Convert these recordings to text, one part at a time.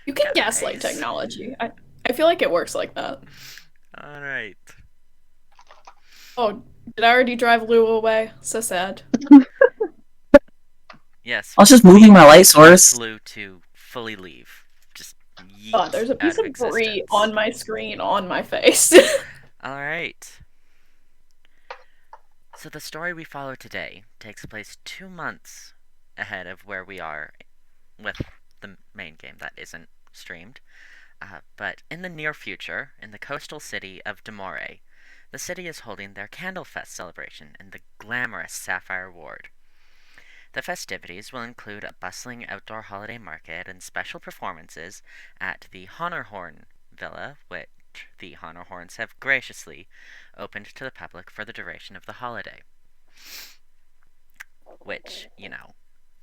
You can gaslight Guys. technology. I feel like it works like that. Alright. Oh, did I already drive Lou away? So sad. Yes, I was we just moving my light force source. Lou to fully leave. Just Oh, yeet there's a out piece of of brie existence. on my screen on my face. Alright. So the story we follow today takes place 2 months ahead of where we are with the main game that isn't streamed. But in the near future, in the coastal city of Demore, the city is holding their Candlefest celebration in the glamorous Sapphire Ward. The festivities will include a bustling outdoor holiday market and special performances at the Honorhorn Villa, which the Honorhorns have graciously opened to the public for the duration of the holiday. Which,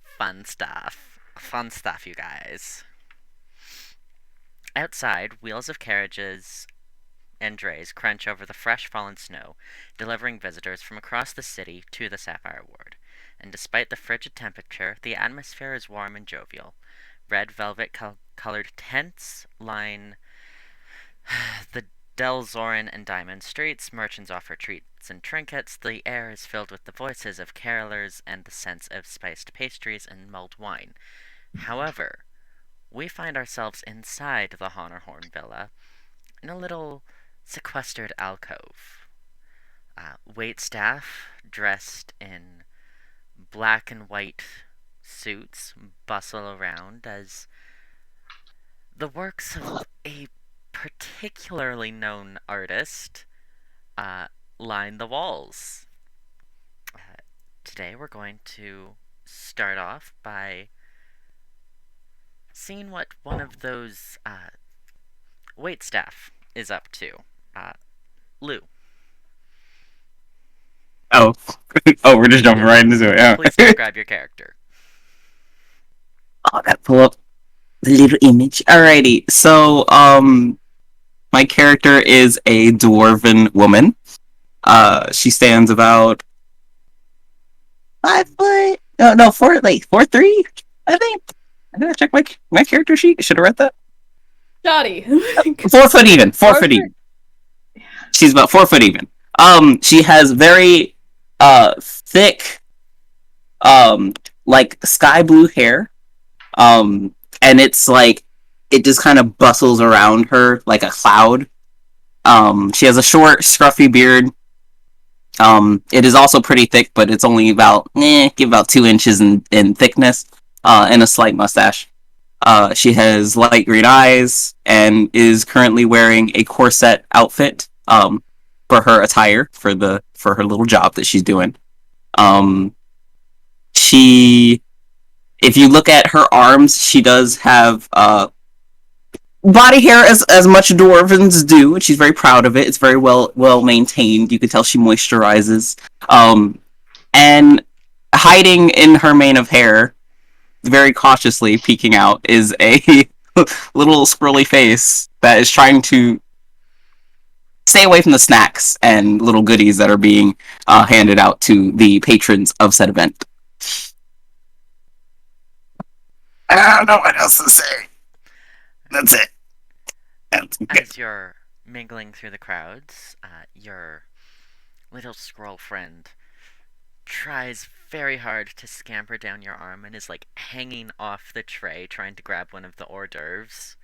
fun stuff. Fun stuff, you guys. Outside, wheels of carriages and drays crunch over the fresh fallen snow, delivering visitors from across the city to the Sapphire Ward. And despite the frigid temperature, the atmosphere is warm and jovial. Red velvet colored tents line the Delzorin and Diamond streets. Merchants offer treats and trinkets. The air is filled with the voices of carolers and the scents of spiced pastries and mulled wine. However, we find ourselves inside the Honorhorn Villa in a little sequestered alcove. Wait staff dressed in black and white suits bustle around as the works of a particularly known artist line the walls. Uh, Today we're going to start off by seeing what one of those wait staff is up to. Uh, Lou, Oh, oh, we're just jumping right into it. Yeah. please describe your character. Oh, I gotta pull up the little image. Alrighty. So, my character is a dwarven woman. She stands about 5 foot. No, no, 4'3". I think. I gotta check my character sheet. Should have read that. Shoddy. 4 foot even. 4 foot Arthur? even. She's about 4 foot even. She has very thick um like sky blue hair. Um, and it's like it just kind of bustles around her like a cloud. She has a short, scruffy beard. It is also pretty thick, but it's only give about 2 inches in thickness. And a slight mustache. She has light green eyes and is currently wearing a corset outfit. For her attire for her little job that she's doing. Um, she if you look at her arms, she does have body hair as much dwarvens do, and she's very proud of it. It's very well maintained. You can tell she moisturizes. And hiding in her mane of hair, very cautiously peeking out, is a little squirrely face that is trying to stay away from the snacks and little goodies that are being handed out to the patrons of said event. I don't know what else to say. That's it. That's good. As you're mingling through the crowds, your little squirrel friend tries very hard to scamper down your arm and is like hanging off the tray trying to grab one of the hors d'oeuvres.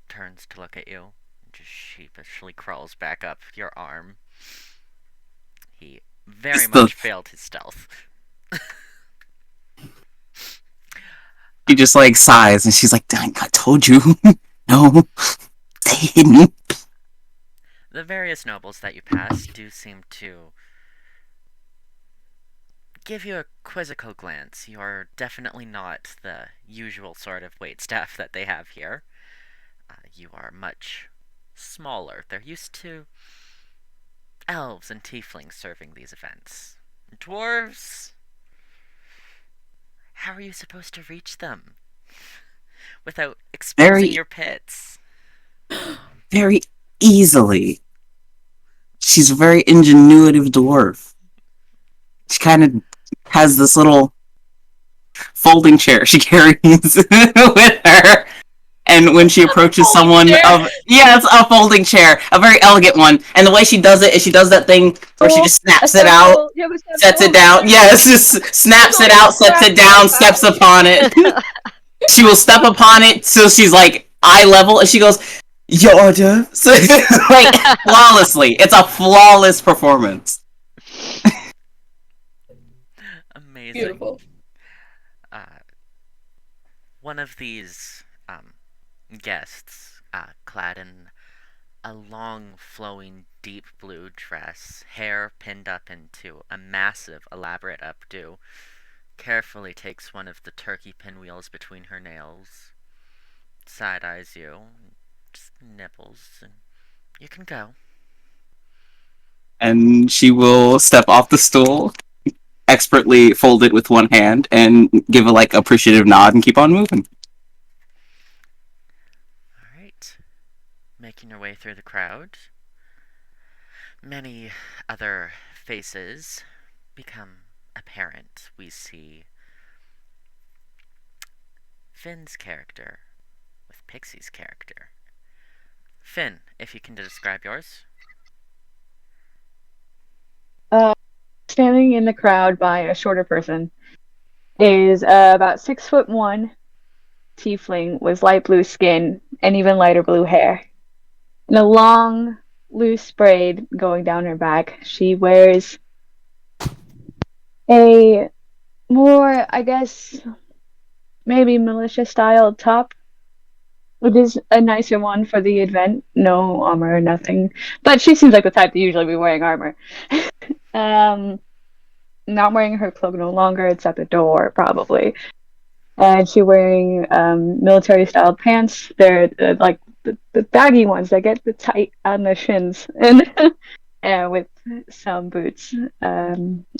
Turns to look at you and just sheepishly crawls back up your arm. He very The much failed his stealth. She just like sighs and she's like, "Dang, I told you, no, stay hidden." The various nobles that you pass do seem to give you a quizzical glance. You're definitely not the usual sort of waitstaff that they have here. You are much smaller. They're used to elves and tieflings serving these events. Dwarves? How are you supposed to reach them without exposing Very, your pits? very easily. She's a very ingenuitive dwarf. She kind of has this little folding chair she carries with her, And when she approaches someone it's a folding chair, a very elegant one. And the way she does it is she does that thing where she just snaps it out, sets it down. Yes, just snaps it out, sets it down, steps upon it. She will step upon it till she's like eye level, and she goes, "Your order." So like flawlessly, it's a flawless performance. Amazing. Beautiful. One of these guests, clad in a long, flowing, deep blue dress, hair pinned up into a massive, elaborate updo, carefully takes one of the turkey pinwheels between her nails, side-eyes you, just nibbles, and you can go. And she will step off the stool, expertly fold it with one hand, and give a like appreciative nod and keep on moving. Alright. Making your way through the crowd. Many other faces become apparent. We see Finn's character with Pixie's character. Finn, if you can describe yours. Standing in the crowd by a shorter person is about 6'1" tiefling with light blue skin and even lighter blue hair. And a long, loose braid going down her back. She wears a more, I guess, maybe militia-style top. It is a nicer one for the event. No armor, nothing. But she seems like the type to usually be wearing armor. Not wearing her cloak no longer. It's at the door, probably. And she's wearing military-style pants. They're like the baggy ones that get the tight on the shins, and with some boots.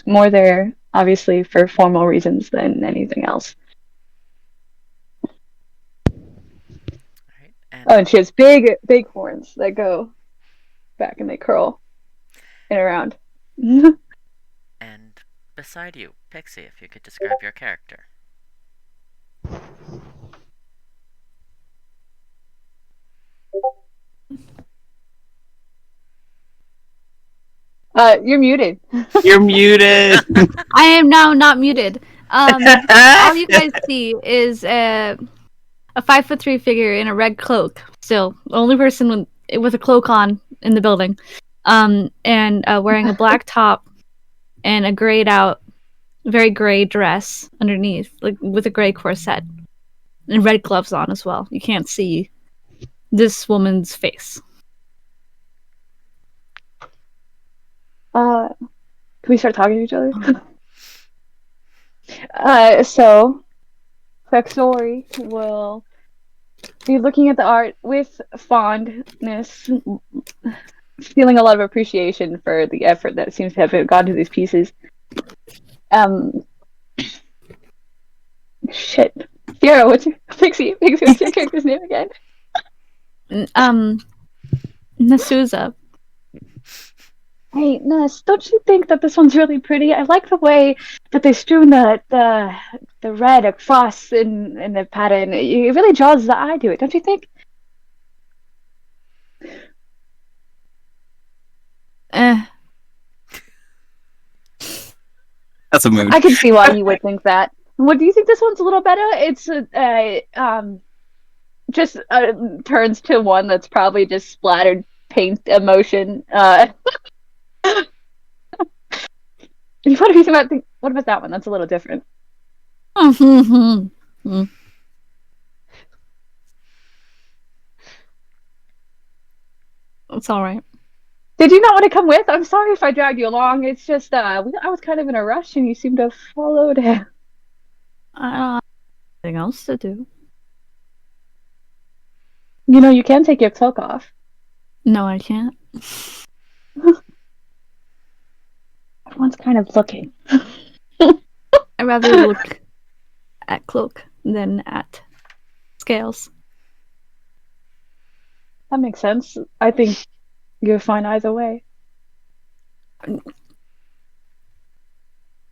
More there, obviously, for formal reasons than anything else. Alright, And she has big horns that go back and they curl and around. and beside you, Pixie, if you could describe your character. You're muted. You're muted. I am now not muted. All you guys see is a 5'3" figure in a red cloak. Still, the only person with a cloak on in the building, and wearing a black top and a grayed out, very gray dress underneath, like with a gray corset and red gloves on as well. You can't see this woman's face. Can we start talking to each other? So Phexori will be looking at the art with fondness, feeling a lot of appreciation for the effort that seems to have gone to these pieces. Shit. Sierra, what's your Pixie, what's your character's name again? Nassuza. Hey, Nuss, don't you think that this one's really pretty? I like the way that they strewn the red across in the pattern. It really draws the eye to it, don't you think? That's a mood. I can see why you would think that. What do you think this one's a little better? It's just turns to one that's probably just splattered paint emotion. What about that one? That's a little different. It's all right. Did you not want to come with? I'm sorry if I dragged you along. It's just I was kind of in a rush, and you seemed to have followed. I don't have anything else to do. You know, you can take your cloak off. No, I can't. Everyone's kind of looking. I'd rather look at cloak than at scales. That makes sense. I think you're fine either way.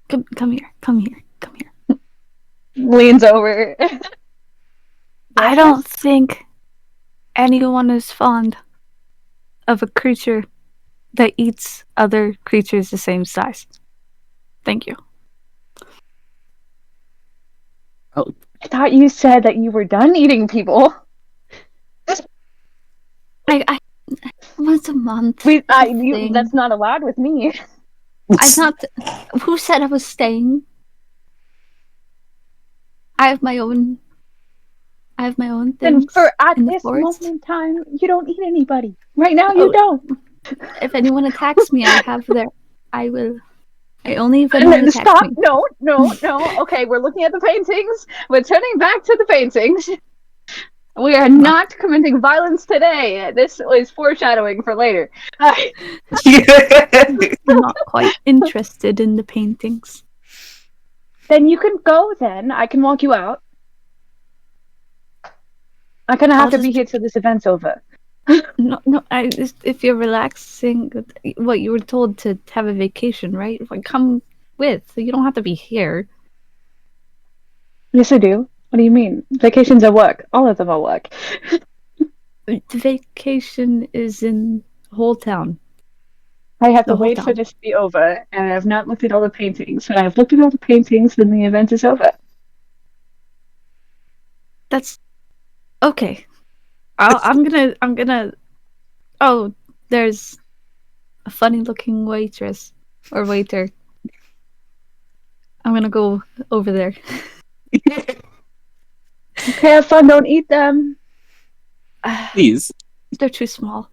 Come here. Leans over. I don't think anyone is fond of a creature that eats other creatures the same size. Thank you. Oh, I thought you said that you were done eating people. I once a month. That's not allowed with me. I'm not. Who said I was staying? I have my own things. And at in the this forest. moment in time, you don't eat anybody. Right now, you don't. If anyone attacks me, I will. I only if anyone attacks Stop! me. No. Okay, we're looking at the paintings. We're turning back to the paintings. We are not committing violence today. This is foreshadowing for later. I'm not quite interested in the paintings. Then you can go. Then I can walk you out. I'm gonna have to be here till this event's over. No. If you're relaxing, what you were told to have a vacation, right? Come with. So you don't have to be here. Yes, I do. What do you mean? Vacations are work. All of them are work. The vacation is in the whole town. I have to wait for this to be over, and I have not looked at all the paintings. When I have looked at all the paintings, then the event is over. That's okay. I'm gonna. Oh, there's a funny-looking waitress or waiter. I'm gonna go over there. Okay, have fun. Don't eat them. please. They're too small.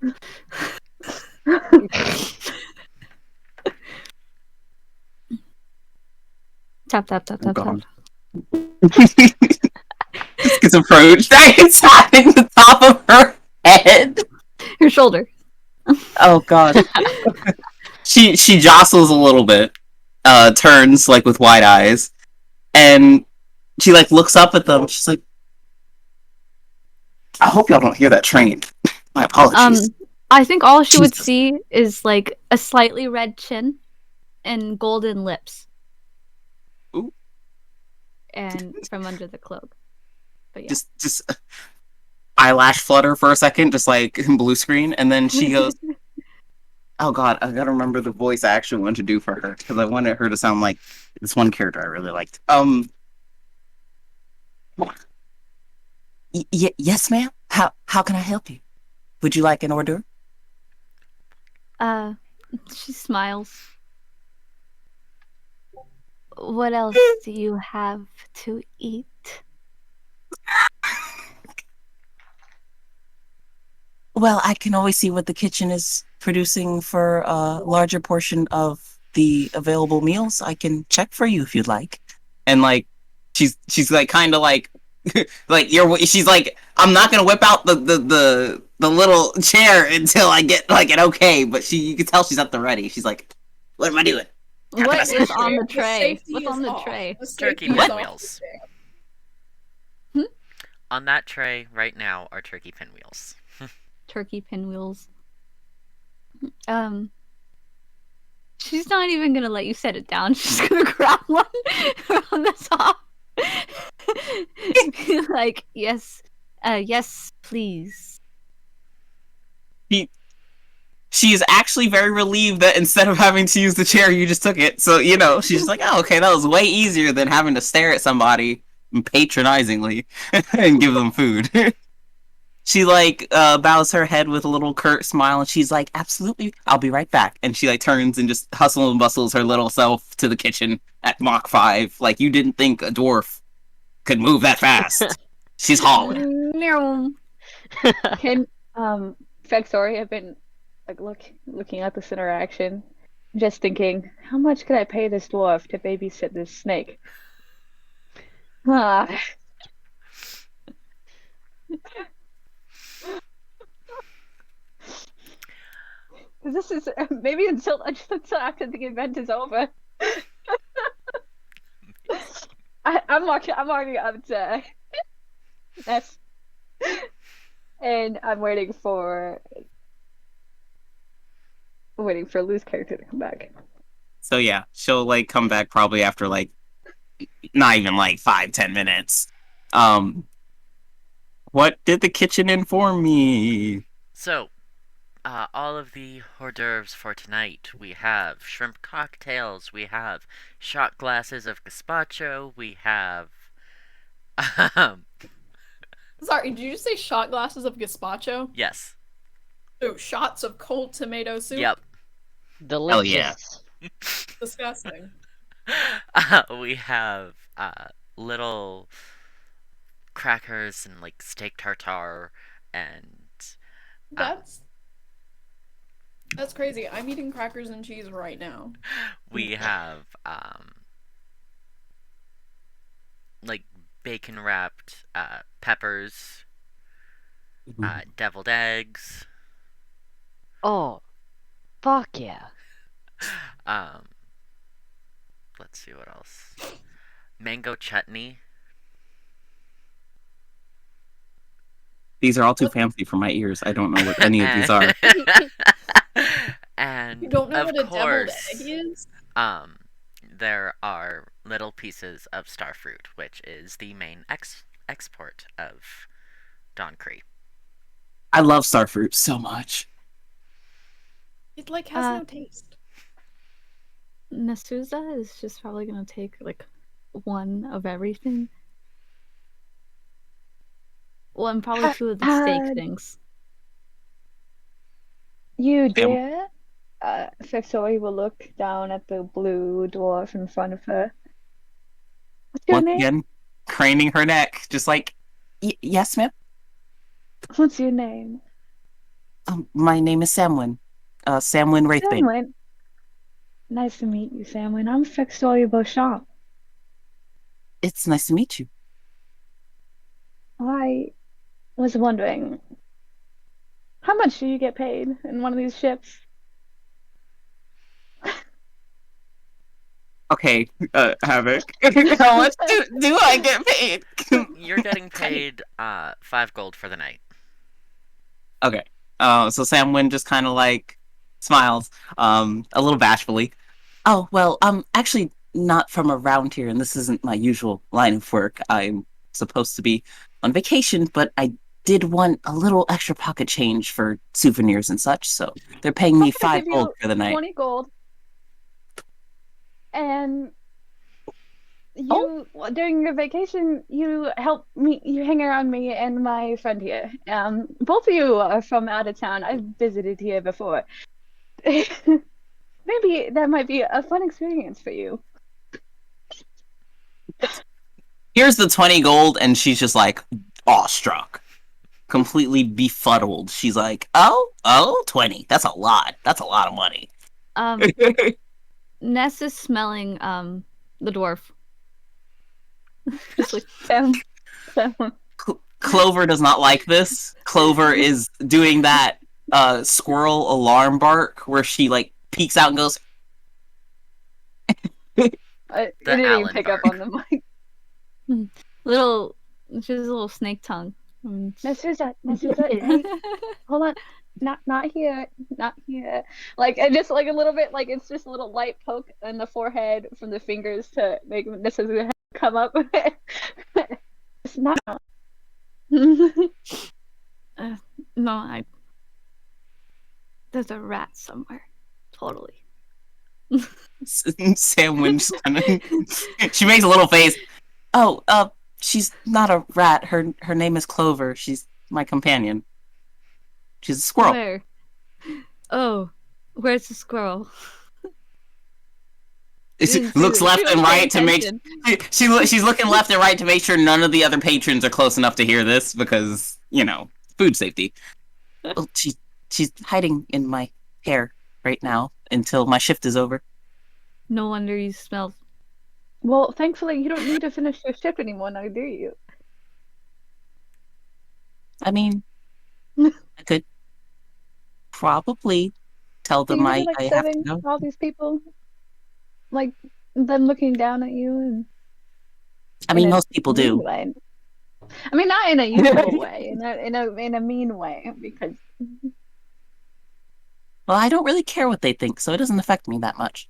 Tap. God. This gets approached. It's tapping the top of her head. Your shoulder. Oh God. She jostles a little bit, turns like with wide eyes, and she like looks up at them. She's like, "I hope y'all don't hear that train. My apologies." I think all she would see is like a slightly red chin and golden lips. Ooh. And from under the cloak. But yeah. Just eyelash flutter for a second, just like blue screen, and then she goes, "Oh God, I gotta remember the voice I actually wanted to do for her because I wanted her to sound like this one character I really liked." Yes, ma'am. How can I help you? Would you like an order? She smiles. What else do you have to eat? Well, I can always see what the kitchen is producing for a larger portion of the available meals. I can check for you if you'd like. And like, she's like kind of like, she's like, I'm not gonna whip out the little chair until I get like an okay. But you can tell she's at the ready. She's like, what am I doing? What is on the tray? What's on the tray? Turkey pinwheels. On that tray right now are turkey pinwheels. Turkey pinwheels. She's not even gonna let you set it down. She's gonna grab one from the top. Be like, yes, please. She is actually very relieved that instead of having to use the chair, you just took it. So, she's just like, oh, okay, that was way easier than having to stare at somebody patronizingly and give them food. She, like, bows her head with a little curt smile, and she's like, absolutely, I'll be right back. And she, like, turns and just hustle and bustles her little self to the kitchen at Mach 5. Like, you didn't think a dwarf could move that fast. She's hauling. Can, Phexori have been, like, looking at this interaction, just thinking, how much could I pay this dwarf to babysit this snake? This is maybe until after the event is over. I'm already up to that's, and I'm waiting for Lou's character to come back. So yeah, she'll like come back probably after like not even like 5-10 minutes. What did the kitchen inform me? So, all of the hors d'oeuvres for tonight. We have shrimp cocktails. We have shot glasses of gazpacho. We have, um, Sorry, did you just say shot glasses of gazpacho? yes, Oh, shots of cold tomato soup? yep. Hell yeah. Delicious. Disgusting. We have little crackers and like steak tartare, and That's crazy. I'm eating crackers and cheese right now. we have like bacon wrapped peppers, deviled eggs. Oh, fuck yeah. Um, let's see what else. Mango chutney. These are all too fancy for my ears. I don't know what any of these are. And You don't know of what a deviled course, egg is? there are little pieces of starfruit, which is the main export of Don Cree. I love starfruit so much. It like has no taste. Nassuza is just probably gonna take like one of everything. Well, and probably two of the steak things. You dear? Phexori will look down at the blue dwarf in front of her. What's your Once name? again, craning her neck, just like, yes, ma'am? What's your name? My name is Samwynn. Samwynn Wraithbane. Samwynn. Nice to meet you, Samwynn. I'm Phexori Beachamp. It's nice to meet you. I was wondering, how much do you get paid in one of these ships? Okay, Havoc. How much do I get paid? You're getting paid 5 gold for the night. Okay. So Samwynn just kind of like smiles, a little bashfully. Oh, well, I'm actually not from around here, and this isn't my usual line of work. I'm supposed to be on vacation, but I did want a little extra pocket change for souvenirs and such, so they're paying me I'm gonna 5 give gold you for the night. 20 gold. And you, during your vacation, you help me, you hang around me and my friend here. Both of you are from out of town. I've visited here before. Maybe that might be a fun experience for you. Here's the 20 gold, and she's just like awestruck, completely befuddled. She's like, oh, 20. That's a lot. That's a lot of money. Ness is smelling the dwarf. Just like Clover does not like this. Clover is doing that squirrel alarm bark where she like peeks out and goes. I didn't even Allen pick bark. up on the mic. little, she has a little snake tongue. Nassuza, hey, hold on. Not here. Like, and just like a little bit, like it's just a little light poke in the forehead from the fingers to make Nassuza come up. It's not. No, there's a rat somewhere. Totally. Samwynn just kind of. She makes a little face. Oh, she's not a rat. Her name is Clover. She's my companion. She's a squirrel. Where? Oh, where's the squirrel? She looks left and right to make. She's looking left and right to make sure none of the other patrons are close enough to hear this because food safety. Well, she's hiding in my hair right now until my shift is over. No wonder you smell. Well, thankfully, you don't need to finish your shift anymore now, do you? I mean, I could probably tell Do them you really like I have to serving go. all these people? Like, them looking down at you and I mean, in a most people mean do. way. I mean, not in a useful way, in a mean way, because Well, I don't really care what they think, so it doesn't affect me that much.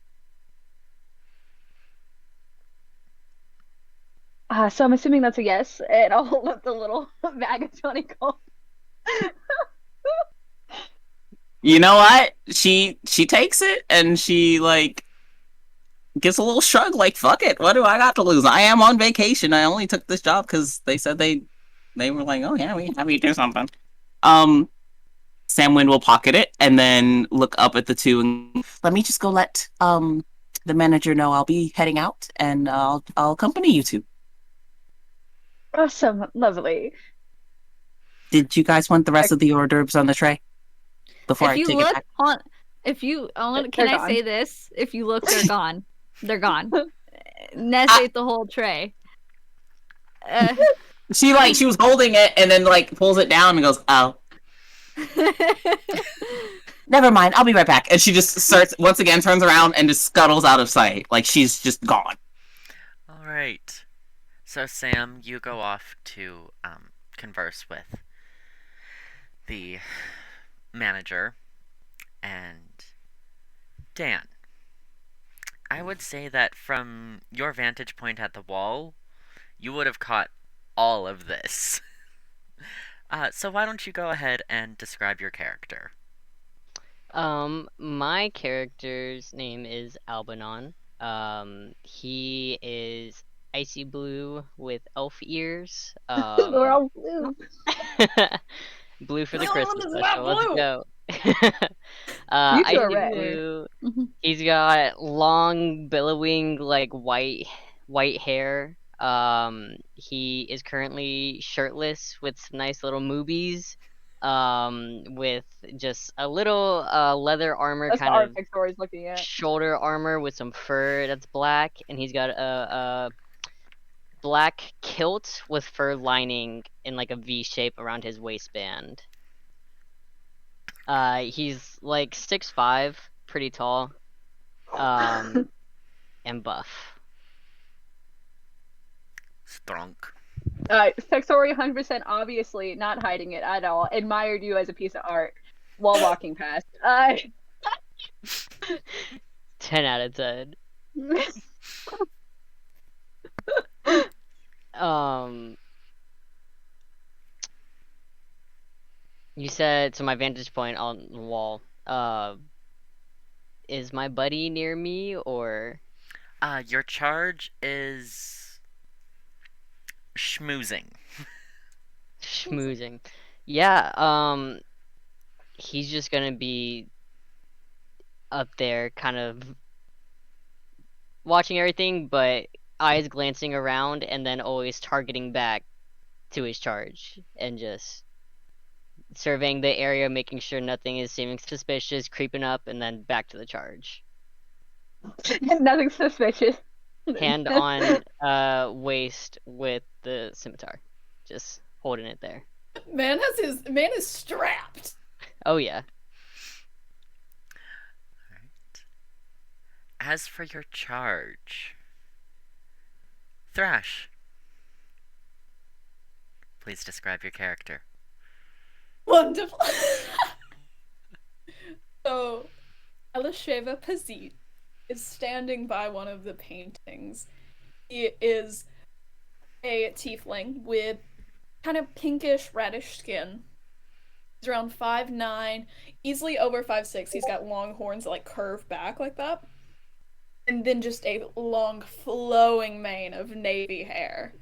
So I'm assuming that's a yes, and I'll hold up the little bag of 20 gold. You know what? She takes it and she like gives a little shrug, like fuck it. What do I got to lose? I am on vacation. I only took this job because they said they were like, oh yeah, we have you do something. Um, Samwynn will pocket it and then look up at the two and let me just go let the manager know I'll be heading out and I'll accompany you two. Awesome, lovely. Did you guys want the rest of the hors d'oeuvres on the tray before If I you take it look back? on, if you, can They're I gone. say this? If you look, they're gone. They're gone. Ness ate the whole tray. She was holding it and then like pulls it down and goes, oh. Never mind, I'll be right back. And she just starts once again, turns around and just scuttles out of sight. Like she's just gone. Alright. So Sam, you go off to converse with the manager, and Dan, I would say that from your vantage point at the wall, you would have caught all of this. So why don't you go ahead and describe your character? My character's name is Albanon. He is icy blue with elf ears. We're all blue. Blue for the No, Christmas it's special. not Let's blue. go. You two are Icy red. blue. Mhm. He's got long, billowing, like white hair. He is currently shirtless with some nice little moobies. With just a little leather armor, That's the kind art of Phexori's looking at. shoulder armor with some fur that's black, and he's got a black kilt with fur lining in like a V shape around his waistband. He's like 6'5", pretty tall, and buff. Strunk. Phexori 100% obviously not hiding it at all. Admired you as a piece of art while walking past. 10 out of 10. You said, so my vantage point on the wall, is my buddy near me, or? Your charge is schmoozing. Schmoozing. Yeah, he's just gonna be up there kind of watching everything, but eyes glancing around and then always targeting back to his charge and just surveying the area, making sure nothing is seeming suspicious, creeping up, and then back to the charge. Nothing suspicious. Hand on waist with the scimitar. Just holding it there. Man is strapped. Oh yeah. Alright. As for your charge, Thrash, please describe your character. Wonderful. So, Elesheva Pazit is standing by one of the paintings. He is a tiefling with kind of pinkish, reddish skin. He's around 5'9", easily over 5'6". He's got long horns that like curve back like that. And then just a long, flowing mane of navy hair.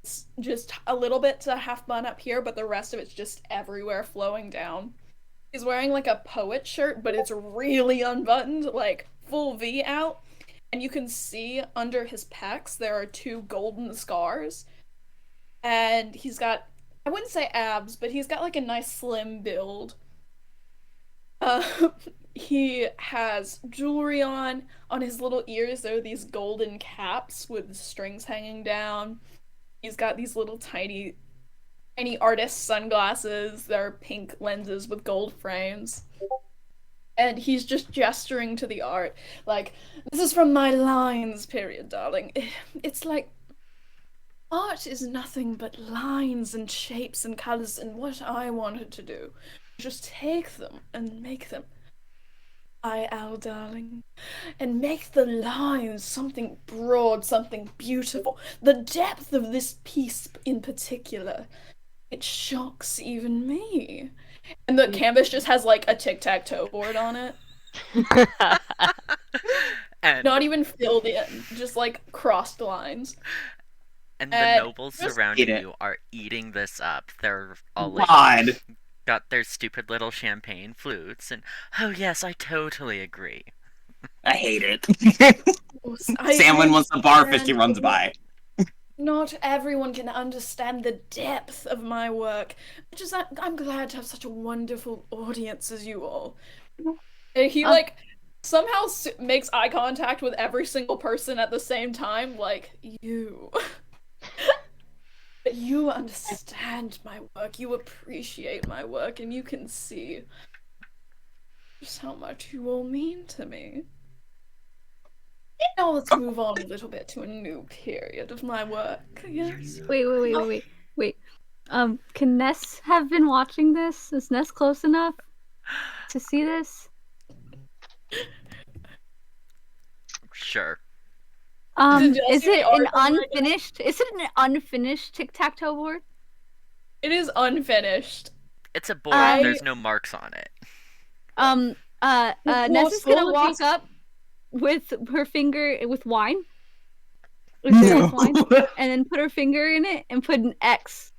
It's just a little bit to half bun up here, but the rest of it's just everywhere flowing down. He's wearing like a poet shirt, but it's really unbuttoned, like full V out. And you can see under his pecs there are 2 golden scars. And he's got, I wouldn't say abs, but he's got like a nice slim build. He has jewelry on his little ears. There are these golden caps with strings hanging down. He's got these little tiny artist sunglasses. They're pink lenses with gold frames. And he's just gesturing to the art, like, this is from my lines, period, darling. It's like, art is nothing but lines and shapes and colors, and what I wanted to do, just take them and make them Al, darling, and make the lines something broad, something beautiful. The depth of this piece in particular, it shocks even me. And the canvas just has like a tic-tac-toe board on it. and Not even filled in, just like crossed lines. and the And nobles just surrounding eat it. you are eating this up. They're all like God. got their stupid little champagne flutes, and oh yes, I totally agree. I hate it. I Samwynn wants to barf as she understand, runs but by. not everyone can understand the depth of my work, which is that I'm glad to have such a wonderful audience as you all. And he like somehow makes eye contact with every single person at the same time, like you. But you understand my work, you appreciate my work, and you can see just how much you all mean to me. Now let's move on a little bit to a new period of my work. Yes. Wait. Can Ness have been watching this? Is Ness close enough to see this? Sure. Is see it the art an on my desk? unfinished? Is it an unfinished tic-tac-toe board? It is unfinished. It's a board. I- There's no marks on it. Ness is gonna full of walk these- up with her finger with wine. With Sarah's wine, and then put her finger in it and put an X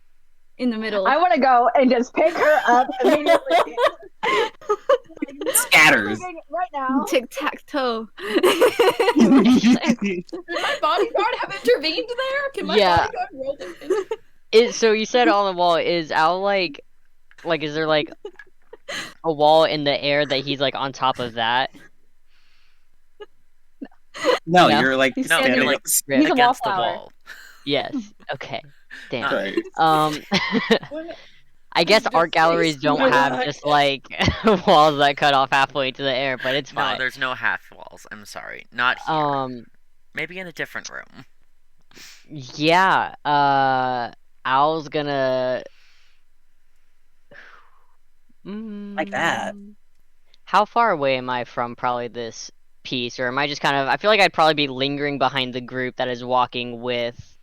in the middle. I want to go and just pick her up immediately. Scatters. Right now. Tic-tac-toe. Did my bodyguard have intervened there? Can my Yeah. bodyguard roll in? So you said on the wall. Is Al like is there like a wall in the air that he's like on top of that? No, No. you're like He's No, standing you're like He's a against the wallflower. wall. Yes. Okay. Damn. Right. What? I guess Just art galleries face don't my have back. just like walls that cut off halfway to the air, but it's No, fine. there's no half walls. I'm sorry. Not here. Maybe in a different room. Yeah. Al's gonna. Like that. How far away am I from probably this piece, or am I just kind of? I feel like I'd probably be lingering behind the group that is walking with,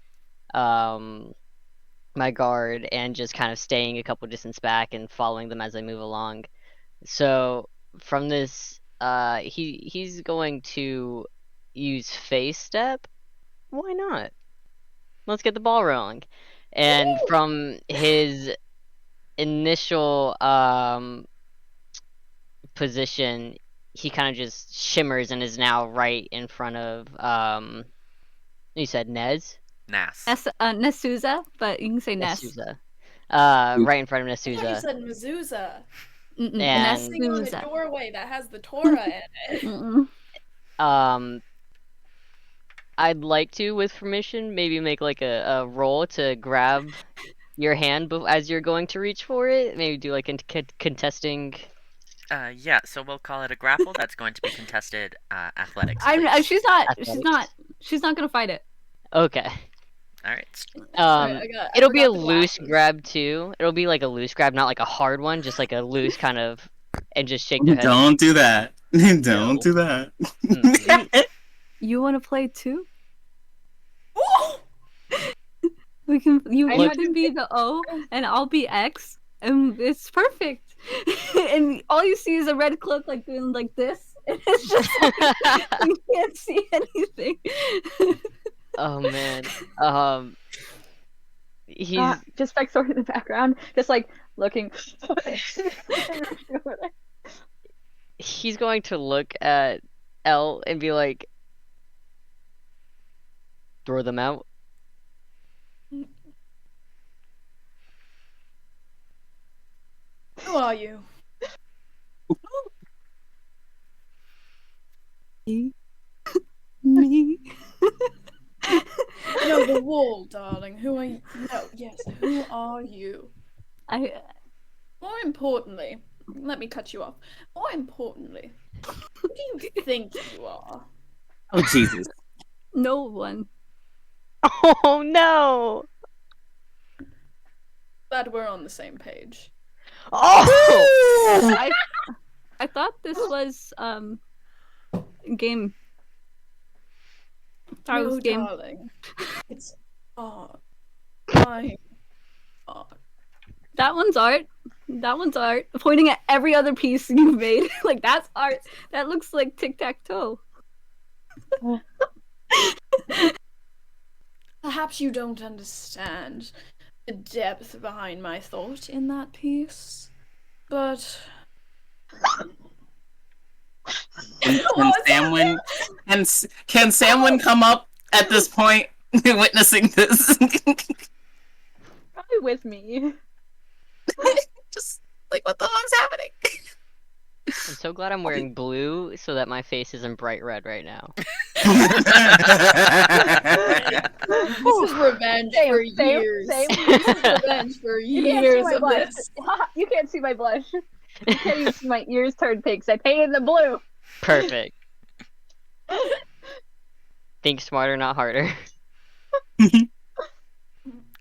my guard, and just kind of staying a couple distance back and following them as they move along. So from this, he's going to use phase step. Why not? Let's get the ball rolling. And from his initial position, he kind of just shimmers and is now right in front of you said Nez? Nas. Nassuza, but you can say Ness. Nassuza. Right in front of I thought you Nassuza. said Mezuzah. And- That thing on the Nassuza. doorway that has the Torah in it. Mm-mm. I'd like to, with permission, maybe make like a roll to grab your hand as you're going to reach for it. Maybe do like contesting. Yeah, so we'll call it a grapple. That's going to be contested athletics. I'm. please. She's not. Athletics. She's not gonna fight it. Okay. All right. Sorry, It'll be a forgot the loose glasses. grab too. It'll be like a loose grab, not like a hard one, just like a loose kind of, and just shake their head. Don't do that. Don't No. do that. You want to play too? Ooh! We can. You I can be the O, and I'll be X, and it's perfect. And all you see is a red cloak like doing like this, and it's just like, you can't see anything. Oh man. He's just Phexori in the background, just like looking. he's going to look at L and be like, throw them out. Who are you? Me. No, the wall, darling. Who are you? No, yes. Who are you? More importantly, let me cut you off. More importantly, who do you think you are? Oh Jesus! No one. Oh no! Glad we're on the same page. Oh! I thought this was game. Thought it No, was game. darling. It's art. Fine art. That one's art. That one's art. Pointing at every other piece you've made. Like, that's art. That looks like tic-tac-toe. Perhaps you don't understand the depth behind my thought in that piece, but Can Samwynn can Samwynn come up at this point, witnessing this? Probably with me. Just like, what the fuck's happening? I'm so glad I'm wearing blue so that my face isn't bright red right now. this is revenge for years. This is revenge for years of this. You can't see my blush. You can't even see my ears turn pink. I painted them blue. Perfect. Think smarter, not harder.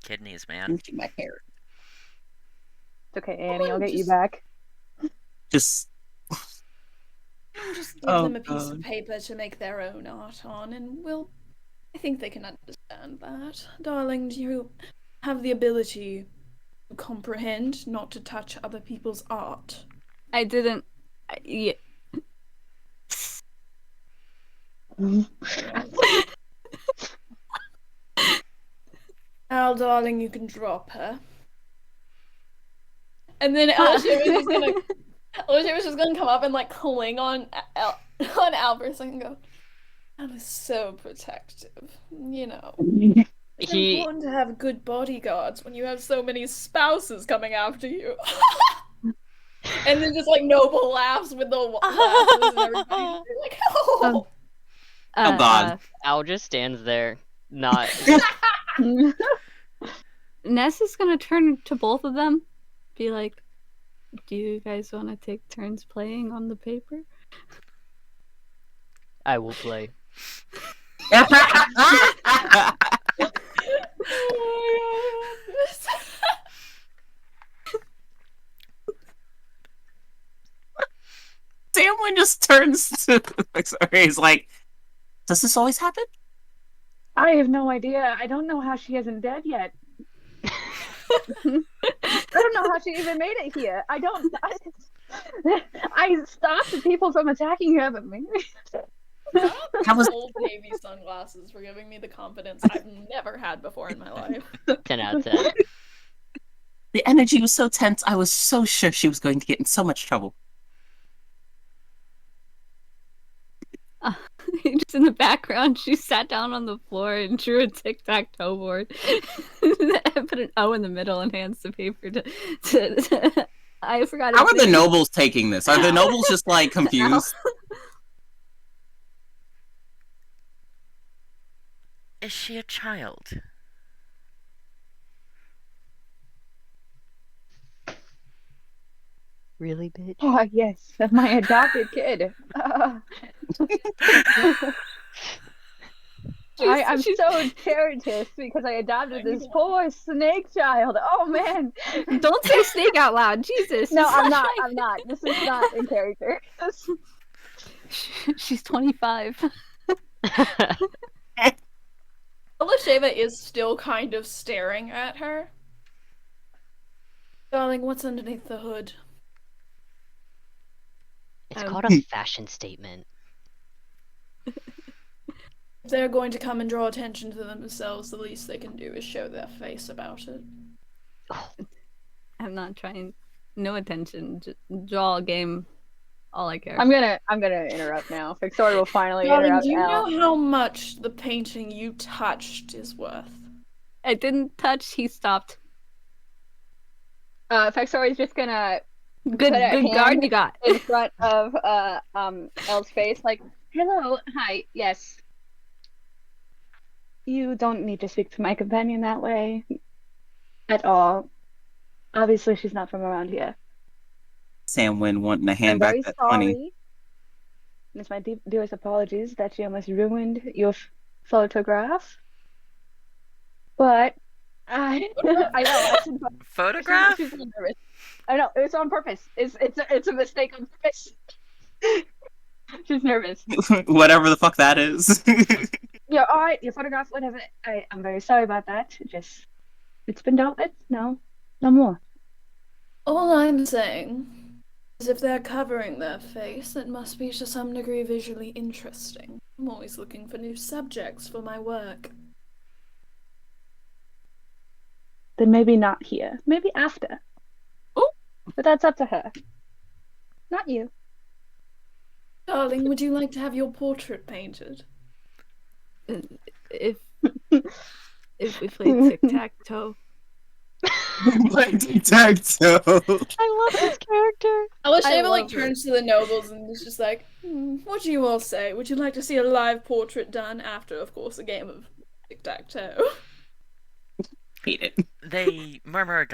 Kidneys, man. My hair. It's okay, Annie. I'll get you back. Just Just give them a piece of paper to make their own art on, and I think they can understand that. Darling, do you have the ability to comprehend, not to touch other people's art? I didn't. Yeah. Al, darling, you can drop her. And then Elesheva's just gonna come up and like cling on Al for a second and go, Al is so protective, you know. It's important to have good bodyguards when you have so many spouses coming after you. And then just like Noble laughs with the glasses and everybody. Like, oh. Oh God. Al just stands there, not. Ness is gonna turn to both of them, be like, do you guys want to take turns playing on the paper? I will play. Samwynn just turns to Phexori. He's like, does this always happen? I have no idea. I don't know how she isn't dead yet. I don't know how she even made it here. I stopped the people from attacking her, but maybe. Old Navy sunglasses for giving me the confidence I've never had before in my life. 10 out of 10. The energy was so tense, I was so sure she was going to get in so much trouble. Just in the background, she sat down on the floor and drew a tic-tac-toe board. Put an O in the middle and hands the paper to I forgot. How are the nobles taking this? Are the nobles just like confused? Is she a child? Really, bitch? Oh, yes, my adopted kid. I'm so terrified because I adopted this poor snake child. Oh, man. Don't say snake out loud. Jesus. No, I'm not. This is not in character. She's 25. Elesheva is still kind of staring at her. Darling, what's underneath the hood? It's called a fashion statement. If they're going to come and draw attention to themselves, the least they can do is show their face about it. I'm not trying. No attention. Just draw a game. All I care. I'm gonna interrupt now. Phexori will finally Darling, interrupt do you Al. know how much the painting you touched is worth? I didn't touch. He stopped. Phexori's just gonna Good guard you got. in front of Elle's face, like, hello, hi, yes. You don't need to speak to my companion that way. At all. Obviously, she's not from around here. Samwynn wanting to I'm hand back very that sorry. 20. And it's my dearest apologies that you almost ruined your photograph. But I know. I shouldn't have- Photograph? She's a little nervous. I know. It's on purpose. It's a mistake on purpose. She's nervous. Whatever the fuck that is. Yeah. All right. Your photograph. Whatever. I'm very sorry about that. It's been dealt with. No more. All I'm saying is if they're covering their face, it must be to some degree visually interesting. I'm always looking for new subjects for my work. Then maybe not here. Maybe after. Oh. But that's up to her. Not you. Darling, would you like to have your portrait painted? If we played tic-tac-toe. Like tic-tac-toe. I love this character. Elesheva love turns to the nobles and is just like, what do you all say? Would you like to see a live portrait done after, of course, a game of tic-tac-toe? Hate it. They murmur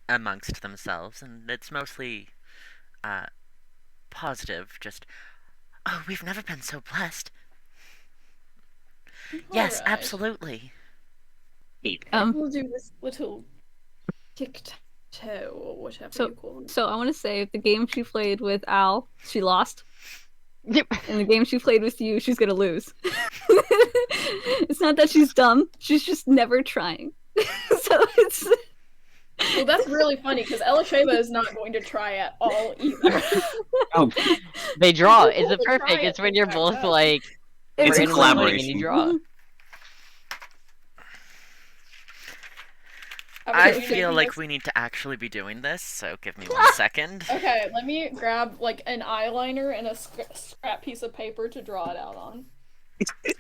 amongst themselves, and it's mostly positive. Just, oh, we've never been so blessed. Yes, Alright. absolutely. Hate it. We'll do this little tic-tac-toe or whatever you call it. So I want to say, the game she played with Al, she lost. Yep. And the game she played with you, she's gonna lose. It's not that she's dumb; she's just never trying. So it's. Well, that's really funny because Elesheva is not going to try at all either. Oh, They draw. It's a People try perfect. it It's when you're both tic-tac-toe. like It's a randomly playing collaboration. and you draw. I Okay, feel like we need to actually be doing this, so give me 1 second. Okay, let me grab like an eyeliner and a scrap piece of paper to draw it out on.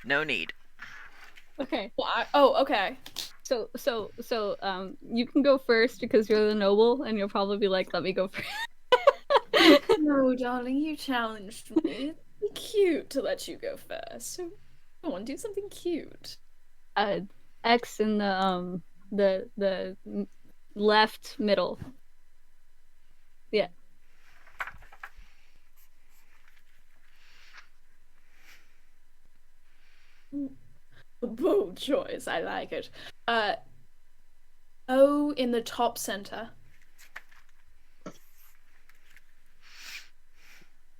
No need. Okay. Well, okay. So, you can go first because you're the noble, and you'll probably be like, "Let me go first." No, darling, you challenged me. It'd be cute to let you go first. So, come on, do something cute. X in the left middle. Yeah. Bold choice. I like it. O in the top center.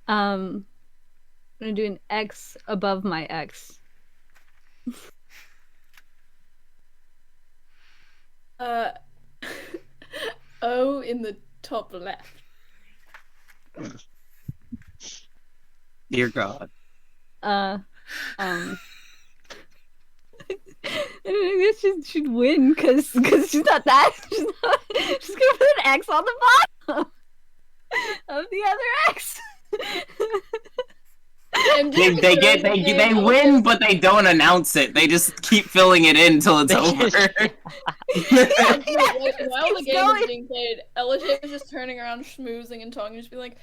I'm gonna do an X above my X. O in the top left. dear God. I guess she'd win because she's not that. She's gonna put an X on the bottom of the other X. And They win, but they don't announce it. They just keep filling it in until it's over. While the keeps game going. is being played, Elesheva is just turning around, schmoozing and talking, just be like,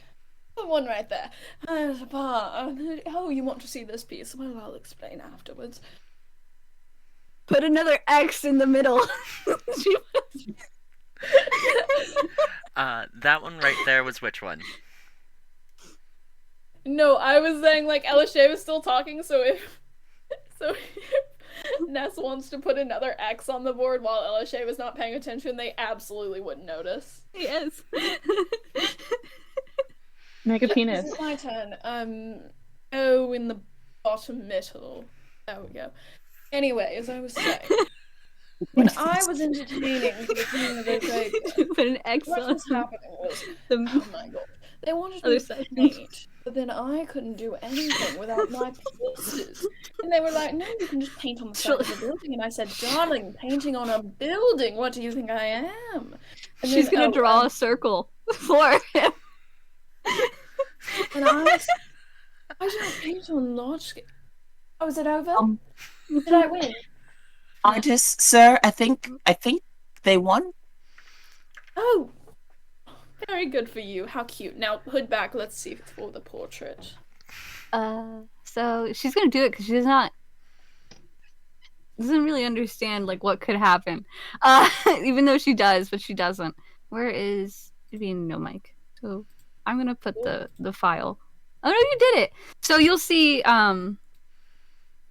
"The one right there. Oh, you want to see this piece? Well, I'll explain afterwards." Put another X in the middle. That one right there was which one? No, I was saying like Elesheva is still talking, so if Ness wants to put another X on the board while Elesheva is not paying attention, they absolutely wouldn't notice. Yes. Make a penis. This is my turn. O in the bottom middle. There we go. Anyway, as I was saying, when I was entertaining the thing that they Put an X what on was happening was, the oh my god, they wanted other me to side. paint, but then I couldn't do anything without my pieces. And they were like, "No, you can just paint on the side of the building." And I said, "Darling, painting on a building? What do you think I am?" And She's then, gonna draw a circle for him. And I don't paint on large scale. Oh, is it over? Did I win? Artist, sir, I think they won. Oh, very good for you. How cute. Now, hood back. Let's see for the portrait. So she's gonna do it because doesn't really understand like what could happen. Even though she does, but she doesn't. Where is being no mic? So I'm gonna put the file. Oh no, you did it. So you'll see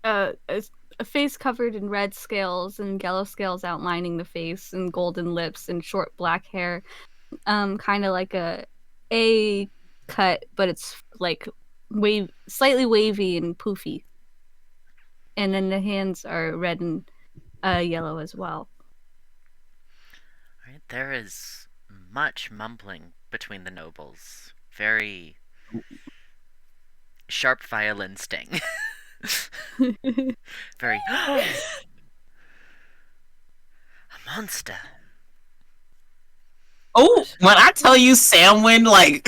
a a face covered in red scales and yellow scales outlining the face, and golden lips and short black hair. Kind of like a cut, but it's like slightly wavy and poofy. And then the hands are red and yellow as well. Right, there is much mumbling between the nobles. Very sharp violin sting. Very a monster. Oh, when I tell you Samwynn like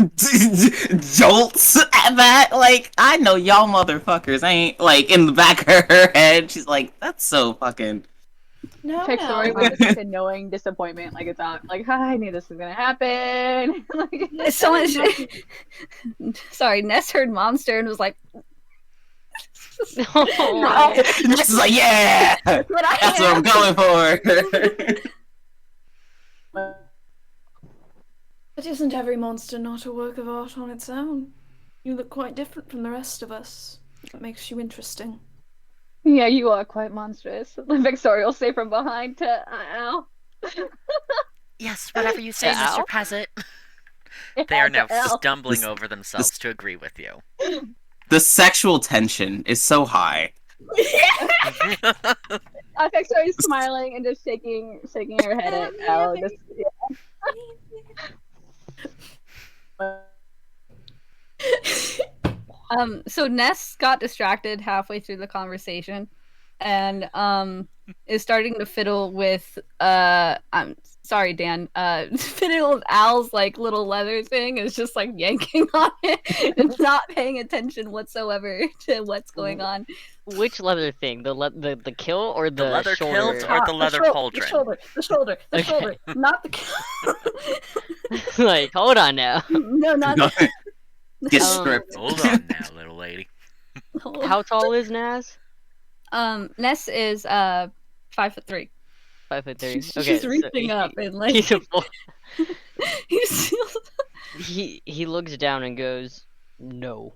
jolts at that, like I know y'all motherfuckers ain't like in the back of her head. She's like, that's so fucking. No, Phexori no. with like a knowing disappointment, like it's not like I knew this was gonna happen. Like, So much. Sorry, Ness heard monster and was like, This is like, yeah, that's "What I what I'm going for. But isn't every monster not a work of art on its own? You look quite different from the rest of us. That makes you interesting. yeah, you are quite monstrous. Phexori will say from behind to ow. Yes, whatever you say, Ow. Mr. Pazit. They are now Ow. stumbling over themselves to agree with you. The sexual tension is so high. Phexori's smiling and just shaking her head at Al. Just, So Ness got distracted halfway through the conversation and is starting to fiddle with I'm sorry, Dan, fiddle with Al's like little leather thing, is just like yanking on it and not paying attention whatsoever to what's going on. Which leather thing? The kill or the leather shoulder? kilt or the leather pauldron? The shoulder, Okay. not the kill. Like, hold on now. No, not the Get Um, stripped. Hold on now, little lady. How tall is Naz? Ness is 5'3". 5'3". She's Okay, reaching up and like he's a full- he's he looks down and goes, "No."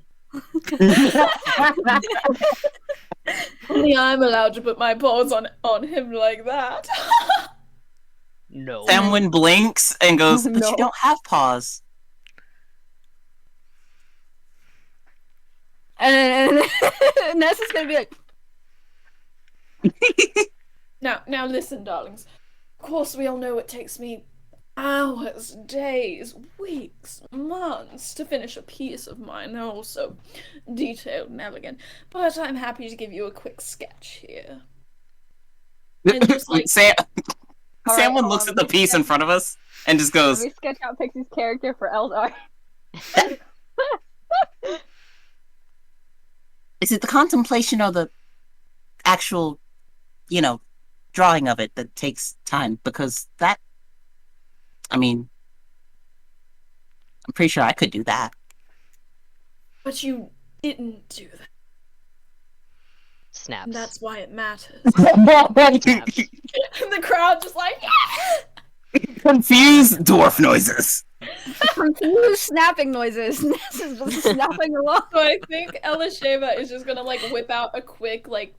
Only I'm allowed to put my paws on him like that. No. Samwynn blinks and goes, but No. you don't have paws. and Ness is gonna be like, Now listen, darlings. Of course, we all know it takes me hours, days, weeks, months to finish a piece of mine. They're all so detailed and elegant. But I'm happy to give you a quick sketch here. And just like All right, Samwynn hold looks on, at the let me piece in sketch- front of us and just Let goes, me sketch out Pixie's character for Eldar. is it the contemplation or the actual, drawing of it that takes time? Because that, I mean, I'm pretty sure I could do that. But you didn't do that. Snaps. And that's why it matters. Snaps. And the crowd just like, yeah! Confused dwarf noises. confused snapping noises. Ness is just snapping along. So I think Elesheva is just gonna like whip out a quick, like,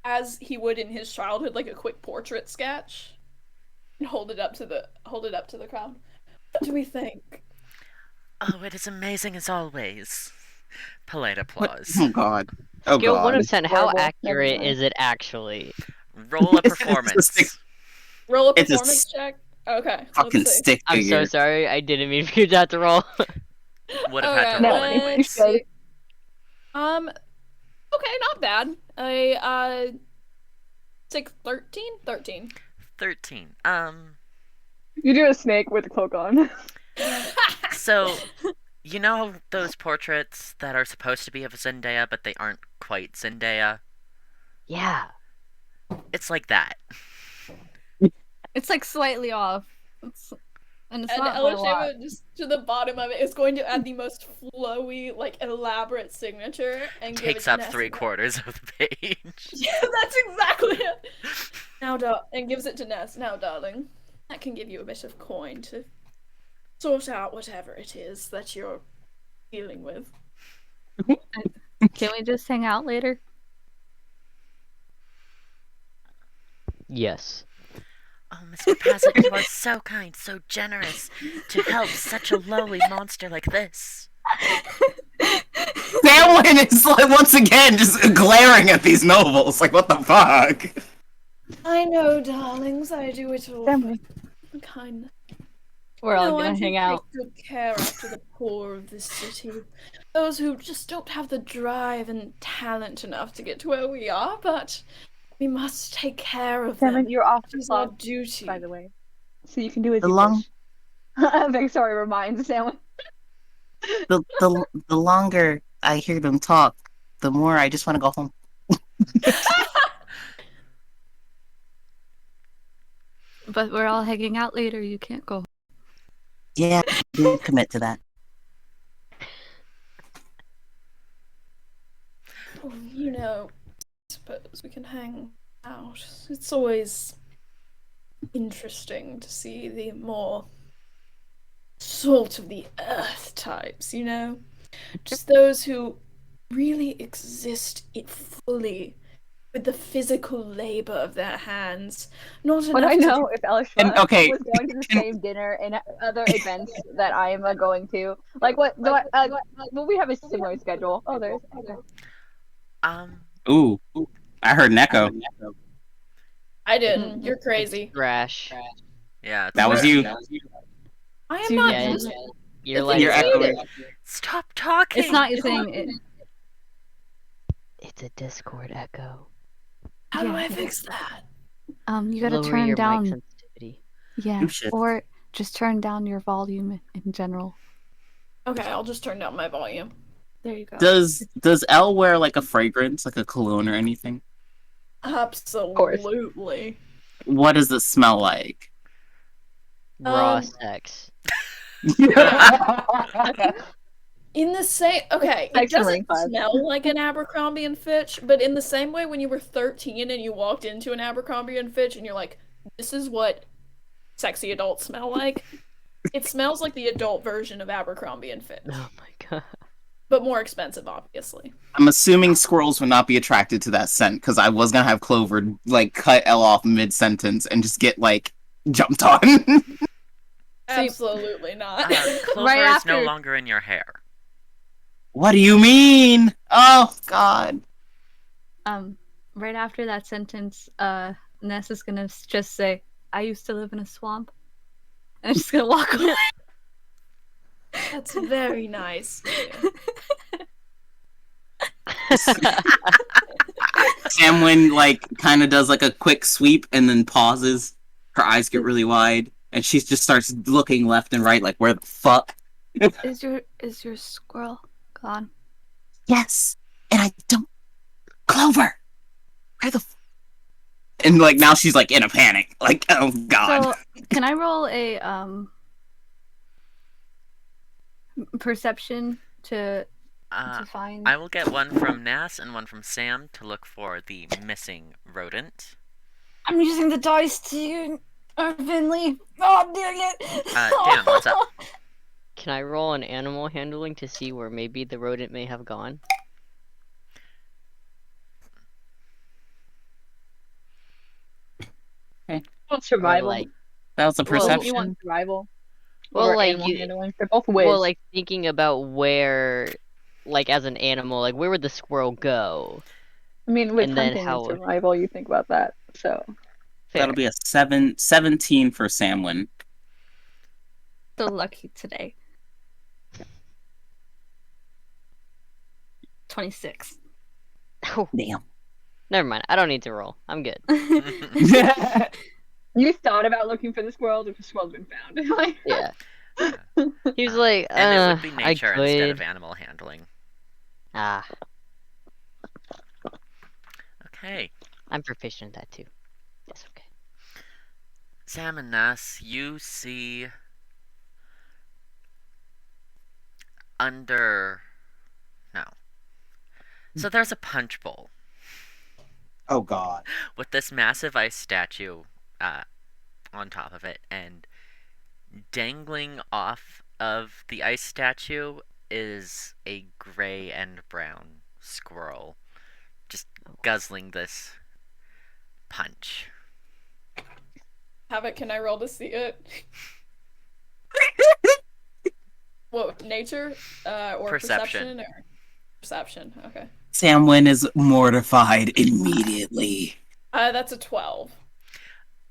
as he would in his childhood, like a quick portrait sketch, and hold it up to the crowd. What do we think? Oh, it is amazing as always. Polite What? applause. Oh god. Oh Scale 1 god. of 10. How Horrible. accurate Never mind. is it actually? Roll a It's a performance. stick- Roll a It's a performance check. Okay, Fucking let's see. stick I'm figure. so sorry. I didn't mean for you to have to roll. Would have had to Okay, roll No, anyway. let's anyway. see. Okay, not bad. It's like 13? 13. 13. You do a snake with a cloak on. So, you know those portraits that are supposed to be of Zendaya, but they aren't quite Zendaya? Yeah. It's like that. It's like slightly off. It's And not by a lot. Elesheva, just to the bottom of it, is going to add the most flowy, like, elaborate signature and give it Takes to up Ness. 3/4 of the page. Yeah, that's exactly it. Now, and gives it to Ness. Now, darling, that can give you a bit of coin to sort out whatever it is that you're dealing with. Can we just hang out later? Yes. Oh, Mr. Pazit, you are so kind, so generous to help such a lowly monster like this. Samwynn is like once again just glaring at these nobles. Like, what the fuck? I know, darlings, I do it all Samwynn. for kindness. We're all No, I gonna do hang out. take good care after the poor of this city. Those who just don't have the drive and talent enough to get to where we are, but we must take care of them. Samwynn, you're off the It is our clock, duty. by the way. So you can do as The you long, wish. Phexori reminds Samwynn. the longer I hear them talk, the more I just want to go home. But we're all hanging out later. You can't go. Yeah, do commit to that. Oh, you know, I suppose we can hang out. It's always interesting to see the more salt of the earth types, you know? Just those who really exist it fully with the physical labor of their hands. Not But enough I to know if And Elesheva okay, was going to the same dinner and other events that I am going to, like what? Do I, will we have a similar schedule? Oh, there's. Okay. ooh, I heard an echo. I didn't. You're crazy. Thrash. Yeah, it's That was you. I am not. Yeah, Just, you're the like thing You're is echoing. muted. Stop talking! It's not you saying it. it's a Discord echo. How do Yeah. I fix that? You gotta Lower turn your down. mic sensitivity. Yeah. You should. Or just turn down your volume in general. Okay, I'll just turn down my volume. There you go. Does Elle wear like a fragrance, like a cologne or anything? Absolutely. What does it smell like? Raw Um, sex. In the same, okay, it Sex and doesn't Ring 5. smell like an Abercrombie and Fitch, but in the same way, when you were 13 and you walked into an Abercrombie and Fitch and you're like, "This is what sexy adults smell like," it smells like the adult version of Abercrombie and Fitch, Oh my god. but more expensive, obviously. I'm assuming squirrels would not be attracted to that scent because I was gonna have Clover like cut Elle off mid sentence and just get like jumped on. Absolutely not. Clover Right is no after- longer in your hair. What do you mean? Oh God. Right after that sentence, Ness is gonna just say, "I used to live in a swamp," and I'm just gonna walk away. That's very nice. Samwynn like kind of does like a quick sweep and then pauses. Her eyes get really wide and she just starts looking left and right like where the fuck? Is your squirrel gone? Yes, and I don't. Clover, where the? And like now she's like in a panic. Like oh God. So can I roll a perception to find? I will get one from Nass and one from Sam to look for the missing rodent. I'm using the dice to Finley. Oh dang it! Dan, what's up? Can I roll an animal handling to see where maybe the rodent may have gone? Survival. Or, like, That was a Well, perception. You want survival? Well, Or like, animal you- handling? They're both whiz. well, like thinking about where, like as an animal, like where would the squirrel go? I mean, with and then hunting how- and survival, you think about that. So Fair. That'll be a 17 for Samwynn. So lucky today. 26. Oh, Damn. never mind. I don't need to roll. I'm good. you thought about looking for the squirrel if the squirrel's been found. Like, Yeah. He was like, And it would be I nature instead of could. animal handling. Ah, Okay. I'm proficient at that too. That's okay. Sam and Nass, you see under... No. So there's a punch bowl Oh God. with this massive ice statue on top of it, and dangling off of the ice statue is a gray and brown squirrel just guzzling this punch. Havoc, can I roll to see it? What, nature? Or Perception. perception? Or perception, okay. Samwynn is mortified immediately. That's a 12.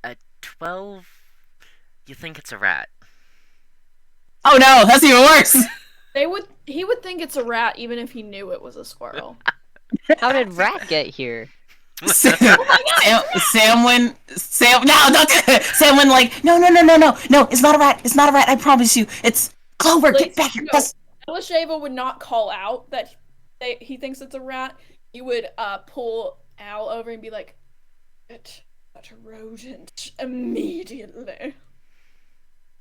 A 12. You think it's a rat. Oh no, that's even worse! He would think it's a rat even if he knew it was a squirrel. How did Rat get here? Samwynn, no, don't do it! Samwynn, like, no, it's not a rat, I promise you. It's Clover, get back here. No, Elesheva would not call out that he thinks it's a rat. He would pull Al over and be like, "Get that rodent immediately."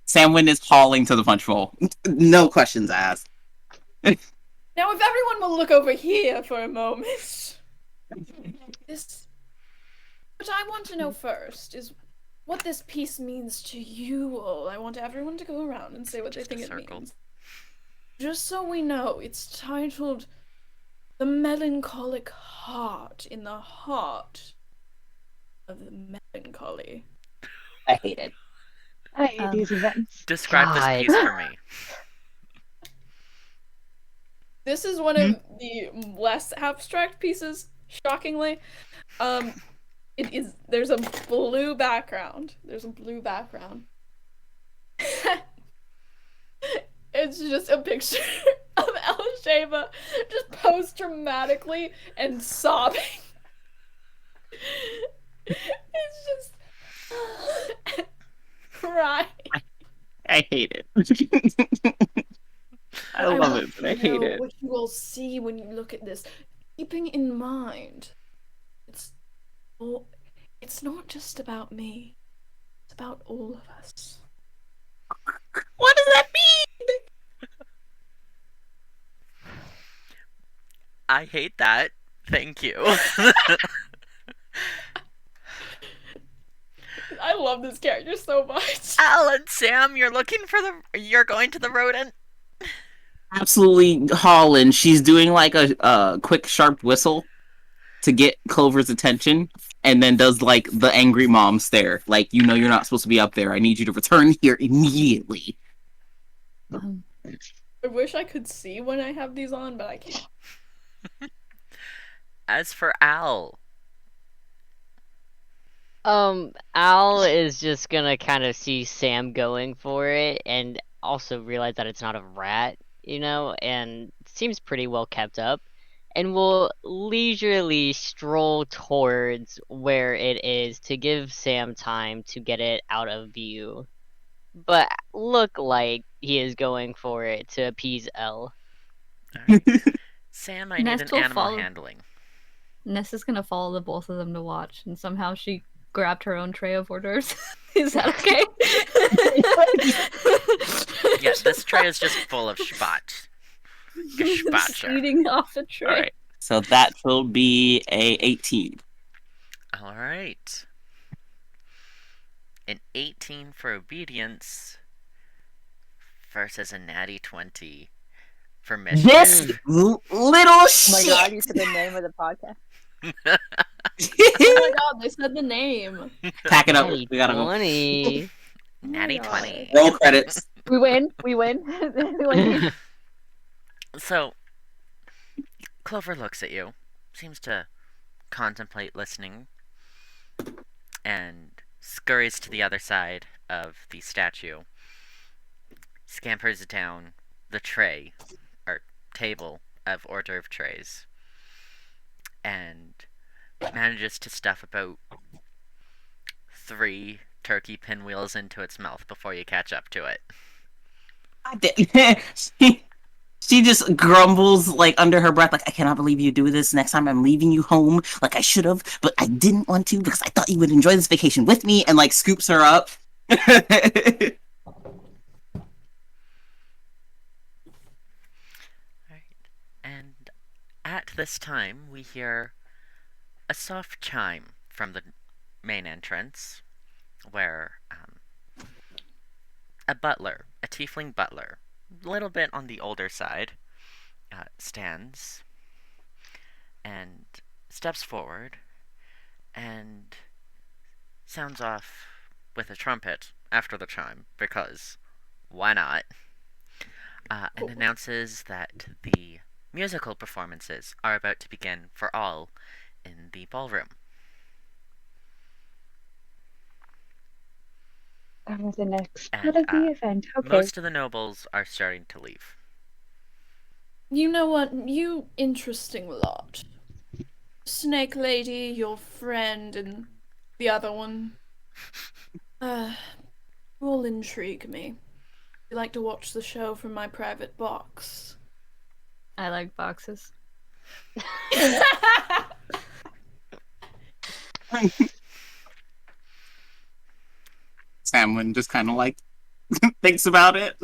Samwynn is hauling to the punch bowl. No questions asked. Now, if everyone will look over here for a moment. What I want to know first is what this piece means to you all. I want everyone to go around and say what they think it means. Just so we know, it's titled The Melancholic Heart in the Heart of the Melancholy. I hate it. I hate these events. Describe this piece for me. This is one of the less abstract pieces, shockingly. There's a blue background. It's just a picture of Elesheva just posed dramatically and sobbing. It's just crying. I hate it. I love it, but I hate it. What you will see when you look at this, keeping in mind, it's not just about me. It's about all of us. What does that mean? I hate that. Thank you. I love this character so much. Alan, Sam, you're going to the rodent? Absolutely hauling. She's doing like a quick sharp whistle to get Clover's attention, and then does like the angry mom stare. Like, you're not supposed to be up there. I need you to return here immediately. I wish I could see when I have these on, but I can't. As for Al. Al is just gonna kind of see Sam going for it and also realize that it's not a rat, and seems pretty well kept up, and will leisurely stroll towards where it is to give Sam time to get it out of view, but look like he is going for it to appease L. Right. Sam, I need Nest an will animal follow. handling. Ness is gonna follow the both of them to watch, and somehow she grabbed her own tray of hors d'oeuvres. Is that okay? Yeah, this tray is just full of spot. Just Gespatcher. eating off the tray. Alright. So that will be a 18. Alright. An 18 for obedience versus a natty 20 for mission. This little Oh my shit! god, you said the name of the podcast. Oh my god, they said the name. Pack it up. Natty We gotta go. 20. Natty God. 20. Roll credits. We win. We win. So, Clover looks at you, seems to contemplate listening, and scurries to the other side of the statue, scampers down the tray, or table, of hors d'oeuvre trays, and manages to stuff about 3 turkey pinwheels into its mouth before you catch up to it. She just grumbles like under her breath, like, I cannot believe you do this. Next time I'm leaving you home, like I should have, but I didn't want to because I thought you would enjoy this vacation with me, and like scoops her up. Right. And at this time, we hear a soft chime from the main entrance, where a butler, a tiefling butler, a little bit on the older side, stands and steps forward and sounds off with a trumpet after the chime, because why not? And announces that the musical performances are about to begin for all in the ballroom. That was the next part And of the event. Okay. most of the nobles are starting to leave. You know what? You interesting lot. Snake Lady, your friend, and the other one. You all intrigue me. I like to watch the show from my private box. I like boxes. Samwynn just kind of like thinks about it.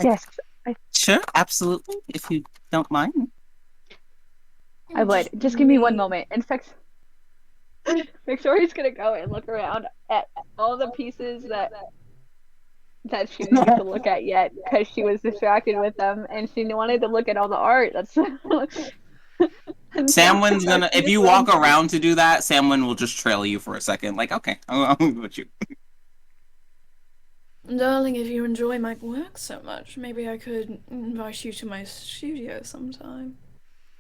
Yes, Sure, absolutely, if you don't mind. I would. Just give me one moment. And Victoria's gonna go and look around at all the pieces that she didn't get to look at yet because she was distracted with them, and she wanted to look at all the art. That's Samwynn's gonna. If you walk around to do that, Samwynn will just trail you for a second. Like, okay, I'll move with you. Darling, if you enjoy my work so much, maybe I could invite you to my studio sometime.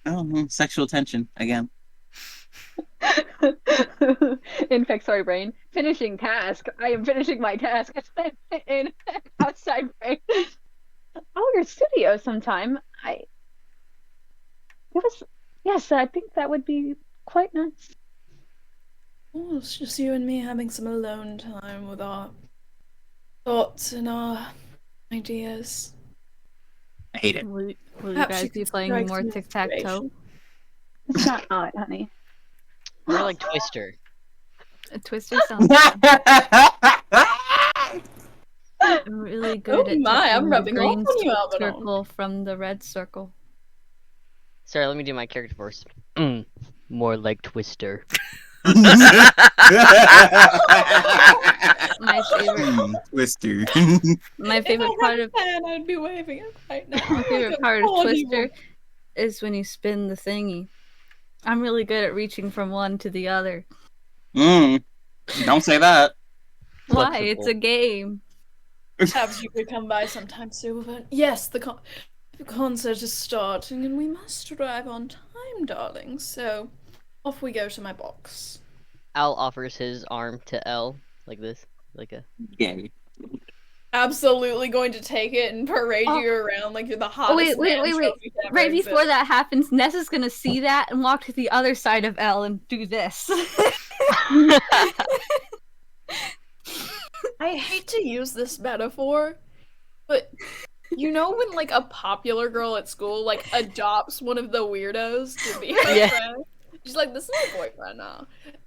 Oh, sexual tension again. In Phexori brain, finishing task. I am finishing my task. In outside brain. Oh, your studio sometime. Yes, I think that would be quite nice. Oh, it's just you and me having some alone time with our thoughts and our ideas. I hate it. Will you Perhaps guys you be could playing strike more some tic-tac-toe? inspiration. It's not odd, honey. More like Twister. A Twister sounds I'm really good at my, I'm telling the rubbing green off on you, Albanon. circle from the red circle. Sorry, let me do my character voice. More like Twister. My favorite Twister. my favorite part of I'd be waving it right now. my favorite part of Twister is when you spin the thingy. I'm really good at reaching from one to the other. Don't say that. Why? It's a game. Perhaps you could come by sometime soon. But yes, the concert is starting, and we must arrive on time, darling. So off we go to my box. Al offers his arm to L, like this. Like a... Gay. Absolutely going to take it and parade you around like you're the hottest wait. trophy to ever Right exist. before that happens, Ness is gonna see that and walk to the other side of L and do this. I hate to use this metaphor, but you know when like a popular girl at school like adopts one of the weirdos to be her Yeah. friend? She's like, this is my boyfriend now.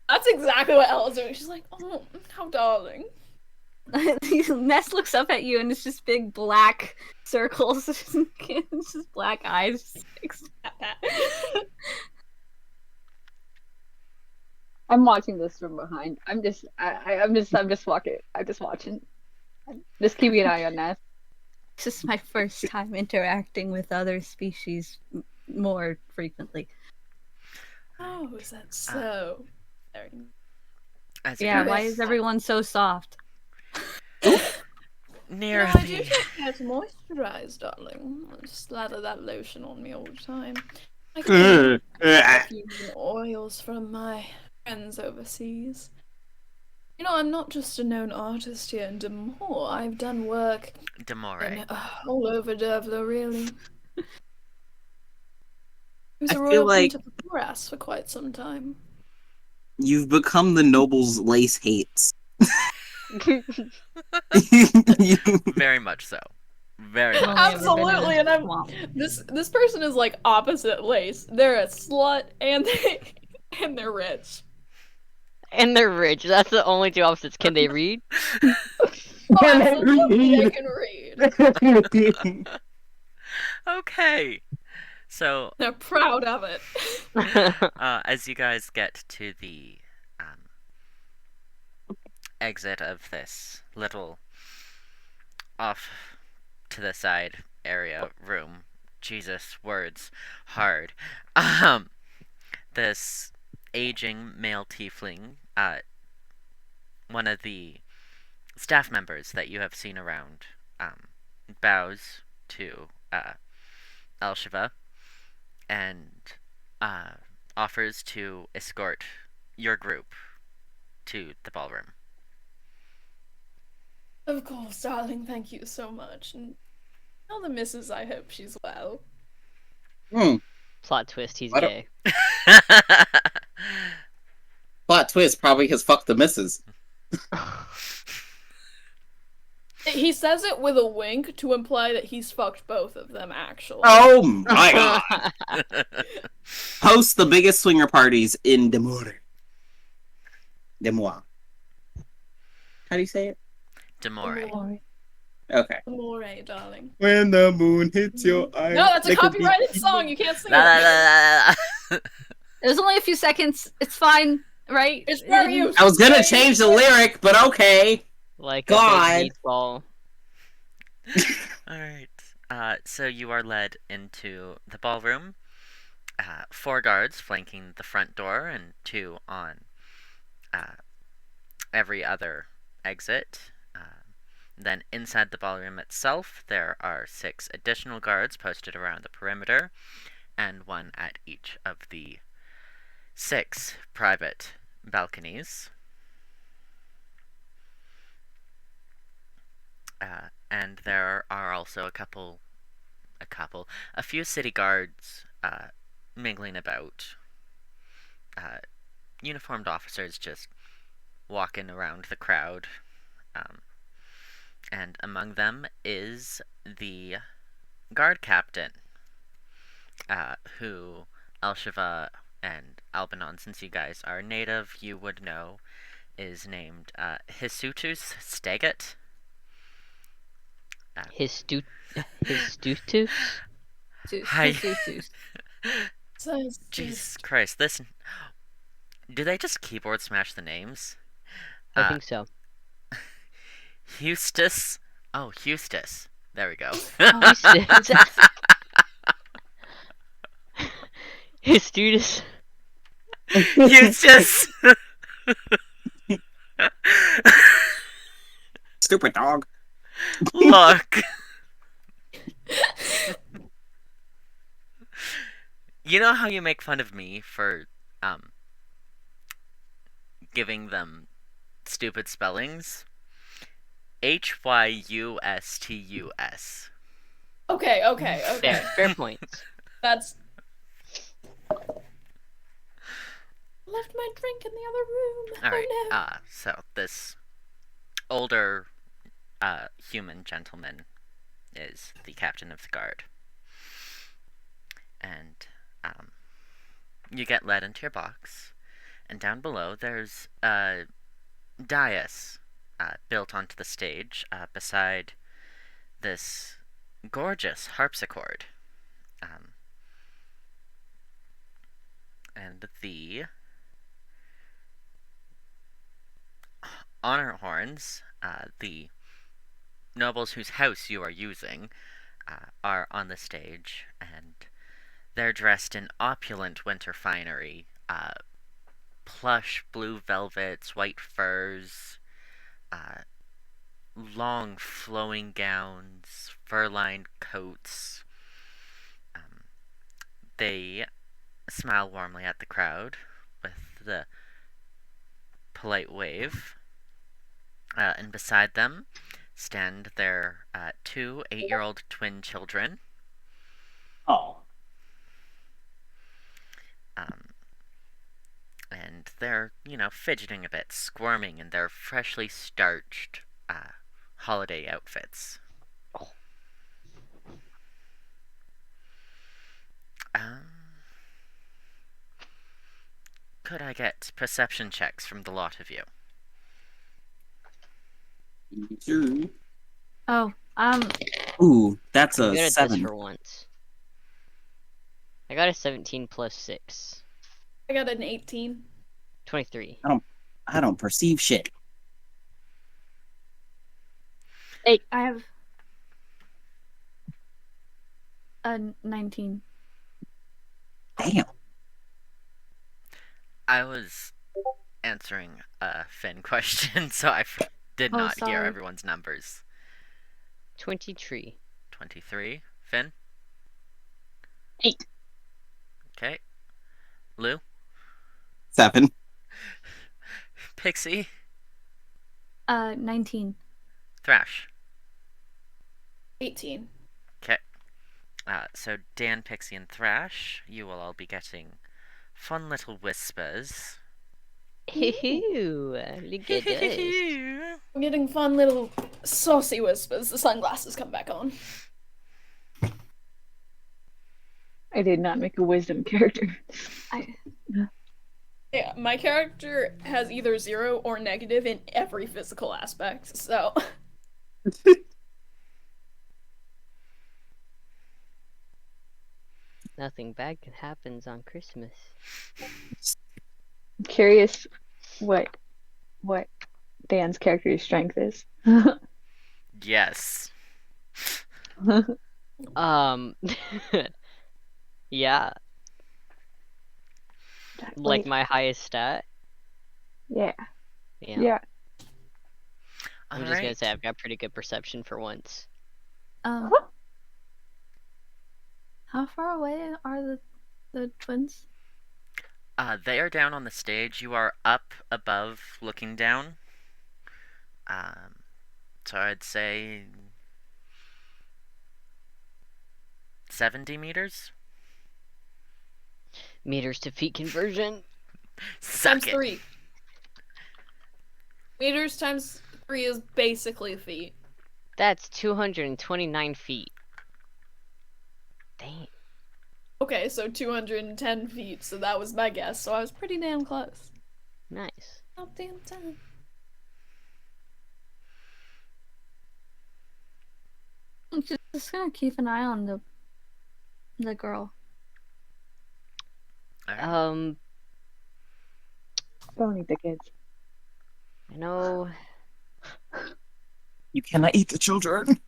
That's exactly what Ella's doing. She's like, oh, how darling. Ness looks up at you and it's just big black circles. It's just black eyes. I'm watching this from behind. I'm just walking. I'm just watching. Just keeping an eye on that. It's just my first time interacting with other species more frequently. Oh, is that so? Yeah, why is everyone so soft? Near I do the... take care to moisturize, darling. I slather that lotion on me all the time. I can use oils from my friends overseas. You know, I'm not just a known artist here in Demore. I've done work Demore. all over Dearbhla, really. I was I a feel royal like- painter for Brass for quite some time. You've become the noble's lace hates. Very much so. Very I've much only so. ever been in Absolutely, a and I'm swamp. this person is like opposite Lace. They're a slut and they're rich. And they're rich. That's the only two opposites. Can they read? Oh, absolutely, they can read. Okay. So, They're proud of it. as you guys get to the exit of this little off to the side area room, Jesus, words, hard. This aging male tiefling one of the staff members that you have seen around bows to Elesheva and offers to escort your group to the ballroom. Of course, darling, thank you so much. And tell the missus I hope she's well. Plot twist, he's What a- gay. Plot twist, probably has fucked the missus. He says it with a wink to imply that he's fucked both of them, actually. Oh my god! Host the biggest swinger parties in Demois. Demois. How do you say it? Demore. Okay. Amore, darling. When the moon hits your eyes. No, that's a copyrighted song. You can't sing La, la, it. la, la. It was only a few seconds. It's fine, right? It's very you. I was gonna change the lyric, but okay. Like God. a big meatball. Alright. So you are led into the ballroom. 4 guards flanking the front door and 2 on every other exit. Then inside the ballroom itself, there are 6 additional guards posted around the perimeter, and 1 at each of the 6 private balconies. And there are also a few city guards mingling about. Uniformed officers just walking around the crowd. And among them is the guard captain, who Elesheva and Albanon, since you guys are native, you would know, is named Hisutus Stagat. Histutus? Hi. Says Jesus Christ, this... Do they just keyboard smash the names? I think so. Eustace. Oh, Eustace. There we go. Histutus. Eustace! Stupid dog. Look. You know how you make fun of me for giving them stupid spellings? Hyustus. Okay. Fair points. That's... Left my drink in the other room. Alright, Oh no. so this older human gentleman is the captain of the guard. And you get led into your box, and down below there's a dais built onto the stage beside this gorgeous harpsichord. And the honor horns, the nobles whose house you are using, are on the stage, and they're dressed in opulent winter finery, plush blue velvets, white furs, long flowing gowns, fur-lined coats. They smile warmly at the crowd with the polite wave. And beside them stand their 2 8-year-old twin children. Oh. And they're, fidgeting a bit, squirming in their freshly starched holiday outfits. Oh. Could I get perception checks from the lot of you? Sure. Oh, Ooh, that's I'm a good at this 7. for once. I got a 17 plus 6. I got an 18. 23. I don't perceive shit. I have a 19. Damn. I was answering a Finn question, so I did Oh, not hear sorry. everyone's numbers. 23. 23. Finn? 8. Okay. Lou? 7. Pixie? 19. Thrash? 18. Okay. So Dan, Pixie, and Thrash, you will all be getting fun little whispers. Ew, look at us. I'm getting fun little saucy whispers. The sunglasses come back on. I did not make a wisdom character. Yeah, my character has either 0 or negative in every physical aspect, so. Nothing bad happens on Christmas. I'm curious what Dan's character's strength is. Yes. Yeah, like my highest stat. Yeah. Yeah. Yeah. I'm just gonna say I've got pretty good perception for once. How far away are the twins? They are down on the stage. You are up above, looking down. So I'd say 70 meters. Meters to feet conversion. Suck Times it. 3. Meters times 3 is basically feet. That's 229 feet. Dang. Okay, so 210 feet, so that was my guess, so I was pretty damn close. Nice. Not damn time. I'm just gonna keep an eye on the girl. Alright. Don't eat the kids. I know. You cannot eat the children.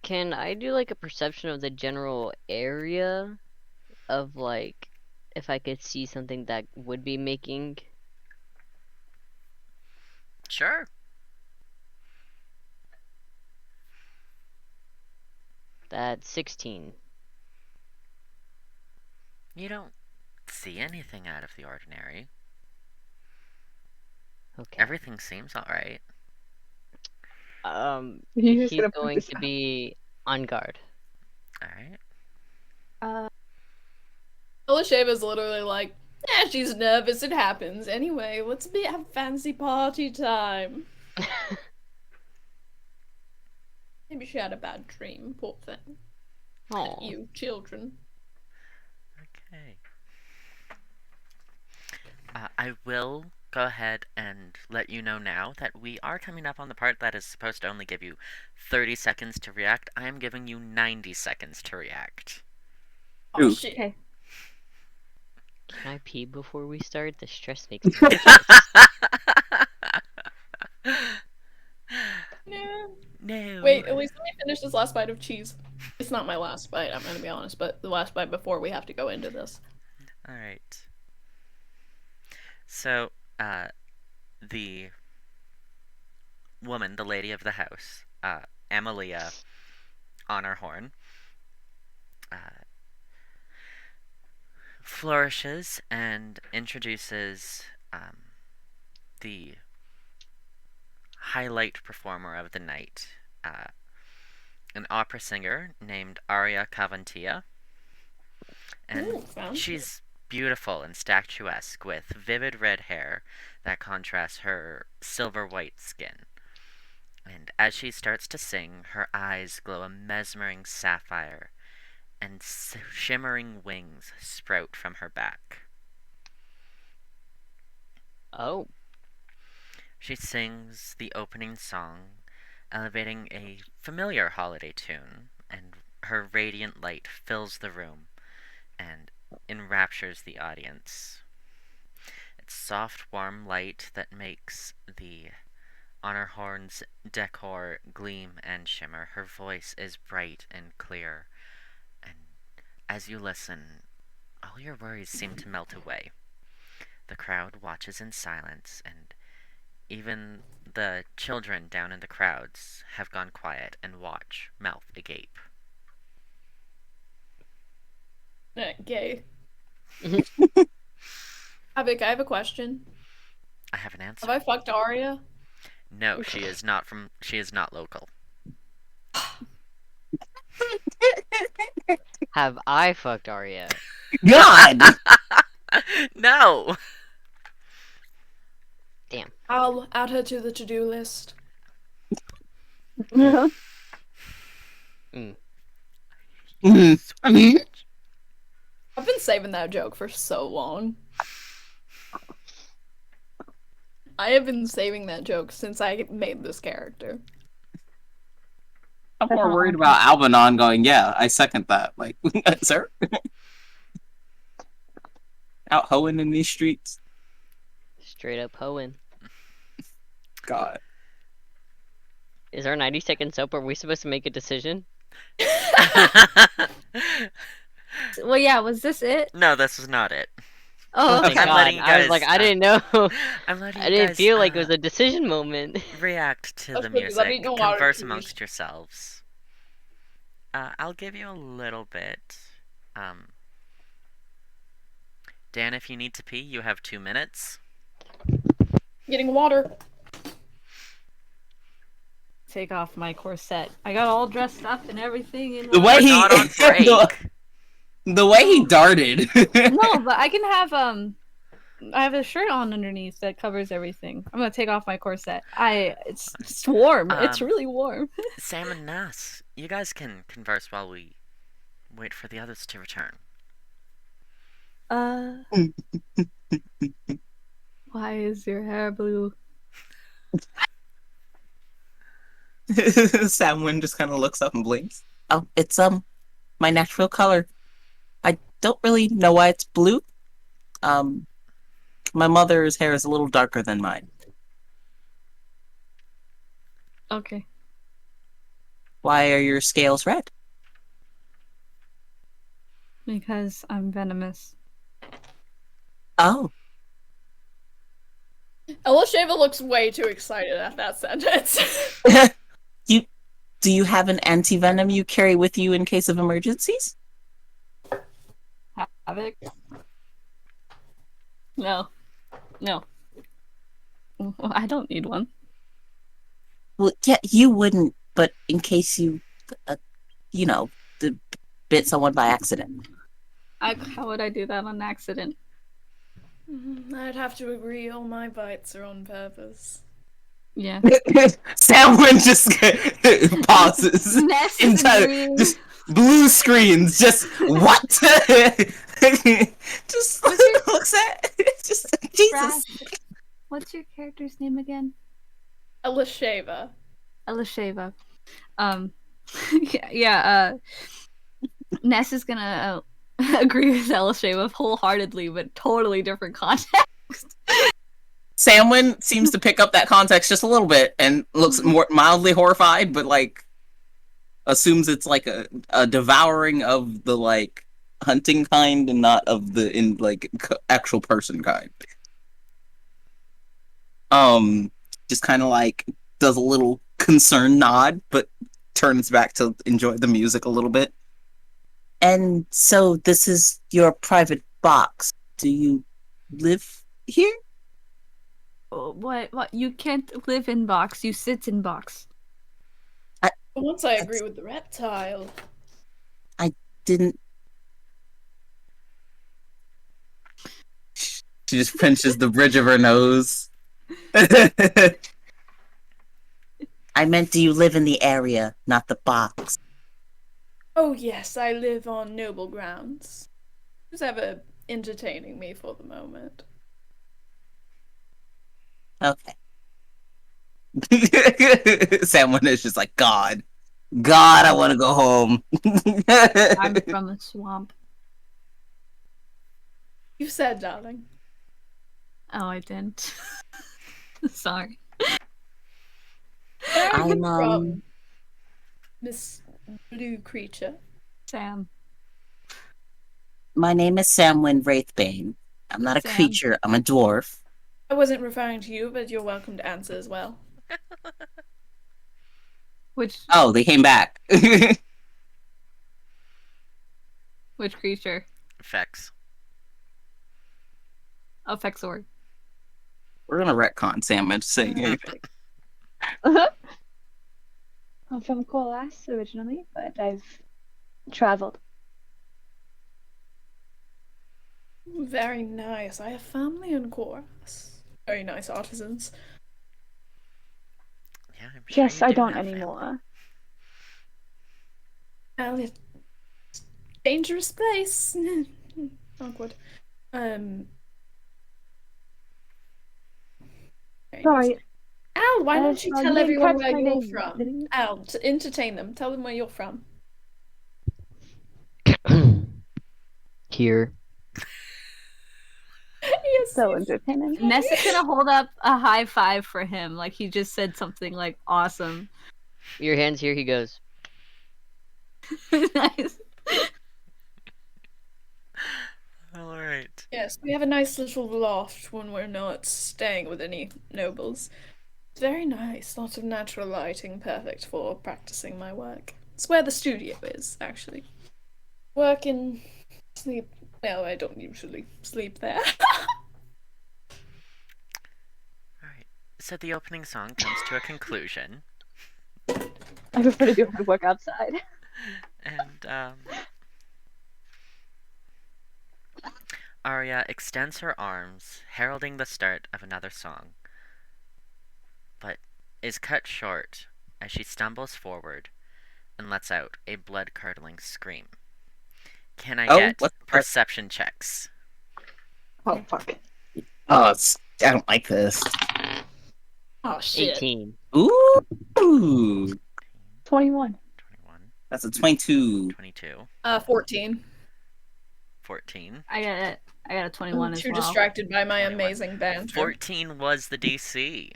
Can I do like a perception of the general area of like if I could see something that would be making Sure. that 16? You don't see anything out of the ordinary. Okay. Everything seems alright. You're just He's gonna put going this to out. be on guard. Alright. Elesheva's literally like, she's nervous, it happens. Anyway, let's have fancy party time. Maybe she had a bad dream, poor thing. Oh. You children. Okay. I will go ahead and let you know now that we are coming up on the part that is supposed to only give you 30 seconds to react. I am giving you 90 seconds to react. Oh Ooh. shit. Okay. Can I pee before we start? The stress makes me anxious. No. No. Wait, at least let me finish this last bite of cheese. It's not my last bite, I'm gonna be honest, but the last bite before we have to go into this. Alright. So, the woman, the lady of the house, Amalia Honorhorn, flourishes and introduces the highlight performer of the night, an opera singer named Aria Cavantia. And Ooh, fancy. she's beautiful and statuesque with vivid red hair that contrasts her silver white skin. And as she starts to sing, her eyes glow a mesmering sapphire, and shimmering wings sprout from her back. Oh. She sings the opening song, elevating a familiar holiday tune, and her radiant light fills the room and enraptures the audience. It's soft, warm light that makes the Honorhorn's decor gleam and shimmer. Her voice is bright and clear, As you listen, all your worries seem to melt away. The crowd watches in silence, and even the children down in the crowds have gone quiet and watch, mouth agape. Gay. Havoc, I have a question. I have an answer. Have I fucked Arya? No, she is not local. Have I fucked Arya? God! No! Damn. I'll add her to the to-do list. Mm. I've been saving that joke for so long. I have been saving that joke since I made this character. I'm more worried about Albanon going, yeah, I second that. Like, sir? Out hoeing in these streets? Straight up hoeing. God. Is our 90-second soap? Are we supposed to make a decision? Well, yeah, was this it? No, this was not it. Oh, Thank okay. I'm God. letting you I was guys, like, I didn't know. I'm letting I you didn't guys, feel like it was a decision moment. react to That's the good, 'cause I've music, eaten a lot of converse cheese. amongst yourselves. I'll give you a little bit. Dan, if you need to pee, you have 2 minutes. Getting water. Take off my corset. I got all dressed up and everything. In The way We're he not on break. the way he darted. No, but I can have I have a shirt on underneath that covers everything. I'm gonna take off my corset. It's warm. It's really warm. Sam and Nass, you guys can converse while we wait for the others to return. Why is your hair blue? Samwynn just kind of looks up and blinks. Oh, it's my natural color. I don't really know why it's blue. My mother's hair is a little darker than mine. Okay. Why are your scales red? Because I'm venomous. Oh, Elesheva looks way too excited at that sentence. do you have an anti-venom you carry with you in case of emergencies? Havoc? No. I don't need one. Well, yeah, you wouldn't, but in case you, bit someone by accident. How would I do that on accident? I'd have to agree all my bites are on purpose. Yeah. Samwynn just pauses. Ness is agreeing. Just blue screens. Just what? Just looks at. Just Jesus. Thrash. What's your character's name again? Elesheva. Elesheva. Yeah. Ness is gonna agree with Elesheva wholeheartedly, but totally different context. Samwynn seems to pick up that context just a little bit and looks more mildly horrified, but like assumes it's like a devouring of the like hunting kind and not of the actual person kind. Just kind of like does a little concerned nod, but turns back to enjoy the music a little bit. And so this is your private box. Do you live here? What? You can't live in box. You sit in box. Once I agree with the reptile. I didn't. She just pinches the bridge of her nose. I meant, do you live in the area, not the box? Oh yes, I live on noble grounds. Who's ever entertaining me for the moment? Okay. Samwynn is just like, God, I want to go home. I'm from the swamp. You said, darling. Oh, I didn't. Sorry. Where are you I'm, from, Miss Blue Creature? Sam. My name is Samwynn Wraithbane. I'm not a Sam. creature. I'm a dwarf. I wasn't referring to you, but you're welcome to answer as well. Which Oh, they came back. which creature? Fex. Oh, Phexori. We're gonna retcon Samwynn saying. I'm from Colas originally, but I've traveled. Very nice. I have family in Chorus. Very nice artisans. Yeah, I'm sure Yes, you I do don't have family. anymore. Well, it's a dangerous place. Awkward. Very nice. Sorry, Al, why don't you well, tell you didn't everyone catch where my you're name, from? did you? Al, to entertain them. Tell them where you're from. Here. Yes, So you entertaining. Ness is gonna hold up a high five for him, like he just said something like awesome. Your hands here, he goes. Nice. Alright. Yes, we have a nice little loft when we're not staying with any nobles. It's very nice, lots of natural lighting, perfect for practicing my work. It's where the studio is, actually. Work and sleep. Well, I don't usually sleep there. Alright. So the opening song comes to a conclusion. I prefer to do my work outside. And, Arya extends her arms, heralding the start of another song, but is cut short as she stumbles forward and lets out a blood-curdling scream. Can I Oh, get what the- perception checks? Oh fuck. I don't like this. Oh shit. 18. Ooh, 21. 21, that's a 22. 22, 14. 14. I got a 21 I'm as too well. distracted by my 21. amazing banter. 14 was the DC.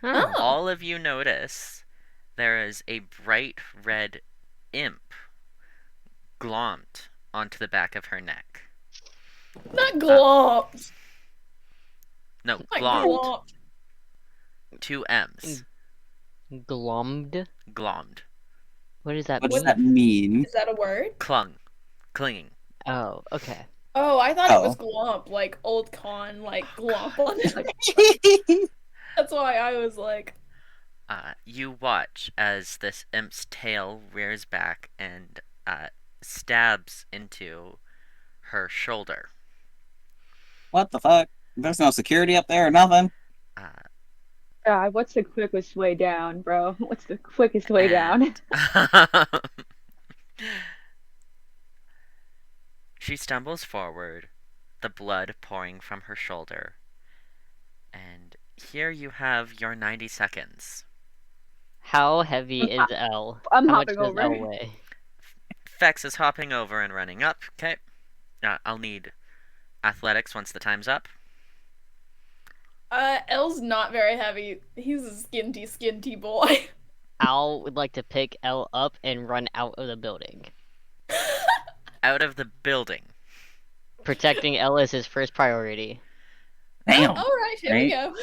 Oh. All of you notice there is a bright red imp glommed onto the back of her neck. Not glopped. No, Not glommed. glopped. 2 M's. Glommed? Glommed. What does that What mean? does that mean? Is that a word? Clinging. Oh, okay. Oh, I thought it was Oh. glomp, like old con, like glomp on it. That's why I was like, You watch as this imp's tail rears back and stabs into her shoulder. What the fuck? There's no security up there or nothing. What's the quickest way down, bro? What's the quickest way down? She stumbles forward, the blood pouring from her shoulder. And here you have your 90 seconds. How heavy is L? I'm How much hopping does over. L weigh? Fex is hopping over and running up. Okay. I'll need athletics once the time's up. L's not very heavy. He's a skinty boy. Al would like to pick L up and run out of the building. Out of the building. Protecting L is his first priority. Damn. Alright, here we go.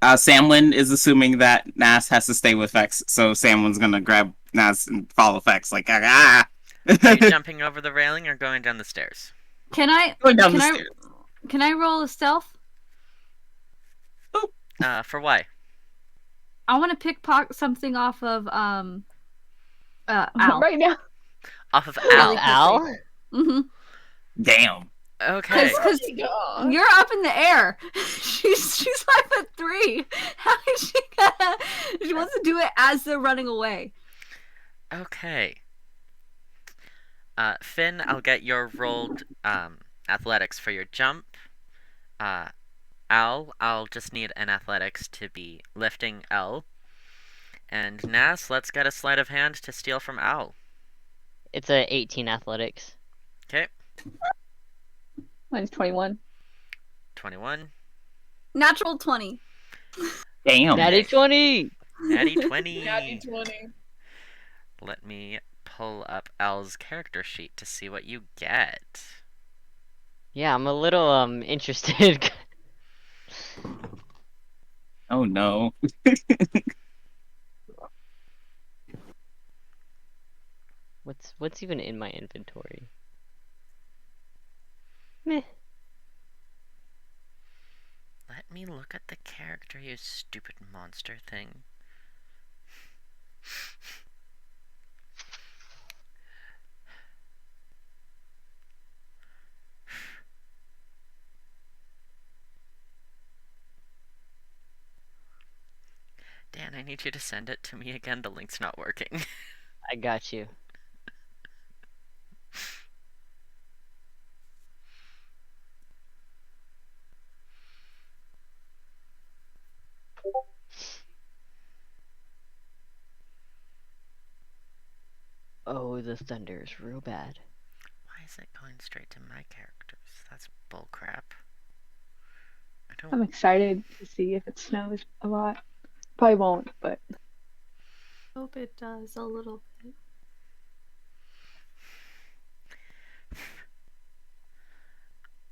Samwynn is assuming that Nas has to stay with Vex, so Samwynn's gonna grab Nas and follow Vex, like, ah! Are you jumping over the railing or going down the stairs? Can I Going down can the I stairs. can I roll a stealth? For why? I want to pickpocket something off of Al. Right now. Off of Al? Al. Al? Mm-hmm. Damn. Okay. Because Oh my God. you're up in the air. She's 5'3". How is she gonna? She wants to do it as they're running away. Okay. Finn, I'll get your rolled athletics for your jump. Al, I'll just need an athletics to be lifting L. And Nas, let's get a sleight of hand to steal from Al. It's a 18 athletics. Okay. Mine's 21. 21. Natural 20. Damn. Natty 20! Natty 20. Natty 20. Let me pull up Elle's character sheet to see what you get. Yeah, I'm a little interested. Oh no. What's even in my inventory? Meh. Let me look at the character, you stupid monster thing. Dan, I need you to send it to me again. The link's not working. I got you. Oh, the thunder is real bad. Why is it going straight to my characters? That's bullcrap. I'm excited to see if it snows a lot. Probably won't, but Hope it does a little bit.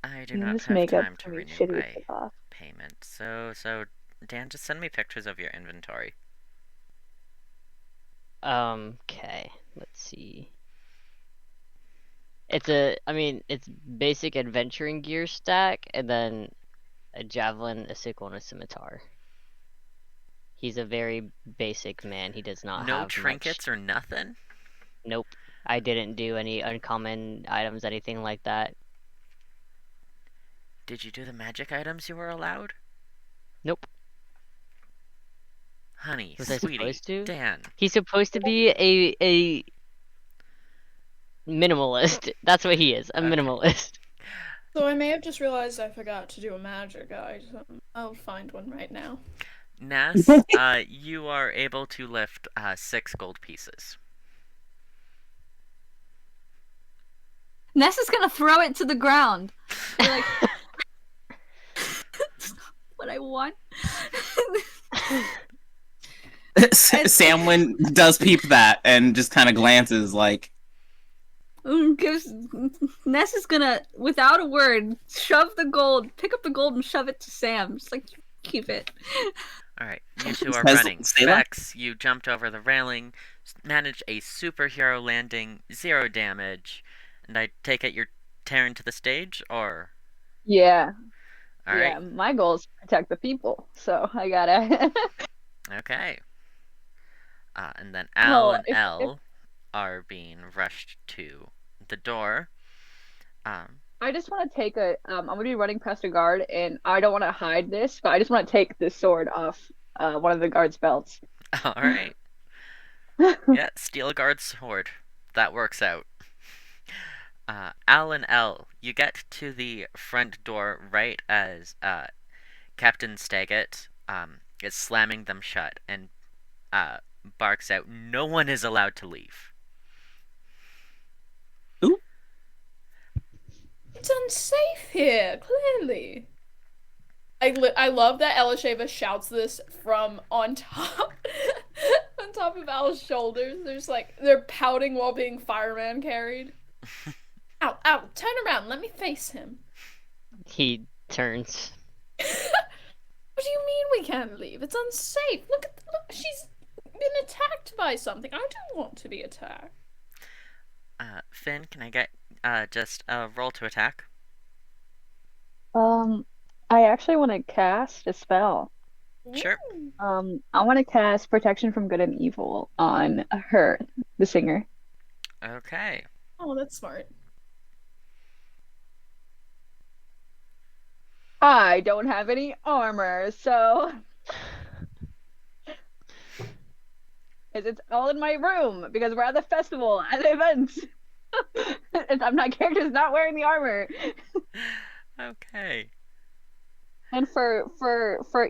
I do not this have makeup time to can be renew shitty to my take off. payment. So Dan, just send me pictures of your inventory. Okay, let's see. It's basic adventuring gear stack, and then a javelin, a sickle, and a scimitar. He's a very basic man. He does not No have trinkets much. or nothing? Nope. I didn't do any uncommon items, anything like that. Did you do the magic items you were allowed? Nope. Honey, Was I sweetie, supposed to? Dan. He's supposed to be a minimalist. That's what he is, a Okay. minimalist. So I may have just realized I forgot to do a magic item. I'll find one right now. Nass, you are able to lift 6 gold pieces. Ness is gonna throw it to the ground. You're like, that's not what I want. Samwynn does peep that and just kind of glances like, Ness is gonna, without a word, shove the gold, pick up the gold and shove it to Sam. Just like, keep it. Alright, you two are Says running. Sayla? Fex, you jumped over the railing, managed a superhero landing, 0 damage, and I take it you're tearing to the stage, or? Yeah. Alright, Yeah, my goal is to protect the people, so I gotta. okay. And then Al and if- Elle are being rushed to the door. I just want to take I'm gonna be running past a guard, and I don't want to hide this, but I just want to take this sword off one of the guard's belts. Alright. Yeah, steal a guard's sword. That works out. Al and Elle, you get to the front door right as Captain Staggett is slamming them shut and barks out, "No one is allowed to leave." "Ooh, It's unsafe here, clearly. I love that Elesheva shouts this from on top on top of Al's shoulders. There's like they're pouting while being fireman carried. Ow, ow, turn around, let me face him. He turns. What do you mean we can't leave? It's unsafe. Look, she's been attacked by something. I don't want to be attacked. Finn, can I get just a roll to attack? I actually want to cast a spell. Sure. I want to cast Protection from Good and Evil on her, the singer. Okay. Oh, that's smart. I don't have any armor, so it's all in my room because we're at the festival at the event. And I'm not characters not wearing the armor. Okay. And for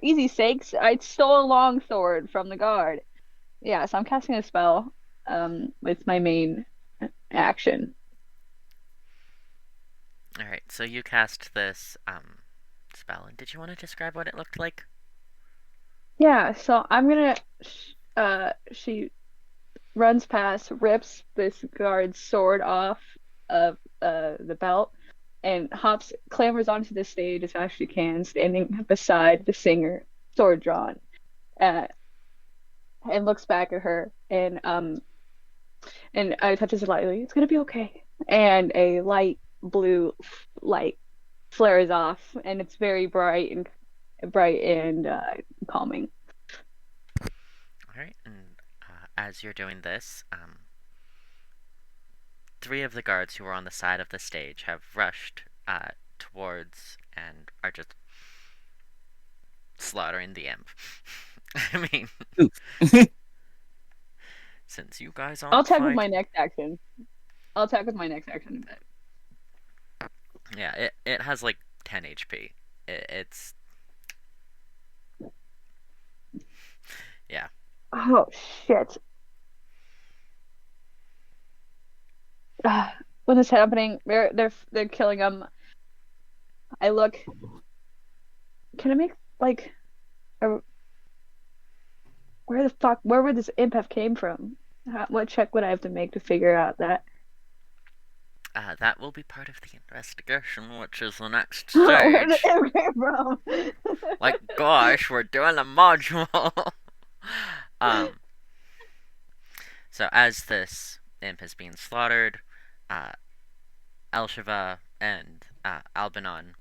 easy sakes, I stole a longsword from the guard. Yeah, so I'm casting a spell with my main action. Alright, so you cast this spell. Did you want to describe what it looked like? Yeah, so I'm gonna runs past, rips this guard's sword off of the belt, and clambers onto the stage as fast as she can, standing beside the singer, sword drawn, uh, and looks back at her and touches her lightly. It's gonna be okay. And a light blue light flares off, and it's very bright and calming. Alright, and as you're doing this, 3 of the guards who were on the side of the stage have rushed towards and are just slaughtering the imp. I mean, since you guys aren't I'll attack with fighting... my next action. I'll attack with my next action in a bit. Yeah, it has like 10 HP. It's... Yeah. Oh shit. When this is happening, they're killing him. I look. Can I make like a... where would this imp have came from? What check would I have to make to figure out that? That will be part of the investigation, which is the next Where did stage. it come from? Like, gosh, we're doing a module. So as this imp is being slaughtered, Elesheva and Albanon,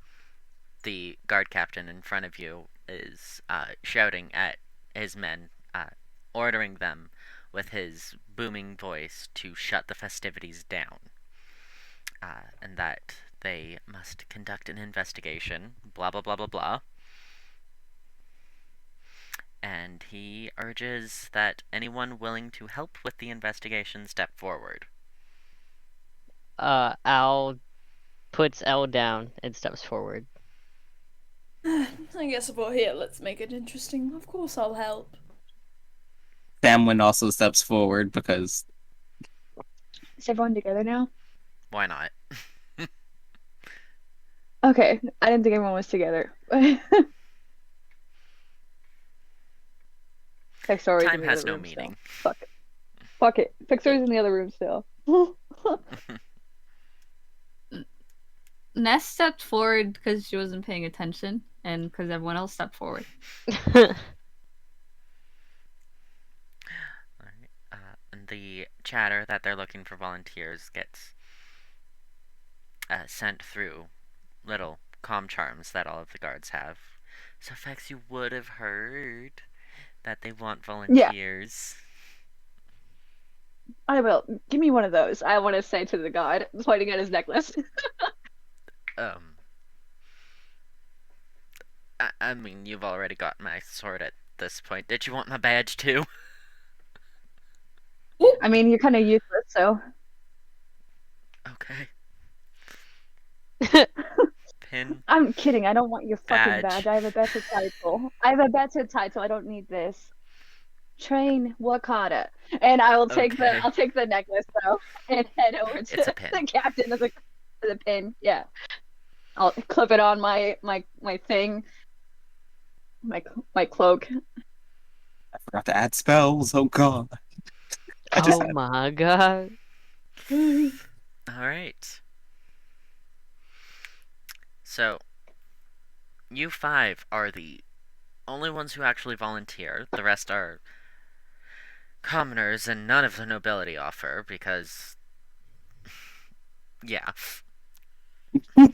the guard captain in front of you, is shouting at his men, ordering them with his booming voice to shut the festivities down, and that they must conduct an investigation, blah blah blah blah blah. And he urges that anyone willing to help with the investigation step forward. Al puts L down and steps forward. I guess if we're here, let's make it interesting. Of course I'll help. Samwynn also steps forward because... Is everyone together now? Why not? Okay, I didn't think everyone was together. Phexori's Time in the has other no room meaning. Still. Fuck it. Phexori's in the other room still. Ness stepped forward because she wasn't paying attention, and because everyone else stepped forward. And the chatter that they're looking for volunteers gets sent through little comm charms that all of the guards have. So, Fex, you would have heard that they want volunteers. I will. Give me one of those. I want to say to the god, pointing at his necklace. I mean, you've already got my sword at this point. Did you want my badge too? I mean, you're kind of useless, so. Okay. Pin. I'm kidding. I don't want your fucking Badge. badge. I have a better title. I don't need this. Train Wakata, and I will take Okay. I'll take the necklace though, and head over to It's a pin. the captain of the pin. Yeah, I'll clip it on my thing, my cloak. I forgot to add spells. Oh god. Oh my god. Alright. So, you 5 are the only ones who actually volunteer. The rest are commoners, and none of the nobility offer, because... yeah.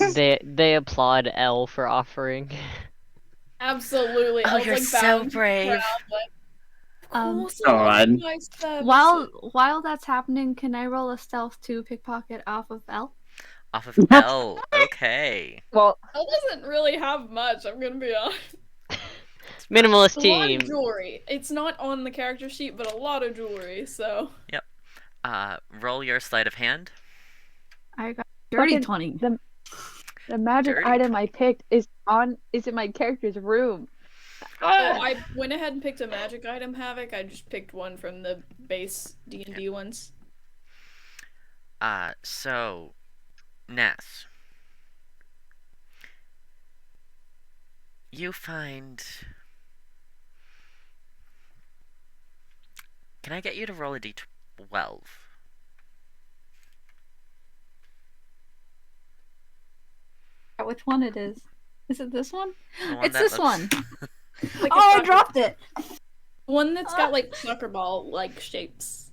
They applaud L for offering. Absolutely. Oh, I was you're like so bowing to the brave. crowd, like, of course God. I'll do my services. While that's happening, can I roll a stealth to pickpocket off of L? Off of L. Okay. Well, I doesn't really have much, I'm gonna be honest. Minimalist A lot team. of jewelry. It's not on the character sheet, but a lot of jewelry, so. Roll your sleight of hand. I got dirty fucking- 20. the magic Dirty item I picked is in my character's room. Oh, I went ahead and picked a magic item, Havoc. I just picked one from the base D&D ones. So, Ness. You find... Can I get you to roll a d20 12. Which one it is? Is it this one? The one It's that this looks... one. Like a Oh, I soccer- dropped it. One that's got like soccer ball like shapes.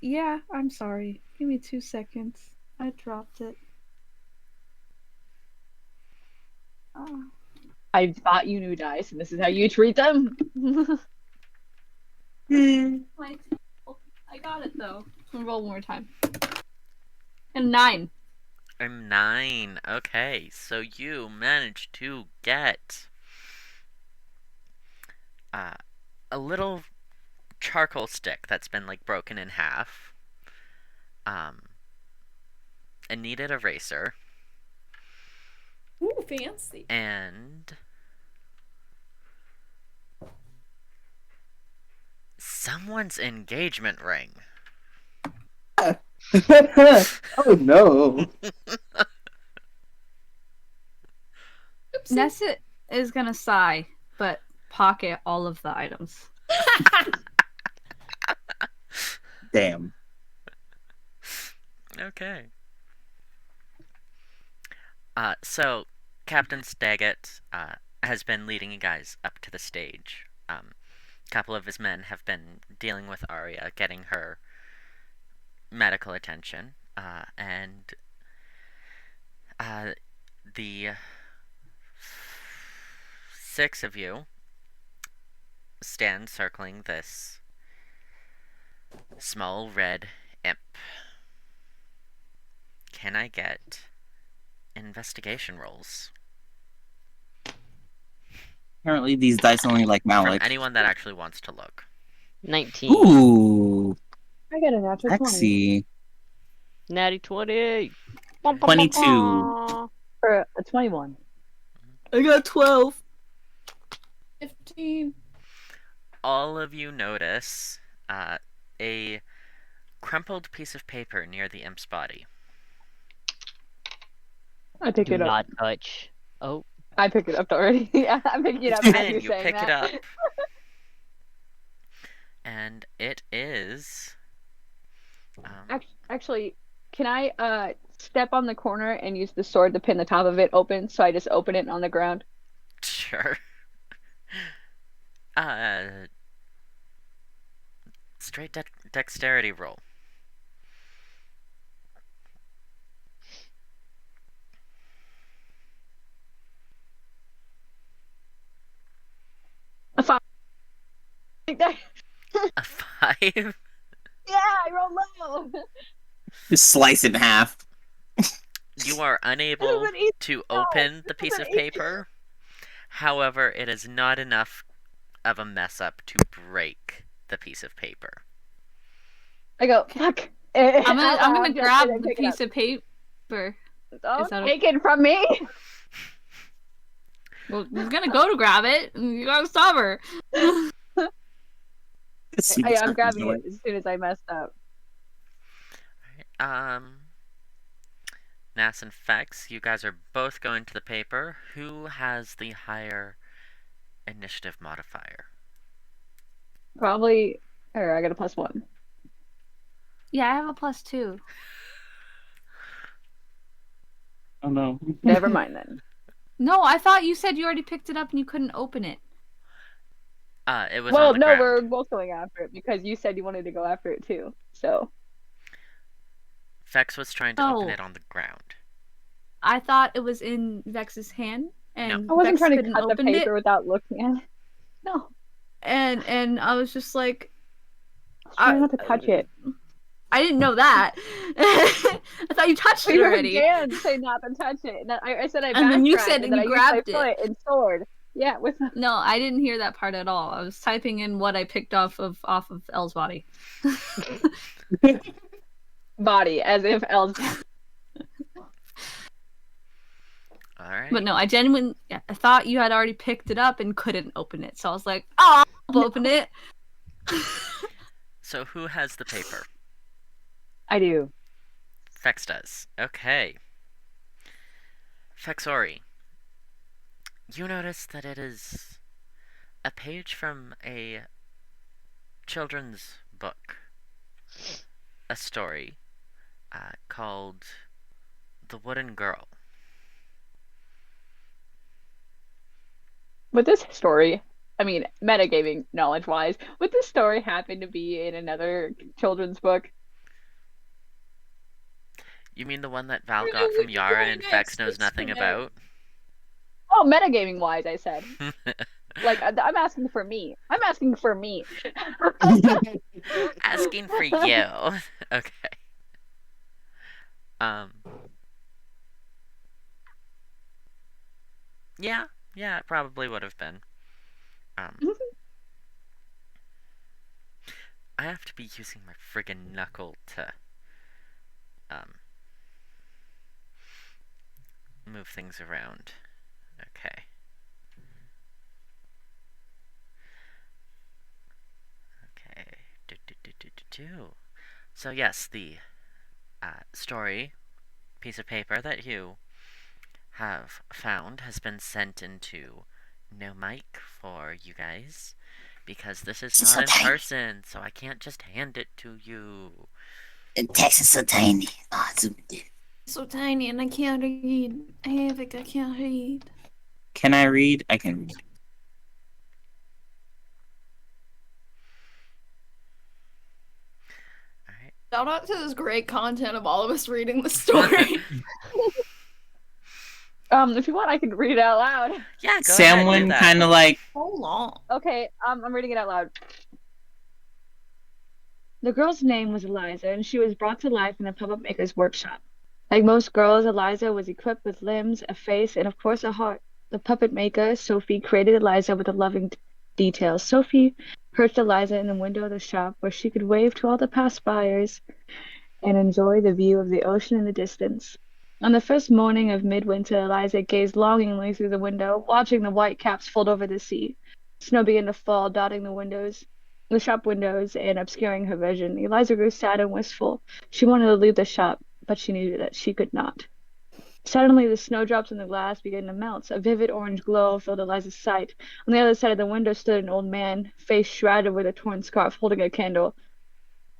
Yeah, I'm sorry. Give me 2 seconds. I dropped it. Oh. I thought you knew dice, and this is how you treat them. My I got it though. We'll roll one more time. And 9. I'm 9. Okay, so you managed to get a little charcoal stick that's been like broken in half, a kneaded eraser, Ooh, fancy. and someone's engagement ring. Oh no. Oopsie. Nessa is gonna sigh, but pocket all of the items. Damn. Okay. So Captain Staggett has been leading you guys up to the stage. A couple of his men have been dealing with Arya, getting her medical attention, and the 6 of you stand circling this small red imp. Can I get investigation rolls Apparently these dice only like from Malik. anyone that actually wants to look? 19. Ooh. I got a natural 20 Sexy. Natty 20. 22. for a 21. I got 12. 15. All of you notice a crumpled piece of paper near the imp's body. I pick Do it up. not touch. Oh, I picked it up already. Yeah, I'm picking it up as Finn, you're you saying pick that. it up. And it is... Actually, can I step on the corner and use the sword to pin the top of it open, so I just open it on the ground? Sure. Straight dexterity roll. A 5. Yeah, A 5? I rolled low. Just slice it in half. You are unable an easy to roll. open the This piece is of an easy- paper. However, it is not enough of a mess up to break the piece of paper. I go, fuck. I'm gonna grab the piece of paper. Don't that take it from me. Well, he's gonna go to grab it. And you gotta stop her. I'm grabbing it as soon as I messed up. Nass and Fex, you guys are both going to the paper. Who has the higher initiative modifier? Probably. Or I got a +1. Yeah, I have a +2. Oh no. Never mind then. No, I thought you said you already picked it up and you couldn't open it. It was Well, on the no, ground. we're both going after it because you said you wanted to go after it too. So Fex was trying to open Oh. it on the ground. I thought it was in Vex's hand, and I wasn't Vex trying to couldn't cut the open paper it, without looking at it. No, and I was just like, try not to touch it. I didn't know that. I thought you touched it You already. again say not to touch it. And I said I And then you backtracked, said and and then you I used grabbed my it. foot and sword. Yeah, with No, I didn't hear that part at all. I was typing in what I picked off of Elle's body. body, as if else. Alright. But no, I genuinely I thought you had already picked it up and couldn't open it. So I was like, oh, I'll open it. So who has the paper? I do. Fex does. Okay. Phexori, you notice that it is a page from a children's book, a story called The Wooden Girl. Would this story, I mean, metagaming knowledge-wise, would this story happen to be in another children's book? You mean the one that Val got from Yara and Fex knows nothing about? Oh, metagaming-wise, I said. Like, I'm asking for me. I'm asking for me. Asking for you. Okay. Yeah, it probably would have been. I have to be using my friggin' knuckle to move things around. Okay. So yes, the story piece of paper that you have found has been sent into no mic for you guys because this is not in person, so I can't just hand it to you. And text is so tiny. Oh, it's so tiny, and I can't read. Havoc, I can't read. Can I read? I can read. Alright. Shout out to this great content of all of us reading the story. If you want, I can read it out loud. Yeah, go Samwynn ahead. kind of like. So long. Okay, I'm reading it out loud. The girl's name was Eliza, and she was brought to life in a puppet maker's workshop. Like most girls, Eliza was equipped with limbs, a face, and of course a heart. The puppet maker, Sophie, created Eliza with a loving detail. Sophie perched Eliza in the window of the shop where she could wave to all the passers-by and enjoy the view of the ocean in the distance. On the first morning of midwinter, Eliza gazed longingly through the window, watching the white caps fold over the sea. Snow began to fall, dotting the shop windows, and obscuring her vision. Eliza grew sad and wistful. She wanted to leave the shop, but she knew that she could not. Suddenly, the snowdrops in the glass began to melt. A vivid orange glow filled Eliza's sight. On the other side of the window stood an old man, face shrouded with a torn scarf, holding a candle.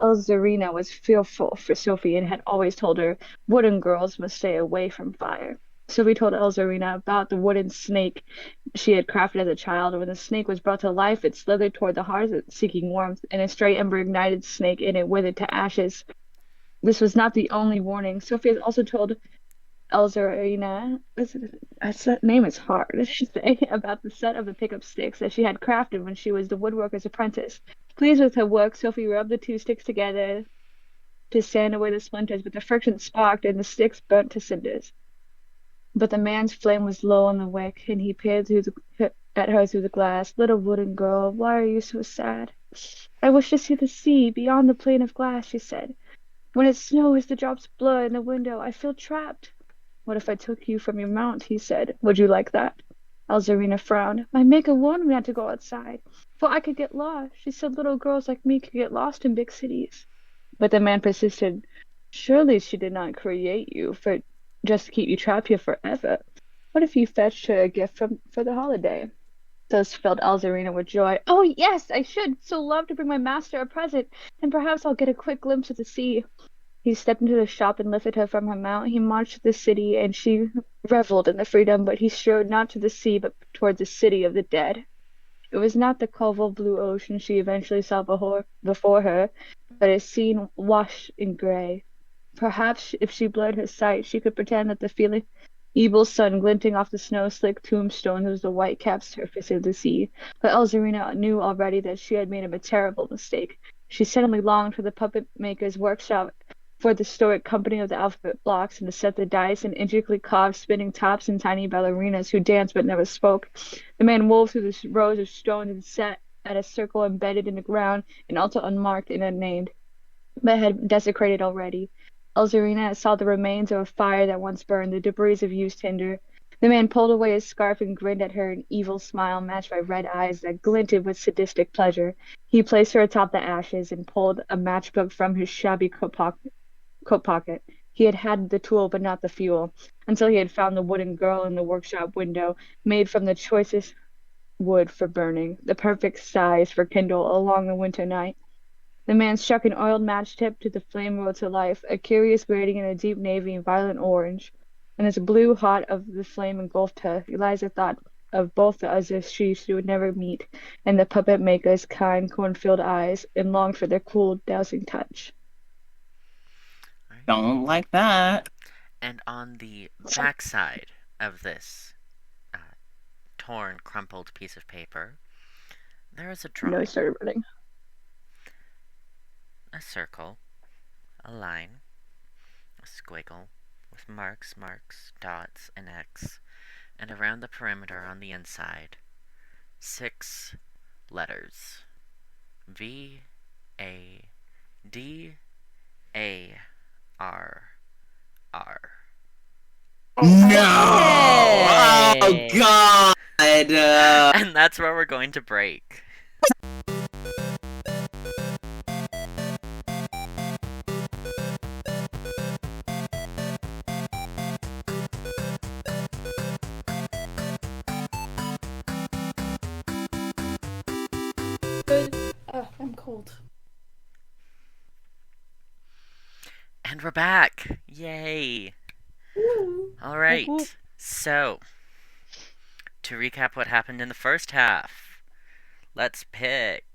Elzarina was fearful for Sophie and had always told her wooden girls must stay away from fire. Sophie told Elzarina about the wooden snake she had crafted as a child, and when the snake was brought to life, it slithered toward the hearth, seeking warmth, and a stray ember-ignited snake in it withered to ashes. This was not the only warning. Sophie had also told Elzarina, that name is hard to say, about the set of the pickup sticks that she had crafted when she was the woodworker's apprentice. Pleased with her work, Sophie rubbed the two sticks together to sand away the splinters, but the friction sparked and the sticks burnt to cinders. But the man's flame was low on the wick, and he peered at her through the glass. Little wooden girl, why are you so sad? I wish to see the sea beyond the pane of glass, she said. When it snows, the drops blur in the window. I feel trapped. What if I took you from your mount? He said. Would you like that? Elzarina frowned. My maker warned me not to go outside, for I could get lost. She said little girls like me could get lost in big cities. But the man persisted. Surely she did not create you just to keep you trapped here forever. What if you fetched her a gift for the holiday? Thus filled Elzarina with joy. Oh, yes, I should so love to bring my master a present, and perhaps I'll get a quick glimpse of the sea. He stepped into the shop and lifted her from her mount. He marched to the city, and she reveled in the freedom, but he strode not to the sea, but toward the city of the dead. It was not the cold blue ocean she eventually saw before her, but a scene washed in gray. Perhaps if she blurred her sight, she could pretend that the feeling evil sun glinting off the snow-slick tombstones was the white-capped surface of the sea. But Elzarina knew already that she had made a terrible mistake. She suddenly longed for the puppet maker's workshop, for the stoic company of the alphabet blocks, and to set the dice and intricately carved spinning tops and tiny ballerinas who danced but never spoke. The man wove through the rows of stones and sat at a circle embedded in the ground, an altar unmarked and unnamed, but had desecrated already. Elzarina saw the remains of a fire that once burned, the debris of used tinder. The man pulled away his scarf and grinned at her, an evil smile matched by red eyes that glinted with sadistic pleasure. He placed her atop the ashes and pulled a matchbook from his shabby coat pocket. He had the tool but not the fuel, until he had found the wooden girl in the workshop window, made from the choicest wood for burning, the perfect size for kindle along the winter night. The man struck an oiled match tip to the flame rolled to life, a curious grading in a deep navy and violent orange. And as the blue hot of the flame engulfed her, Eliza thought of both the other she would never meet, and the puppet maker's kind corn-filled eyes, and longed for their cool, dousing touch. Don't like that. And on the backside of this torn, crumpled piece of paper, there is a drawing. No, he started running. A circle, a line, a squiggle, with marks, dots, and X, and around the perimeter on the inside, 6 letters. V, A, D, A, R, R. No! Oh, God! And that's where we're going to break. Good. I'm cold. And we're back! Yay! Alright, so, to recap what happened in the first half, let's pick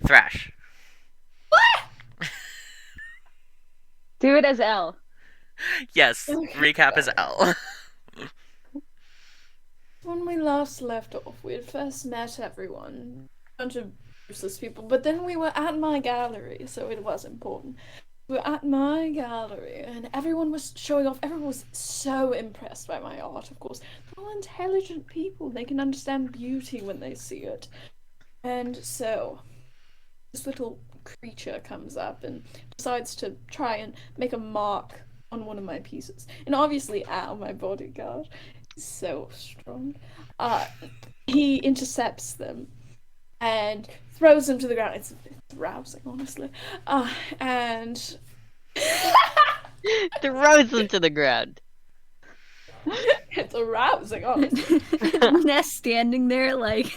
Thrash. What? Do it as L. Yes, recap is L. When we last left off, we had first met everyone, a bunch of useless people, but then we were at my gallery, so it was important. We were at my gallery, and everyone was showing off. Everyone was so impressed by my art, of course. They're all intelligent people. They can understand beauty when they see it. And so, this little creature comes up and decides to try and make a mark on one of my pieces. And obviously, Al, my bodyguard, is so strong. He intercepts them and throws them to the ground. It's rousing, honestly. And throws them to the ground. It's arousing, honestly. Ness standing there like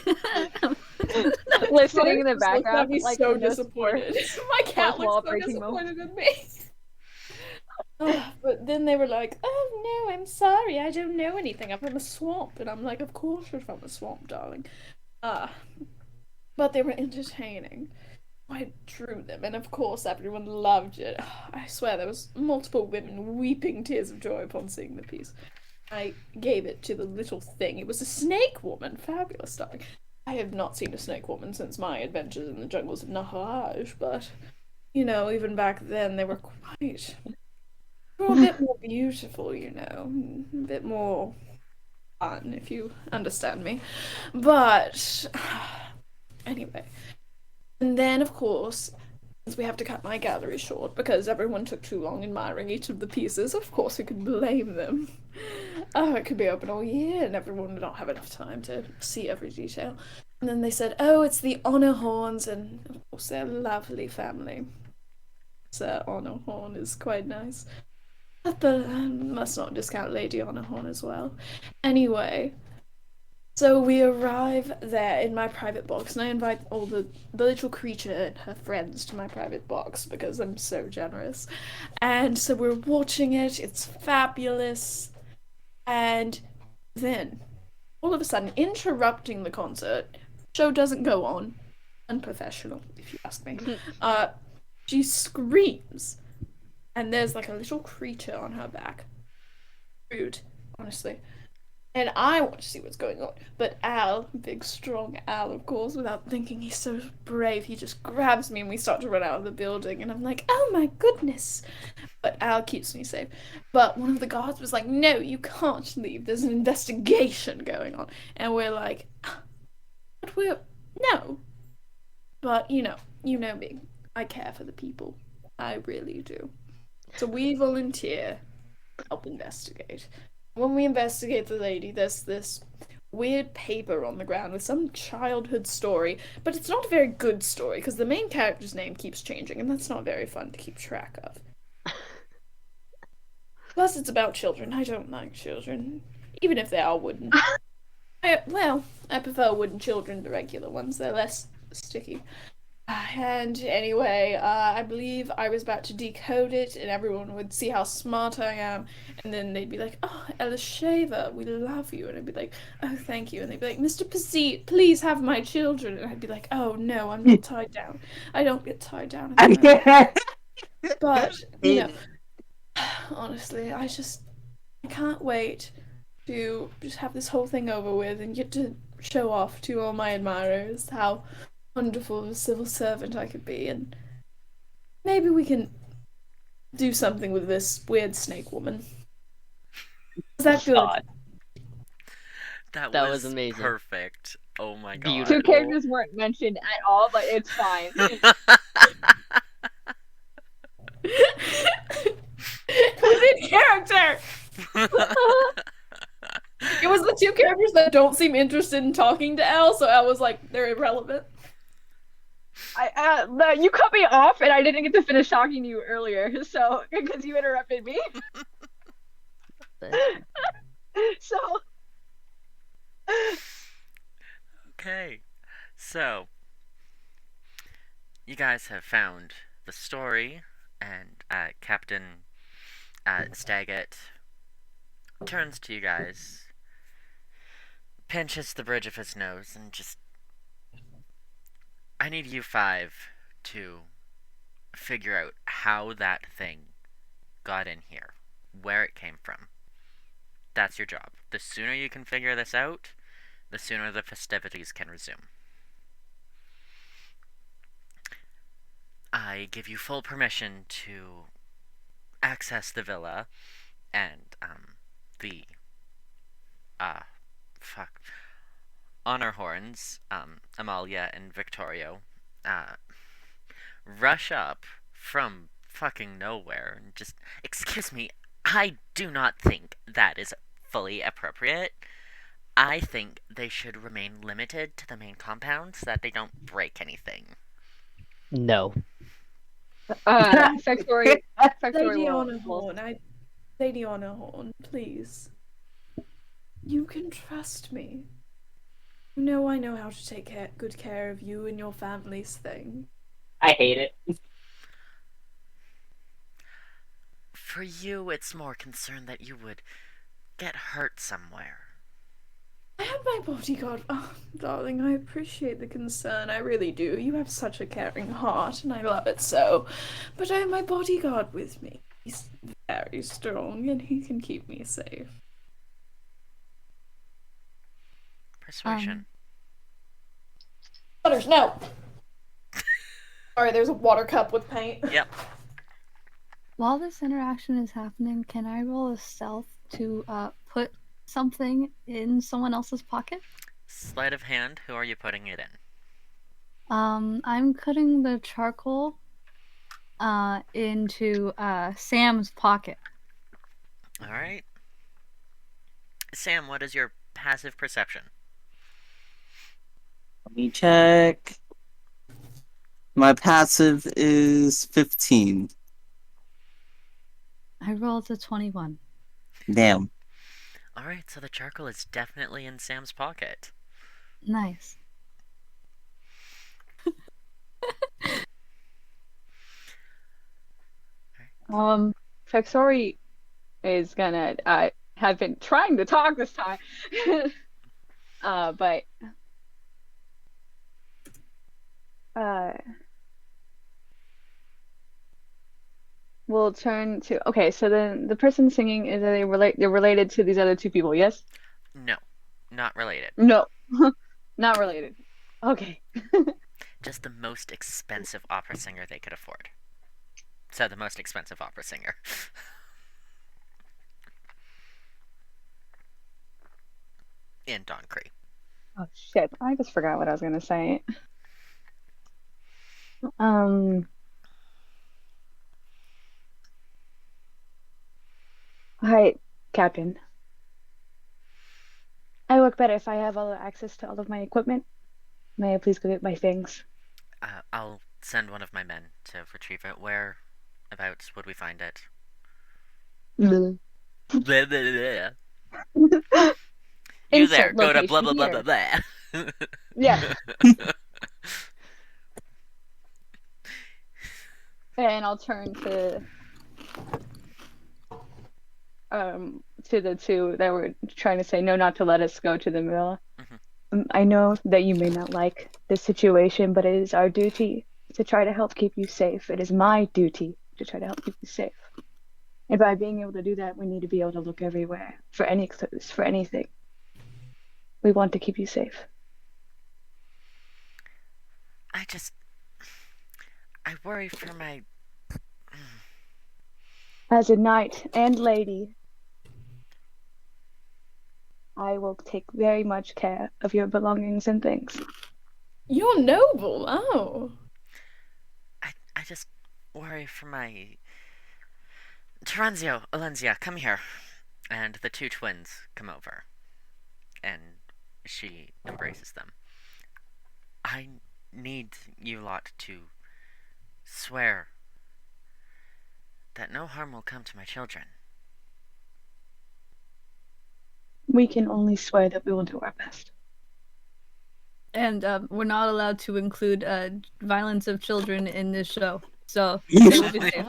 listening in the background. Like, so disappointed. My cat looks so disappointed in me. But then they were like, "Oh no, I'm sorry, I don't know anything. I'm from a swamp." And I'm like, "Of course you're from a swamp, darling." But they were entertaining. I drew them, and of course everyone loved it. I swear there was multiple women weeping tears of joy upon seeing the piece. I gave it to the little thing. It was a snake woman. Fabulous, darling. I have not seen a snake woman since my adventures in the jungles of Naharaj, but, you know, even back then they were quite... They were a bit more beautiful, you know. A bit more fun, if you understand me. But... Anyway. And then, of course, since we have to cut my gallery short because everyone took too long admiring each of the pieces, of course we could blame them. Oh, it could be open all year and everyone would not have enough time to see every detail. And then they said, oh, it's the Honor Horns, and of course they're a lovely family. Sir Honor Horn is quite nice. But must not discount Lady Honor Horn as well. Anyway... So we arrive there in my private box, and I invite all the little creature and her friends to my private box because I'm so generous. And so we're watching it, it's fabulous. And then, all of a sudden, interrupting the concert, show doesn't go on. Unprofessional, if you ask me. She screams, and there's like a little creature on her back. Rude, honestly. And I want to see what's going on. But Al, big strong Al, of course, without thinking, he's so brave, he just grabs me and we start to run out of the building. And I'm like, oh my goodness. But Al keeps me safe. But one of the guards was like, no, you can't leave. There's an investigation going on. And we're like, but no. But, you know me. I care for the people. I really do. So we volunteer, help investigate. When we investigate the lady, there's this weird paper on the ground with some childhood story, but it's not a very good story because the main character's name keeps changing, and that's not very fun to keep track of. Plus, it's about children. I don't like children. even if they are wooden. I prefer wooden children to regular ones. They're less sticky. And anyway, I believe I was about to decode it, and everyone would see how smart I am, and then they'd be like, "Oh, Elesheva, we love you," and I'd be like, "Oh, thank you," and they'd be like, "Mr. Pazit, please have my children," and I'd be like, "Oh no, I'm not tied down. I don't get tied down in the moment." But honestly, I can't wait to just have this whole thing over with and get to show off to all my admirers how wonderful of a civil servant I could be, and maybe we can do something with this weird snake woman. Is that good? God. That That was was amazing. perfect. Oh my god. Beautiful. Two characters weren't mentioned at all, but it's fine. Within character! It was the two characters that don't seem interested in talking to Elle, so I was like, they're irrelevant. You cut me off, and I didn't get to finish talking to you earlier, so because you interrupted me. So Okay. So, you guys have found the story, and Captain Staggett turns to you guys, pinches the bridge of his nose, and just. I need you 5 to figure out how that thing got in here, where it came from. That's your job. The sooner you can figure this out, the sooner the festivities can resume. I give you full permission to access the villa and the fuck honor horns, Amalia and Victorio, rush up from fucking nowhere and just, excuse me, I do not think that is fully appropriate. I think they should remain limited to the main compound so that they don't break anything. No. Phexori Lady will- on a horn, Lady on a horn, please. You can trust me. You know I know how to take good care of you and your family's thing. I hate it. For you, it's more concern that you would get hurt somewhere. I have my bodyguard. Oh, darling, I appreciate the concern. I really do. You have such a caring heart, and I love it so. But I have my bodyguard with me. He's very strong, and he can keep me safe. Persuasion. Butters, no! Sorry, there's a water cup with paint. Yep. While this interaction is happening, can I roll a stealth to put something in someone else's pocket? Sleight of hand, who are you putting it in? I'm cutting the charcoal into Sam's pocket. Alright. Sam, what is your passive perception? Let me check. My passive is 15. I rolled a 21. Damn. Alright, so the charcoal is definitely in Sam's pocket. Nice. Phexori is gonna have been trying to talk this time, but we'll turn to okay. So then the person singing is they're related to these other two people, yes? No, not related. No, not related. Okay. Just the most expensive opera singer they could afford. So the most expensive opera singer. In Doncree. Oh shit! I just forgot what I was gonna say. Hi, Captain. I work better if I have all access to all of my equipment. May I please go get my things? I'll send one of my men to retrieve it. Whereabouts would we find it? Bleh. Blah, blah, blah. You Insult there, go to blah location blah blah blah here. blah. Yeah. And I'll turn to the two that were trying to say no, not to let us go to the villa. Mhm. I know that you may not like this situation, but it is our duty to try to help keep you safe. It is my duty to try to help keep you safe. And by being able to do that, we need to be able to look everywhere for any clues, for anything. We want to keep you safe. I worry for my. As a knight and lady, I will take very much care of your belongings and things. You're noble. Oh. I just worry for my. Taranzio, Alenzia, come here. And the two twins come over. And she embraces them. I need you lot to swear that no harm will come to my children. We can only swear that we will do our best. And we're not allowed to include violence of children in this show. So they will be safe.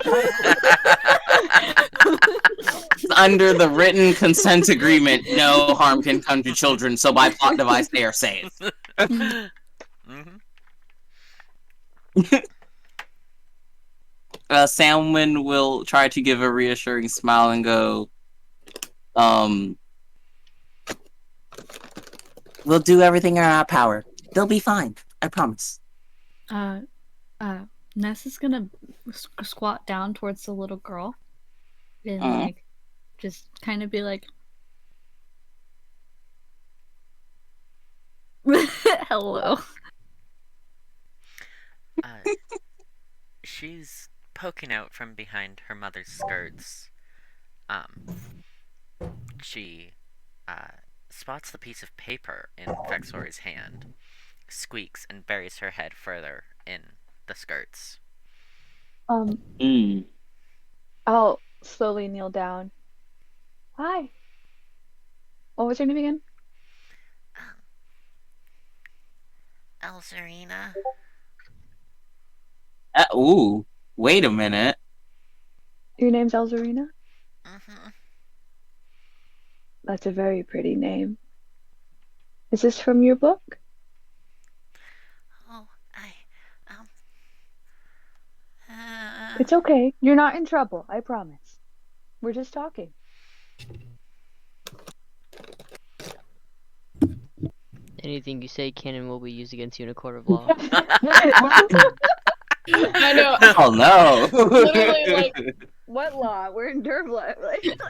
Under the written consent agreement, no harm can come to children, so by plot device, they are safe. Mm-hmm. Samwynn will try to give a reassuring smile and go, we'll do everything in our power. They'll be fine. I promise. Ness is gonna squat down towards the little girl and like just kind of be like, "Hello." She's poking out from behind her mother's skirts. She spots the piece of paper in Phexori's hand, squeaks, and buries her head further in the skirts. I'll slowly kneel down. Hi. What was your name again? Elzarina? Ooh, wait a minute. Your name's Elzarina? Mm-hmm. That's a very pretty name. Is this from your book? Oh, It's okay. You're not in trouble, I promise. We're just talking. Anything you say can and will be used against you in a court of law. I know. Oh no. Literally, like, What law? We're in Dearbhla.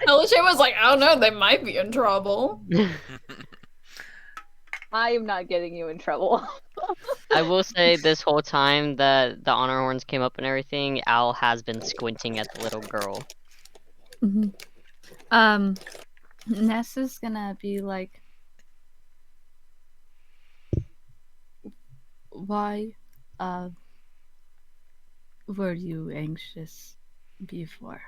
Elesheva was like, I don't know, they might be in trouble. I am not getting you in trouble. I will say this whole time that the honor horns came up and everything, Al has been squinting at the little girl. Mm-hmm. Ness is gonna be like, why, were you anxious before?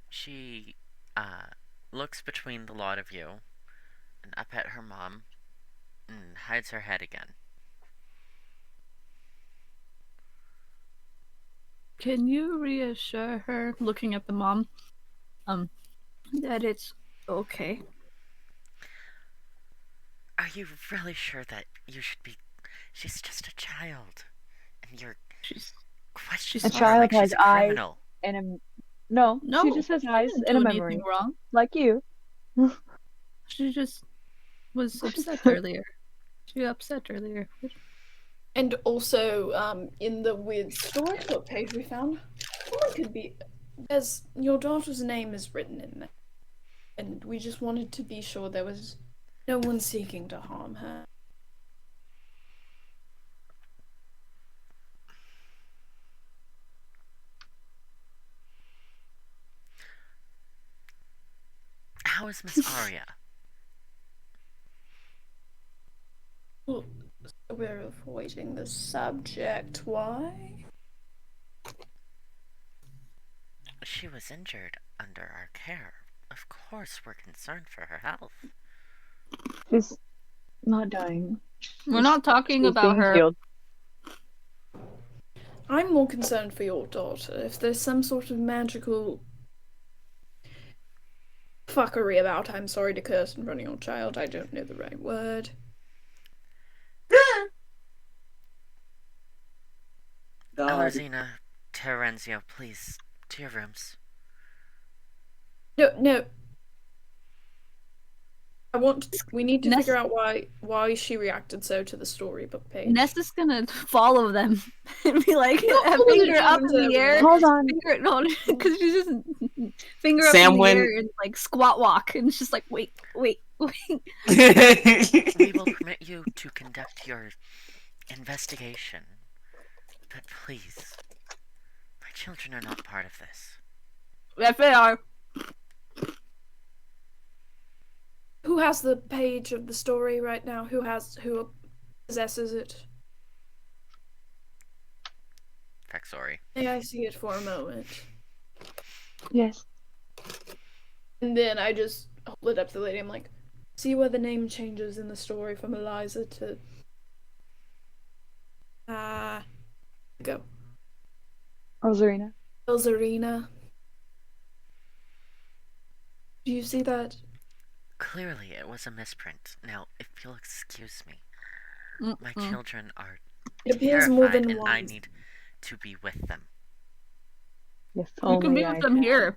She looks between the lot of you and up at her mom and hides her head again. Can you reassure her, looking at the mom, that it's okay? Are you really sure that you should be? She's just a child, and you're questioning A her child like has she's a eyes criminal. and no, she just has eyes didn't and a do memory, anything wrong. like you. She just was upset earlier. She got upset earlier. And also, in the weird story book page we found, someone could be. As your daughter's name is written in there, and we just wanted to be sure there was no one seeking to harm her. How is Miss Arya? Well, we're avoiding the subject. Why? she was injured under our care, of course we're concerned for her health. She's not dying. We're not talking She's about being her. healed. I'm more concerned for your daughter. If there's some sort of magical fuckery about, I'm sorry to curse in front of your child, I don't know the right word. Elazina, Terenzio, please, to your rooms. No. We need to Ness- figure out why she reacted so to the storybook page. Ness is gonna follow them and be like, Not a follow finger them up in into the air. Hold on. Because she's just finger up in the Samwynn- air and like squat walk, and it's just like, wait. We will permit you to conduct your investigation, but please, my children are not part of this. If they are. Who has the page of the story right now? Who possesses it? Phexori. May I see it for a moment? Yes. And then I just hold it up to the lady. I'm like, see where the name changes in the story from Eliza to... Go. Rosarina. Elzarina. Do you see that? Clearly, it was a misprint. Now, if you'll excuse me, my Mm-mm. children are It appears terrified, more than and I once. need to be with them. If You can be only with I them can. here.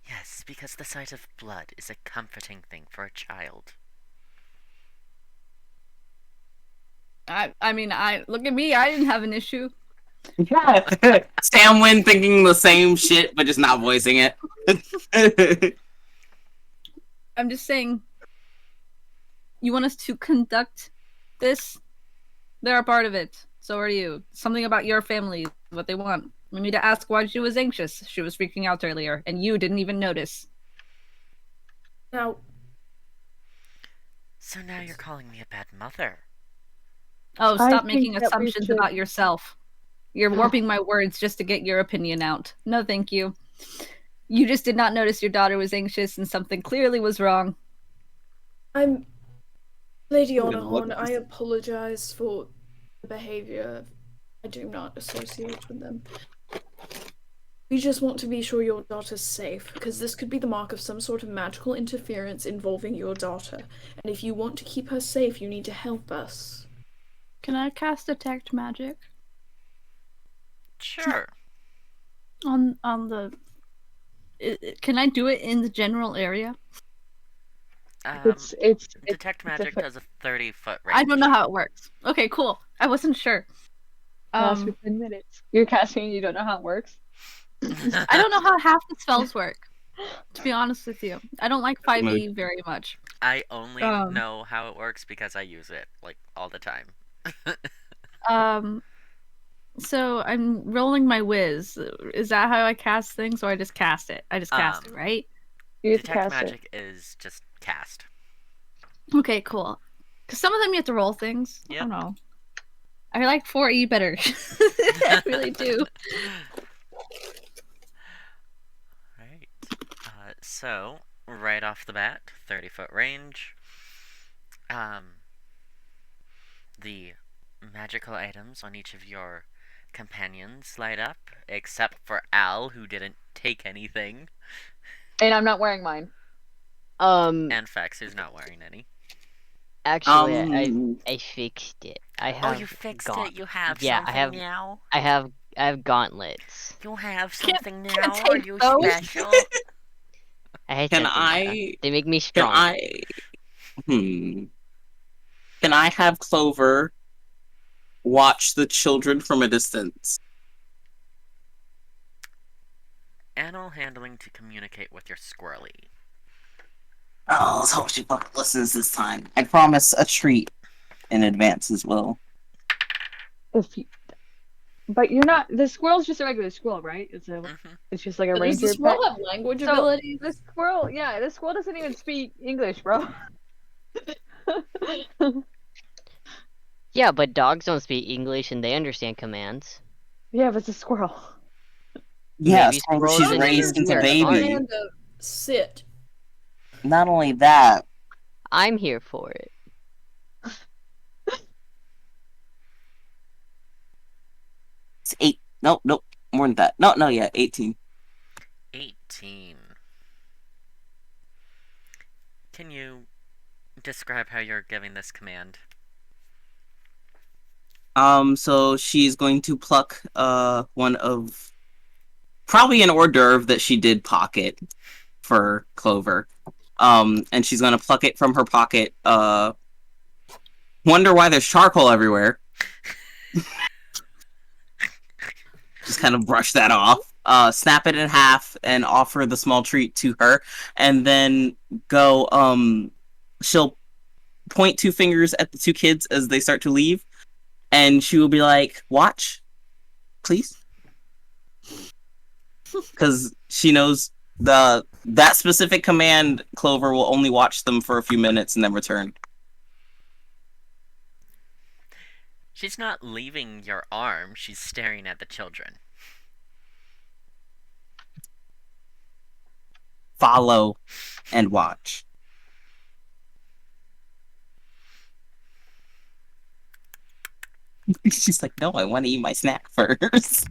Yes, because the sight of blood is a comforting thing for a child. I mean, look at me. I didn't have an issue. Samwynn thinking the same shit, but just not voicing it. I'm just saying. You want us to conduct this? They're a part of it. So are you. Something about your family, what they want. We need to ask why she was anxious. She was freaking out earlier, and you didn't even notice. Now, So now you're calling me a bad mother. Oh, I stop think making that we assumptions should- about yourself. You're warping my words just to get your opinion out. No, thank you. You just did not notice your daughter was anxious and something clearly was wrong. I'm... Lady I'm gonna look Onahorn, at I this. apologize for the behavior. I do not associate with them. We just want to be sure your daughter's safe, because this could be the mark of some sort of magical interference involving your daughter. And if you want to keep her safe, you need to help us. Can I cast Detect Magic Sure. on the? Can I do it in the general area? It's Detect Magic different. has a 30-foot range. I don't know how it works. Okay, cool. I wasn't sure. Lasts for 10 minutes. You're casting and you don't know how it works? I don't know how half the spells work. To be honest with you, I don't like 5e very much. I only Um, know how it works because I use it, like, all the time. So I'm rolling my whiz. Is that how I cast things, or I just cast it? I just cast it, right? You have to Detect cast Magic is just cast. Okay, cool. Because some of them you have to roll things. I Yep. don't know. I like 4e better. I really do. Right. So, right off the bat, 30-foot range. The magical items on each of your companions light up, except for Al, who didn't take anything, it. And I'm not wearing mine. and Fex, who's not wearing any. Actually, I fixed it. I Oh, have you fixed gaunt- it? You have Yeah, something now? I have gauntlets. You have Can't- something can't now? Are take you those. special? I hate Can something now. I? They make me Can strong. I? Can I have Clover watch the children from a distance? Animal handling to communicate with your squirrely. Oh, let's hope she fucking listens this time. I promise a treat in advance as well. But you're not. The squirrel's just a regular squirrel, right? It's just like a Does ranger the pet. squirrel have language So, abilities? the squirrel doesn't even speak English, bro. Yeah, but dogs don't speak English and they understand commands. Yeah, but it's a squirrel. Yeah, Maybe so scrolls she's it raised into into her baby. arm. Sit. Not only that, I'm here for it. it's 8. Nope, more than that. No, yeah, 18. 18. Can you describe how you're giving this command? So she's going to pluck one of probably an hors d'oeuvre that she did pocket for Clover. And she's gonna pluck it from her pocket. Wonder why there's charcoal everywhere. Just kind of brush that off. Snap it in half and offer the small treat to her, and then go. She'll point 2 fingers at the 2 kids as they start to leave, and she will be like, "Watch, please," because she knows that specific command. Clover will only watch them for a few minutes and then return. She's not leaving your arm, she's staring at the children. Follow and watch. She's like, "No, I want to eat my snack first."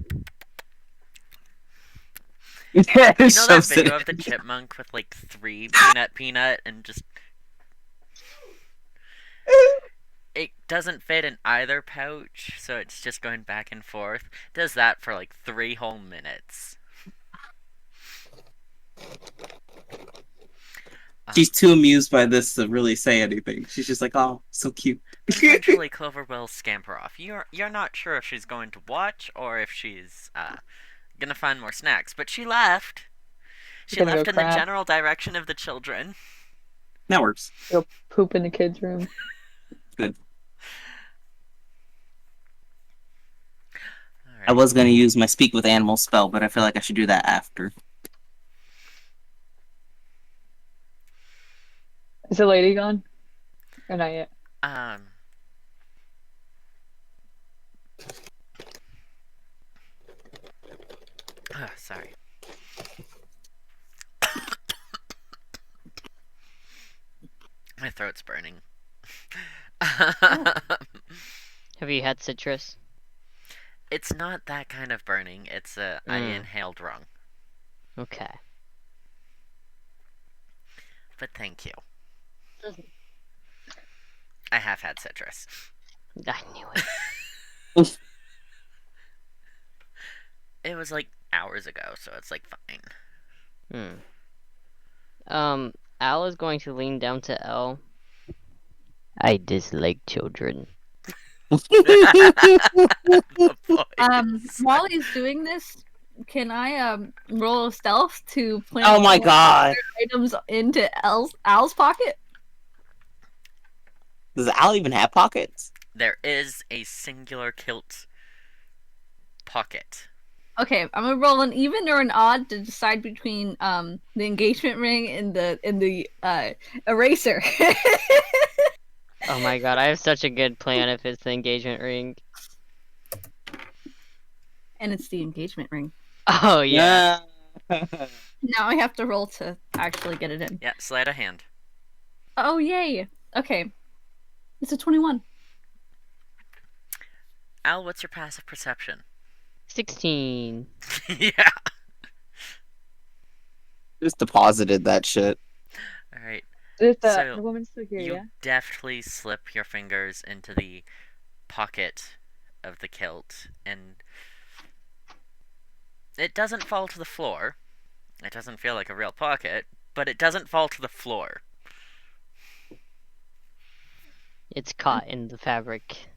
You know that video of the chipmunk with like 3 peanut and just... It doesn't fit in either pouch, so it's just going back and forth. Does that for like 3 whole minutes. She's too amused by this to really say anything. She's just like, "Oh, so cute." Eventually, Clover will scamper off. You're not sure if she's going to watch or if she's gonna find more snacks, but she left. She Gonna left go in the crap. general direction of the children. That works. Go poop in the kids' room. Good. Alright. I was gonna use my speak with animals spell, but I feel like I should do that after. Is the lady gone? Or not yet? Sorry. My throat's burning. Have you had citrus? It's not that kind of burning. It's I inhaled wrong. Okay. But thank you. I have had citrus. I knew it. It was like hours ago, so it's like fine. Al is going to lean down to L. I dislike children. While he's doing this, can I roll stealth to plant Oh my one of god! their items into Al's pocket? Does Al even have pockets? There is a singular kilt pocket. Okay, I'm gonna roll an even or an odd to decide between the engagement ring and the eraser. Oh my god, I have such a good plan if it's the engagement ring. And it's the engagement ring. Oh yeah. Now I have to roll to actually get it in. Yeah, sleight of hand. Oh yay! Okay, it's a 21. Al, what's your passive perception? 16. Yeah. Just deposited that shit. Alright. Is So, the woman still here, You yeah? deftly slip your fingers into the pocket of the kilt, and it doesn't fall to the floor. It doesn't feel like a real pocket, but it doesn't fall to the floor. It's caught in the fabric.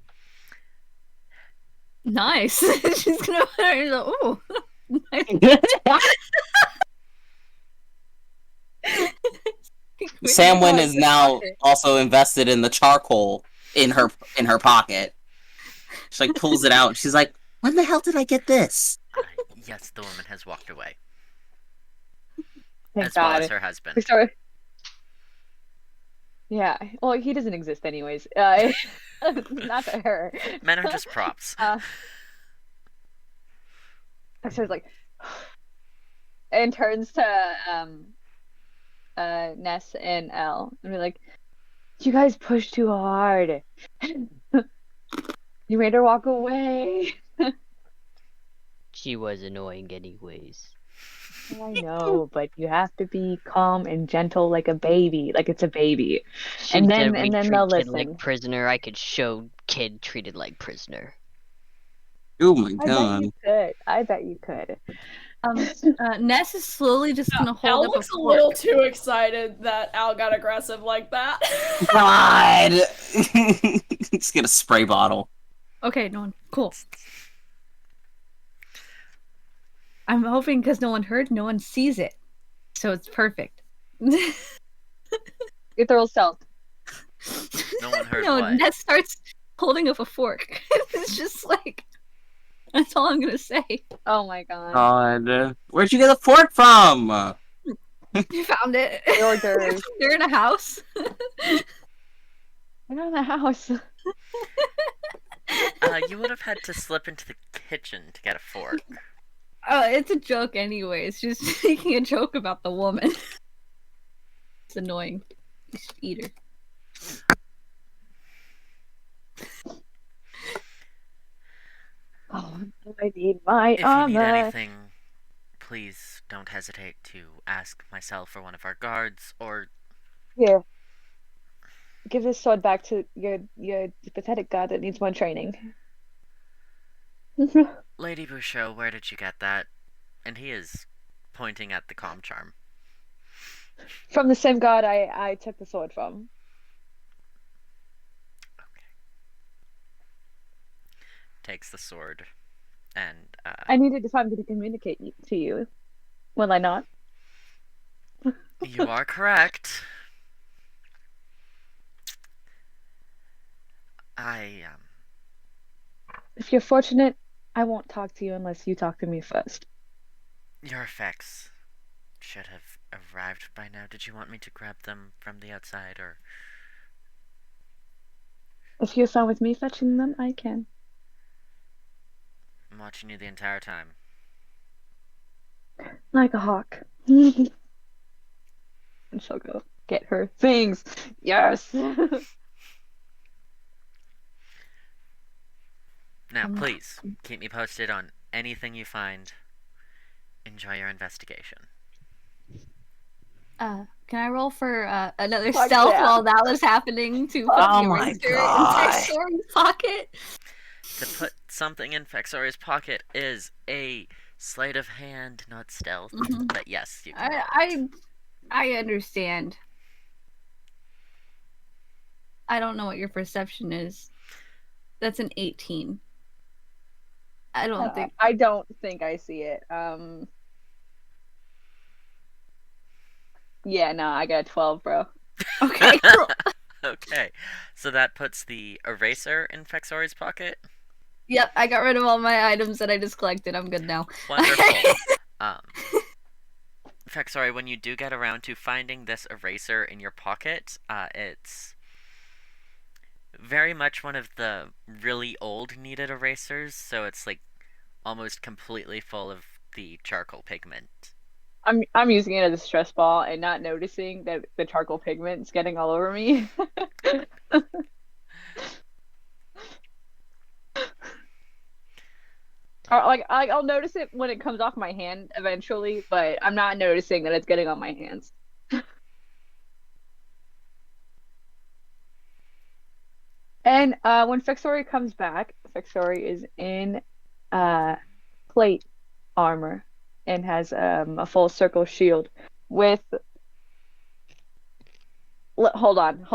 Nice. She's gonna put her. Ooh. Nice. Samwynn is now also invested in the charcoal in her pocket. She like pulls it out. She's like, "When the hell did I get this?" Yes, the woman has walked away, Thank as well God. as her husband. We start. Yeah. Well, he doesn't exist anyways. Not to her. Men are just props. I was like, and turns to Ness and Elle and be like, "You guys pushed too hard. You made her walk away." She was annoying anyways. I know, but you have to be calm and gentle like a baby, like it's a baby. She And said then we treat they'll kid like listen. prisoner. I could show kid treated like prisoner. Oh my I bet god. you could. I bet you could. Ness is slowly just gonna Al hold up a looks a fork. little too excited that Al got aggressive like that. God! Just get a spray bottle. Okay, no one. Cool. I'm hoping because no one heard, no one sees it, so it's perfect. You throw stealth. No one heard no, what? Ness starts holding up a fork. It's just like that's all I'm gonna say. Oh my god. God. Where'd you get the fork from? You found it. The hors d'oeuvres. They're in a house. We're not in the house. You would have had to slip into the kitchen to get a fork. It's a joke anyways. Just making a joke about the woman. It's annoying. You should eat her. Oh, I need my If you armor. need anything, please don't hesitate to ask myself or one of our guards, or Here. Give this sword back to your pathetic god that needs more training. Lady Bouchot, where did you get that? And he is pointing at the calm charm. From the same god I took the sword from. Takes the sword, and I needed time to communicate to you. Will I not? you are correct. If you're fortunate, I won't talk to you unless you talk to me first. Your effects should have arrived by now. Did you want me to grab them from the outside, or? If you're fine with me fetching them, I can. I'm watching you the entire time. Like a hawk. And she'll go get her things. Yes. Now, please, keep me posted on anything you find. Enjoy your investigation. Can I roll for another Fuck stealth yeah. while that was happening to put Oh the my eraser in God. Phexori's pocket? To put something in Phexori's pocket is a sleight of hand, not stealth. Mhm. But yes, you can roll it. I understand. I don't know what your perception is. That's an 18. I don't think. I don't think I see it. Yeah, no, I got a 12, bro. Okay, cool. Okay, so that puts the eraser in Phexori's pocket. Yep, I got rid of all my items that I just collected. I'm good now. Wonderful. Phexori, when you do get around to finding this eraser in your pocket, it's very much one of the really old kneaded erasers, so it's like almost completely full of the charcoal pigment. I'm using it as a stress ball and not noticing that the charcoal pigment's getting all over me. Or, like I'll notice it when it comes off my hand eventually, but I'm not noticing that it's getting on my hands. And when Phexori comes back, Phexori is in plate armor and has a full circle shield with. Hold on.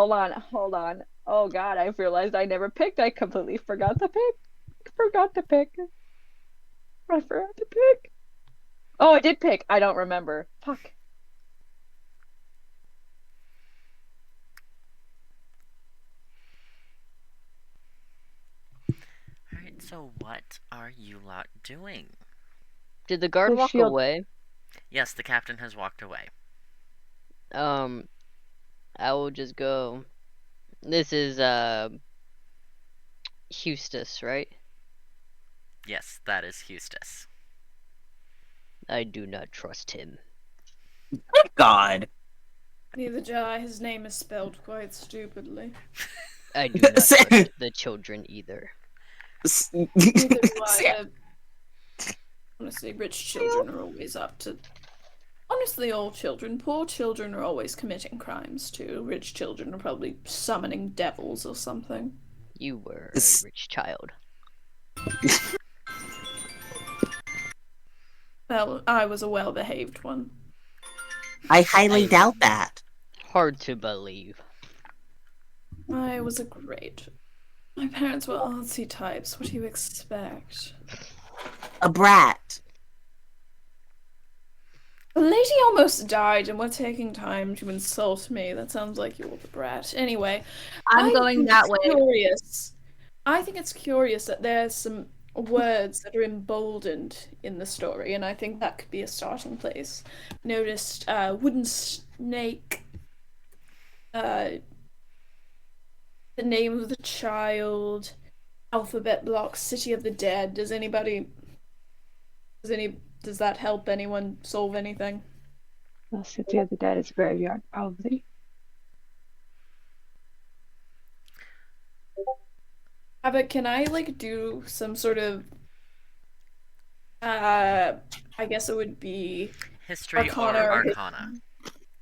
Oh God, I've realized I never picked. I completely forgot to pick. I forgot to pick. Oh, I did pick. I don't remember. Fuck. Alright, so what are you lot doing? Did the guard The walk shield. away? Yes, the captain has walked away. I will just go. This is Hustis, right? Yes, that is Hustis. I do not trust him. God. Neither do I. His name is spelled quite stupidly. I do not trust the children either. Neither do I. Honestly, rich children are always up to. Honestly, all children. Poor children are always committing crimes too. Rich children are probably summoning devils or something. You were a rich child. Well, I was a well-behaved one. I highly doubt that. Hard to believe. I was a great. My parents were artsy types. What do you expect? A brat. A lady almost died, and we're taking time to insult me. That sounds like you're the brat. Anyway, I'm going that way. I think it's curious that there's some words that are emboldened in the story, and I think that could be a starting place. Noticed wooden snake, the name of the child, alphabet block, city of the dead. Does that help anyone solve anything? The city of the dead is a graveyard, probably. But can I do some sort of I guess it would be History Arcana or or Arcana.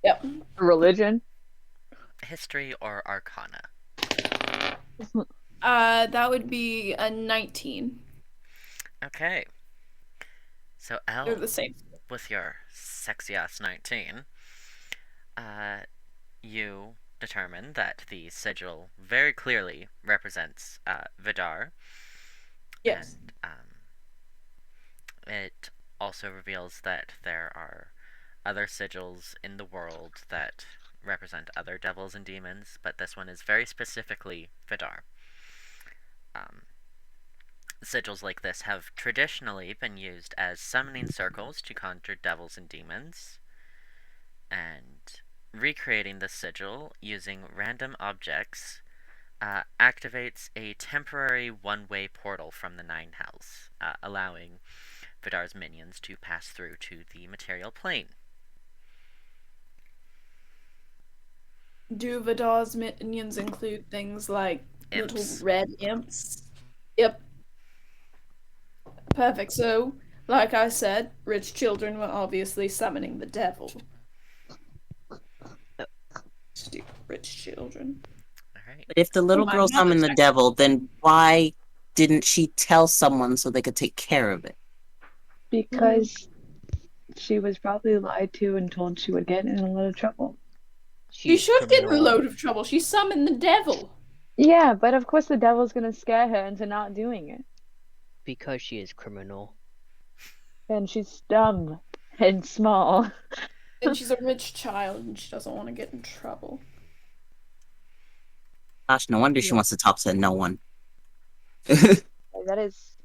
Yep. Religion? History or Arcana. That would be a 19. Okay. So They're Elle, the same. with your sexy ass 19, you determine that the sigil very clearly represents Vidar. Yes. And it also reveals that there are other sigils in the world that represent other devils and demons, but this one is very specifically Vidar. Sigils like this have traditionally been used as summoning circles to conjure devils and demons, and recreating the sigil using random objects activates a temporary one-way portal from the Nine Hells, allowing Vidar's minions to pass through to the material plane. Do Vidar's minions include things like Imps. little red imps? Yep. Perfect. So, like I said, rich children were obviously summoning the devil. Stupid rich children. Alright. But if the little girl summoned the devil, then why didn't she tell someone so they could take care of it? Because she was probably lied to and told she would get in a lot of trouble. She should get in a load of trouble. She summoned the devil. Yeah, but of course the devil's gonna scare her into not doing it. Because she is criminal. And she's dumb and small. And she's a rich child and she doesn't want to get in trouble. Gosh, no wonder she wants to talk to no one. That is.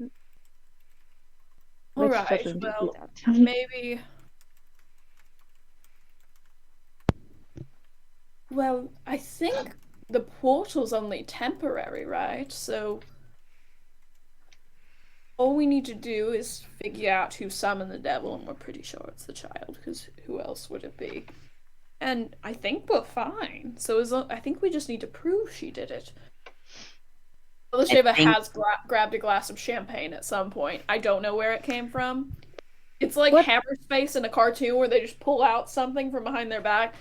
Alright, well, maybe. Well, I think the portal's only temporary, right? So all we need to do is figure out who summoned the devil, and we're pretty sure it's the child, because who else would it be? And I think we're fine. So I think we just need to prove she did it. Elesheva has grabbed a glass of champagne at some point. I don't know where it came from. It's like Hammerspace in a cartoon where they just pull out something from behind their back.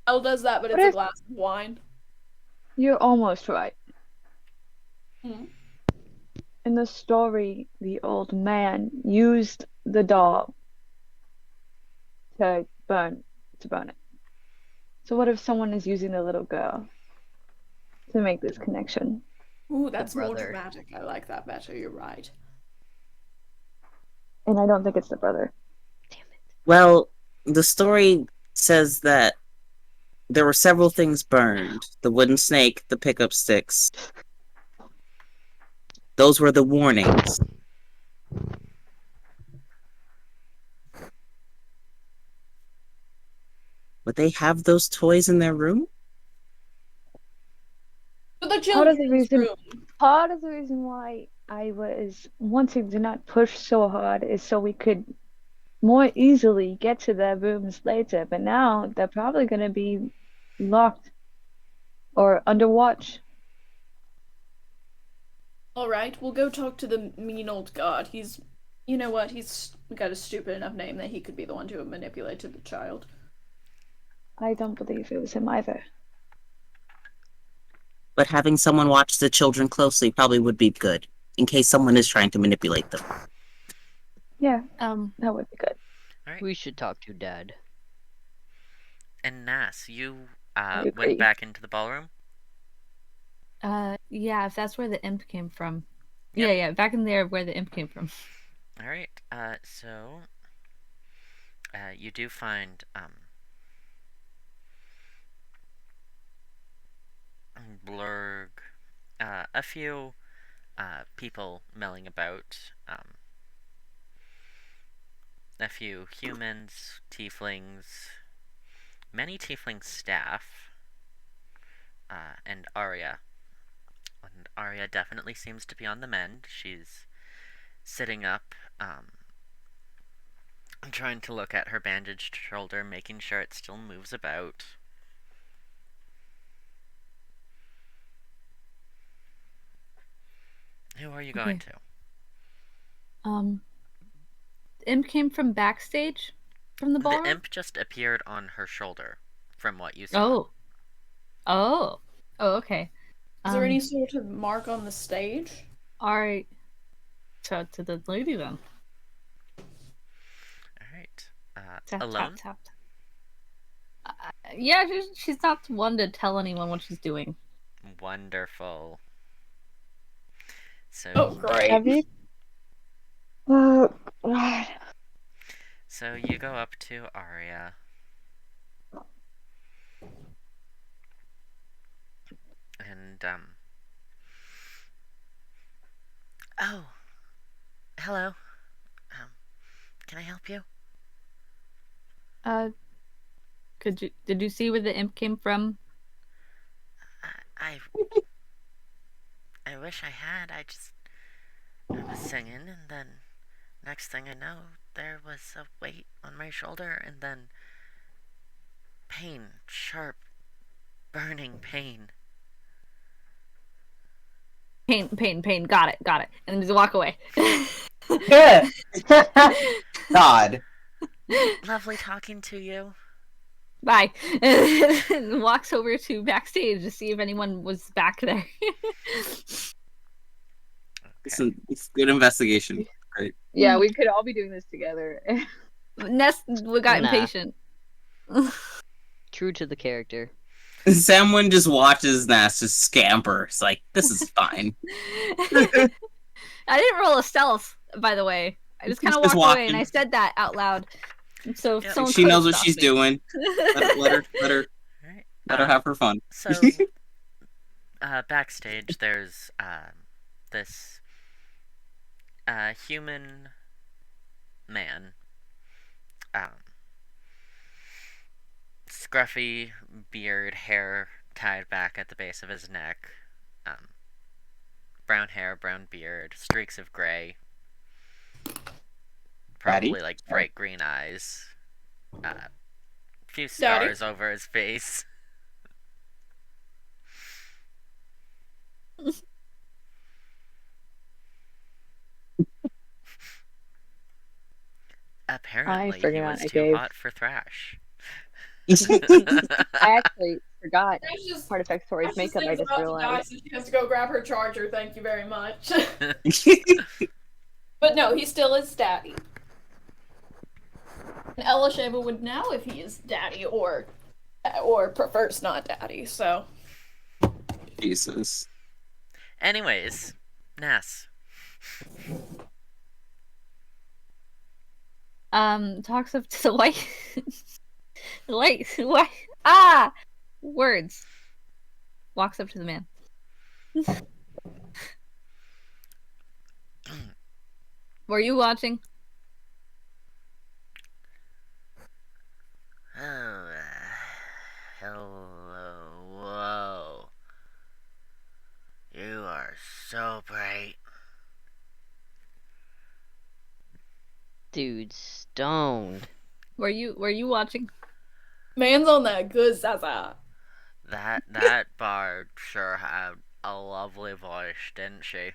Elle does that, but it's a glass of wine. You're almost right. Hmm. In the story, the old man used the doll to burn it. So what if someone is using the little girl to make this connection? Ooh, that's more dramatic. I like that better. You're right. And I don't think it's the brother. Damn it. Well, the story says that there were several things burned. The wooden snake, the pickup sticks. Those were the warnings. Would they have those toys in their room? But the children's room. Part of the reason why I was wanting to not push so hard is so we could more easily get to their rooms later, but now they're probably going to be locked or under watch. All right, we'll go talk to the mean old god. You know what? He's got a stupid enough name that he could be the one to have manipulated the child. I don't believe it was him either. But having someone watch the children closely probably would be good, in case someone is trying to manipulate them. Yeah, Um, that would be good. All right. We should talk to Dad. And Nass, you I went agree. back into the ballroom? yeah, if that's where the imp came from. Yep. Yeah, back in there where the imp came from. All right. So you do find Blurg, a few people milling about, a few humans, tieflings, many tiefling staff, and Arya. And Arya definitely seems to be on the mend. She's sitting up, trying to look at her bandaged shoulder, making sure it still moves about. Who are you going to? The imp came from backstage from the ballroom? The imp just appeared on her shoulder, from what you saw. Oh, okay. Is there any sort of mark on the stage? Alright. To the lady then. Alright. Tap, Alone? tap. Yeah, she's not one to tell anyone what she's doing. Wonderful. So, Oh, great. Have you? Oh, God. so you go up to Arya. And, oh, hello. Can I help you? Did you see where the imp came from? I wish I had. I was singing, and then next thing I know, there was a weight on my shoulder, and then pain, sharp, burning pain. Pain. Got it. And then just walk away. God. Lovely talking to you. Bye. And walks over to backstage to see if anyone was back there. It's good investigation. Great. Yeah, we could all be doing this together. Ness got Nah. impatient. True to the character. Samwynn just watches Nass just scamper. It's like, this is fine. I didn't roll a stealth, by the way. I just kind of Just walked away, walking. and I said that out loud. So Yeah. someone She could've knows what stopped she's me. doing. Let her Alright. have her fun. So, backstage, there's this human man, scruffy beard, hair tied back at the base of his neck, brown hair, brown beard, streaks of gray, probably Daddy? like bright green eyes, few scars over his face. Apparently, he forgot was I too gave- hot for Thrash. I actually forgot part of Phexori's makeup. I just realized. So she has to go grab her charger. Thank you very much. But no, he still is daddy. And Elesheva would know if he is daddy or prefers not daddy. So Jesus. Anyways, Nass. Talks up to the white. What? Words. Walks up to the man. Were you watching? Oh, hello. Whoa. You are so bright. Dude, stoned. Were you watching? Man's on that good Zaza. That bard sure had a lovely voice, didn't she?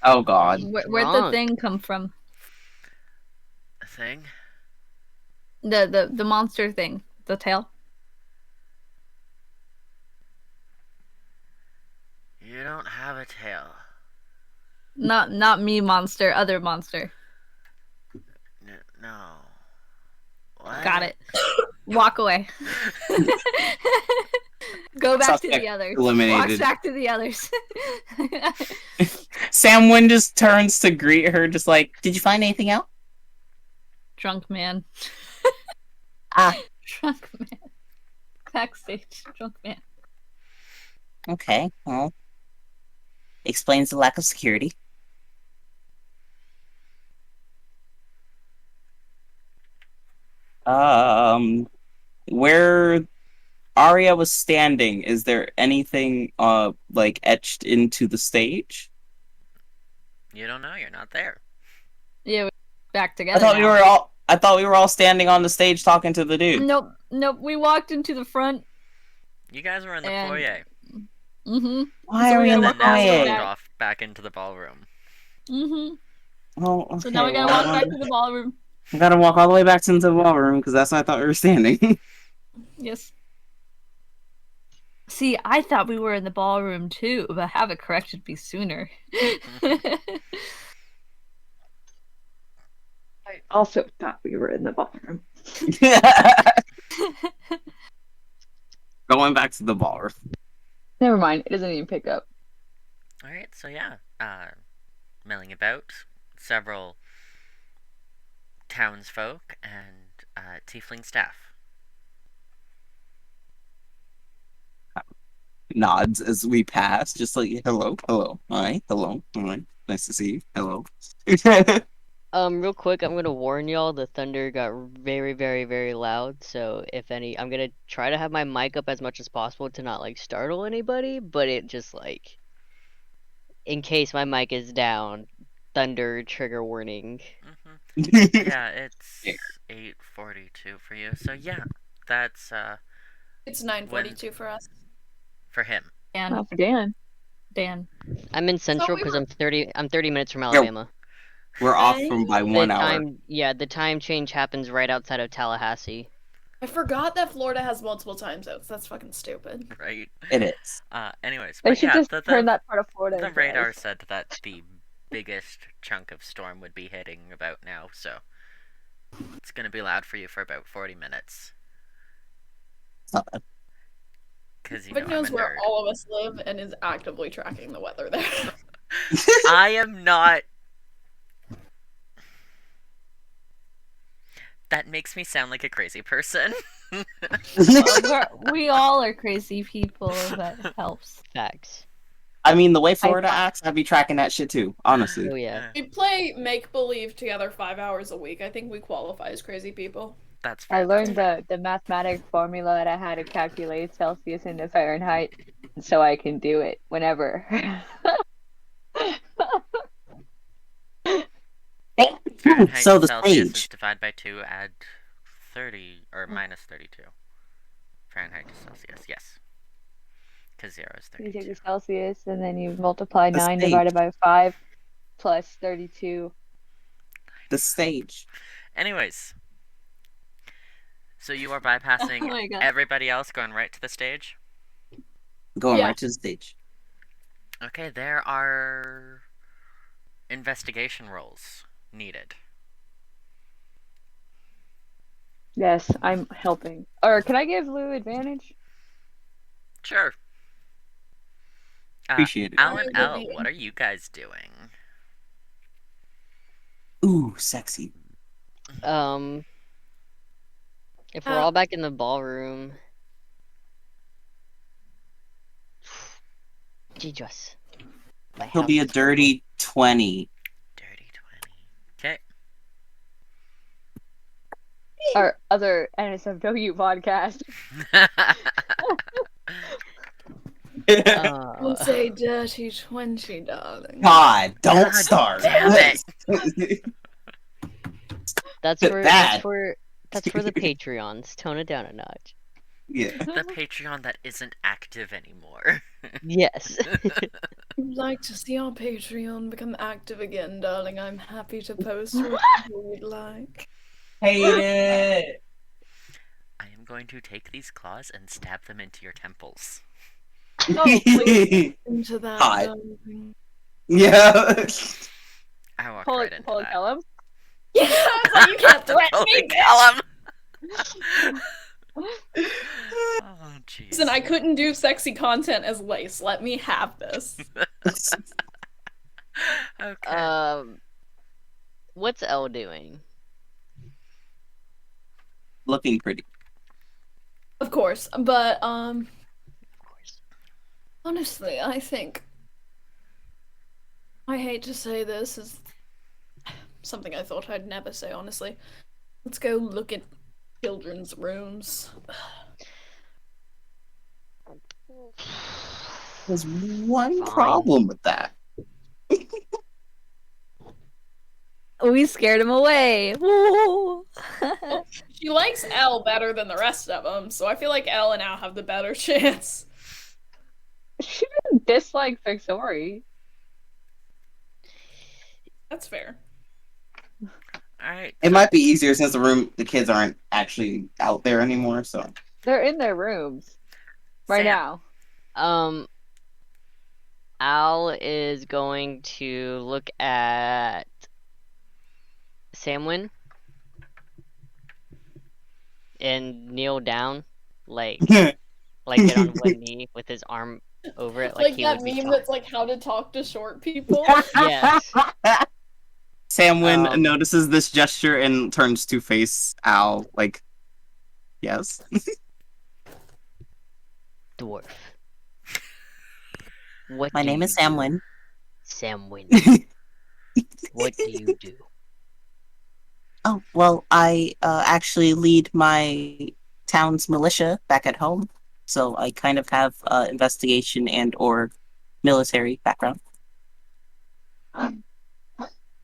Oh God. Where'd the Drunk. thing come from? A thing? The monster thing, the tail. You don't have a tail. Not me, monster. Other monster. No. What? Got it. Walk away. Go back to Suspect the others. eliminated. Walk back to the others. Samwynn just turns to greet her, just like, "Did you find anything out?" Drunk man. Ah. Drunk man. Backstage. Drunk man. Okay, well, explains the lack of security. Where Arya was standing, is there anything like etched into the stage? You don't know. You're not there. Yeah, we're back I together. thought now. we were all standing on the stage talking to the dude. Nope. We walked into the front. You guys were in the And- foyer. Mm-hmm. Why So are we we in gotta the walk all the way foyer? back. Off back into the ballroom. Mm-hmm. Oh, okay. So now we gotta walk back to the ballroom. We gotta walk all the way back into the ballroom because that's where I thought we were standing. Yes. See, I thought we were in the ballroom too, but Havoc corrected me sooner. I also thought we were in the ballroom. Going back to the ballroom. Never mind. It doesn't even pick up. Alright, so yeah. Milling about. Several townsfolk and tiefling staff. Nods as we pass, just like, hello, hi, hello, alright, nice to see you, hello. Real quick, I'm gonna warn y'all. The thunder got very, very, very loud. So I'm gonna try to have my mic up as much as possible to not like startle anybody. But it just like, in case my mic is down, thunder trigger warning. Yeah, it's 8:42 for you. So yeah, that's It's 9:42 for us. for him. Dan. Oh, for Dan. Dan. I'm in Central we because were- I'm 30 minutes from Alabama. We're off from by 1 hour. The time change happens right outside of Tallahassee. I forgot that Florida has multiple time zones. That's fucking stupid. Right. It is. Anyways, They but should yeah, just the turn that part of Florida. the into radar ice. said that the biggest chunk of storm would be hitting about now, so it's gonna be loud for you for about 40 minutes. It's not bad. Cause you Rick know I'm knows a where nerd. all of us live and is actively tracking the weather there. I am not. That makes me sound like a crazy person. We all are crazy people. That helps. Facts. I mean, the way Florida acts, I'd be tracking that shit too, honestly. Oh yeah. We play make believe together 5 hours a week. I think we qualify as crazy people. That's fair. I learned that's the mathematic formula that I had to calculate Celsius into Fahrenheit, so I can do it whenever. Fahrenheit So the Celsius is stage. divide by 2, add 30 or minus 32. Fahrenheit to Celsius, yes. Because 0 is You take 32. the Celsius and then you multiply The 9 stage. divided by 5 plus 32. The stage. Anyways, so you are bypassing Oh my God. everybody else, going right to the stage. Going Yeah. right to the stage. Okay, there are investigation rolls needed. Yes, I'm helping. Or can I give Lou advantage? Sure. Appreciate it. Alan Very L, good. what are you guys doing? Ooh, sexy. If we're all back in the ballroom. Jesus. My He'll be a house is terrible. dirty 20. Dirty 20. Okay. Our other NSFW podcast. Don't say dirty 20, darling. God, don't God start. damn it. That's for Bad. that's for the Patreons. Tone it down a notch. Yeah. The Patreon that isn't active anymore. Yes. If you'd like to see our Patreon become active again, darling, I'm happy to post whatever you'd like. Hate it. I am going to take these claws and stab them into your temples. Oh, please. Into that, Hot. darling. Yeah. I walked Pull right it, into pull it, that. kill him. Yeah, I was like, you can't threaten me, bitch! Oh, jeez. Listen, I couldn't do sexy content as Lace. Let me have this. Okay. What's Elle doing? Looking pretty. Of course, but, Of course. honestly, I think... I hate to say this, is something I thought I'd never say, honestly. Let's go look at children's rooms. There's one Fine. problem with that. We scared him away. Woo! She likes Elle better than the rest of them, so I feel like Elle and Al have the better chance. She didn't dislike Phexori. That's fair. Alright. It might be easier since the kids aren't actually out there anymore, so. They're in their rooms right Sam. now. Al is going to look at Samwynn and kneel down, like get on one knee with his arm over it, like he that would be meme talking. that's like how to talk to short people. Yes. Samwynn notices this gesture and turns to face Al, like, yes. Dwarf. What My do name you is do? Samwynn. Samwynn. What do you do? Oh, well, I actually lead my town's militia back at home, so I kind of have investigation and or military background.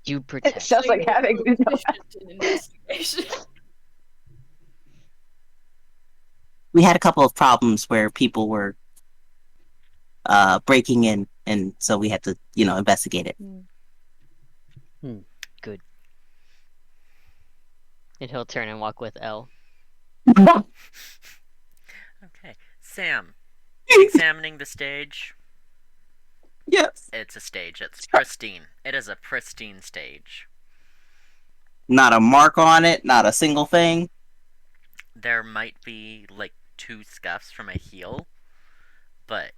You It protect. sounds like having Proficient in investigation. We had a couple of problems where people were breaking in, and so we had to, investigate it. Good. And he'll turn and walk with Elle. Okay. Sam. Examining the stage. Yes. It's a stage. It's pristine. It is a pristine stage. Not a mark on it, not a single thing. There might be, like, 2 scuffs from a heel, but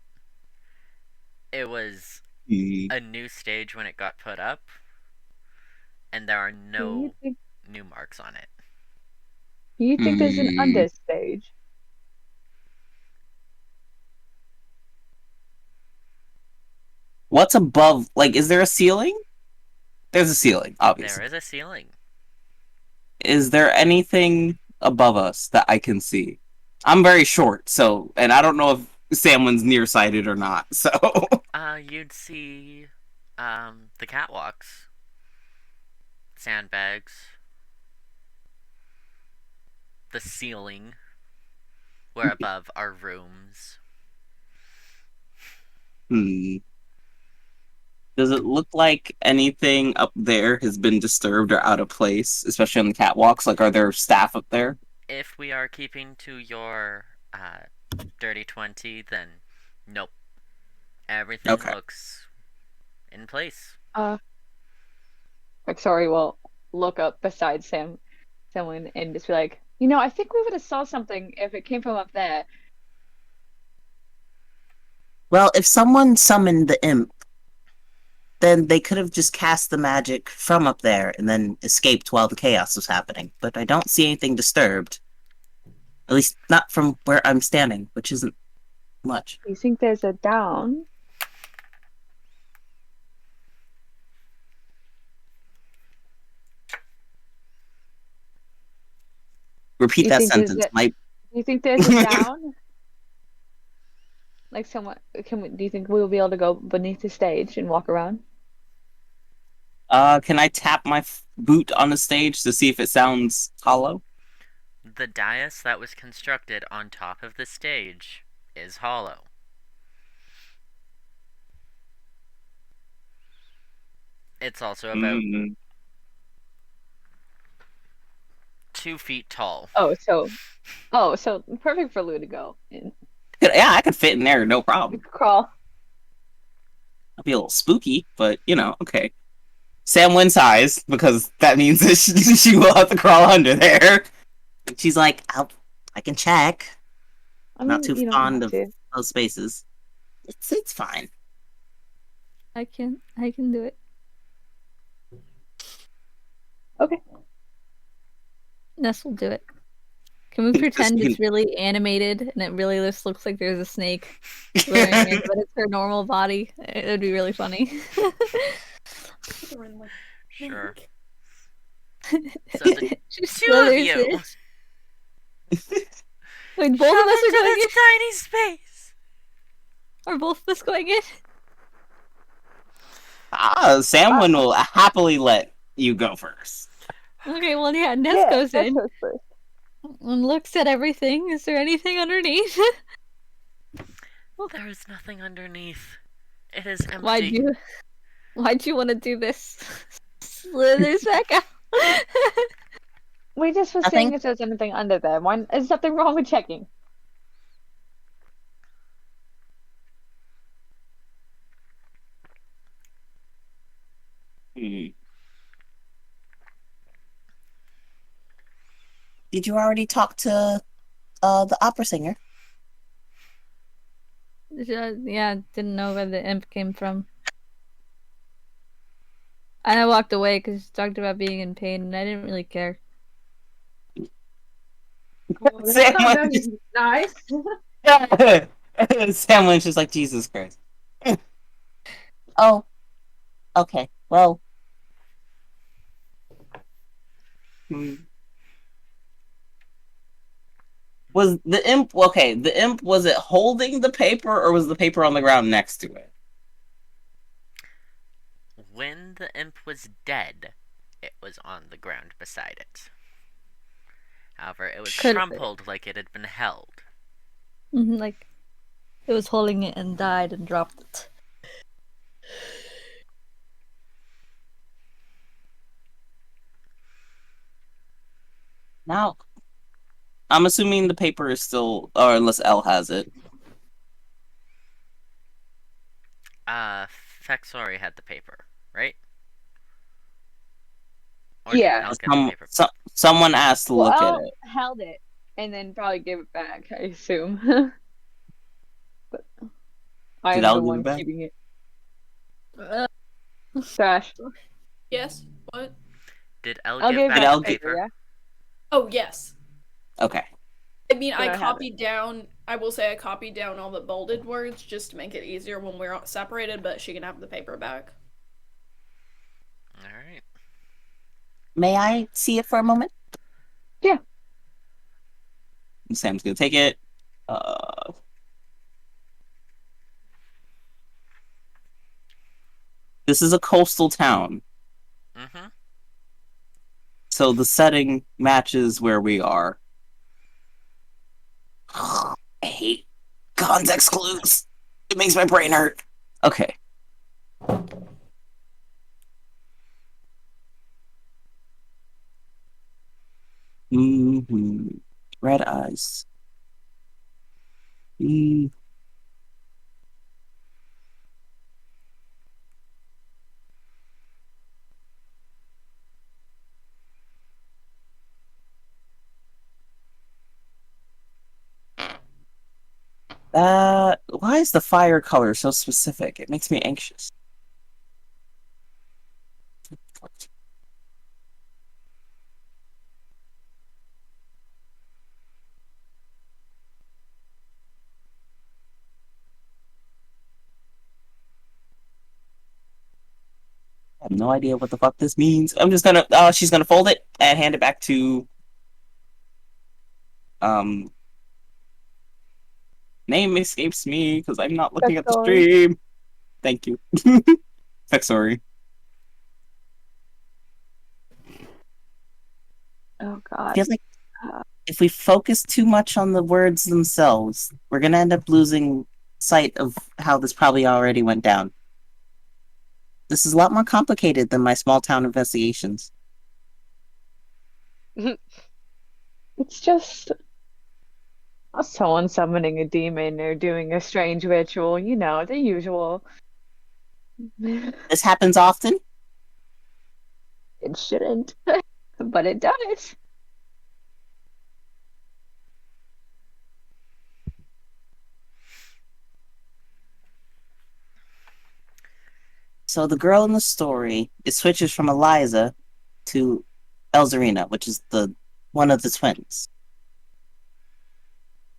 it was a new stage when it got put up, and there are no new marks on it. You think there's an understage? What's above? Like, is there a ceiling? There's a ceiling, obviously. There is a ceiling. Is there anything above us that I can see? I'm very short, so, and I don't know if Samwynn's nearsighted or not, so. You'd see, the catwalks, sandbags, the ceiling, where above are rooms. Does it look like anything up there has been disturbed or out of place, especially on the catwalks? Like, are there staff up there? If we are keeping to your, dirty 20, then nope. Everything looks in place. Phexori will look up beside Samwynn and just be like, I think we would have saw something if it came from up there. Well, if someone summoned the imp, then they could have just cast the magic from up there and then escaped while the chaos was happening. But I don't see anything disturbed. At least not from where I'm standing, which isn't much. Do you think there's a down? Repeat that sentence. Do you think there's a down? Like, do you think we'll be able to go beneath the stage and walk around? Can I tap my boot on the stage to see if it sounds hollow? The dais that was constructed on top of the stage is hollow. It's also about 2 feet tall. So perfect for Lou to go in. Yeah, I could fit in there, no problem. Crawl. I'll be a little spooky, but okay. Samwynn sighs because that means that she will have to crawl under there. She's like, I can check. I'm not too fond of those spaces. It's fine. I can do it. Okay. Ness will do it. Can we pretend it's really animated and it really just looks like there's a snake wearing it, but it's her normal body? It would be really funny. Sure. So the two of you Wait, both of us are going in tiny space. Are both of us going in? Samwynn will happily let you go first. Okay, well, yeah, Ness goes in and looks at everything. Is there anything underneath? Well, there is nothing underneath. It is empty. Why'd you want to do this? Slithers back out. We just were seeing if there's anything under there. Is something wrong with checking? Did you already talk to the opera singer? Yeah, didn't know where the imp came from. And I walked away because she talked about being in pain, and I didn't really care. Samwynn nice. Samwynn's just like, Jesus Christ. Oh, okay. Well, was the imp okay? The imp, was it holding the paper, or was the paper on the ground next to it? When the imp was dead, it was on the ground beside it. However, it was crumpled like it had been held. Like it was holding it and died and dropped it. Now, I'm assuming the paper is still, or unless Elle has it. Phexori had the paper, right? Or Yeah. Someone asked to look at it. Held it and then probably gave it back, I assume. But I'm the one keeping it. Thrash. Yes. What? Did Elle give back the paper? Yeah? Oh, yes. Okay. I mean, I copied down. I will say I copied down all the bolded words just to make it easier when we're separated. But she can have the paper back. All right. May I see it for a moment? Yeah. Sam's gonna take it. This is a coastal town. Mm-hmm. So the setting matches where we are. I hate context clues. It makes my brain hurt. Okay. Red eyes. Why is the fire color so specific? It makes me anxious. I have no idea what the fuck this means. I'm just gonna, she's gonna fold it and hand it back to, name escapes me because I'm not looking at the stream. Thank you. Phexori. Oh I God. feel like if we focus too much on the words themselves, we're gonna end up losing sight of how this probably already went down. This is a lot more complicated than my small town investigations. It's just someone summoning a demon or doing a strange ritual, you know, the usual. This happens often? It shouldn't, but it does. So the girl in the story, it switches from Eliza to Elzarina, which is the one of the twins.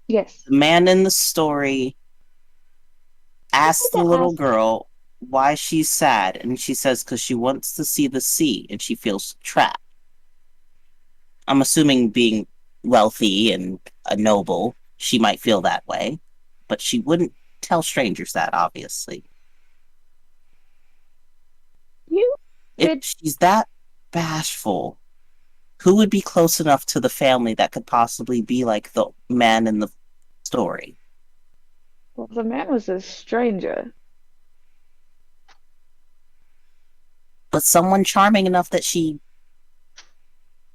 Yes. The man in the story asks the little ask- girl why she's sad, and she says because she wants to see the sea and she feels trapped. I'm assuming being wealthy and a noble, she might feel that way, but she wouldn't tell strangers that, obviously. If she's that bashful, who would be close enough to the family that could possibly be like the man in the story? Well, the man was a stranger. But someone charming enough that she,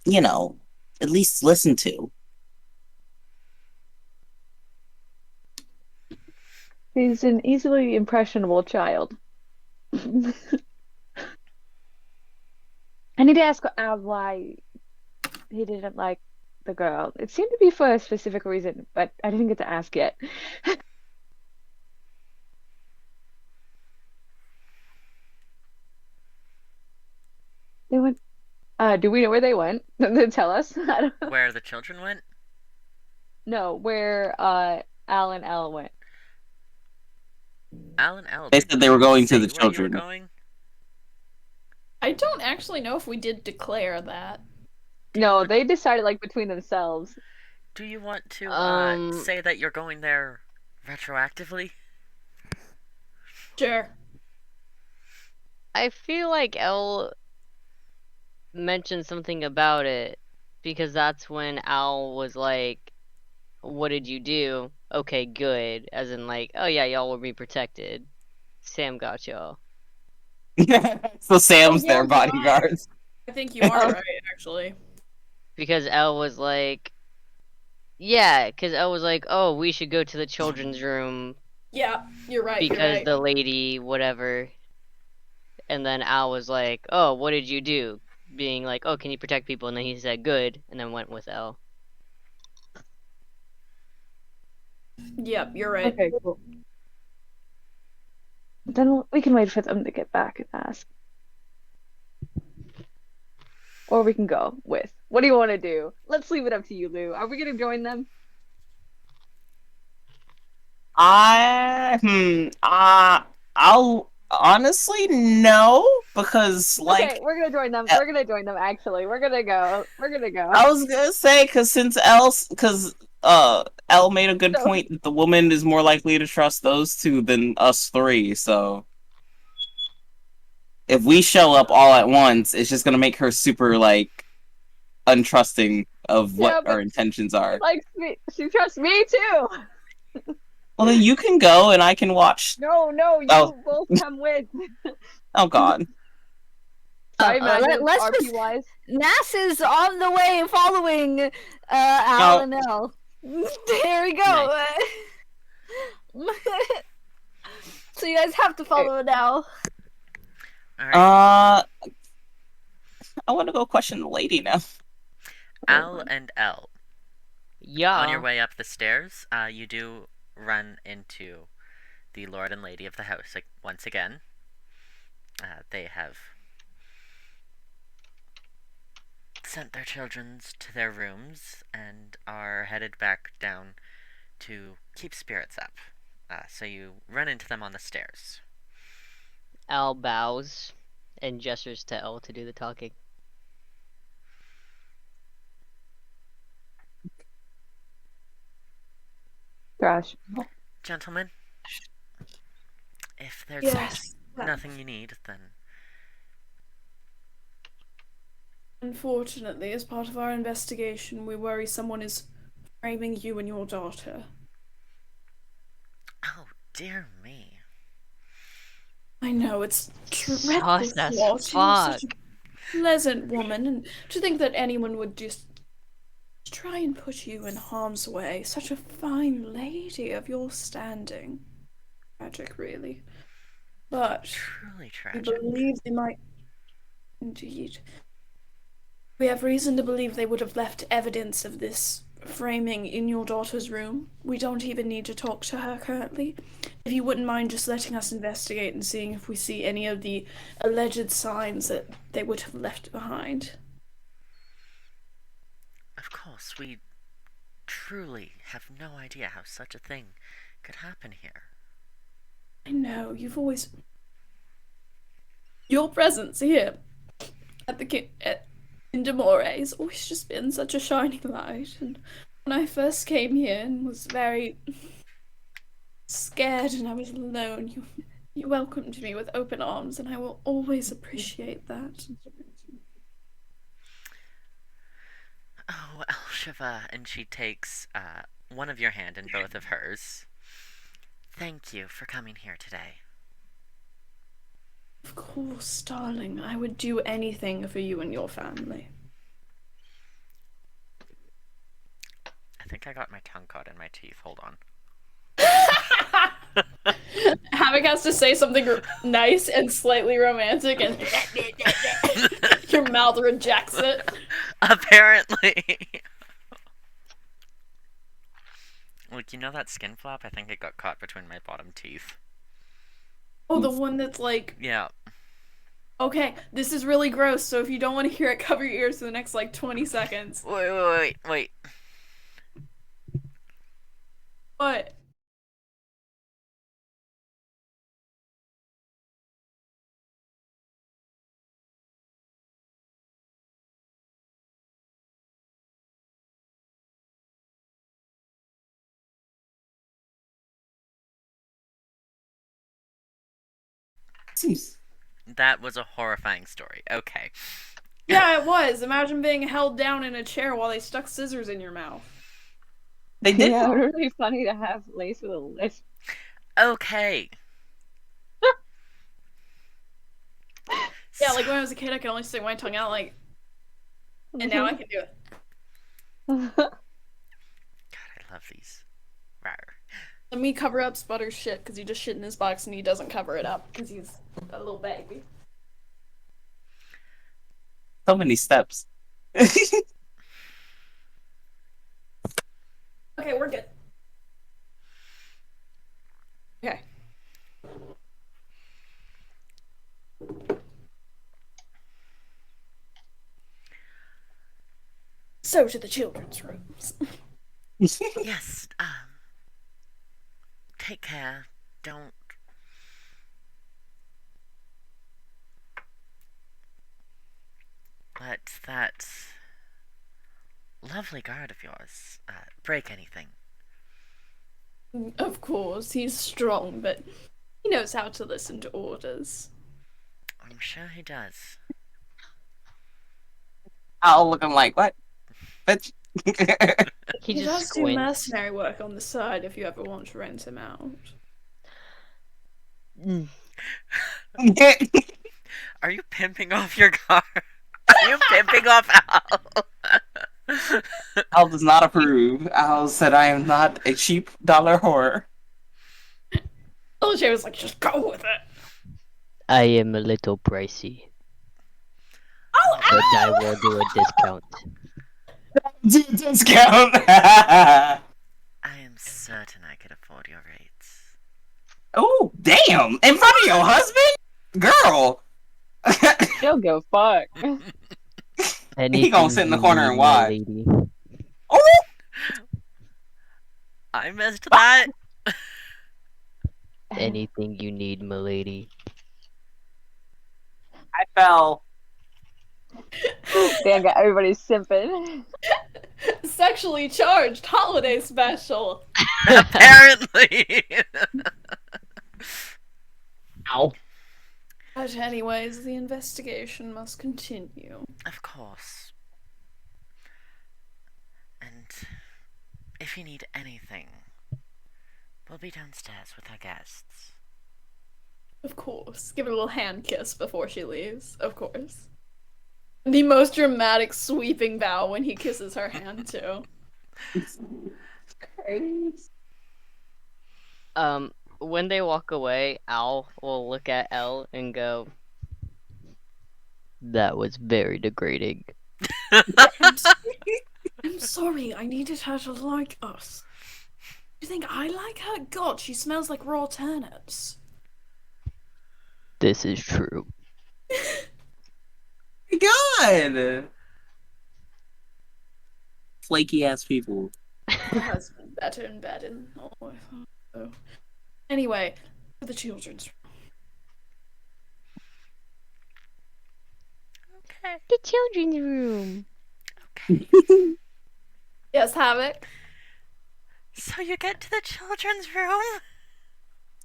you know, at least listen to. He's an easily impressionable child. I need to ask why he didn't like the girl. It seemed to be for a specific reason, but I didn't get to ask yet. They went. Do we know where they went? Tell us. Where the children went? No, where Al and Elle went. Al and Elle. They said they were going to the Where you were children. going? I don't actually know if we did declare that. No, they decided like between themselves. Do you want to say that you're going there retroactively? Sure. I feel like Elle mentioned something about it because that's when Al was like, "What did you do? Okay, good." As in like, "Oh yeah, y'all will be protected. Sam got y'all." So Sam's yeah, their bodyguards. I think you are right, actually. Because Elle was like, yeah, because Elle was like, "Oh, we should go to the children's room." Yeah, you're right. Because you're right. the lady, whatever. And then Al was like, "Oh, what did you do?" Being like, "Oh, can you protect people?" And then he said, "Good," and then went with Elle. Yep, you're right. Okay, cool. Then we can wait for them to get back and ask. Or we can go with. What do you want to do? Let's leave it up to you, Lou. Are we gonna join them? I'll honestly no, because like Okay, we're gonna join them. We're gonna join them. Actually, we're gonna go. We're gonna go. I was gonna say because Elle made a good point that the woman is more likely to trust those two than us three. So if we show up all at once, it's just gonna make her super like untrusting of what our intentions are. Like she trusts me too. Well, then you can go and I can watch. No, you both come with. Oh God. Sorry, Magnus, let's RP just. wise. Nass is on the way following Al and Elle. There we go. So you guys have to follow it now. I want to go question the lady now. Al and Elle. Yeah. On your way up the stairs, you do run into the Lord and Lady of the house like, once again. They have sent their children to their rooms and are headed back down to keep spirits up. So you run into them on the stairs. Al bows and gestures to Elle to do the talking. Thrash. Gentlemen, if there's Yes. nothing you need, then Unfortunately, as part of our investigation, we worry someone is framing you and your daughter. Oh, dear me. I know, it's dreadful Sus as thought. You are fuck. such a pleasant woman, and to think that anyone would just try and put you in harm's way. Such a fine lady of your standing. Tragic, really. But Truly we tragic. believe they might... Indeed. We have reason to believe they would have left evidence of this framing in your daughter's room. We don't even need to talk to her currently. If you wouldn't mind just letting us investigate and seeing if we see any of the alleged signs that they would have left behind. Of course, we truly have no idea how such a thing could happen here. I know, you've always... Your presence here at the in Demore has always just been such a shining light, and when I first came here and was very scared and I was alone, you welcomed me with open arms, and I will always appreciate that. Oh, Elesheva, and she takes one of your hand in both of hers. Thank you for coming here today. Of course, darling. I would do anything for you and your family. I think I got my tongue caught in my teeth. Hold on. Havoc has to say something nice and slightly romantic, and your mouth rejects it. Apparently. Like, you know that skin flap? I think it got caught between my bottom teeth. Oh, the one that's like... Yeah. Okay, this is really gross, so if you don't want to hear it, cover your ears for the next, 20 seconds. Wait. What? That was a horrifying story. Okay. Yeah, it was. Imagine being held down in a chair while they stuck scissors in your mouth. They did. Yeah, it would be funny to have Lace with a lisp. Okay. Yeah, like when I was a kid, I could only stick my tongue out, and now I can do it. God, I love these. Rawr. Let me cover up Sputter's shit, because he just shit in his box and he doesn't cover it up, because he's a little baby. So many steps. Okay, we're good. Okay. So to the children's rooms. Yes, take care. Don't... let that lovely guard of yours break anything. Of course, he's strong, but he knows how to listen to orders. I'm sure he does. I'll look. I'm like, what? Bitch. He He just does do squints. mercenary work on the side if you ever want to rent him out. Are you pimping off your guard? Are you pimping off Al? Al does not approve. Al said I am not a cheap dollar whore. Elesheva was like, just go with it. I am a little pricey, Oh, but I will do a discount. Discount. I am certain I could afford your rates. Oh, damn! In front of your husband? Girl! She'll go fuck. He gonna sit in the corner and watch. Lady. Oh! I missed that. Anything you need, milady. I fell. Dan got everybody simping. Sexually charged holiday special. Apparently. Ow. But anyways, the investigation must continue. Of course. And if you need anything, we'll be downstairs with our guests. Of course. Give her a little hand kiss before she leaves. Of course. The most dramatic sweeping bow when he kisses her hand too. When they walk away, Al will look at Elle and go, "That was very degrading." I'm sorry, I needed her to like us. Do you think I like her? God, she smells like raw turnips. This is true. God! Flaky ass people. It has been better and better. Oh, I thought so. Anyway, to the children's room. Okay. The children's room. Okay. Yes, Havoc? So you get to the children's room?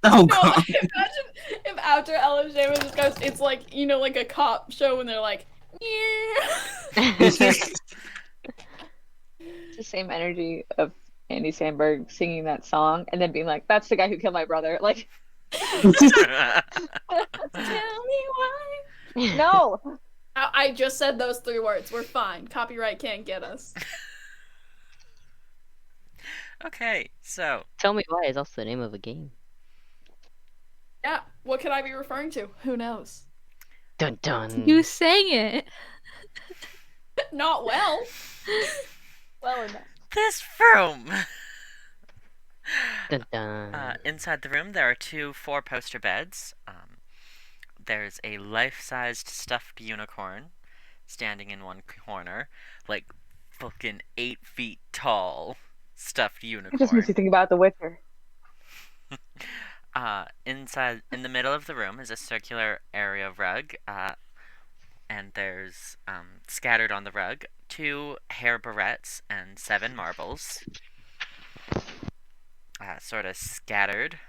Oh No, god. imagine if after Elesheva just goes, it's like, you know, like a cop show when they're like, yeah. It's the same energy of Andy Samberg singing that song and then being like, "That's the guy who killed my brother." Like, tell me why. No. I just said those 3 words. We're fine. Copyright can't get us. Okay, so Tell Me Why is also the name of a game. Yeah, what could I be referring to? Who knows? Dun dun. You sang it. Not well. Well enough. this room. Dun dun. Inside the room, there are 2 4-poster beds. There's a life-sized stuffed unicorn standing in one corner, like fucking 8 feet tall stuffed It unicorn. just makes you think about The Witcher. Inside, in the middle of the room, is a circular area rug, and there's scattered on the rug 2 hair barrettes and 7 marbles, sort of scattered.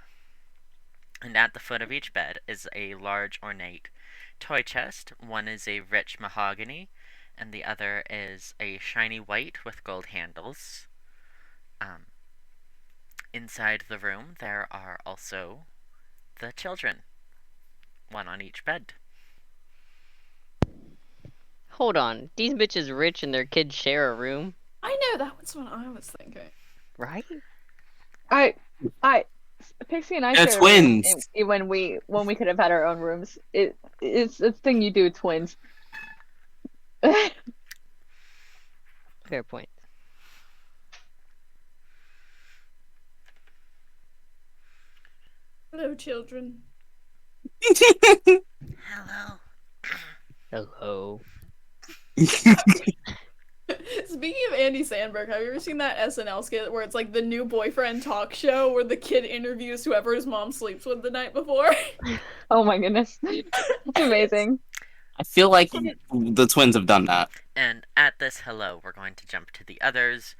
And at the foot of each bed is a large ornate toy chest. One is a rich mahogany, and the other is a shiny white with gold handles. Inside the room, there are also the children, one on each bed. Hold on. These bitches rich and their kids share a room, I know, that was what I was thinking. right? Pixie and I They're share a room twins. when we could have had our own rooms. It's a thing you do with twins. Fair point. Hello, children. Hello. Hello. Speaking of Andy Samberg, have you ever seen that SNL skit where it's like the new boyfriend talk show where the kid interviews whoever his mom sleeps with the night before? Oh my goodness. It's amazing. I feel like the twins have done that. And at this hello, we're going to jump to the others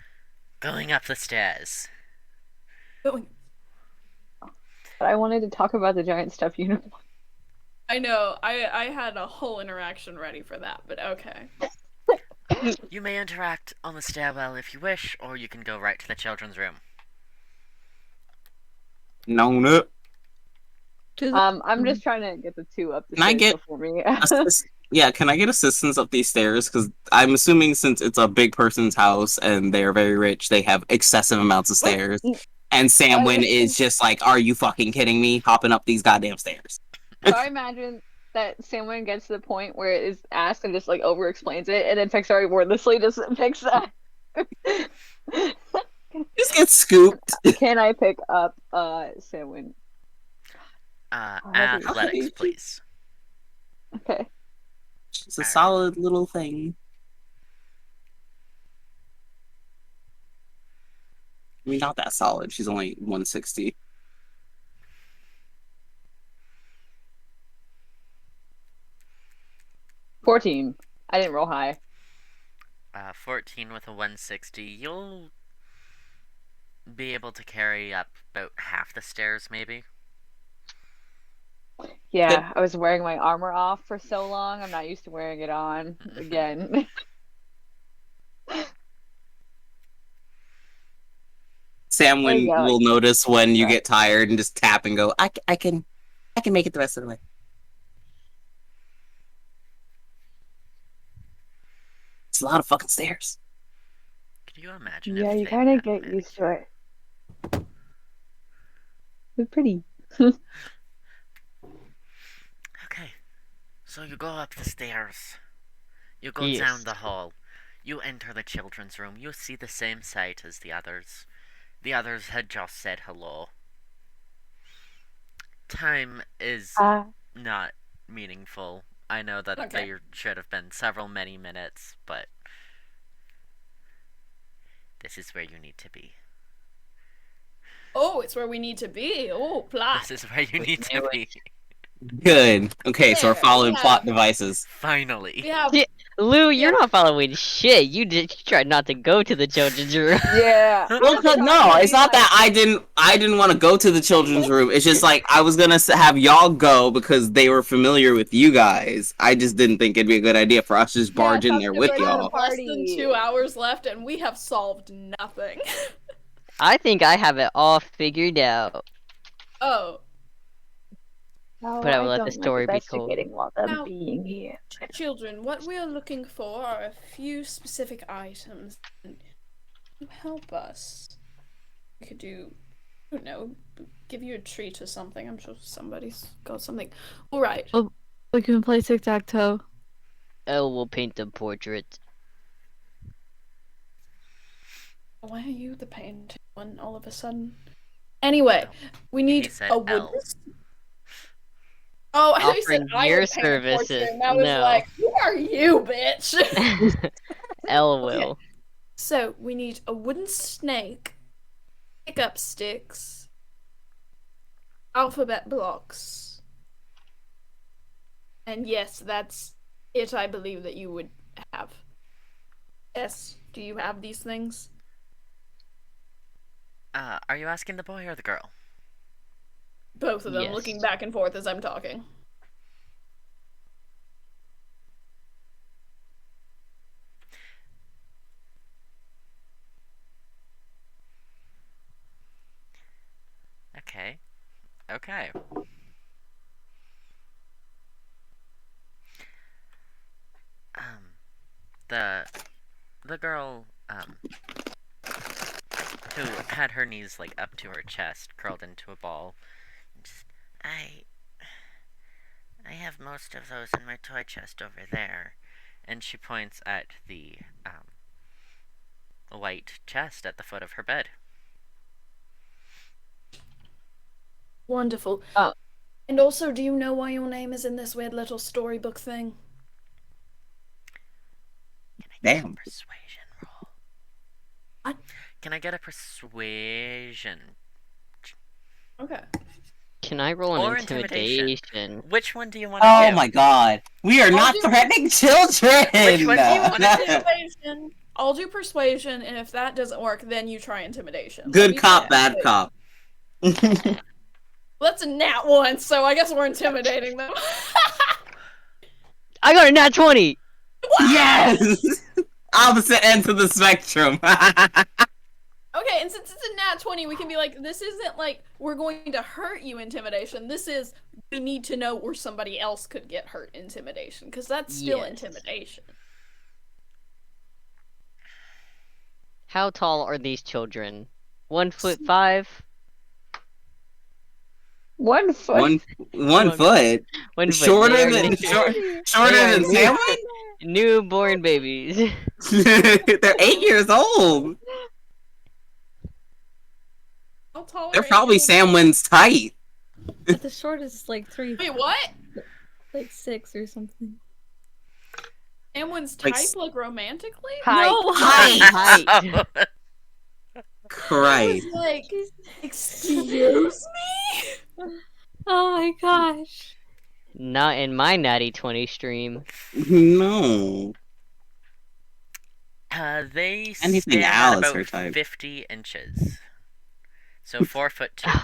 going up the stairs. Going. But I wanted to talk about the giant stuffed unicorn. I know, I had a whole interaction ready for that, but okay. You may interact on the stairwell if you wish, or you can go right to the children's room. No. I'm just trying to get the 2 up the Can I stairs get before me. Yeah, can I get assistance up these stairs? Because I'm assuming since it's a big person's house and they're very rich, they have excessive amounts of stairs. And Samwynn is just like, are you fucking kidding me? Hopping up these goddamn stairs. So I imagine that Samwynn gets to the point where it is asked and just like over explains it, and then Phexori wordlessly just picks up. Just get scooped. Can I pick up Samwynn? Athletics, please. Okay. It's a solid little thing. I mean, not that solid. She's only 160. $14. I didn't roll high. 14 with a 160. You'll be able to carry up about half the stairs, maybe. Yeah, I was wearing my armor off for so long. I'm not used to wearing it on again. Samwynn Yeah, will like, notice when you okay. get tired and just tap and go, I can make it the rest of the way. It's a lot of fucking stairs. Could you imagine Yeah, if you they kind of had get made used to it. They're pretty. Okay, so you go up the stairs. You go down Yes. the hall. You enter the children's room. You see the same sight as the others. The others had just said hello. Time is not meaningful. I know that Okay. there should have been several many minutes, but this is where you need to be. Oh, it's where we need to be. Oh, plot. This is where you need to be. Good. Okay, so we're There, following yeah. plot devices. Finally. We have Yeah, Lou, you're Yeah. not following shit. You tried not to go to the children's room. Yeah. Well, no, it's not that I didn't want to go to the children's room. It's just like I was gonna have y'all go because they were familiar with you guys. I just didn't think it'd be a good idea for us to just barge in there with we have y'all. less than 2 hours left, and we have solved nothing. I think I have it all figured out. Oh, No, But I will let the don't like story be told. investigating while them Now- being here. children, what we are looking for are a few specific items. To help us, we could do, I don't know, give you a treat or something. I'm sure somebody's got something. All right. We can play tic-tac-toe. Elle will paint the portrait. Why are you the painting one all of a sudden? Anyway, we need He said a wooden. L. Oh, I thought you Offering said I your would paint a portrait, services. and I was No. like, who are you, bitch? Elle will. So we need a wooden snake, pickup sticks, alphabet blocks, and yes, that's it. I believe that you would have. Yes, do you have these things? Are you asking the boy or the girl? Both of them, Yes. looking back and forth as I'm talking. Okay. Okay. The girl, who had her knees, like, up to her chest, curled into a ball. Just, I have most of those in my toy chest over there. And she points at the, white chest at the foot of her bed. Wonderful. Oh. And also, do you know why your name is in this weird little storybook thing? Damn. Persuasion roll. What? Can I get a persuasion? Okay. Can I roll an Or intimidation. intimidation? Which one do you want to do? Oh my god. We are not do- threatening children! Which one do you want to do? Persuasion. I'll do persuasion, and if that doesn't work, then you try intimidation. Let Good me cop, try bad persuasion. cop. Well, that's a nat one, so I guess we're intimidating them. I got a nat 20! Yes! Opposite ends of the spectrum. Okay, and since it's a nat 20, we can be like, this isn't like we're going to hurt you intimidation. This is we need to know where somebody else could get hurt intimidation, because that's still Yes. intimidation. How tall are these children? 1'5"? 1 foot. One foot. 1 foot. Shorter They are than new- shorter They are than new- Samwynn? Newborn babies. They're 8 years old. How tall They're are probably you? Samwynn's height. But the shortest is like 3, Wait, what? like 6 or something. Someone's Like type, like romantically? Height. No, Height. Height. I Christ. was like, excuse me? Oh my gosh. Not in my Natty 20 stream. No. They Anything stand Al at is her about type. 50 inches. So 4'2".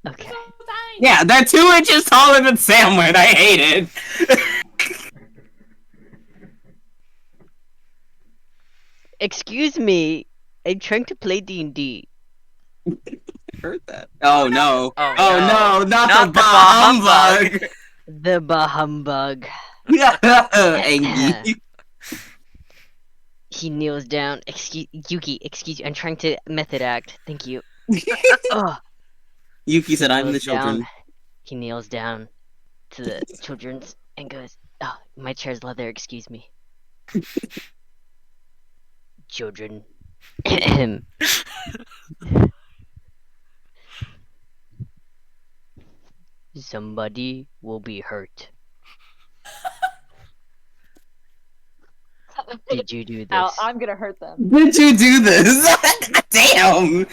Okay. So tiny. Yeah, they're 2 inches taller than Samwynn. I hate it. Excuse me. I'm trying to play D&D. Heard that. Oh no. Oh, Oh no. no, not Not the the bah bah humbug. The bah humbug. Angie. He kneels down. Excuse Yuki, excuse you. I'm trying to method act. Thank you. Ugh. Yuki said, "I'm the Kneels children." down. He kneels down to the children's and goes, "Oh, my chair's leather. Excuse me, children." Somebody will be hurt. Did you do Al, this? I'm gonna hurt them. Did you do this? Damn.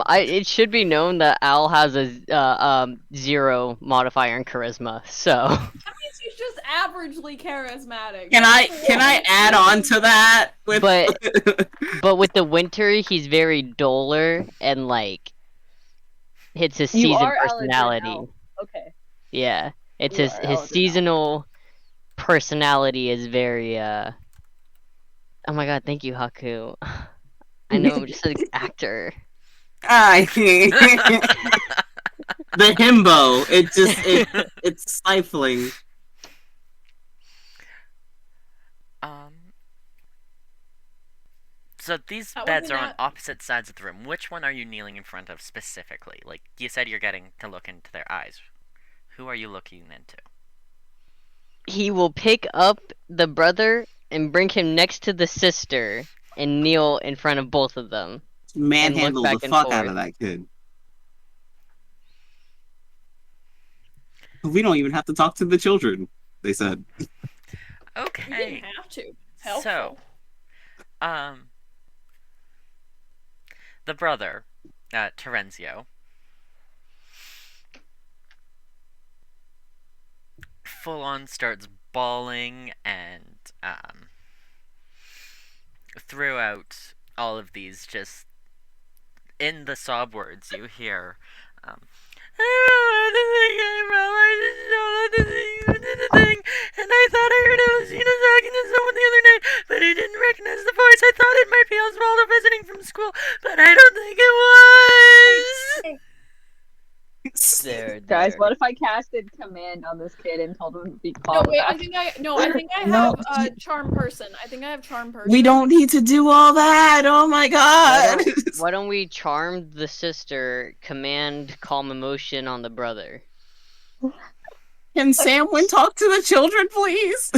It should be known that Al has a 0 modifier in charisma, so. That means he's just averagely charismatic. Can I add on to that? With... But with the winter, he's very duller and like it's his You season are personality. Al. Okay. Yeah, it's You his are his Eldrin seasonal personality is very Oh my god, thank you, Haku. I know I'm just an actor. The himbo. It's stifling. So these beds are on opposite sides of the room. Which one are you kneeling in front of specifically? Like, you said you're getting to look into their eyes. Who are you looking into? He will pick up the brother and bring him next to the sister and kneel in front of both of them. Manhandle the fuck out of that kid. We don't even have to talk to the children, they said. Okay. We didn't have to. Helpful. So, the brother, Terenzio, full on starts bawling, and throughout all of these, just in the sob words, you hear, and I thought I heard Elesheva talking to someone the other night, but I didn't recognize the voice. I thought it might be Osvaldo visiting from school, but I don't think it was. There. Guys, what if I casted command on this kid and told him to be No, called wait, back? I think I have charm person. I think I have charm person. We don't need to do all that. Oh my god. Why don't we charm the sister, command calm emotion on the brother? Can Samwynn talk to the children, please?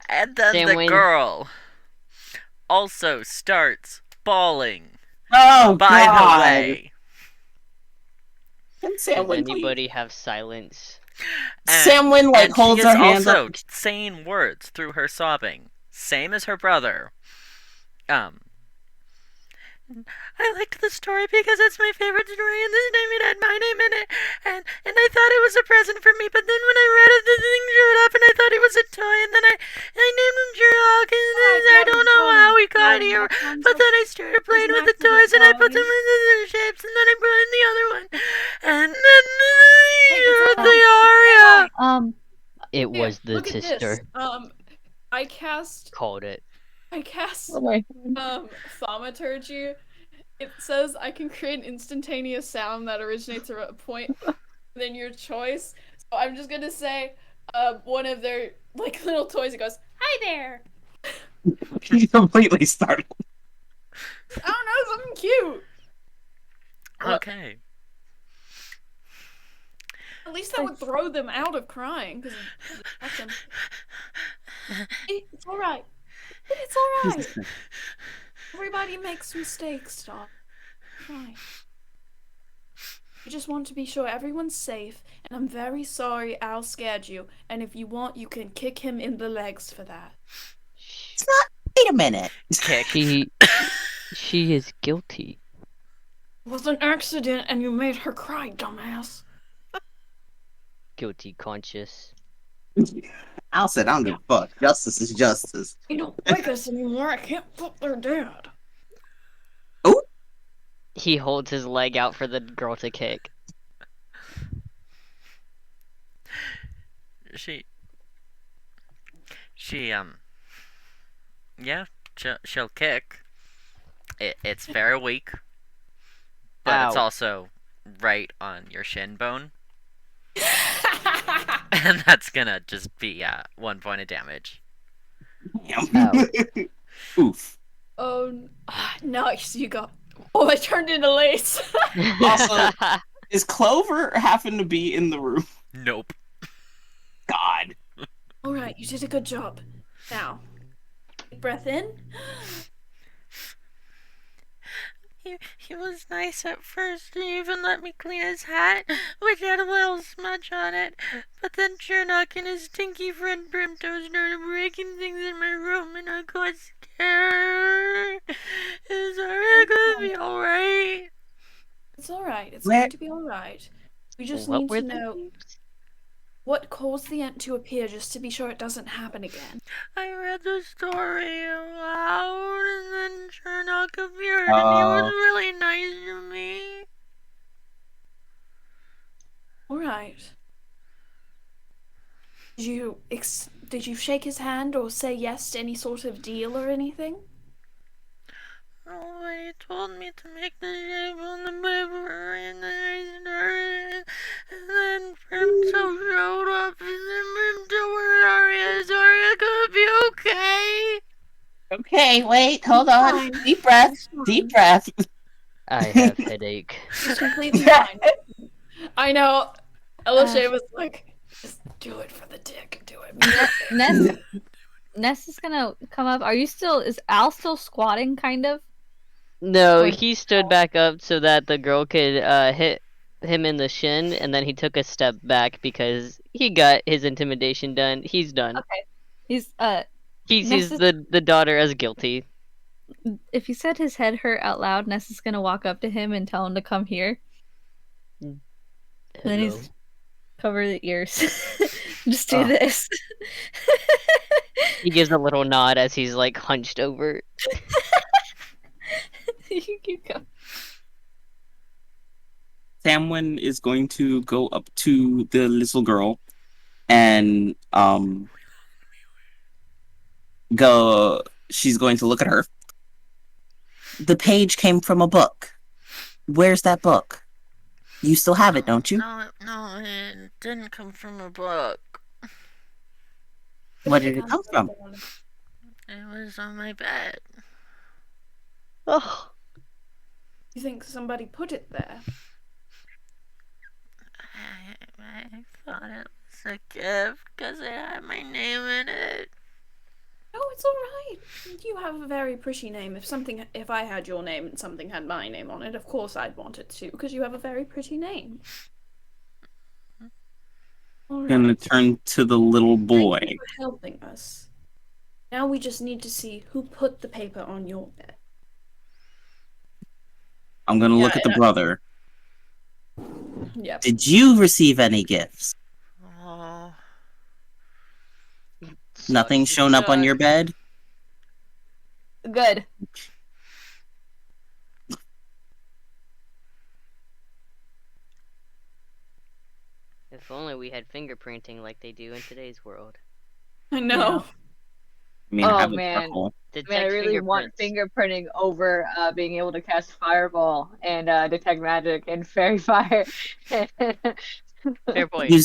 And then the girl also starts bawling. Oh, by god. the way. Does anybody have silence? Samwynn holds her hands up. She is also saying words through her sobbing, same as her brother. I liked the story because it's my favorite story, and this time it had my name in it, and I thought it was a present for me, but then when I read it, the thing showed up, and I thought it was a toy, and then I named him Jurok, and I don't know how we got here, but then I started playing with the toys, and I put them into their shapes, and then I put in the other one, and then you heard the aria! It was the Look at sister. this. I cast thaumaturgy. It says I can create an instantaneous sound that originates at a point within your choice. So I'm just gonna say one of their little toys. It goes, "Hi there." He's completely startled. I don't know, something cute. Okay. At least that would throw them out of crying because that's them. It's all right. It's all right. Everybody makes mistakes, Stop. Right. I just want to be sure everyone's safe, and I'm very sorry Al scared you, and if you want, you can kick him in the legs for that. It's not. Wait a minute. Kick. She is guilty. It was an accident, and you made her cry, dumbass. Guilty conscious. Al said, I don't give a fuck. Justice is justice. They don't like us anymore. I can't fuck their dad. Oh. He holds his leg out for the girl to kick. Yeah, she'll kick. It's very weak, but it's Ow. also right on your shin bone. And that's gonna just be 1 point of damage. Ow. Oof. Oh, nice. You got. Oh, I turned into lace. Also, is Clover happen to be in the room? Nope. God. All right, you did a good job. Now, big breath in. He was nice at first. He even let me clean his hat, which had a little smudge on it. But then Chernock and his stinky friend Brimto started breaking things in my room, and I got scared. Is Arya gonna be alright? It's all right. It's going to be all right. We just need to know what caused the ant to appear, just to be sure it doesn't happen again. I read the story aloud, and then Chernock appeared, and he was really nice to me. All right. Did you shake his hand or say yes to any sort of deal or anything? Nobody told me to make the shape on the paper, and then I started, and then Brimto showed up, and then Brimto and Arya. Is Arya gonna be okay? Okay, wait, hold on. Fine. Deep breath. Deep breath. I have headache. It's completely fine. I know. Elesheva was like, just do it for the dick. Do it. Ness is gonna come up. Is Al still squatting, kind of? No, he stood back up so that the girl could hit him in the shin, and then he took a step back because he got his intimidation done. He's done. Okay. He sees the daughter as guilty. If he said his head hurt out loud, Ness is gonna walk up to him and tell him to come here. Hello. Then he's cover the ears. Just do this. He gives a little nod as he's like hunched over. You go. Samwynn is going to go up to the little girl and she's going to look at her. The page came from a book. Where's that book? You still have it, don't you? No, it didn't come from a book. Where did it come from? It was on my bed. Oh. You think somebody put it there? I thought it was a gift because it had my name in it. Oh, it's all right. You have a very pretty name. If I had your name and something had my name on it, of course I'd want it too, because you have a very pretty name. All right. Gonna turn to the little boy. Thank you for helping us. Now we just need to see who put the paper on your bed. I'm gonna look at the brother. Yep. Did you receive any gifts? Oh. Nothing shown up on your bed? Good. If only we had fingerprinting like they do in today's world. I know. I mean, I have a purple. I really want fingerprinting over being able to cast Fireball and detect magic and Fairy Fire. Fair point. You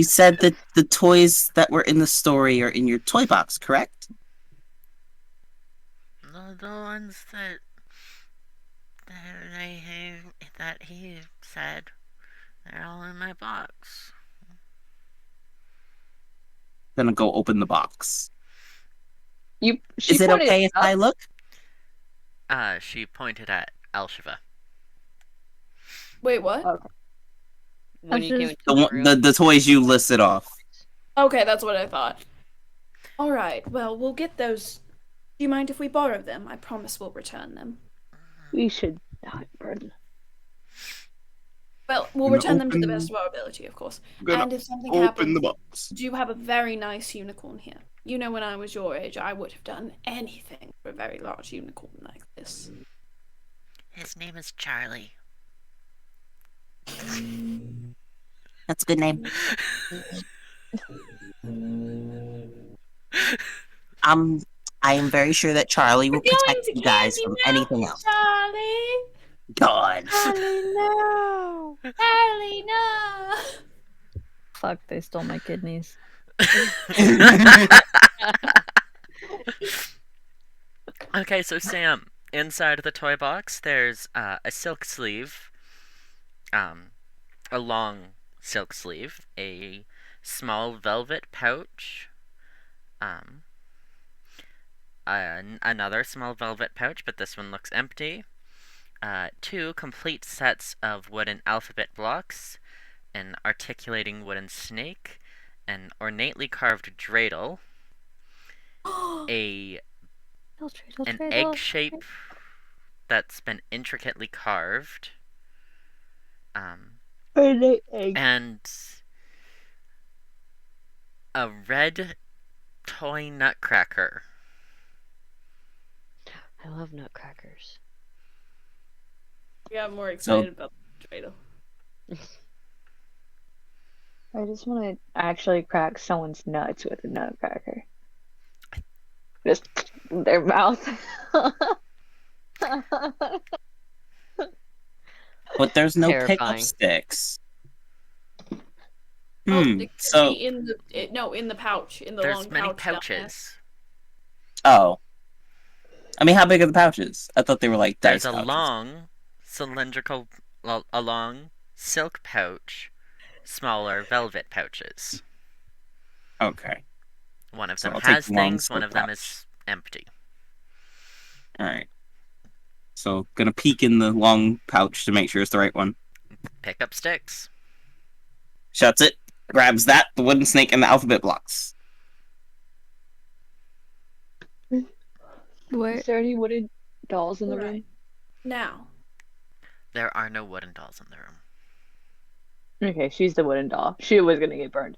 said that the toys that were in the story are in your toy box, correct? No, the ones that he said, they're all in my box. Gonna go open the box. Is it okay if I look? She pointed at Elesheva. Wait, what? Okay. When you came into The toys you listed off. Okay, that's what I thought. All right. Well, we'll get those. Do you mind if we borrow them? I promise we'll return them. We should not burden. Well, we'll return them to the best of our ability, of course. And if something happens, do you have a very nice unicorn here? You know, when I was your age, I would have done anything for a very large unicorn like this. His name is Charlie. That's a good name. I am very sure that Charlie will protect you guys from anything else. Charlie! God. Charlie, no! Charlie, no! Fuck, they stole my kidneys. Okay, so Sam, inside of the toy box, there's a silk sleeve, a long silk sleeve, a small velvet pouch, another small velvet pouch, but this one looks empty, 2 complete sets of wooden alphabet blocks, an articulating wooden snake, an ornately carved dreidel, an egg shape that's been intricately carved, and a red toy nutcracker. I love nutcrackers. I got more excited about the dreidel. I just want to actually crack someone's nuts with a nutcracker. Just their mouth. But there's no Terrifying. pickup sticks. It could So be in the pouch, in the There's long many pouch down pouches. oh, I mean, how big are the pouches? I thought they were like dice There's a pouches. long, cylindrical, a long silk pouch, smaller velvet pouches. Okay. One of So them I'll take has the long things, one silk of them pouch. is empty. All right. So gonna peek in the long pouch to make sure it's the right one. Pick up sticks. Shuts it. Grabs that, the wooden snake, and the alphabet blocks. Where? Is there any wooden dolls in the room? Right. Now. There are no wooden dolls in the room. Okay, she's the wooden doll. She was gonna get burned.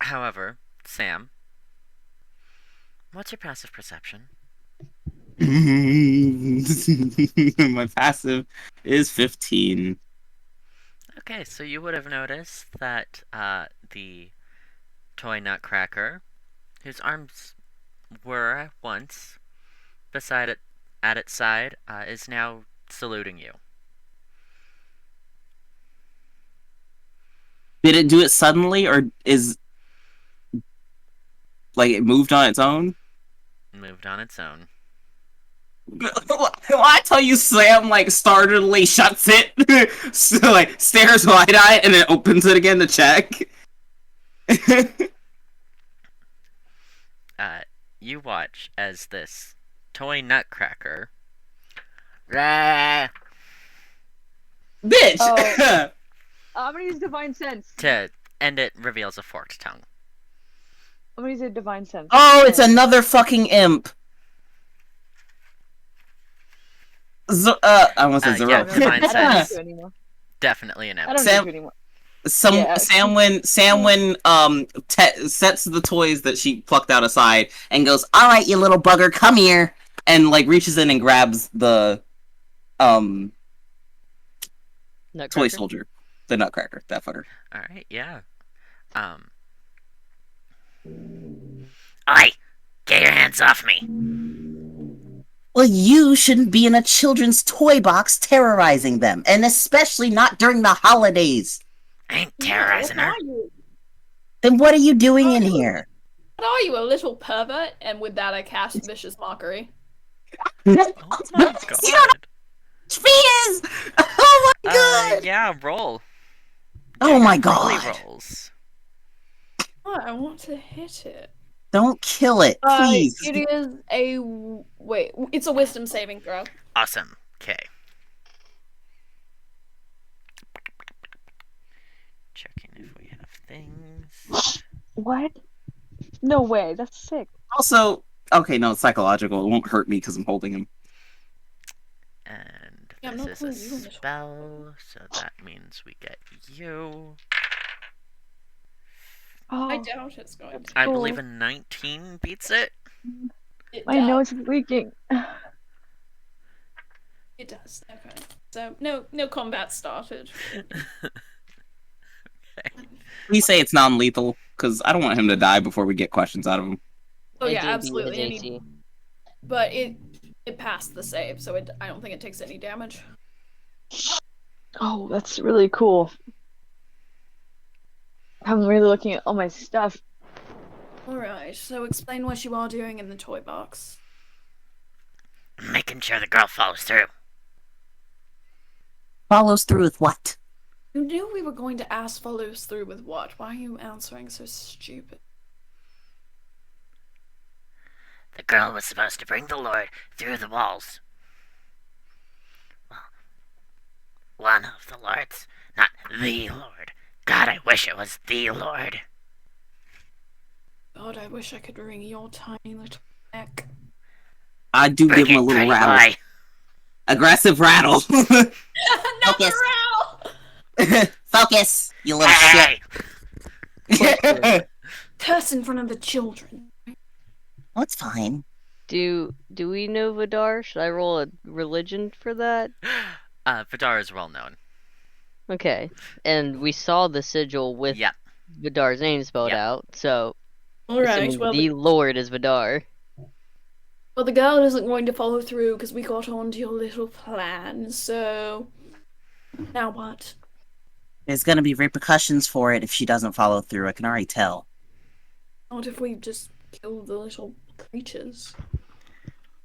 However, Sam, what's your passive perception? My passive is 15. Okay, so you would have noticed that the toy nutcracker, whose arms were once beside it at its side, is now saluting you. Did it do it suddenly, or is like it moved on its own? Moved on its own. Well, I tell you, Sam like startlingly shuts it, so, like stares wide-eyed, and then opens it again to check. You watch as this toy nutcracker. Rah, Bitch! Oh. I'm gonna use Divine Sense. and it reveals a forked tongue. I'm gonna use a Divine Sense. Oh, it's another fucking imp. I almost said Zero. Yeah, Divine I don't need Sense. to anymore. Definitely an I imp. don't Sam- need to anymore. Samwynn sets the toys that she plucked out aside and goes, "All right, you little bugger, come here," and like reaches in and grabs the toy Nutcracker? soldier, the nutcracker, that fucker. Alright, yeah. Oi! Get your hands off me! Well, you shouldn't be in a children's toy box terrorizing them, and especially not during the holidays. I ain't terrorizing her. What are you? Then what are you doing in here? What are you, a little pervert? And with that, I cast Vicious Mockery. Oh my god. She is! Oh my god! Yeah, roll. Oh my Rolly god! rolls. Oh, I want to hit it. Don't kill it, please. It is a... Wait, it's a wisdom saving throw. Awesome. Okay. Checking if we have things. What? No way. That's sick. Also, okay, no, it's psychological. It won't hurt me because I'm holding him. And Yeah, I'm this not is a pulling you in this spell, so that means we get you. Oh, I doubt it's going to. I Cool. believe a 19 beats it. It my does. nose is leaking. It does. Okay. So no combat started. Please say it's non-lethal, because I don't want him to die before we get questions out of him. Oh yeah, ADB absolutely. is AC. But it passed the save, so I don't think it takes any damage. Oh, that's really cool. I'm really looking at all my stuff. Alright, so explain what you are doing in the toy box. Making sure the girl follows through. Follows through with what? You knew we were going to ask follows through with what? Why are you answering so stupid? The girl was supposed to bring the Lord through the walls. Well, one of the Lords, not the Lord. God, I wish it was the Lord. God, I wish I could wring your tiny little neck. I do Bring give him a it, little pretty rattle. boy. Aggressive rattle. Not Focus. the rattle! Focus, you little Hey! shit. Curse in front of the children. Oh, it's fine. Do we know Vidar? Should I roll a religion for that? Vidar is well known. Okay. And we saw the sigil with Yep. Vidar's name spelled Yep. out, so Alright, assuming well, the Lord is Vidar. the girl isn't going to follow through because we got onto your little plan, so... Now what? There's gonna be repercussions for it if she doesn't follow through. I can already tell. Not if we just kill the little creatures.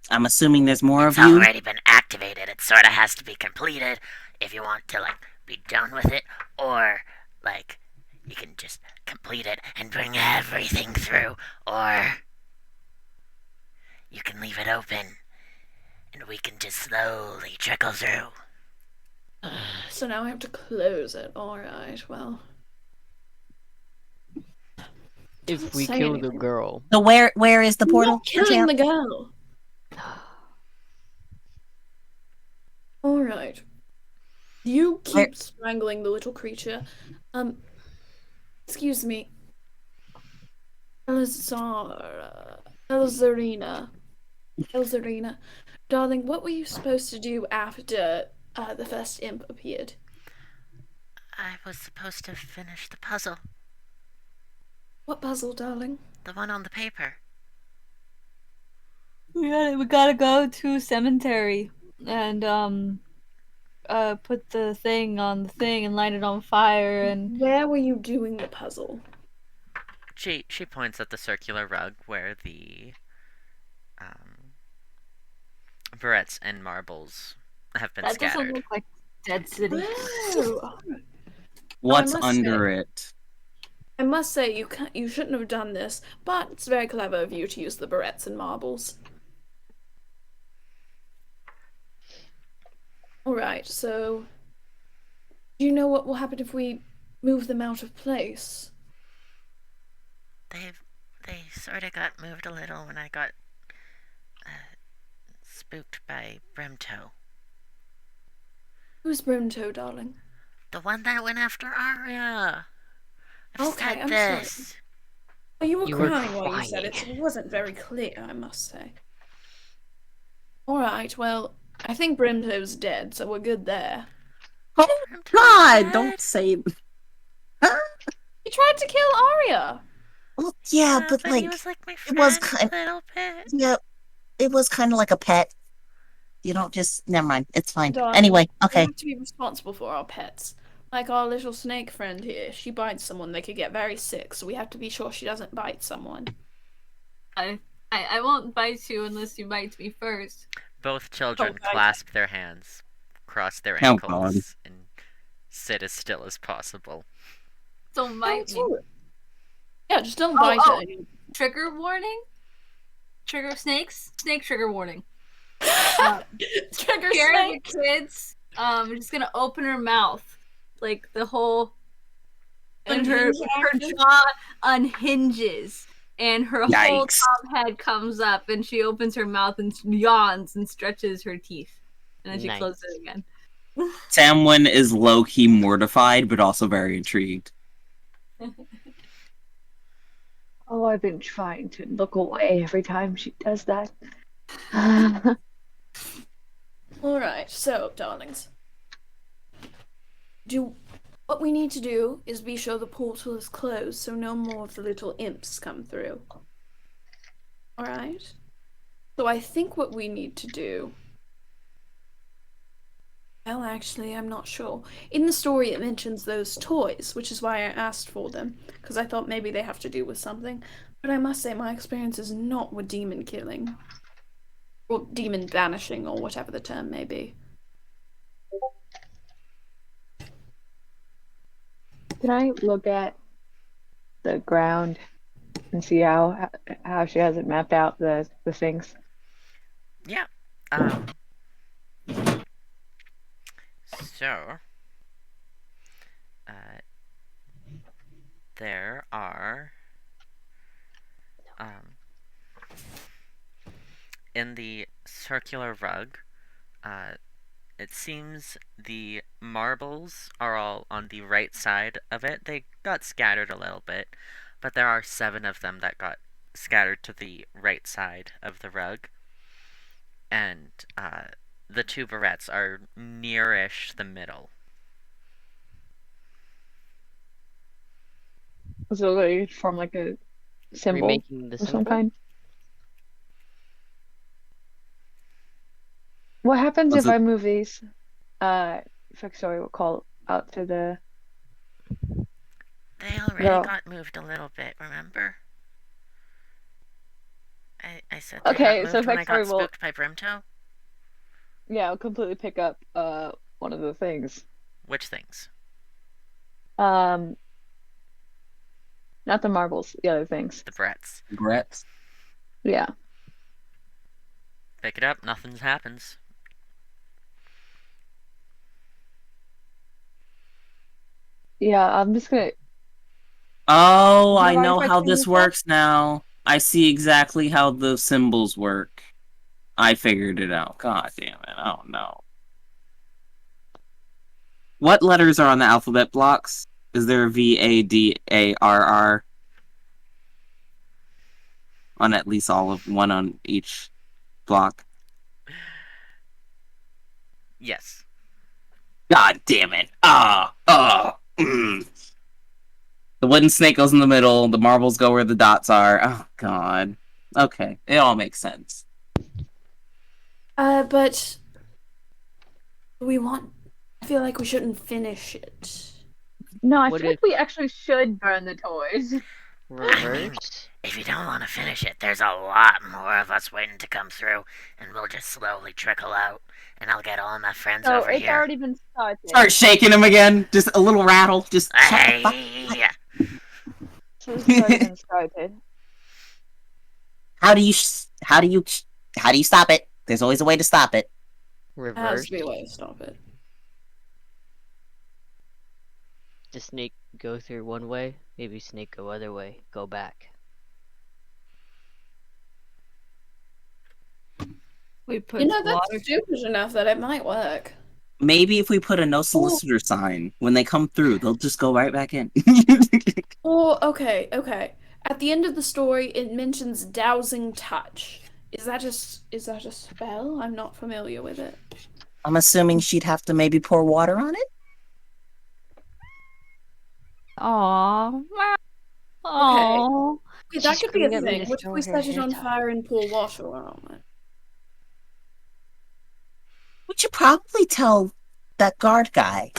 I'm assuming there's more It's of you. already been activated. It sort of has to be completed if you want to, be done with it. Or, you can just complete it and bring everything through. Or, you can leave it open and we can just slowly trickle through. So now I have to close it. Alright, well... If we say kill the anything. girl. So where is the I'm portal? not killing the girl! Alright. You keep strangling the little creature. Excuse me. Elzarina. Darling, what were you supposed to do after the first imp appeared? I was supposed to finish the puzzle. What puzzle, darling? The one on the paper. We gotta go to cemetery and put the thing on the thing and light it on fire and Where were you doing the puzzle? She points at the circular rug where the barrettes and marbles have been that doesn't scattered. look like Dead City. Oh. What's I must under say- it? I must say, you shouldn't have done this, but it's very clever of you to use the barrettes and marbles. Alright, so... Do you know what will happen if we move them out of place? They sort of got moved a little when I got spooked by Brimtoe. Who's Brimtoe, darling? The one that went after Arya. I've Okay, said I'm this. sorry. Oh, you were You were crying while you said it, so crying. it wasn't very clear, I must say. Alright, well, I think Brimtoe's dead, so we're good there. Oh Brimtoe's God! dead. Don't say. He tried to kill Arya! Well, yeah, but he was like my friend was a little bit. yeah, it was kind of like a pet. You don't just. Never mind. It's fine. Darling, Anyway, we okay. have to be responsible for our pets. Like our little snake friend here, if she bites someone, they could get very sick, so we have to be sure she doesn't bite someone. I won't bite you unless you bite me first. Both children Oh, clasp their hands, cross their Oh, ankles, and sit as still as possible. Don't bite me. Yeah, just don't bite her. Trigger warning? Trigger snakes? Snake trigger warning. Trigger Scare the snake! kids. I'm just gonna open her mouth. Like the whole and her Unhinge jaw unhinges and her whole Yikes. top head comes up and she opens her mouth and yawns and stretches her teeth. And then she Nice. closes it again. Samwynn is low-key mortified, but also very intrigued. Oh, I've been trying to look away every time she does that. Alright, so, darlings. What we need to do is be sure the portal is closed so no more of the little imps come through. Alright? So I think what we need to do... Well, actually, I'm not sure. In the story, it mentions those toys, which is why I asked for them, because I thought maybe they have to do with something. But I must say, my experience is not with demon killing. Or demon banishing, or whatever the term may be. Can I look at the ground and see how she has it mapped out, the things? Yeah. So, there are, in the circular rug, it seems the marbles are all on the right side of it. They got scattered a little bit, but there are 7 of them that got scattered to the right side of the rug. And the 2 barrettes are nearish the middle. So they form like a symbol Remaking the of some symbol? kind. What happens if I move these? Phexori will call out to the... They already girl. got moved a little bit, remember? I said they Okay, got so moved when I got Phexori will... spooked by Brimtoe? Yeah, I'll completely pick up one of the things. Which things? Not the marbles, the other things. The barrettes. Regrets. Yeah. Pick it up, nothing happens. Yeah, I'm just gonna... Oh, Do you I mind know if I how clean this this up? works now. I see exactly how the symbols work. I figured it out. God damn it. Oh no. What letters are on the alphabet blocks? Is there a V, A, D, A, R, R? On at least all of one on each block. Yes. God damn it. The wooden snake goes in the middle, the marbles go where the dots are. Oh god. Okay, it all makes sense. But I feel like we shouldn't finish it. No, I What feel like if- we actually should burn the toys. Reverse? If you don't want to finish it, there's a lot more of us waiting to come through, and we'll just slowly trickle out, and I'll get all my friends So over it's here. already been started. Start shaking him again. Just a little rattle. Just shut the fuck. Hey! So this has already been started. How do you stop it? There's always a way to stop it. There has Reverse? to be a way to stop it. The snake go through one way, maybe snake go other way, go back. We put You know, that's water. stupid enough that it might work. Maybe if we put a no solicitor sign, when they come through, they'll just go right back in. Okay. At the end of the story, it mentions dowsing touch. Is that a spell? I'm not familiar with it. I'm assuming she'd have to maybe pour water on it? Aww. Aww. Okay, that She's could be a screaming at me thing. to What if throw we her set it hair on tie. fire and pour water on it? We should probably tell that guard guy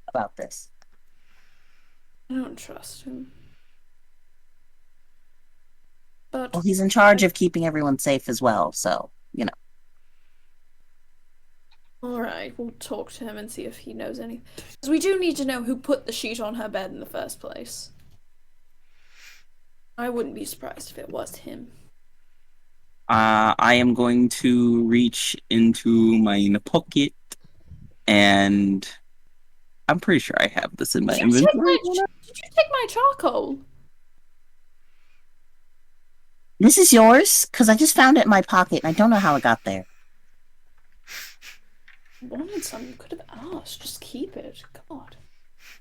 about this. I don't trust him. But Well, he's in charge of keeping everyone safe as well, so, you know. alright, we'll talk to him and see if he knows anything. Because we do need to know who put the sheet on her bed in the first place. I wouldn't be surprised if it was him. I am going to reach into my pocket, and I'm pretty sure I have this in my inventory. Did you take my charcoal? This is yours? Because I just found it in my pocket, and I don't know how it got there. Wanted some, you could have asked. Just keep it. God.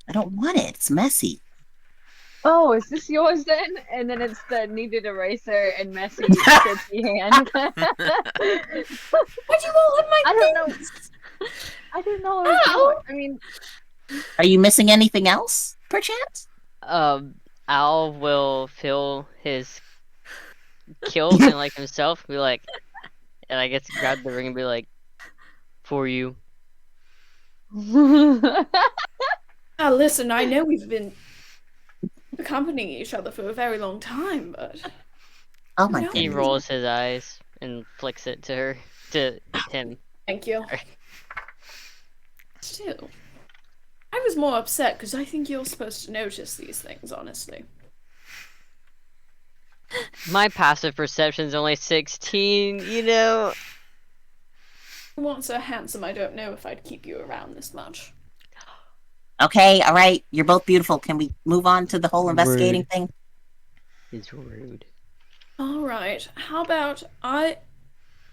I don't want it. It's messy. Oh, is this yours then? And then it's the kneaded eraser and messy filthy hand. Why'd you all have my I don't know. things? I didn't know it was yours. I mean, Are you missing anything else, perchance? Al will fill his kilt and like himself, be like, and I guess grab the ring and be like, for you. Listen, I know we've been accompanying each other for a very long time, but Oh my No. goodness. He rolls his eyes and flicks it to him. thank you. Sorry. Still, I was more upset because I think you're supposed to notice these things, honestly. My passive perception's only 16, you know. You weren't so handsome, I don't know if I'd keep you around this much. Okay, alright, you're both beautiful. Can we move on to the whole investigating Rude. thing? It's rude. Alright, how about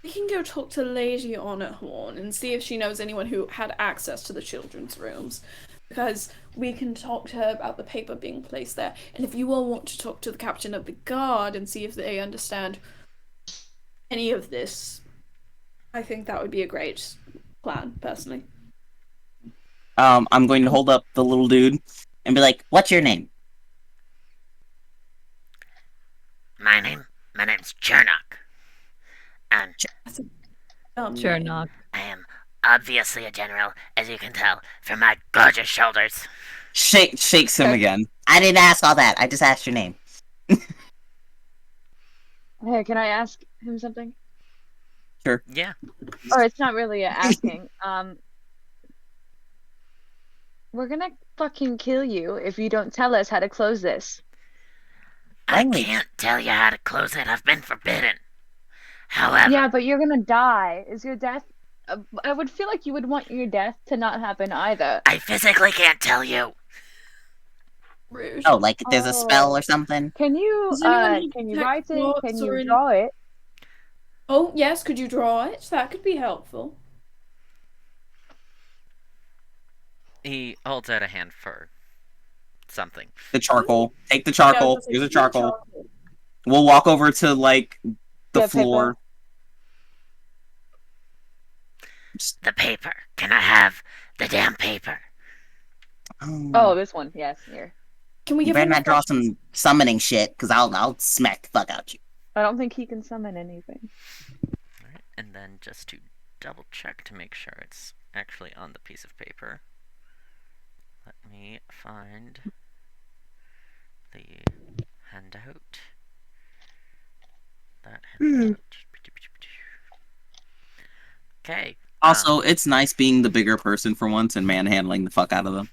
we can go talk to Lady Honorhorn and see if she knows anyone who had access to the children's rooms. Because we can talk to her about the paper being placed there. And if you all want to talk to the captain of the guard and see if they understand any of this, I think that would be a great plan, personally. I'm going to hold up the little dude and be like, what's your name? My name's Chernok. And Sure not. I am obviously a general, as you can tell, from my gorgeous shoulders. Shakes him again. I didn't ask all that. I just asked your name. hey, can I ask him something? Yeah. Or it's not really asking. We're gonna fucking kill you if you don't tell us how to close this. I Language. can't tell you how to close it. I've been forbidden. However, Yeah, but you're gonna die. Is your death? I would feel like you would want your death to not happen either. I physically can't tell you. Rude. Oh, like if there's a spell or something? Can you Does anyone can you detect write it? thoughts Can or you any- draw it? Oh, yes, could you draw it? That could be helpful. He holds out a hand for something. The charcoal. Take the charcoal. Yeah, Here's a charcoal. We'll walk over to, like, the Yeah, floor. The paper. Can I have the damn paper? Oh, this one. Yes, here. Can we You give better him not draw some summoning shit, because I'll smack the fuck out you. I don't think he can summon anything. Alright, and then just to double check to make sure it's actually on the piece of paper, let me find the handout. That handout. Okay. Also, it's nice being the bigger person for once and manhandling the fuck out of them.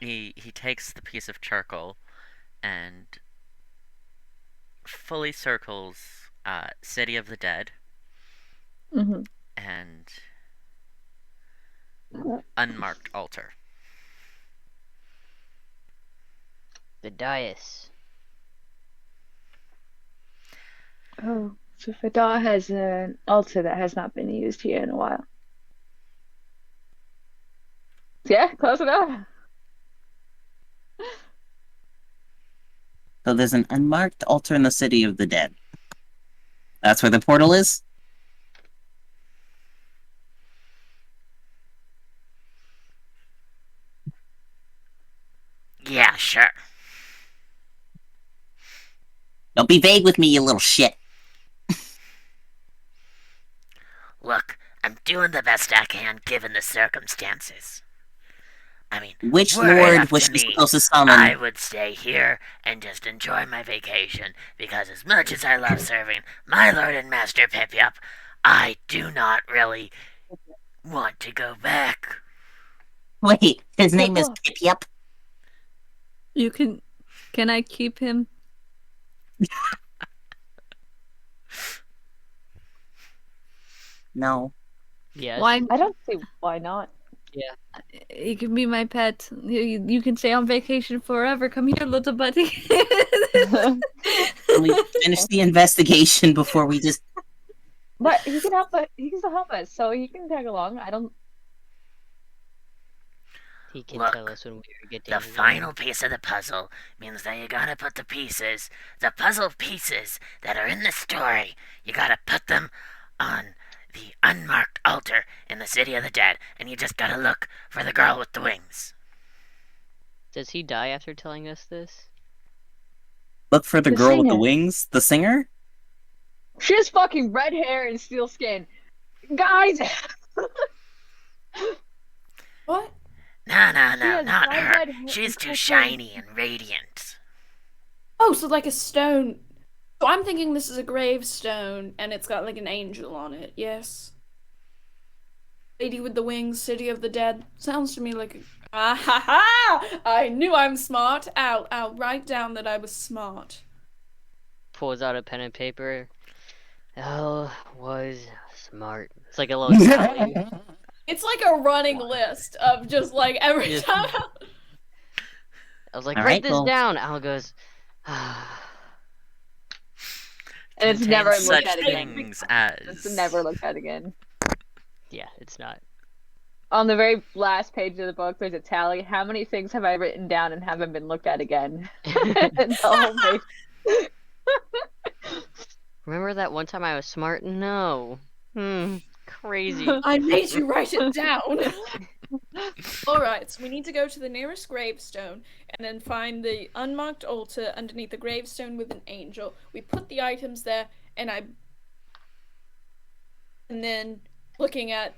He takes the piece of charcoal and fully circles City of the Dead Mm-hmm. and unmarked altar. The dais. Oh, so Fadar has an altar that has not been used here in a while. Yeah, close enough. So there's an unmarked altar in the City of the Dead. That's where the portal is? Yeah, sure. Don't be vague with me, you little shit. Look, I'm doing the best I can given the circumstances. I mean, Which were it lord up was to she me, supposed to summon? I would stay here and just enjoy my vacation, because as much as I love serving my lord and master Pip-Yup, I do not really want to go back. Wait, his name is Pip-Yup? You can I keep him? No. Yes. Why? I don't see why not. You can be my pet. You can stay on vacation forever. Come here, little buddy. Can we finish the investigation before we just... But he can help us. He can still help us, so he can tag along. I don't. He can Look, tell us when we are getting the low. final piece of the puzzle means that you gotta put the puzzle pieces that are in the story, you gotta put them on the unmarked altar in the City of the Dead, and you just gotta look for the girl with the wings. Does he die after telling us this? Look for the The girl with the singer. wings. The singer? She has fucking red hair and steel skin. Guys! What? No, She has not bright her. red hair She's and too purple- shiny and radiant. Oh, so like a stone. So I'm thinking this is a gravestone, and it's got like an angel on it. Yes. Lady with the wings, City of the Dead. Sounds to me like a... Ah ha ha! I knew I'm smart. I'll write down that I was smart. Pulls out a pen and paper. Elle was smart. It's like a little tally. It's like a running list of just like every Yes. time. I was like, All write right, this well. down. Elle goes, And it's never Contains looked such at again. things It's as... never looked at again. yeah, it's not. On the very last page of the book, there's a tally. How many things have I written down and haven't been looked at again? And the whole page. Remember that one time I was smart? No. Crazy. I made you write it down. Alright, so we need to go to the nearest gravestone and then find the unmarked altar underneath the gravestone with an angel. We put the items there, and then looking at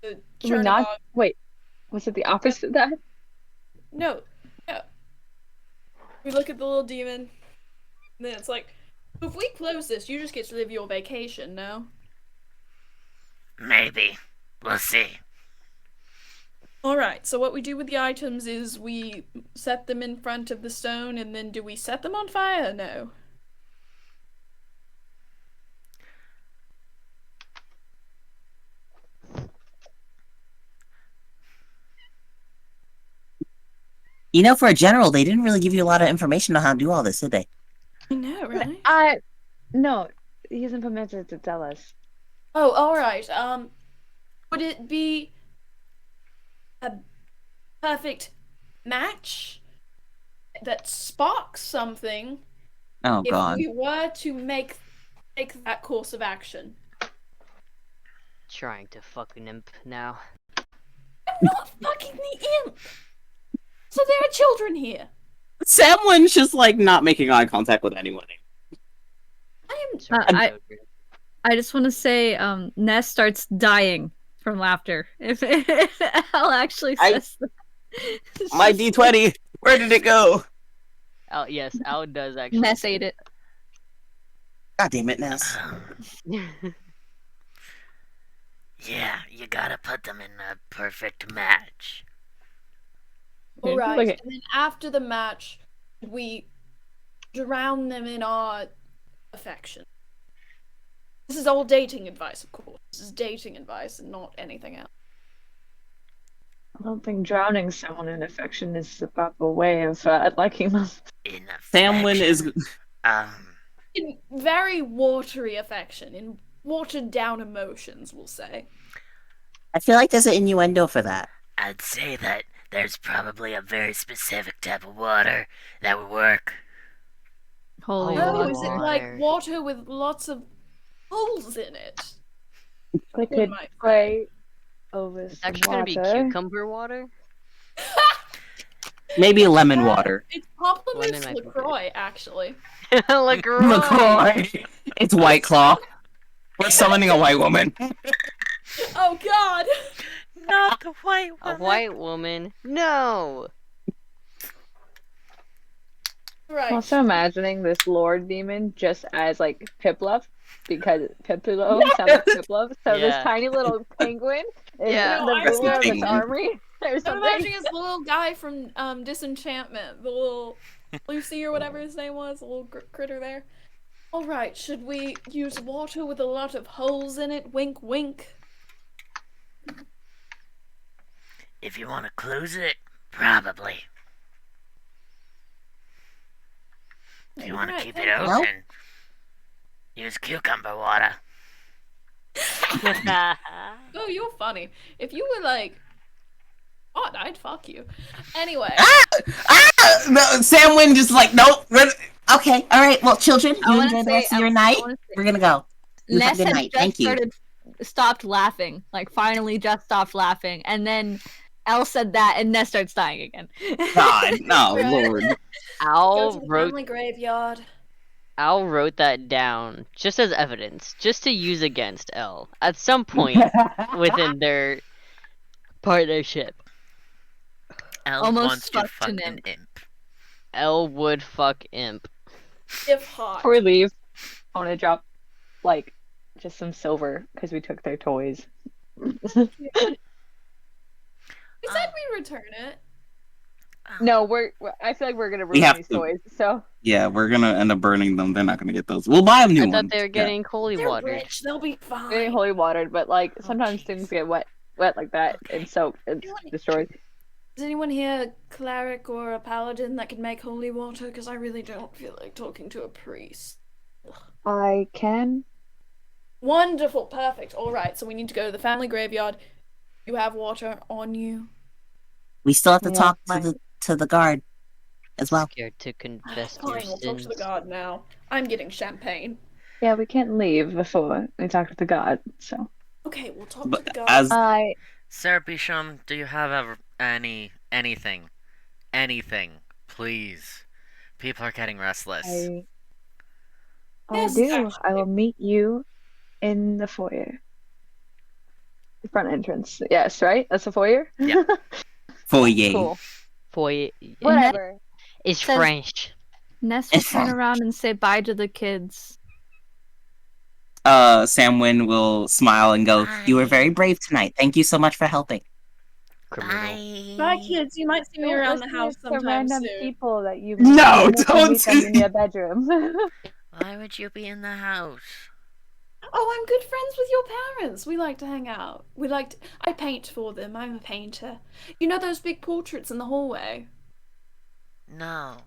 the We're not. Chernabog. Wait, was it the opposite of that? No. We look at the little demon, and then it's like, if we close this, you just get to live your vacation, no? Maybe. We'll see. Alright, so what we do with the items is we set them in front of the stone, and then do we set them on fire? No. You know, for a general, they didn't really give you a lot of information on how to do all this, did they? I know, right? No, he hasn't permitted to tell us. Oh, alright. Would it be a perfect match that sparks something Oh, if God. we were to take that course of action? Trying to fucking imp now. I'm not fucking the imp! So there are children here. Samwyn's just, like, not making eye contact with anyone. I am... Sorry, I- children. I just want to say, Ness starts dying from laughter. If Elle actually says that. My D20! Where did it go? Yes, Elle does actually. Ness ate it. God damn it, Ness. Yeah, you gotta put them in a perfect match. Alright, Look at- and then after the match, we drown them in our affection. This is all dating advice, of course. This is dating advice and not anything else. I don't think drowning someone in affection is the proper way of liking them. In Samwynn is... affection. In very watery affection, in watered down emotions, we'll say. I feel like there's an innuendo for that. I'd say that there's probably a very specific type of water that would work. Holy Oh, Oh, fuck. is it like water with lots of holes in it? They One could might play over It's some actually gonna be water. cucumber water. Maybe lemon water. It's Pamplemousse Lemon might be LaCroix, actually. LaCroix. McCoy! It's White Claw. We're summoning a white woman. Oh god! Not the white A one. white woman. No. Right. I'm also imagining this Lord demon just as like Piplup, because Piplup sounds like Piplup. So Yeah. this tiny little penguin is Yeah. No, the I'm ruler of its thinking- army or I'm something. imagining it's the little guy from Disenchantment, the little Lucy or whatever his name was, the little critter there. Alright, should we use water with a lot of holes in it? Wink, wink. If you want to close it, probably. If you want to Alright, keep it thank you. open, use cucumber water. Oh, you're funny. If you were like God, I'd fuck you. Anyway. No, Samwynn just like, nope. Okay, all right. Well, children, I you wanna enjoy the say- rest of your I night. wanna say- We're gonna go. You have Ness a good had night. just Thank you. stopped laughing, like finally just stopped laughing, and then Elle said that, and Ness starts dying again. God, no, Right. Lord. Go to Al the wrote family graveyard. that down just as evidence, just to use against Elle at some point within their partnership. Elle Almost wants to fucked fuck an an imp. imp. Elle would fuck imp. If hot. Before we leave, I want to drop like just some silver because we took their toys. We said we return it. No, I feel like we're gonna We ruin have these to. toys. So Yeah, we're gonna end up burning them. They're not gonna get those. We'll buy them new I ones. thought they were Yeah. getting holy They're watered. rich. They'll be fine. getting holy watered, but like sometimes jeez. things get wet like that Okay. and soaked and destroyed. Is anyone here a cleric or a paladin that can make holy water? Because I really don't feel like talking to a priest. I can. Wonderful. Perfect. All right. So we need to go to the family graveyard. You have water on you. We still have to Yeah, talk my- to the guard as well. Scared to confess your Fine. We'll talk to the sins. god now. I'm getting champagne. Yeah, we can't leave before we talk to the god. So Okay. We'll talk But to the god. as I Sir Beachamp, do you have anything? Anything, please. People are getting restless. I Yes, do. I actually. will meet you in the foyer. The front entrance. Yes, right? That's the foyer? Yeah. foyer. Cool. Boy, Whatever. it's Says- French. Ness will turn around and say bye to the kids. Samwynn will smile and go, "You were very brave tonight. Thank you so much for helping." Criminal. Bye, kids. You might see me Don't around the listen house to sometime random soon. people that you No, meet. don't meet them do- in your bedroom. Why would you be in the house? Oh, I'm good friends with your parents. We like to hang out. I paint for them. I'm a painter. You know those big portraits in the hallway? No.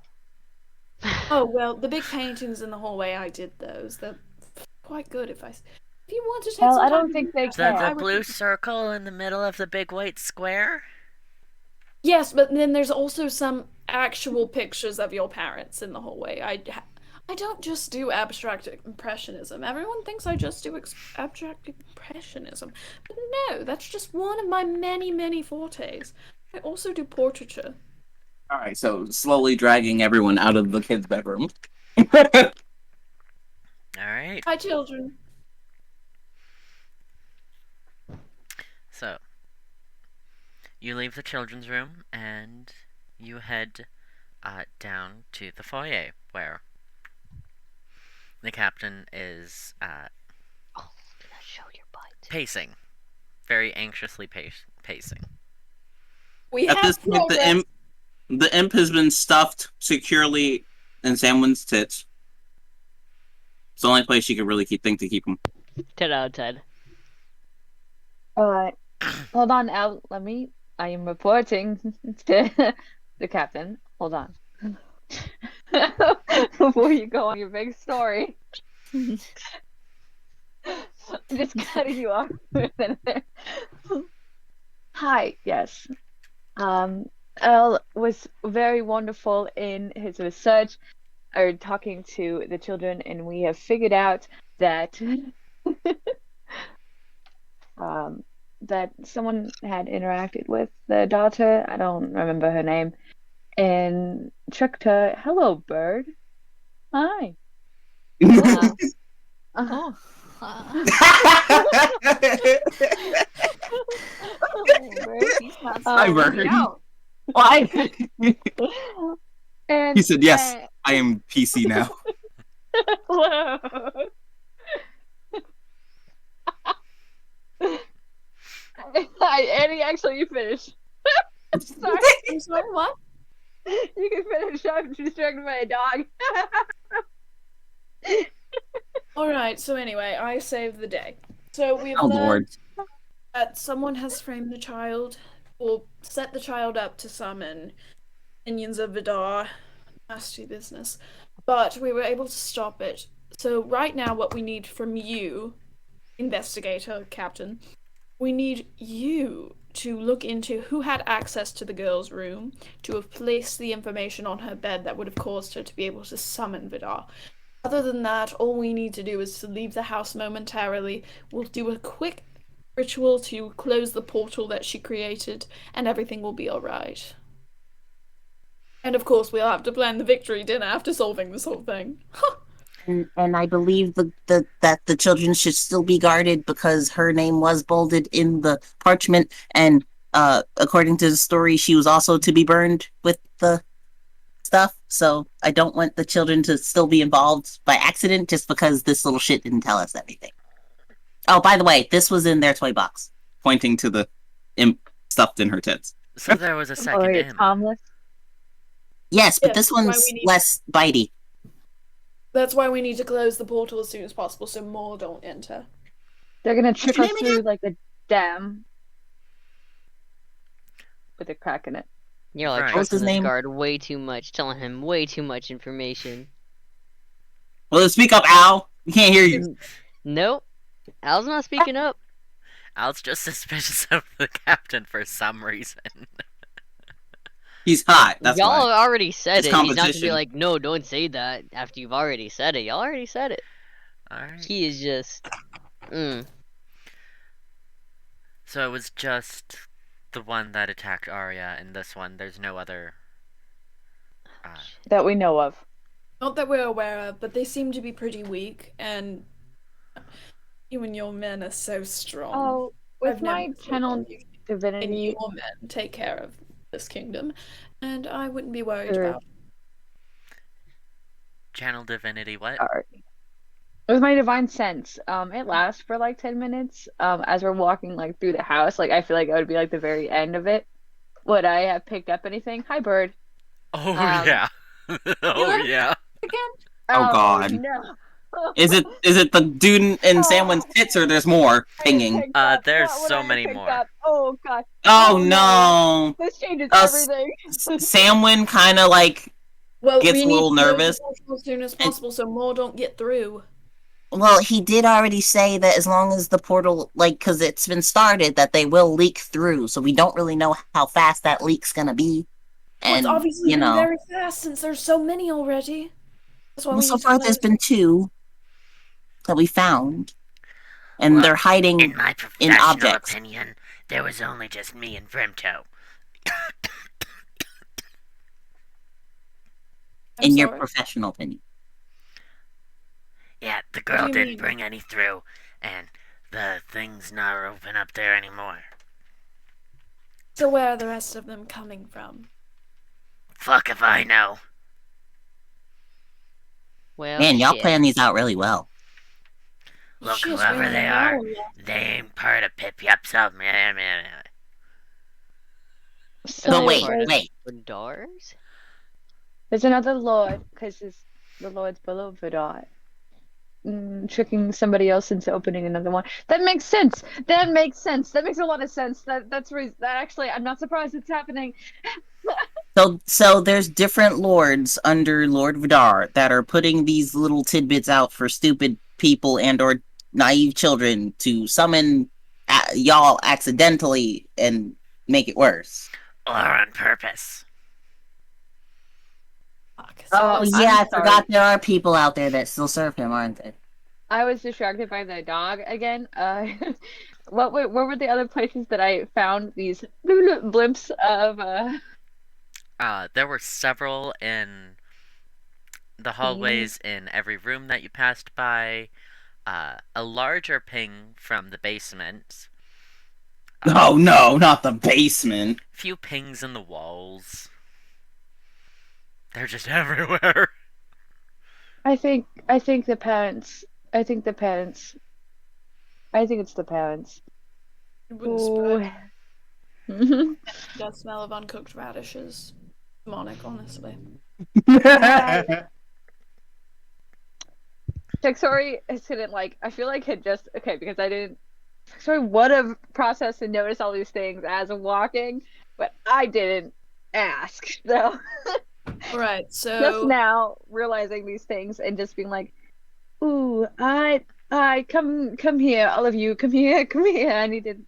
Oh, well, the big paintings in the hallway, I did those. They're quite good if you want to take Well, some I time don't to think do they that, can. The I would- blue circle in the middle of the big white square? Yes, but then there's also some actual pictures of your parents in the hallway. I don't just do abstract impressionism. Everyone thinks I just do abstract impressionism. But no, that's just one of my many, many fortes. I also do portraiture. All right, so slowly dragging everyone out of the kids' bedroom. Alright. Hi, children. So, you leave the children's room and you head down to the foyer where the captain is Show your butt. pacing. Very anxiously pacing. We At have this point, progress. the imp has been stuffed securely in Samwynn's tits. It's the only place she could really keep him. 10 out of 10. Hold on, Al. I am reporting to the captain. Hold on. Before you go on your big story. I'm just cutting you off. Hi, yes. Al was very wonderful in his research, or talking to the children, and we have figured out that that someone had interacted with the daughter. I don't remember her name, and tricked her. Hello, bird. Hi. Oh. Hi, bird. Why? And He said, "Yes, I am PC now." Annie, actually, you finish. Sorry. I'm sorry, what? You can finish. I'm distracted by a dog. Alright, so anyway, I saved the day. So we've Oh, learned Lord. that someone has framed the child, or set the child up to summon minions of Vidar. Nasty business. But we were able to stop it. So right now what we need from you, investigator, captain, we need you to look into who had access to the girl's room, to have placed the information on her bed that would have caused her to be able to summon Vidar. Other than that, all we need to do is to leave the house momentarily. We'll do a quick ritual to close the portal that she created, and everything will be alright. And of course, we'll have to plan the victory dinner after solving this whole thing. And I believe that the children should still be guarded because her name was bolded in the parchment, and according to the story, she was also to be burned with the stuff. So I don't want the children to still be involved by accident just because this little shit didn't tell us anything. Oh, by the way, this was in their toy box, pointing to the imp stuffed in her tits. So there was a second imp. Harmless. Yes, but Yes, this that's why one's we need- less bitey. That's why we need to close the portal as soon as possible so more don't enter. They're gonna trick your us name through like a dam with a crack in it. You're like Right. What's trusting his this name? guard way too much, telling him way too much information. Well, speak up, Al. We can't hear you. Nope. Al's not speaking up. Al's just suspicious of the captain for some reason. He's hot. That's Y'all why. have already said It's it. He's not gonna be competition. like, no, don't say that after you've already said it. Y'all already said it. Alright. He is just. So it was just the one that attacked Arya, and this one, there's no other. That we know of. Not that we're aware of, but they seem to be pretty weak, and you and your men are so strong. Oh, with I've my never seen channel you and divinity. your men take care of this kingdom, and I wouldn't be worried Sure. about. Channel divinity, what? Sorry. With my divine sense, it lasts for like 10 minutes. As we're walking like through the house, like I feel like it would be like the very end of it. Would I have picked up anything? Hi, bird. Oh, Um, oh, yeah. Oh, God. No. Is it the dude in Samwynn's tits, or there's more pinging? There's so many more. Oh God. Oh, Oh, no. This changes Us- everything. Samwynn kind of like. Well, Gets we a need little to close nervous. the portal as soon as possible so more don't get through. Well, he did already say that as long as the portal, like, because it's been started, that they will leak through. So we don't really know how fast that leak's gonna be. Well, And it's obviously you been know, very fast since there's so many already. That's why well, we so need to far there's close. been 2 that we found, and Well, they're hiding In my in professional objects. opinion, there was only just me and Vrimto. I'm In your sorry. professional opinion. Yeah, the do girl you didn't mean? bring any through, and the thing's not open up there anymore. So where are the rest of them coming from? Fuck if I know. Well, Man, y'all shit. plan these out really well. Look, Shit, whoever we they know. are, they ain't part of Pip Yup Sub. So But wait, there's, wait. Vidars? there's another lord, because the lord's below Vidar. Tricking somebody else into opening another one. That makes sense. That makes sense. That makes a lot of sense. That actually, I'm not surprised it's happening. So there's different lords under Lord Vidar that are putting these little tidbits out for stupid people and or naive children to summon y'all accidentally and make it worse. Or on purpose. Fuck. Oh I'm yeah, I sorry. forgot there are people out there that still serve him, aren't they? I was distracted by the dog again. What were the other places that I found these blimps of? There were several in the hallways in every room that you passed by. A larger ping from the basement. Oh no, not the basement. Few pings in the walls. They're just everywhere. I think the parents. I think the parents. I think it's the parents. It wouldn't Ooh. spread. That smell of uncooked radishes. Demonic, honestly. Phexori didn't like. I feel like it just okay because I didn't. Phexori would have processed and noticed all these things as I'm walking, but I didn't ask. So Alright, just so now realizing these things and just being like, "Ooh, I come here, all of you, come here, come here." I needed.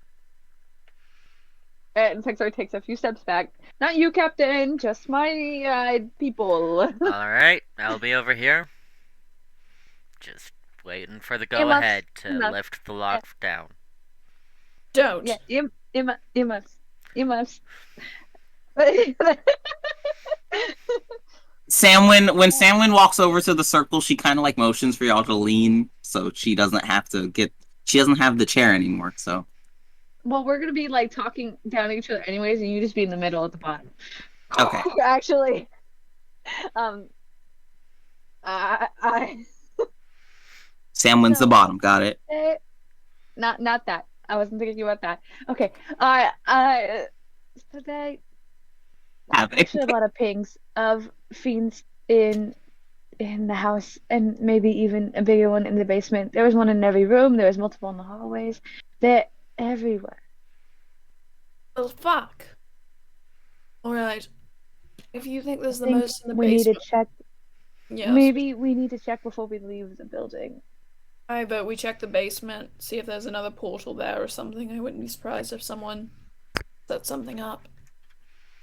And Phexori takes a few steps back. Not you, Captain, just my people. Alright, I'll be over here. Just waiting for the go ahead to lift the lock down. Don't. Yeah, you must. Samwynn, when Samwynn walks over to the circle, she kind of like motions for y'all to lean, so she doesn't have the chair anymore. So, Well, we're gonna be like talking down at each other anyways, and you just be in the middle at the bottom. okay. Actually, I Samwynn's the bottom. Got it. not that. I wasn't thinking about that. Okay. So they Havoc. actually a lot of pings of fiends in the house, and maybe even a bigger one in the basement. There was one in every room. There was multiple in the hallways. They're everywhere. Well, fuck. Alright. If you think there's the think most in the we need basement... to check. Yes. Maybe we need to check before we leave the building. I vote we check the basement, see if there's another portal there or something. I wouldn't be surprised if someone set something up.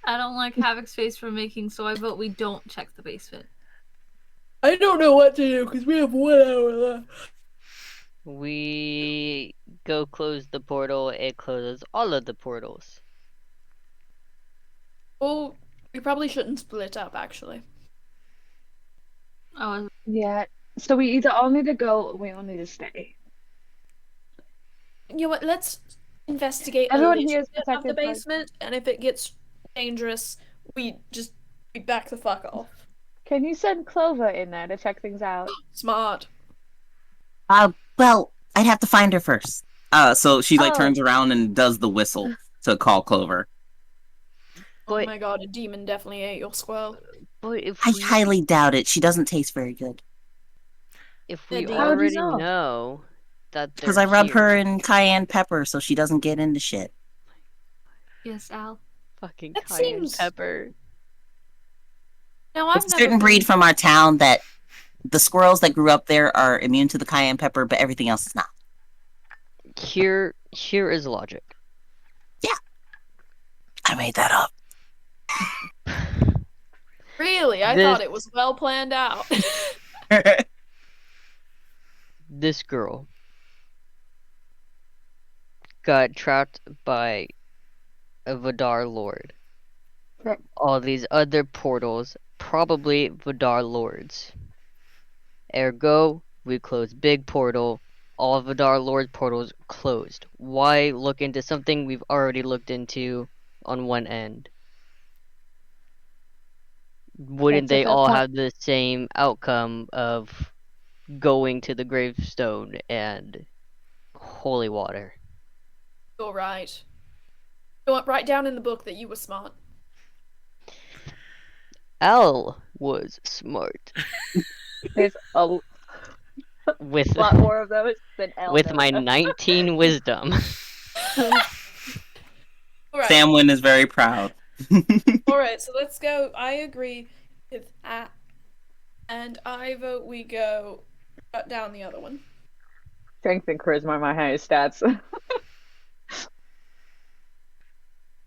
I don't like Havoc's face for making, so I vote we don't check the basement. I don't know what to do because we have 1 hour left. We go close the portal, it closes all of the portals. Well, we probably shouldn't split up, actually. Oh, Yeah. So we either all need to go or we all need to stay. You know what, let's investigate Everyone a here is little bit of the protected by- basement, and if it gets dangerous, we back the fuck off. Can you send Clover in there to check things out? Smart. Well, I'd have to find her first. So she Oh. turns around and does the whistle to call Clover. Oh But- my god, a demon definitely ate your squirrel. But if I we, highly doubt it. She doesn't taste very good. if Yeah, we do you- How would you already know? know that Because they're I rub here, her in cayenne pepper so she doesn't get into shit. yes, Al. fucking That cayenne seems- pepper. Now, I've It's a never certain breed been- from our town that the squirrels that grew up there are immune to the cayenne pepper, but everything else is not. Here is logic. I made that up. Really? I This- thought it was well planned out. This girl got trapped by a Vidar Lord. Right. All these other portals, probably Vidar Lords. Ergo, we close big portal, all Vidar Lord portals closed. Why look into something we've already looked into on one end? Wouldn't That's a they good all point. have the same outcome of going to the gravestone and holy water? You're right. You want write down in the book that you were smart. Al was smart There's a with lot more of those than L. with my 19 wisdom. Alright. Samwynn is very proud. Alright, so let's go. I agree with that. And I vote we go shut down the other one. Strength and charisma are my highest stats.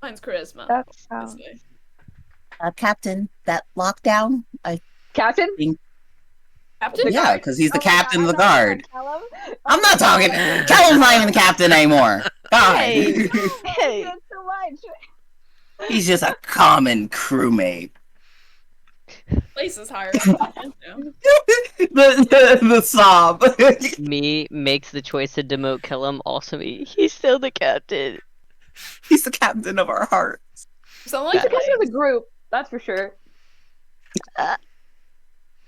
Mine's charisma. That's how. obviously. Captain, that lockdown? Captain? Captain? The Yeah, guard? because he's the Oh my captain of the God, I guard. thought you meant Callum. I'm not talking. Callum's not even the captain anymore. God. Hey. Hey. Hey. That's so much. He's just a common crewmate. Place is higher up than you. the sob. Me makes the choice to demote Kellum. Also me. He's still the captain. He's the captain of our hearts. So He's like the captain of the group, that's for sure.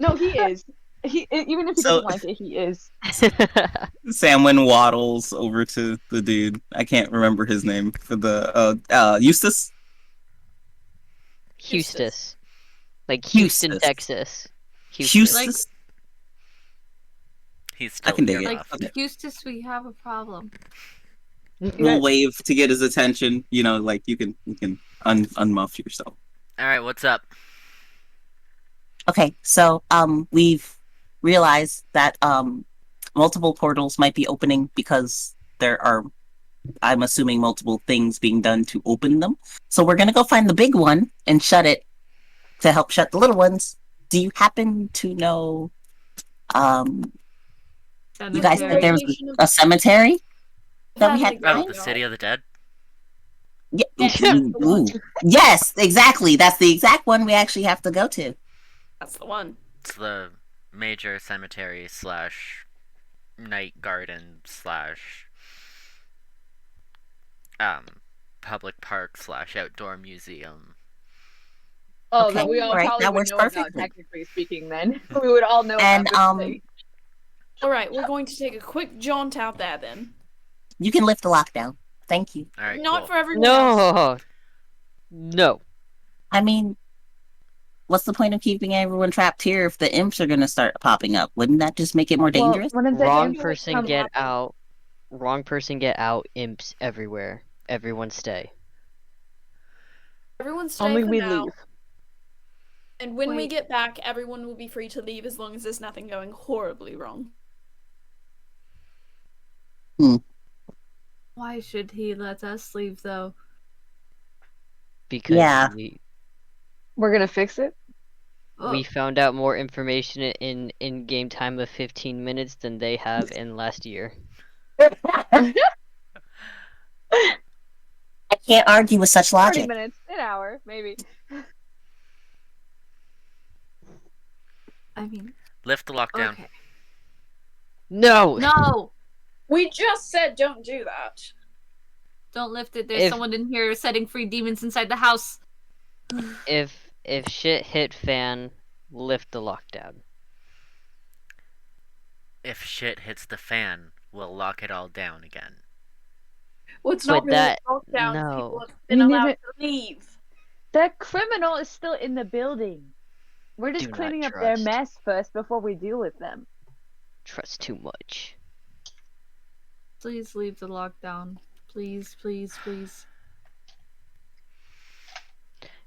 No, he is. He even if he So- doesn't like it, he is. Samwynn waddles over to the dude. I can't remember his name for the Eustace. Houston. Like Houston, Houston. Texas. Eustace. He's I still can dig here. it. Like, Okay. Eustace, we have a problem. We'll wave to get his attention. You know, like you can unmuff yourself. Alright, what's up? Okay, so we've realized that multiple portals might be opening because there are I'm assuming multiple things being done to open them. So we're gonna go find the big one and shut it to help shut the little ones. Do you happen to know? You guys said there was a cemetery that we had to Oh, find. the City of the Dead? Yeah. Yes, that's the one. Yes, exactly. That's the exact one we actually have to go to. That's the one. It's the major cemetery slash night garden slash public park slash outdoor museum. Oh, Okay, that we all alright, probably that would works know about, perfectly. technically speaking. Then we would all know And about this thing. All right, we're going to take a quick jaunt out there then. you can lift the lockdown. Thank you. Alright, Not cool. for everyone else. No. I mean, what's the point of keeping everyone trapped here if the imps are gonna start popping up? Wouldn't that just make it more dangerous? Well, one of the Wrong imps person come get up- out. Wrong person get out. Imps everywhere. Everyone stay. Everyone stay Only for we now. leave. And when we Wait. get back, everyone will be free to leave as long as there's nothing going horribly wrong. Why should he let us leave, though? Because Yeah. We're gonna fix it. we found out more information in game time of 15 minutes than they have in last year. I can't argue with such 30 logic. minutes, an hour, maybe. I mean, Lift the lockdown. okay. No. No! We just said don't do that. Don't lift it. There's If- someone in here setting free demons inside the house. If shit hit fan, lift the lockdown. If shit hits the fan, we'll lock it all down again. Well, it's But not really that- a lockdown. no. People have been You need allowed it- to leave. That criminal is still in the building. We're just Do not cleaning up their trust. mess first before we deal with them. Trust too much. Please leave the lockdown. Please, please, please.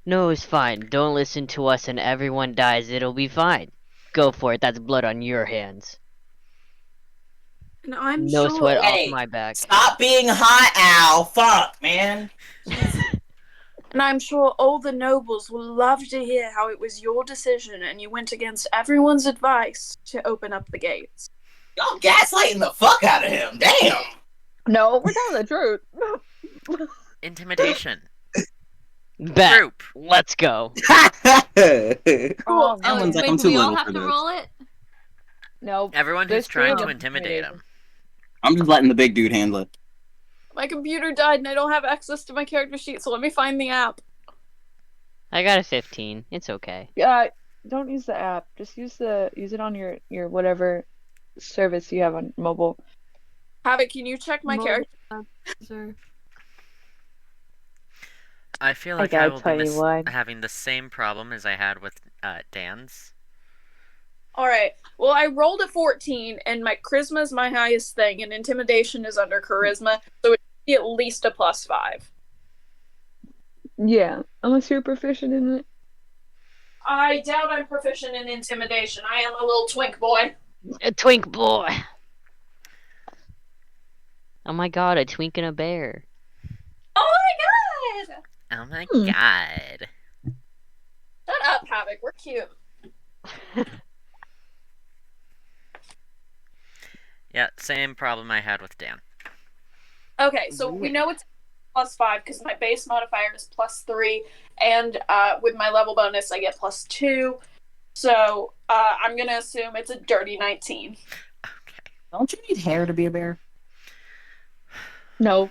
No, it's fine. Don't listen to us and everyone dies. It'll be fine. Go for it. That's blood on your hands. And I'm No sure. sweat Hey, off my back. Stop being hot, Al. Fuck, man. And I'm sure all the nobles will love to hear how it was your decision and you went against everyone's advice to open up the gates. Y'all gaslighting the fuck out of him. Damn. No, we're telling the truth. Intimidation. Bet. Group. Let's go. Oh, Someone's like, wait, I'm do too we all little have for to this. roll it? no. Everyone There's who's trying three to of them. intimidate him. I'm just letting the big dude handle it. My computer died and I don't have access to my character sheet, so let me find the app. I got a 15. It's okay. Don't use the app. Just use it on your whatever service you have on mobile. Havoc, can you check my character? Sir. I feel I like gotta I will tell be you what. having the same problem as I had with Dan's. Alright, well, I rolled a 14, and my charisma is my highest thing, and intimidation is under charisma, so it should be at least a +5. Yeah, unless you're proficient in it. I doubt I'm proficient in intimidation. I am a little twink boy. A twink boy. Oh my god, a twink and a bear. Oh my god! Oh my Hmm. god. Shut up, Havoc. We're cute. Yeah, same problem I had with Dan. Okay, so we know it's +5 because my base modifier is +3, and with my level bonus I get +2. So I'm gonna assume it's a dirty 19. Okay. Don't you need hair to be a bear? No,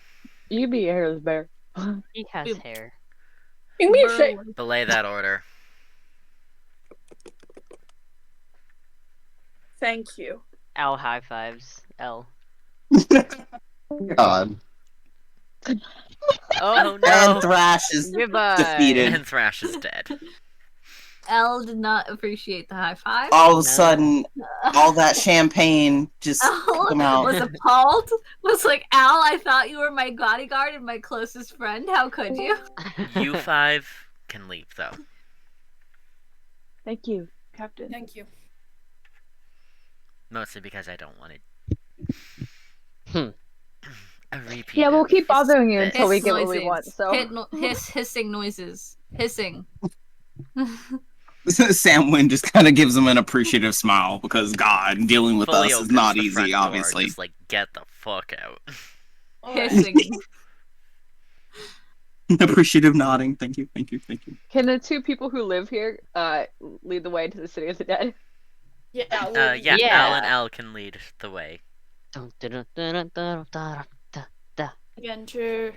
you be a hairless bear. He has Ew. hair. You mean shit? Belay that order. Thank you. L high fives. L. God. Oh And no. Thrash is Goodbye. defeated. And Thrash is dead. Elle did not appreciate the high five. All of a No. sudden, all that champagne just Elle come out. was appalled. Was like, Al, I thought you were my bodyguard and my closest friend. How could you? You 5 can leave, though. Thank you, Captain. Thank you. Mostly because I don't want Hmm. A repeat. Yeah, we'll keep bothering you Hiss until we Hiss get what we want. noises. So Hissing noises. Hissing. Samwynn just kind of gives him an appreciative smile because God, dealing with fully us is opens not the easy, front door, obviously. just like get the fuck out. Alright. Hissing. Appreciative nodding. Thank you, thank you, thank you. can the two people who live here lead the way to the city of the dead? Yeah, Yeah, Yeah. Al and L can lead the way. adventure.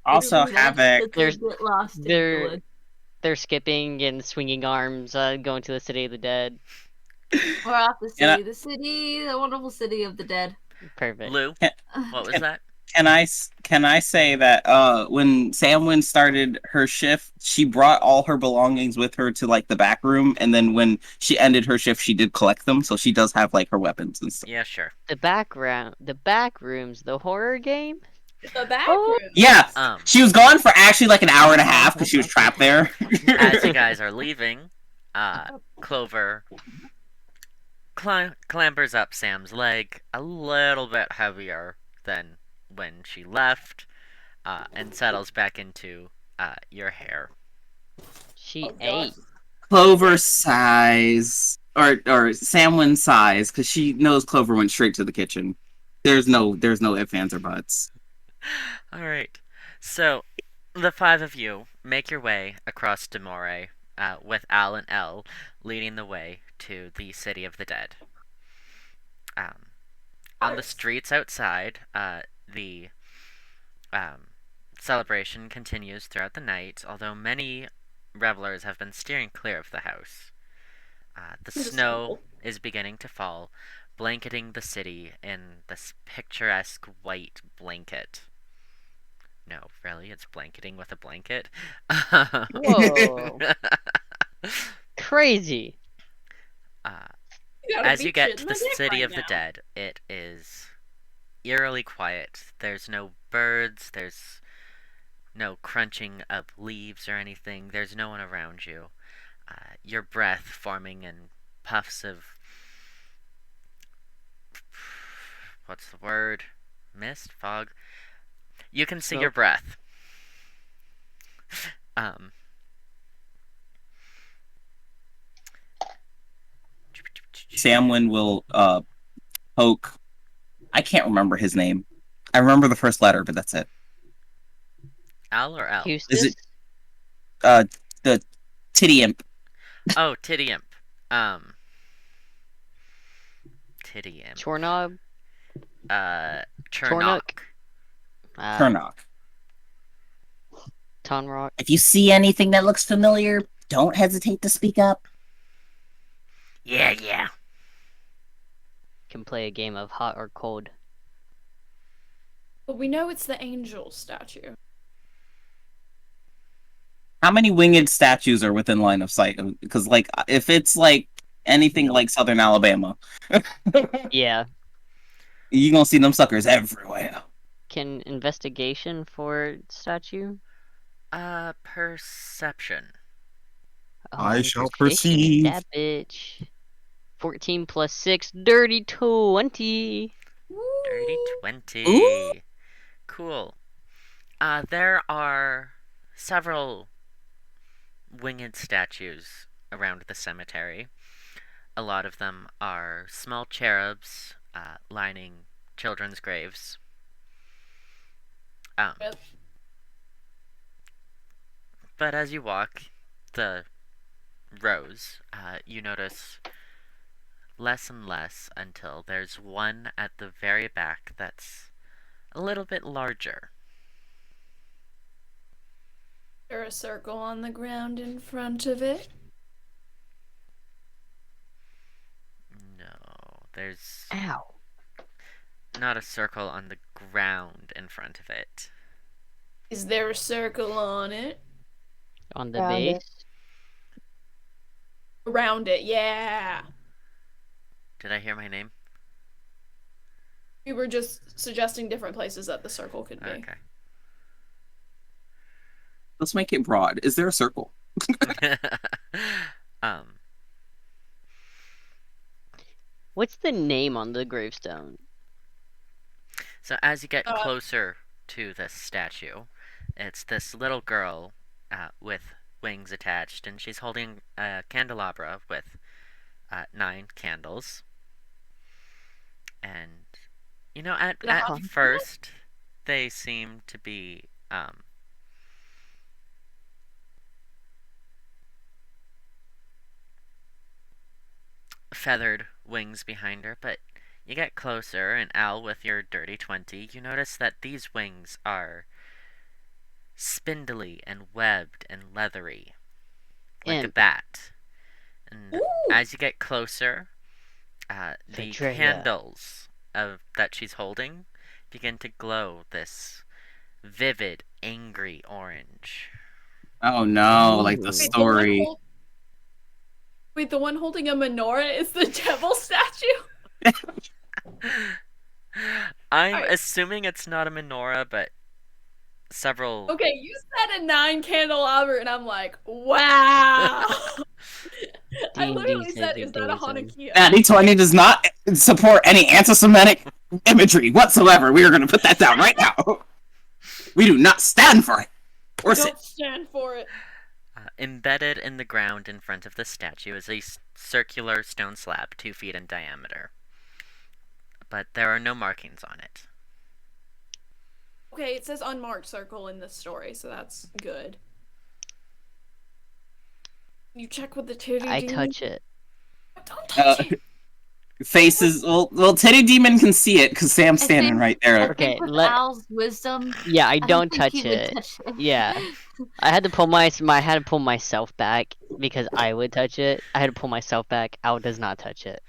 Also, Everybody Havoc. There's- Get lost in the they're- wood. They're skipping and swinging arms, going to the city of the dead. We're off the And I- city. The city, the wonderful city of the dead. Perfect. Lou, what was that? Can I say that when Samwyn started her shift, she brought all her belongings with her to like the back room, and then when she ended her shift, she did collect them, so she does have like her weapons and stuff. Yeah, sure. The back rooms, the horror game. The back Oh. room. Yeah, she was gone for actually like an hour and a half because she was trapped there. As you guys are leaving, Clover clambers up Sam's leg a little bit heavier than when she left, and settles back into your hair. She Oh, God. ate. Clover sighs, or Samwyn sighs because she knows Clover went straight to the kitchen. There's no ifs, ands, or buts. Alright, so the five of you make your way across Demore, with Al and L leading the way to the City of the Dead. On the streets outside, the celebration continues throughout the night, although many revelers have been steering clear of the house. The snow is beginning to fall, blanketing the city in this picturesque white blanket. No, really, it's blanketing with a blanket. Whoa. Crazy. As you get to the City of the Dead, it is eerily quiet. There's no birds, there's no crunching of leaves or anything, there's no one around you. Your breath forming in puffs of... what's the word? Mist? Fog? You can see your breath. Samwyn will poke. I can't remember his name. I remember the first letter, but that's it. Al or L? Eustace? Is it the titty imp? Oh, Titty Imp. Titty Imp. Chornog? Chernok. Turnock. Tonrock? If you see anything that looks familiar, don't hesitate to speak up. Yeah. Can play a game of hot or cold. But we know it's the angel statue. How many winged statues are within line of sight? Because, like, if it's like anything like Southern Alabama, Yeah. you gonna see them suckers everywhere. Can investigation for statue? Perception. I shall proficiency, perceive. That bitch. 14 plus 6, dirty 20. Dirty 20. Ooh. Cool. There are several winged statues around the cemetery. A lot of them are small cherubs lining children's graves. Yep. But as you walk the rows, you notice less and less until there's one at the very back that's a little bit larger. Is there a circle on the ground in front of it? No, there's Ow. not a circle on the ground in front of it. Is there a circle on it? On the Found it. base? Around it, yeah. Did I hear my name? We were just suggesting different places that the circle could be. Okay. Let's make it broad. Is there a circle? What's the name on the gravestone? So as you get closer to this statue, it's this little girl with wings attached, and she's holding a candelabra with 9 candles. And at first, they seem to be feathered wings behind her, but you get closer, and Al, with your dirty 20, you notice that these wings are spindly and webbed and leathery, like a bat. And as you get closer, the candles that she's holding begin to glow this vivid, angry orange. Oh no, like the story. Wait, the one holding a menorah is the devil statue? I'm assuming it's not a menorah, but several... Okay, you said a 9 candelabra, and I'm like, wow! I literally said, is that a Hanukkah? Natty 20 does not support any anti-Semitic imagery whatsoever. We are going to put that down right now. We do not stand for it. We don't stand for it. Embedded in the ground in front of the statue is a circular stone slab 2 feet in diameter. But there are no markings on it. Okay, it says unmarked circle in this story, so that's good. You check with the titty demon? I touch it. Don't touch it! Faces. Well, Titty Demon can see it because Sam's standing right there. Okay, with Al's wisdom. Yeah, I don't touch it. Yeah, I had to pull myself back because I would touch it. I had to pull myself back. Al does not touch it.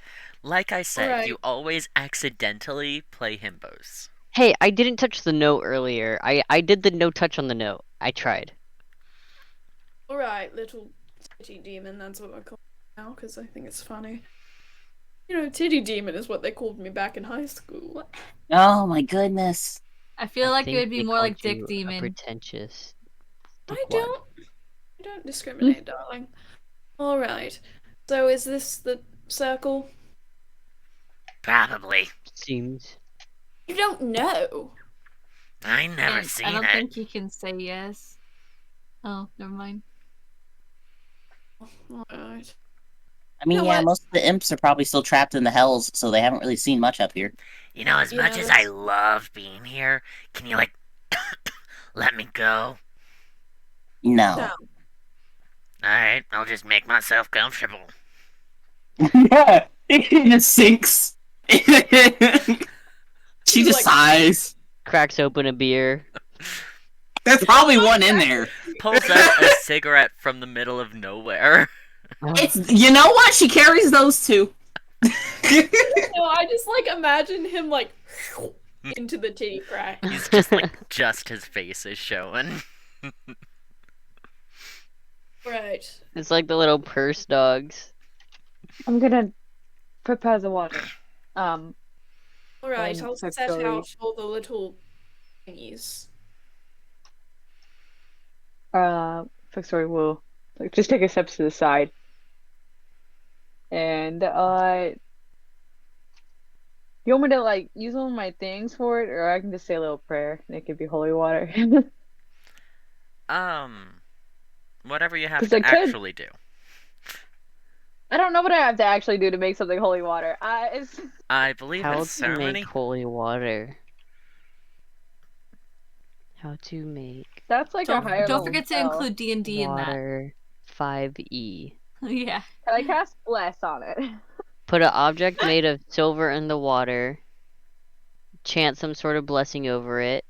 Like I said, you always accidentally play himbos. Hey, I didn't touch the note earlier. I did the no touch on the note. I tried. Alright, little titty demon, that's what I call it now, because I think it's funny. You know, titty demon is what they called me back in high school. Oh my goodness. I feel like it would be more like dick demon. Pretentious. I don't discriminate, darling. Alright. So is this the circle? Probably. Seems. You don't know. I never seen it. I don't think he can say yes. Oh, never mind. Alright. I mean, most of the imps are probably still trapped in the hells, so they haven't really seen much up here. You know, as much as I love being here, can you, let me go? No. Alright, I'll just make myself comfortable. Yeah, it just sinks. She just sighs. Cracks open a beer. There's probably one in there. Pulls out a cigarette from the middle of nowhere. You know what? She carries those too. No, I just imagine him into the titty crack. He's just just his face is showing. Right. It's like the little purse dogs. I'm gonna prepare the water. Alright, I'll set out all the little thingies. Phexori will just take a step to the side. And you want me to use one of my things for it, or I can just say a little prayer and it could be holy water. Whatever you have to actually do. I don't know what I have to actually do to make something holy water. I believe it's ceremony. How to make holy water? How to make... That's a higher Don't forget to include D&D in that. Water 5e. Yeah. Can I cast bless on it? Put an object made of silver in the water. Chant some sort of blessing over it.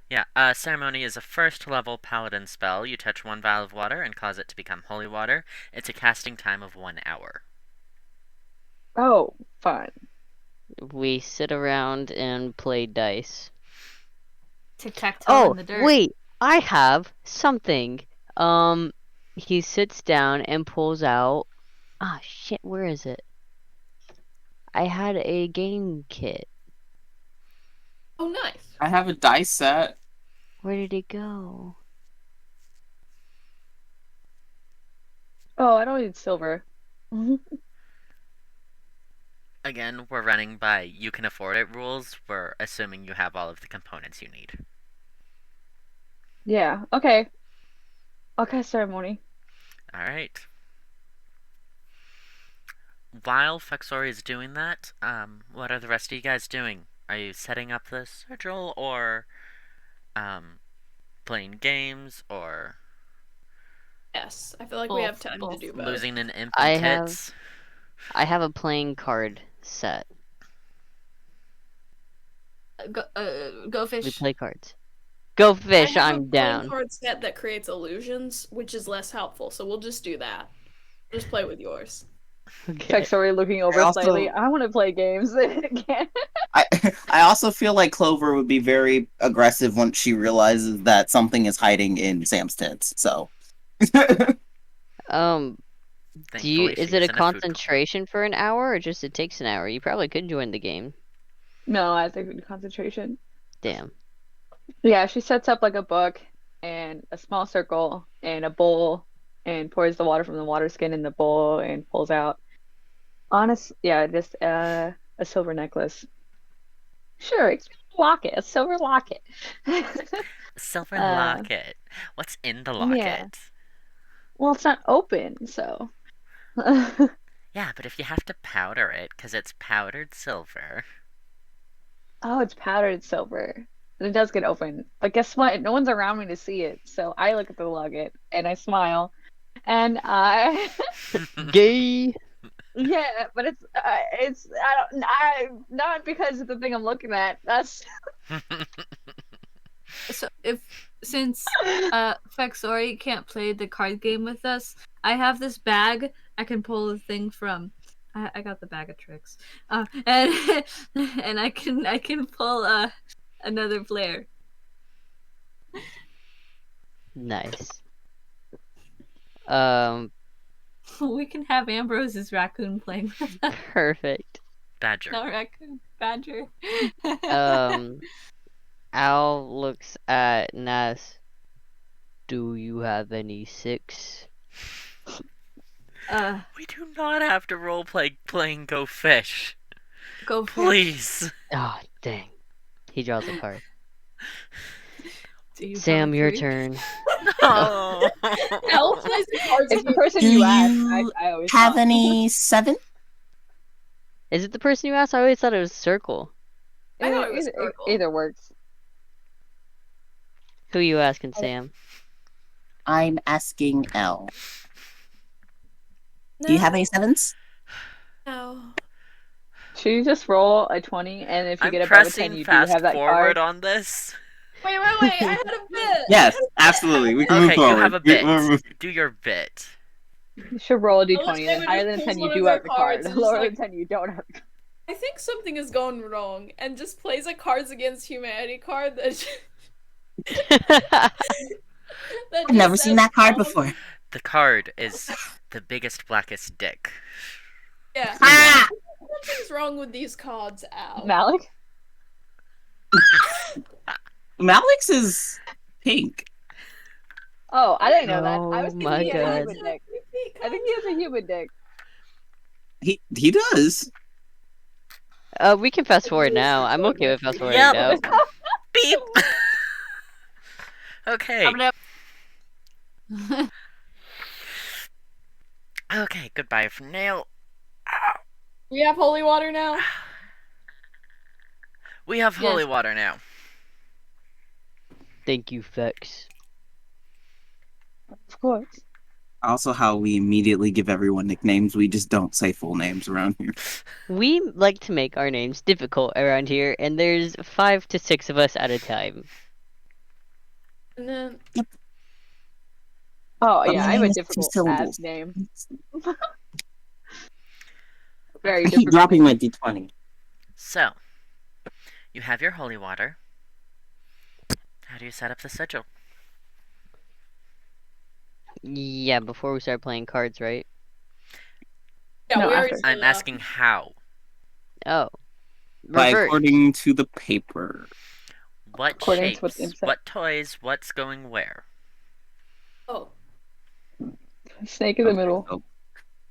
Yeah, ceremony is a first level paladin spell. You touch 1 vial of water and cause it to become holy water. It's a casting time of 1 hour. Oh, fun. We sit around and play dice. Tic-tac-toe in the dirt. Wait, I have something. He sits down and pulls out... Ah, shit, where is it? I had a game kit. Oh, nice. I have a dice set. Where did it go? Oh, I don't need silver. Again, we're running by you can afford it rules. We're assuming you have all of the components you need. Yeah. Okay. I'll cast ceremony. Alright. While Phexori is doing that, what are the rest of you guys doing? Are you setting up the schedule, or playing games, or Yes, I feel like we have time to Both. do both. losing an imp I in have- tits? I have a playing card set. Go We fish. play cards. Go fish, I have I'm a playing down. card set that creates illusions, which is less helpful, so we'll just do that. Just play with yours. Okay. Phexori looking over also- slightly. I want to play games. I I also feel like Clover would be very aggressive once she realizes that something is hiding in Sam's tits. So Thankfully, is she it a isn't food coma. concentration for an hour, or just it takes an hour? You probably could join the game. No, I think we do concentration. Damn. Yeah, she sets up like a book and a small circle and a bowl and pours the water from the water skin in the bowl and pulls out just a silver necklace. Sure, it's a locket, a silver locket. Silver Uh, locket. What's in the locket? yeah. Well, it's not open, so. Yeah, but if you have to powder it, because it's powdered silver. Oh, it's powdered silver. And it does get open. But guess what? No one's around me to see it. So I look at the locket and I smile. And Gay. yeah, but not because of the thing I'm looking at. That's So since Phexori can't play the card game with us, I have this bag I can pull a thing from. I got the bag of tricks. And and I can pull another player. Nice. We can have Ambrose's raccoon playing with us. Perfect. Badger. Not raccoon, badger. Al looks at Nas. Do you have any 6? We do not have to roleplay playing Go Fish. Go fish. Please. Oh, dang. He draws a card. Do you have Sam, a your three? turn. No. Al plays the cards it's the against person Do you ask. you I always have thought. any 7? Is it the person you asked? I always thought it was Circle. I thought it was circle. Either works. Who you asking, Sam? I'm asking L. Do you have any 7s? No. Should you just roll a 20 and if you I'm get above a 10 pressing you do fast have that forward card? on this. Wait, I had a bit. Yes, absolutely. We can Okay, move forward. you have a bit. Do your bit. You should roll a d20 Unless and David then higher just than a 10 pulls you one do of their have the card. cards and Lower just, than 10 you don't have the card. I think something is going wrong and just plays a Cards Against Humanity card that I've never seen that card before. The card is the biggest, blackest dick. Yeah. Ah! Something's wrong with these cards, Al. Malik? Malik's is pink. Oh, I didn't know that. I was Oh thinking my he had a God. human dick. I think he has a human dick. He does. We can fast forward now. I'm okay with fast forwarding Yep. now. Beep! Okay. Okay, goodbye for now. We have holy water now? We have Yes. holy water now. Thank you, Fex. Of course. Also, how we immediately give everyone nicknames. We just don't say full names around here. We like to make our names difficult around here, and there's 5 to 6 of us at a time. And then Oh, But yeah, my I have name a is 2 difficult syllables. ass name. Very I keep difficult. dropping my d20. So, you have your holy water. How do you set up the sigil? Yeah, before we start playing cards, right? yeah, No, we already after. said I'm that. asking how. Oh. By Reverse. according to the paper. What According to what's shapes, inside. what toys, what's going where? Oh, Snake in the middle. So,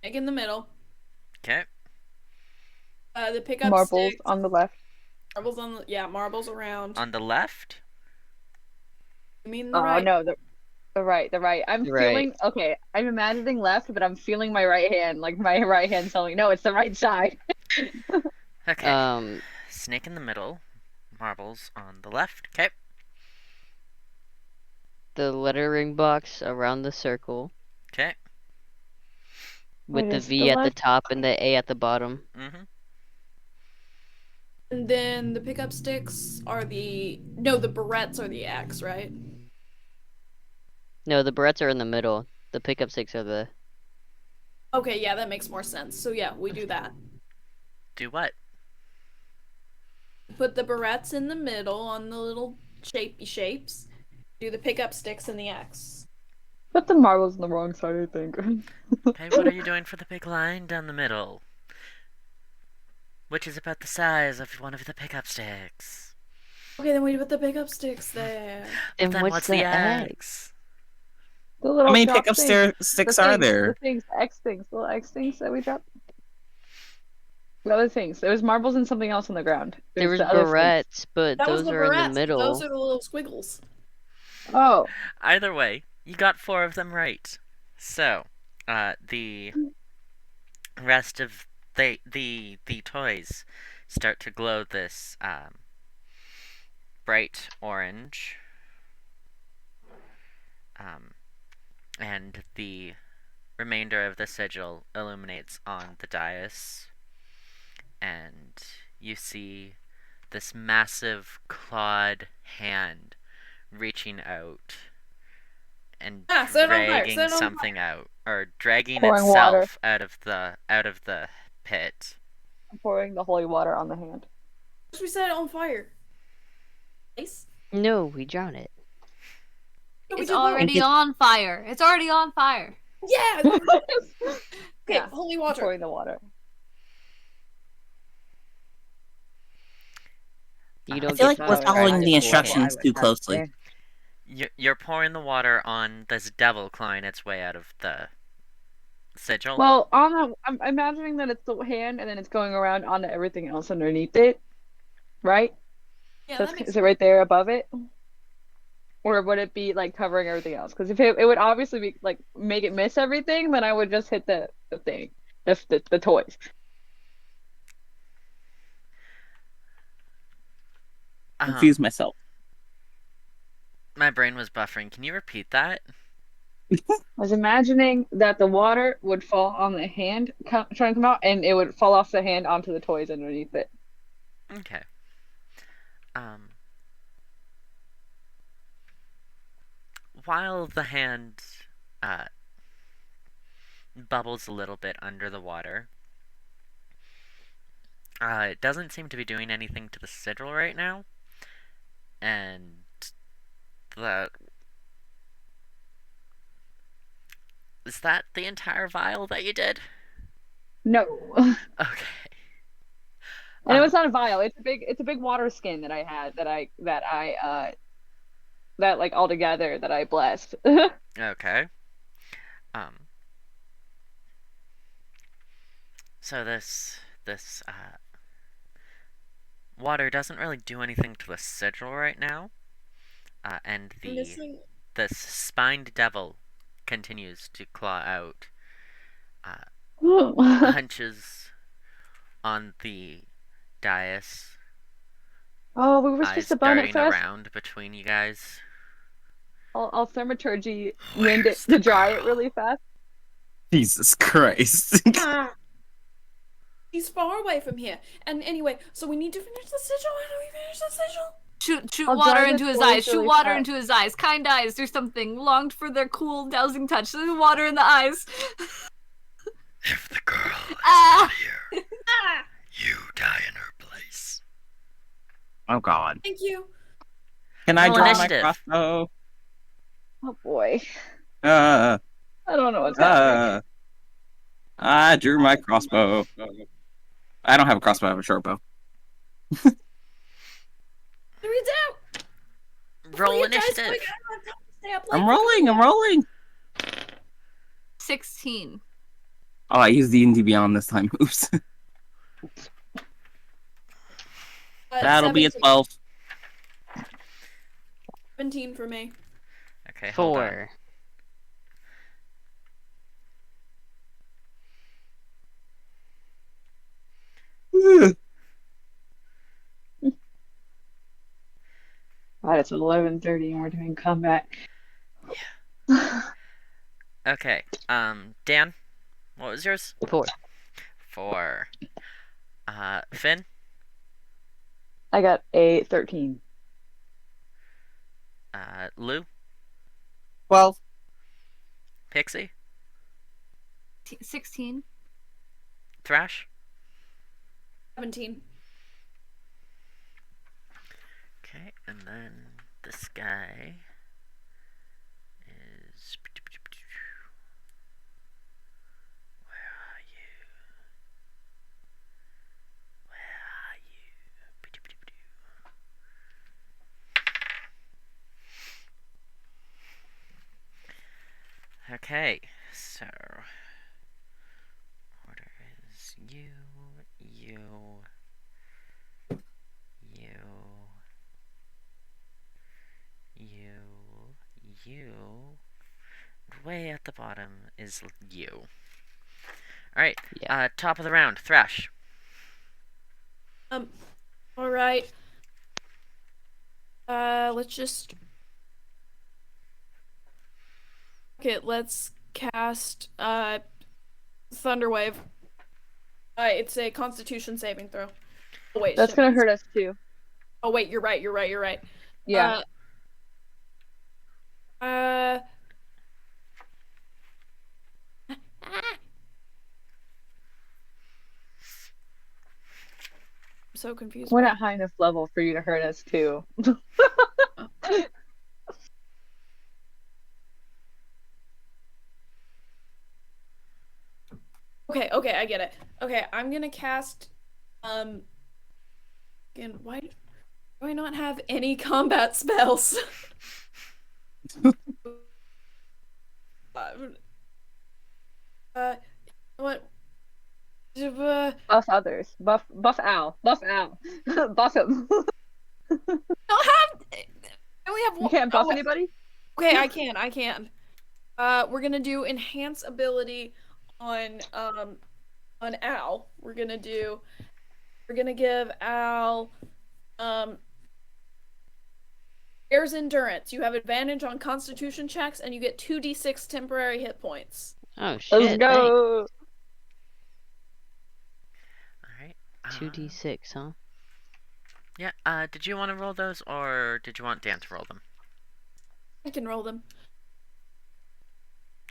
egg in the middle. Okay. The pickup Marbles sticks. on the left. Marbles on the marbles around. On the left? You mean the Oh right? no, the right, the right. I'm The right. feeling okay. I'm imagining left, but I'm feeling my right hand. Like my right hand telling me, no, it's the right side. Okay. Snake in the middle. Marbles on the left. Okay. The lettering box around the circle Okay. with Wait, the is V the at the left- top and the A at the bottom. Mm-hmm. And then the pickup sticks are the barrettes are the X, right? No, the barrettes are in the middle. The pickup sticks are the. Okay, yeah, that makes more sense. So yeah, we do that. Do what? Put the barrettes in the middle on the little shapey shapes. Do the pickup sticks in the X. Put the marbles on the wrong side, I think. Okay, what are you doing for the big line down the middle? Which is about the size of one of the pickup sticks. Okay, then we put the pickup sticks there. But And then what's the X? The little How many drop pickup things. sticks The are things, there? The things, the X things, the little X things that we dropped. The other things. There was marbles and something else on the ground. There was the other things. barrettes, but That was those the are in the barrettes. middle. Those are the little squiggles. Oh, Either way, you got 4 of them right. So, the rest of the toys start to glow this bright orange, and the remainder of the sigil illuminates on the dais, and you see this massive clawed hand reaching out and Set it on fire, dragging set it on something out, or dragging Pouring itself out of the pit. I'm pouring the holy water on the hand. We set it on fire. Nice. No, we drown it. No, we It's did both. already on fire. It's already on fire. Yeah. Okay, Yeah, holy I'm water. pouring the water. You I don't feel get like we're to following practice the full instructions hand. too closely. You're pouring the water on this devil clawing its way out of the sigil. Well, I'm imagining that it's the hand, and then it's going around onto everything else underneath it, right? Yeah, So that makes is it right there above it, or would it be like covering everything else? Because if it would obviously be like make it miss everything, then I would just hit the thing, the toys. Confuse myself. My brain was buffering. Can you repeat that? I was imagining that the water would fall on the hand trying to come out, and it would fall off the hand onto the toys underneath it. Okay. While the hand bubbles a little bit under the water, it doesn't seem to be doing anything to the sigil right now, and is that the entire vial that you did? No. Okay. And it was not a vial. It's a big water skin that I had that like all together that I blessed. Okay. So this water doesn't really do anything to the sigil right now, and this spined devil continues to claw out, hunches on the dais, Oh, we were eyes supposed to burn it darting first. around between you guys. I'll thaumaturgy wind it to dry it really fast. Jesus Christ. He's far away from here. And anyway, so we need to finish the sigil. How do we finish the sigil? Shoot I'll water dry the into his toys eyes. Shoot really water fast. into his eyes. Kind eyes. Do something. Longed for their cool, dousing touch. Water in the eyes. If the girl is Ah! not here, you die in her place. Oh God. Thank you. Can I Roll draw initiative. my crossbow? Oh boy. Uh, I don't know what's happening. I drew my crossbow. I don't have a crossbow, I have a short bow. 3 down. Roll You guys initiative. quick, I don't have time to stay up late. I'm rolling. 16. Oh, I used D&D Beyond this time. Oops. That'll be a 17. 12. 17 for me. Okay, hold on. 4. God, it's 11:30 and we're doing combat. Okay, Dan, what was yours? 4. 4. Finn? I got a 13. Lou? 12. Pixie? 16. Thrash? 17. Okay, and then this guy is... Where are you? Where are you? Okay, so... Order is you, you, you. Way at the bottom is you. Alright, Yeah. top of the round, Thrash. Alright. Let's just... Okay, let's cast, Thunderwave. It's a Constitution saving throw. Oh, wait, That's shit. gonna hurt us too. Oh, wait, you're right. Yeah. I'm so confused. We're not high enough level for you to hurt us too. Okay, I get it. Okay, I'm gonna cast, again, why do I not have any combat spells? What? Buff others. Buff Al. Buff Al. Buff him. Don't have. I only have one. You can't buff oh, anybody? Okay, I can. We're gonna do enhance ability on Al. We're gonna give Al Air's Endurance. You have advantage on Constitution checks, and you get 2d6 temporary hit points. Oh shit. Let's go. Alright. 2d6, huh? Yeah, did you want to roll those, or did you want Dan to roll them? I can roll them.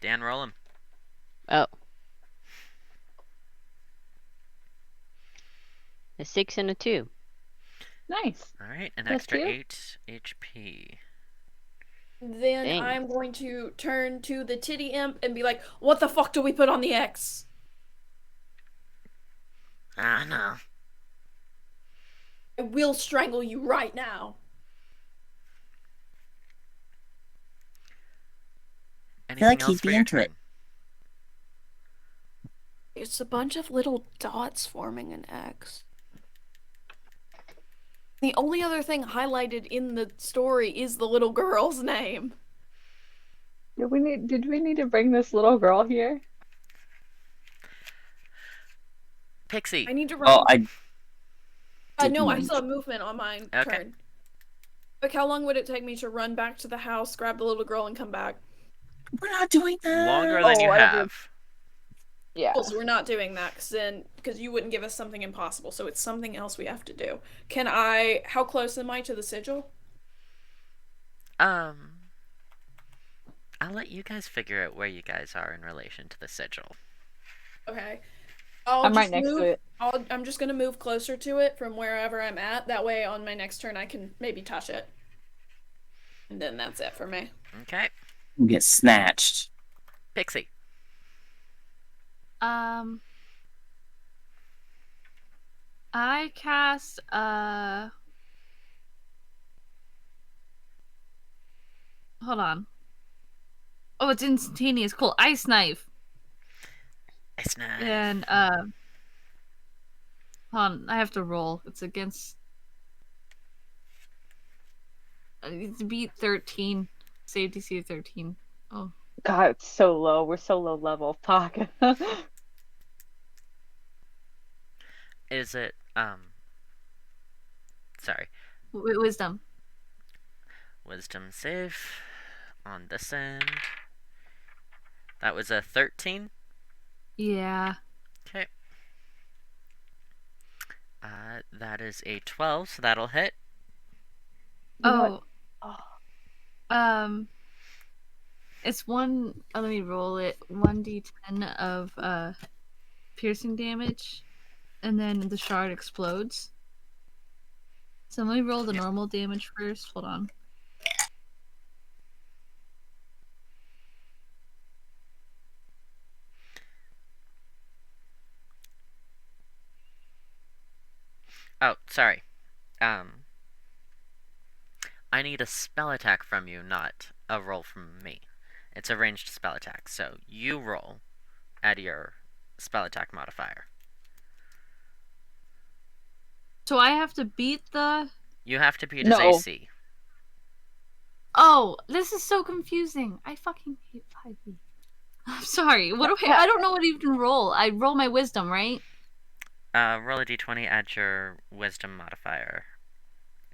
Dan, roll them. Oh. A 6 and a 2. Nice. Alright, an That's extra cute. 8 HP. Then Dang. I'm going to turn to the titty imp and be like, what the fuck do we put on the X? No. I will strangle you right now. Anything like else he'd for be your into it. turn? It's a bunch of little dots forming an X. The only other thing highlighted in the story is the little girl's name. Did we need to bring this little girl here? Pixie. I need to run. Oh, I. No, I didn't- saw movement on my Okay. turn. Like, how long would it take me to run back to the house, grab the little girl, and come back? We're not doing that. Longer than you I don't have. Yeah. Also, we're not doing that because you wouldn't give us something impossible, so it's something else we have to do. How close am I to the sigil? I'll let you guys figure out where you guys are in relation to the sigil. Okay. I'm right next to it. I'm just gonna move closer to it from wherever I'm at. That way, on my next turn, I can maybe touch it. And then that's it for me. Okay. You get snatched. Pixie. I cast hold on. Oh, it's instantaneous. Cool. Ice knife. It's nice. And hold on, I have to roll. It's against It's beat 13. Save DC 13. Oh. God, it's so low. We're so low level. Fuck. Is it, sorry. Wisdom. Wisdom save on this end. That was a 13. Yeah. Okay. That is a 12, so that'll hit. You know Oh. what? It's one. Oh, let me roll it. 1d10 of piercing damage, and then the shard explodes. So let me roll the normal damage first. Hold on. Oh, sorry. I need a spell attack from you, not a roll from me. It's a ranged spell attack, so you roll at your spell attack modifier. So I have to beat the. You have to beat his No. AC. Oh, this is so confusing. I fucking hate 5e. I'm sorry. What do I don't know what to even roll. I roll my wisdom, right? Roll a d20, add your wisdom modifier.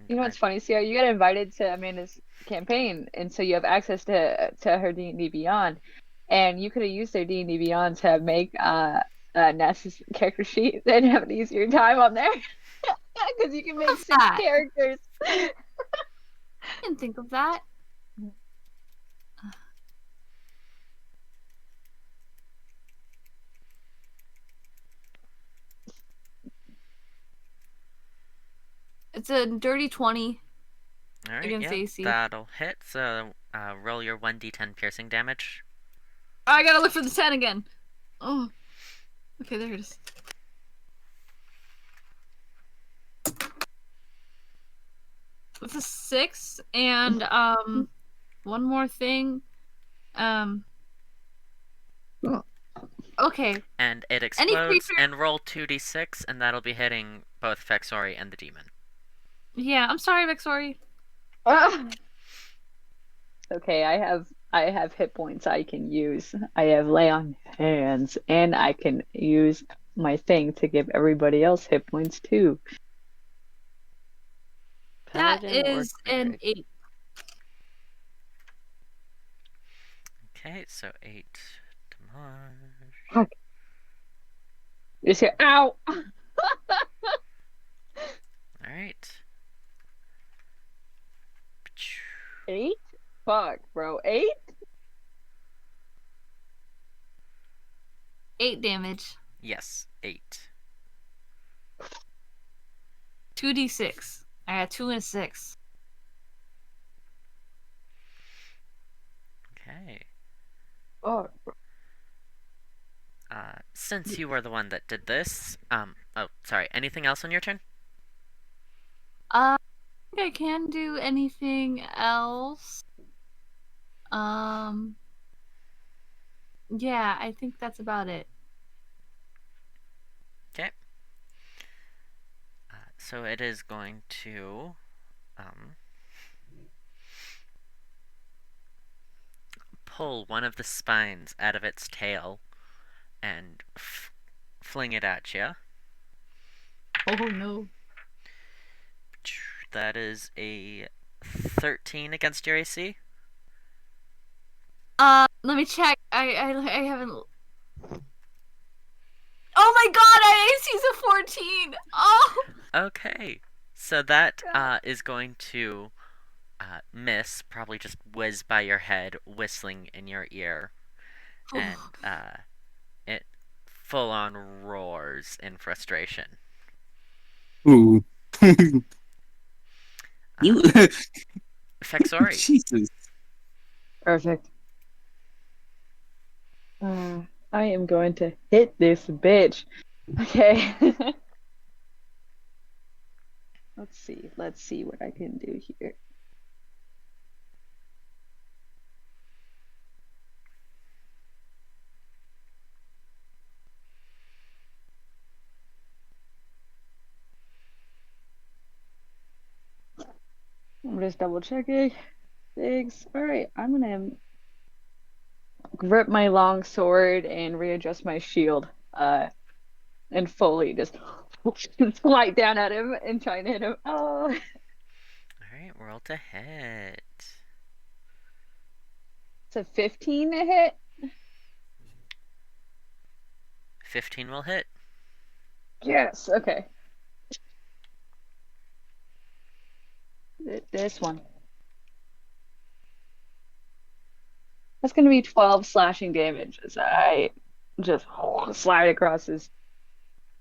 You know what's funny, Sierra? You got invited to Amanda's campaign, and so you have access to her D&D Beyond, and you could have used their D&D Beyond to make Ness's character sheet and have an easier time on there, because you can make What's 6 that? characters. I didn't think of that. It's a dirty 20 Alright, against yeah, AC. that'll hit, so roll your 1d10 piercing damage. Oh, I gotta look for the 10 again. Oh. Okay, there it is. It's a 6, and one more thing. Okay. And it explodes, and roll 2d6, and that'll be hitting both Phexori and the demon. Yeah, I'm sorry, Phexori. Okay, I have hit points I can use. I have lay on hands, and I can use my thing to give everybody else hit points too. That Paladin or is an cleric? 8. Okay, so 8 damage. Fuck. Just here, ow! Alright. 8? Fuck, bro. 8? 8 damage. Yes, 8. 2d6. I got 2 and a 6. Okay. Oh, Since you were the one that did this, oh, sorry, anything else on your turn? I think I can do anything else. Yeah, I think that's about it. Okay. So it is going to, pull one of the spines out of its tail and fling it at you. Oh no. That is a 13 against your AC. Let me check. I haven't. Oh my god, I AC's a 14. Oh. Okay, so that is going to miss, probably just whiz by your head, whistling in your ear, and it full on roars in frustration. Ooh. You. Phexori. Jesus. perfect. I am going to hit this bitch. Okay. Let's see what I can do here. I'm just double checking. Thanks. Alright, I'm gonna grip my long sword and readjust my shield. And fully just slide down at him and try and hit him. Oh. Alright, roll to hit. It's a 15 to hit. 15 will hit. Yes, okay. This one. That's gonna be 12 slashing damage as I just slide across his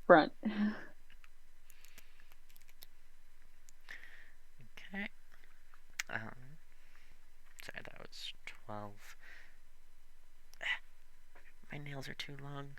front. Okay. Sorry, that was 12. My nails are too long.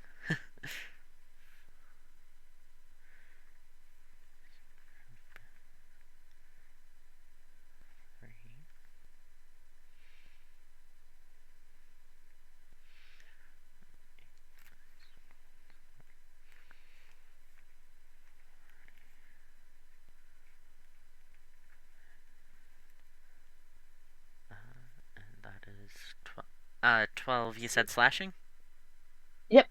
And that is 12. 12, you said slashing? Yep.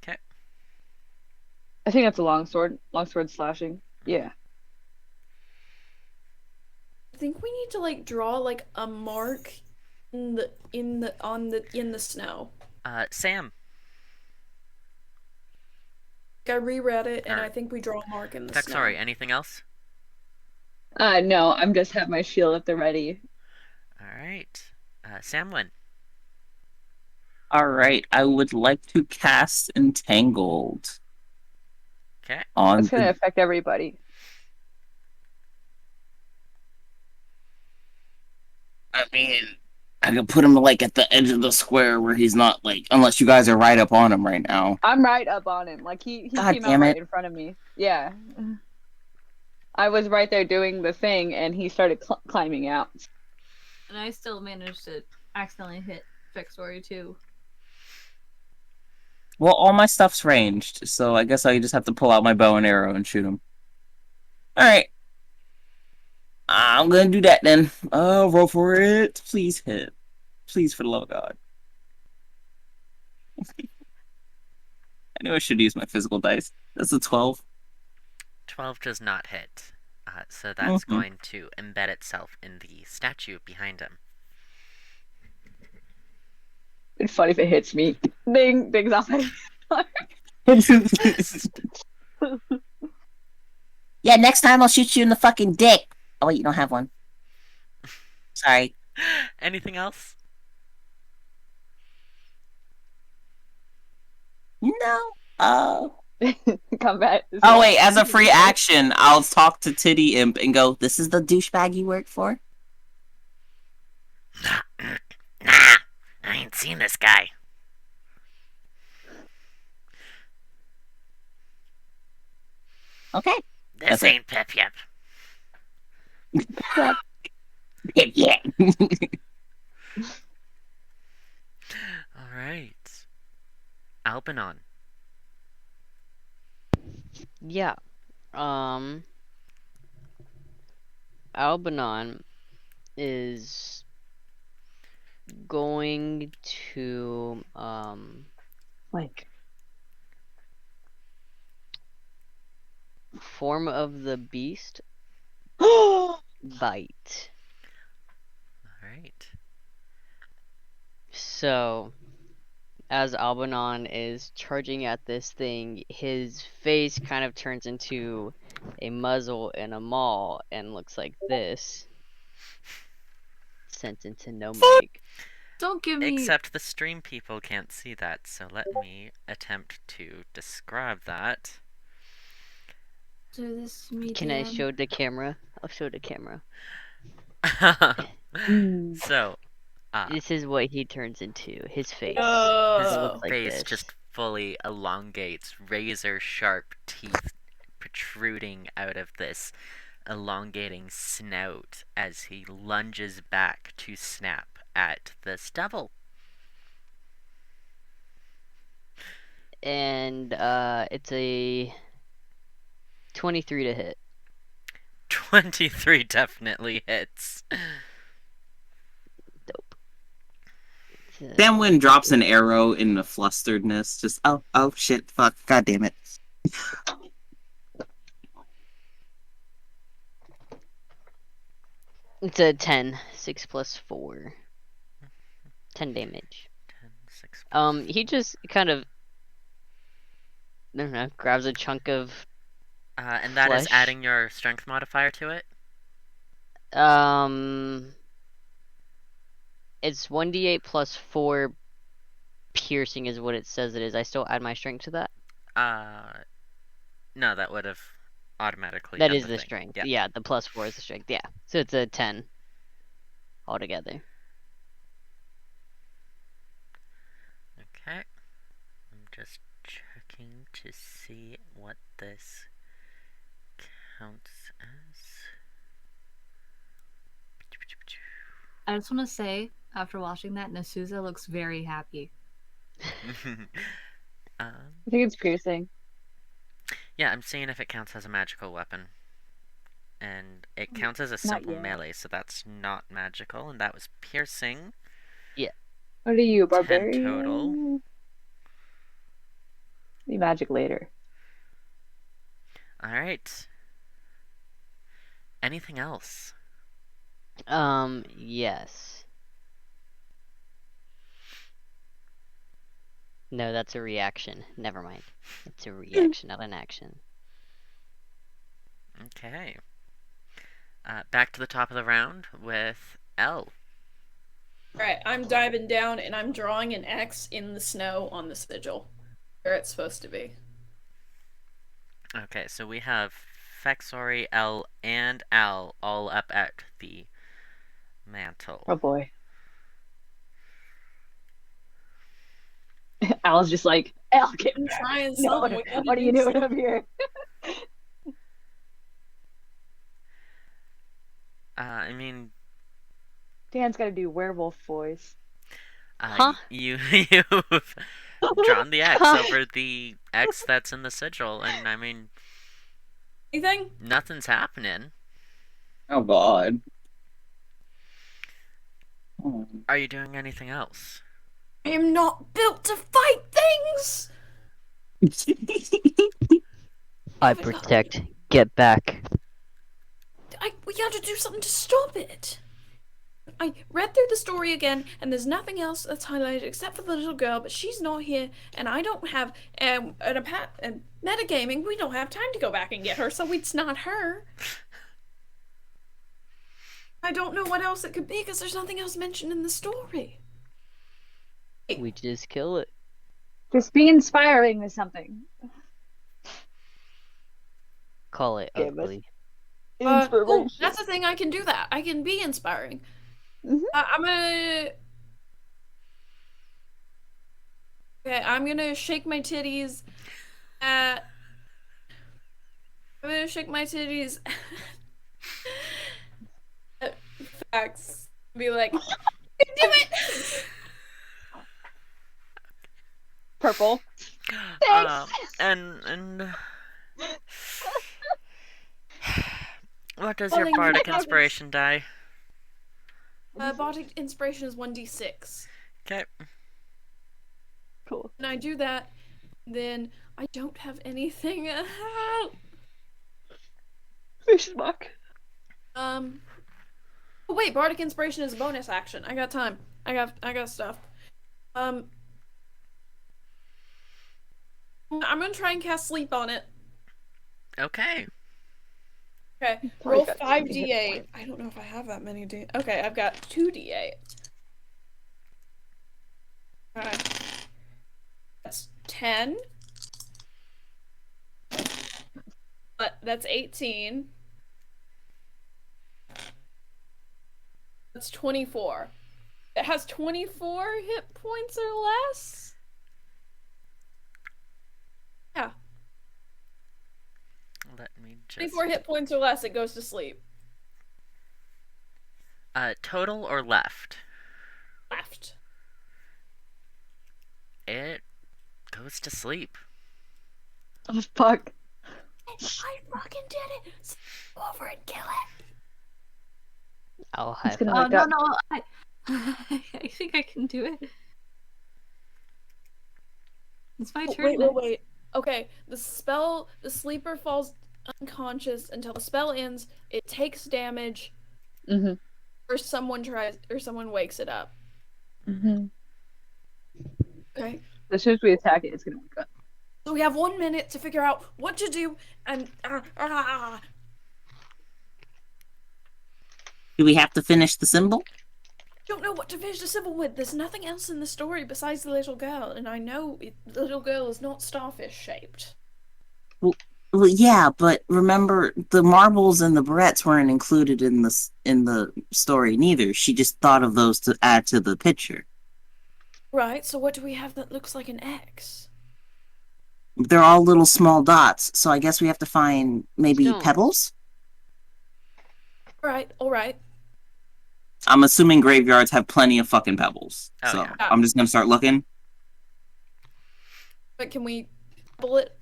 Okay. I think that's a longsword. Longsword slashing. Yeah. I think we need to like draw like a mark in the snow. Sam. I reread it and I think we draw a mark in the snow. Phexori, anything else? No, I'm just have my shield at the ready. Alright. Samwynn. Alright, I would like to cast Entangled. Okay. It's gonna affect everybody. I mean, I could put him like at the edge of the square where he's not like, unless you guys are right up on him right now. I'm right up on him. Like he God came out damn right it. in front of me. Yeah. I was right there doing the thing, and he started climbing out. And I still managed to accidentally hit Phexori too. Well, all my stuff's ranged, so I guess I just have to pull out my bow and arrow and shoot him. Alright. I'm gonna do that then. Roll for it. Please hit. Please, for the love of God. I knew I should use my physical dice. That's a 12. 12 does not hit. So that's going to embed itself in the statue behind him. It's funny if it hits me. Ding, ding's off my Yeah, next time I'll shoot you in the fucking dick. Oh wait, you don't have one. Sorry. Anything else? No. Combat. Oh wait, as a free action, I'll talk to Titty Imp and go, "This is the douchebag you work for?" Nah, I ain't seen this guy. Okay. This ain't Pip Yip. Pip Yip. Alright. Albanon. Yeah. Albanon is going to like form of the beast bite. Alright. So as Albanon is charging at this thing, his face kind of turns into a muzzle and a maw and looks like this. Sent into no mic. Don't give me. Except the stream people can't see that, so let me attempt to describe that. So this medium. Can I show the camera? I'll show the camera. So, this is what he turns into. His face. his It looks like face this. just fully elongates, razor sharp teeth protruding out of this elongating snout as he lunges back to snap at this devil. And it's a 23 to hit. 23 definitely hits. Dope. Samwynn drops an arrow in the flusteredness. Just, oh, shit, fuck, god damn it. It's a 10. 6 plus 4. 10 damage. 10, 6 He just kind of, I don't know, grabs a chunk of and that flesh. is adding your strength modifier to it? It's 1d8 plus 4 piercing is what it says it is. I still add my strength to that? No, that would have automatically That done is the thing. strength. Yeah. Yeah, the plus 4 is the strength. Yeah. So it's a 10 altogether. Okay. I'm just checking to see what this counts as. I just want to say, after watching that, Nassuza looks very happy. I think it's piercing. Yeah, I'm seeing if it counts as a magical weapon. And it counts as a Not simple yet. melee, so that's not magical, and that was piercing. What are you, 10 barbarian? total. Be magic later. Alright. Anything else? Yes. No, that's a reaction. Never mind. It's a reaction, not an action. Okay. Back to the top of the round with L. Alright, I'm diving down and I'm drawing an X in the snow on the sigil. Where it's supposed to be. Okay, so we have Phexori, L, and Al all up at the mantle. Oh boy. Al's just like, Al, get I'm back. trying No, something. We gotta what are you do doing up here? I mean, Dan's gotta do werewolf voice. Huh? You've drawn the X over the X that's in the sigil, and I mean, anything? nothing's happening. Oh, God. Are you doing anything else? I am not built to fight things! I protect. Get back. We gotta do something to stop it. I read through the story again, and there's nothing else that's highlighted except for the little girl, but she's not here, and I don't have metagaming. We don't have time to go back and get her, so it's not her. I don't know what else it could be because there's nothing else mentioned in the story. We just kill it. Just be inspiring with something. Call it Give us ugly. inspiration. That's the thing. I can do that. I can be inspiring. Mhm. I'm gonna shake my titties at. I'm gonna shake my titties at Fax. Be like, I can do it. Purple. And what does Well, your then bardic you- inspiration die? Bardic inspiration is 1d6. Okay. Cool. And I do that, then I don't have anything. Fish smock. Oh wait, bardic inspiration is a bonus action. I got time. I got stuff. I'm gonna try and cast sleep on it. Okay. Okay, Probably roll got 5d8. I don't know if I have that many d. Okay, I've got 2d8. Alright. That's 10. But that's 18. That's 24. It has 24 hit points or less? Yeah. Let me just. 24 hit points or less, it goes to sleep. Total or left? Left. It goes to sleep. Oh fuck. I fucking did it! So go over and kill it. I'll high gonna five. wake No, up. no, I think I can do it. It's my turn. Wait. Okay, the sleeper falls unconscious until the spell ends. It takes damage, Mm-hmm. or someone wakes it up. Mm-hmm. Okay. As soon as we attack it, it's gonna wake up. So we have 1 minute to figure out what to do, and Do we have to finish the symbol? don't know what to finish the symbol with. There's nothing else in the story besides the little girl, and I know the little girl is not starfish shaped. Well, yeah, but remember the marbles and the barrettes weren't included in the story neither. She just thought of those to add to the picture. Right. So what do we have that looks like an X? They're all little small dots, so I guess we have to find maybe Stones. pebbles? All right. I'm assuming graveyards have plenty of fucking pebbles. Oh, So yeah. I'm just gonna start looking. But can we bullet?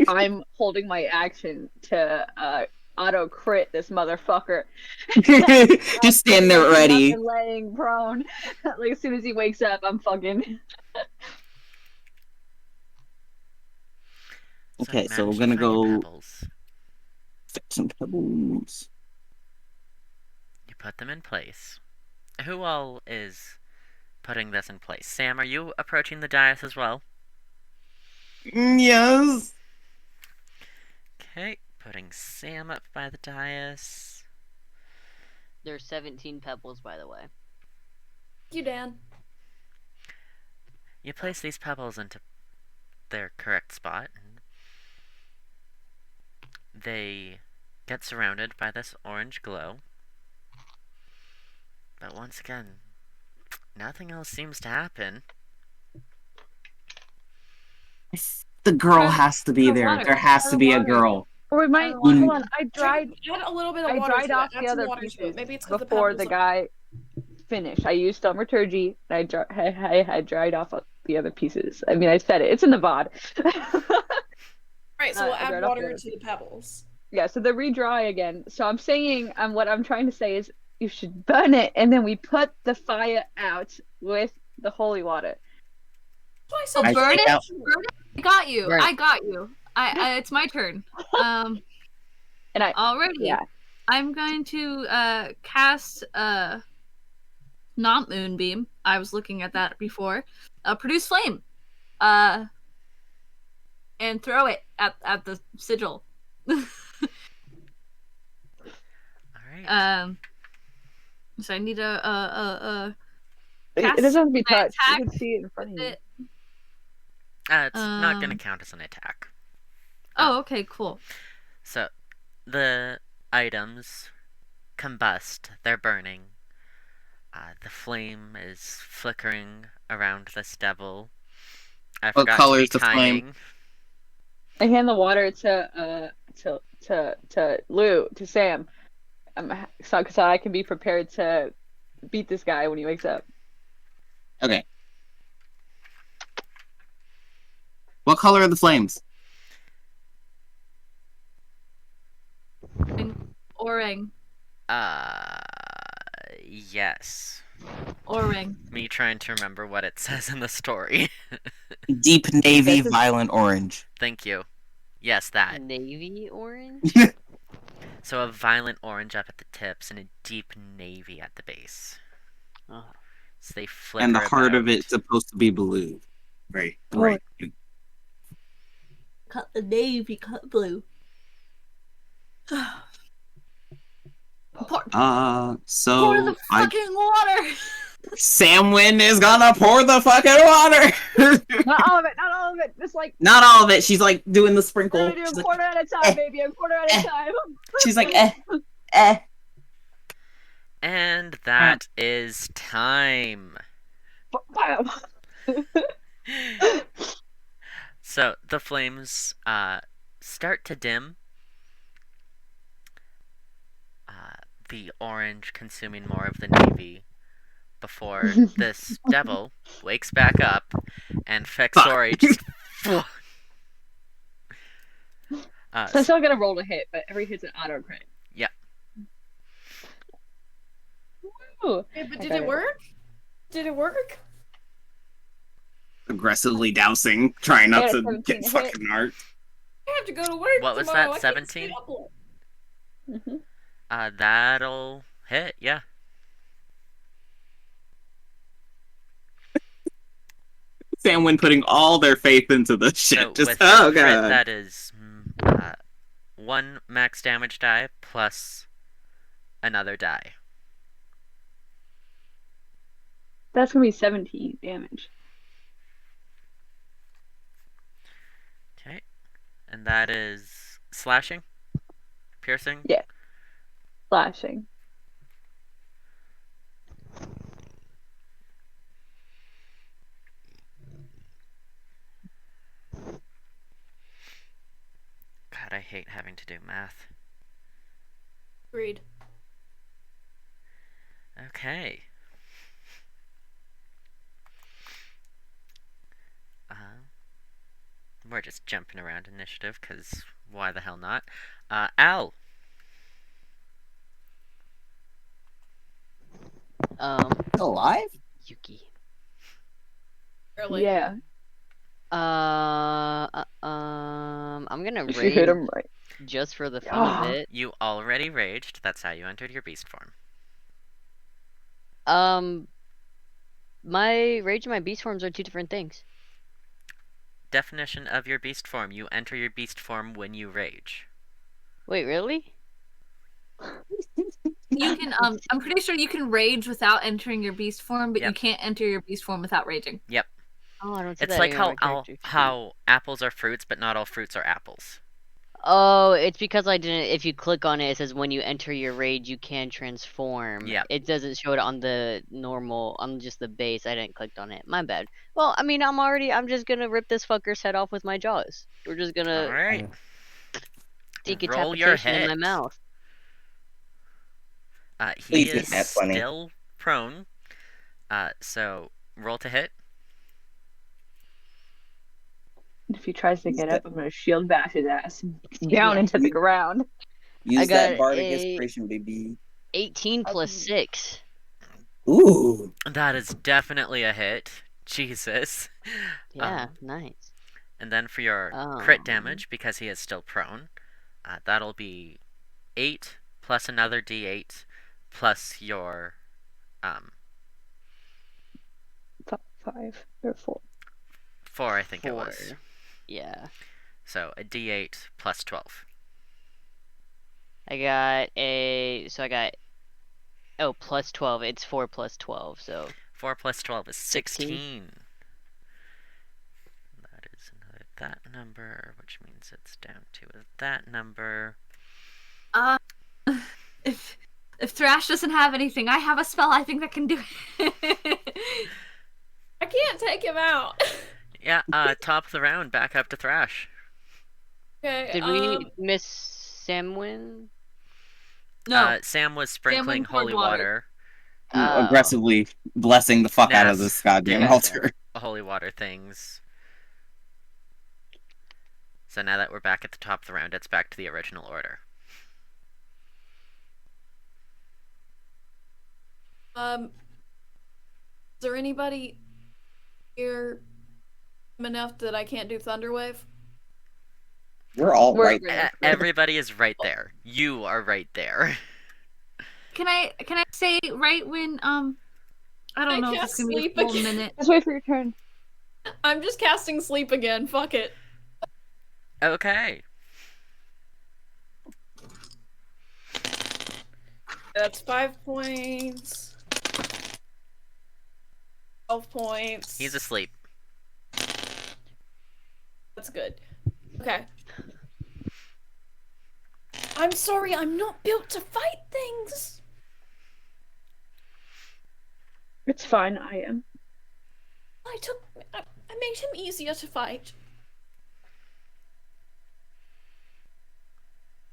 I'm holding my action to auto crit this motherfucker. Just stand there ready. And laying prone. Like as soon as he wakes up, I'm fucking. Okay, so we're managed to gonna find your go pebbles. fix some pebbles. You put them in place. Who all is putting this in place? Sam, are you approaching the dais as well? Yes. Okay, putting Sam up by the dais. There's 17 pebbles, by the way. You, Dan. You place these pebbles into their correct spot, and they get surrounded by this orange glow. But once again, nothing else seems to happen. The girl has to be there. water. There has to be a girl. Or we might. Hold Hold on. I dried. Add a little bit of I water dried to off it. Add the some other water to pieces it. Maybe it's 'cause the before pebbles the are- guy finished. I used thaumaturgy. And I had dried off the other pieces. I mean, I said it. It's in the VOD. Right, so we'll I add dried off water the other to the pebbles. Yeah, so they re-dry again. So I'm saying, what I'm trying to say is, you should burn it, and then we put the fire out with the holy water. That's why I said burn it? out- Burn it? I got you. Burn. I got you. It's my turn. And I, Alrighty. yeah, I'm going to cast not Moonbeam. I was looking at that before. Produce flame. And throw it at the sigil. Alright. So I need a it cast doesn't have to be my touched. You attack can see it in front of you. it. It's not going to um, count as an attack. Oh, okay, cool. So, the items combust. They're burning. The flame is flickering around this devil. I What forgot color to be is the flame? timing. I hand the water to Lou, to Sam, so I can be prepared to beat this guy when he wakes up. Okay. What color are the flames? Orang. Yes. Orang. Me trying to remember what it says in the story. Deep navy, This is- violent orange. Thank you. Yes, that. Navy orange? So a violent orange up at the tips and a deep navy at the base. Oh. So they flicker And the heart of about. it's supposed to be blue. Right. Oh. Right. Cut the navy, cut blue. Pour So the fucking water! Samwynn is gonna pour the fucking water. Not all of it. Not all of it. Just like. Not all of it. She's like doing the sprinkle. I'm doing She's a like, quarter at a time, eh, baby. A quarter at a time. she's like, eh. And that is time. So the flames start to dim. The orange consuming more of the navy before this devil wakes back up and Phexori just So I'm still gonna roll to hit, but every hit's an auto crit. Yeah. Woo! Hey, but I did got it work? Did it work? Aggressively dousing, trying I not got a to 17 get to fucking hit. narked. I have to go to work What was tomorrow. that, I can't stay 17? up late. That'll hit, yeah. Samwynn putting all their faith into this shit. So Just, with oh your crit, god. that is 1 max damage die plus another die. That's gonna be 17 damage. Okay. And that is slashing? Piercing? Yeah. Slashing. God, I hate having to do math. Agreed. Okay. We're just jumping around initiative, because why the hell not? Al! Still alive? Yuki. Early. Yeah. I'm gonna If you hit rage him right. just for the fun of it. You already raged, that's how you entered your beast form. My rage and my beast forms are two different things. Definition of your beast form: you enter your beast form when you rage. Wait, really? You can I'm pretty sure you can rage without entering your beast form, but you Yep. can't enter your beast form without raging. Yep. Oh, I don't see It's that like anywhere how on my character sheet. how apples are fruits, but not all fruits are apples. Oh, it's because I didn't. If you click on it, it says when you enter your rage, you can transform. Yeah. It doesn't show it on the normal, on just the base. I didn't click on it. My bad. Well, I mean, I'm just gonna rip this fucker's head off with my jaws. We're just gonna Alright. Roll decapitation your in my hit. mouth. He Please is make that funny. still prone. So roll to hit. If he tries to get that- up, I'm gonna shield bash his ass down into the ground. Use got that bardic a- inspiration, baby. 18 plus 6. Ooh. That is definitely a hit. Jesus. Yeah, nice. And then for your crit Um, damage, because he is still prone, that'll be 8 plus another d8 plus your 5 or 4. 4, I think 4. it was. Yeah. So a d8 plus 12. I got plus 12. It's 4 plus 12, so 4 plus 12 is 16. 16. That is another that number, which means it's down to a that number. If Thrash doesn't have anything, I have a spell I think that can do it. I can't take him out. Yeah, top of the round, back up to Thrash. Okay. did we miss Samwynn? No. Sam was sprinkling poured holy water. water. Aggressively blessing the fuck out of Nas this goddamn did altar. holy water things. So now that we're back at the top of the round, it's back to the original order. Is there anybody here enough that I can't do Thunderwave? We're all We're right really there. Everybody is right there. You are right there. Can I say right when I don't I know if can't it's gonna be a sleep full again. minute. Just wait for your turn. I'm just casting sleep again. Fuck it. Okay. That's 5 points. 12 points. He's asleep. That's good. Okay. I'm sorry, I'm not built to fight things. It's fine, I am. I made him easier to fight.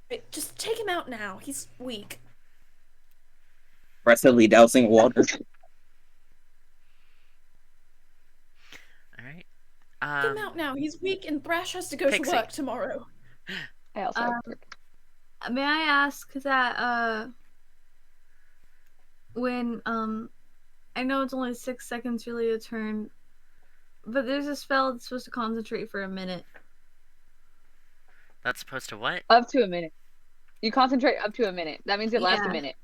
Wait, just take him out now. He's weak. Aggressively dousing water. Alright. Take him out now. He's weak and Thrash has to go Pixie. to work tomorrow. I also like May I ask that when I know it's only 6 seconds really a turn, but there's a spell that's supposed to concentrate for a minute. That's supposed to what? up to a minute. You concentrate up to a minute. That means it lasts a Yeah. minute.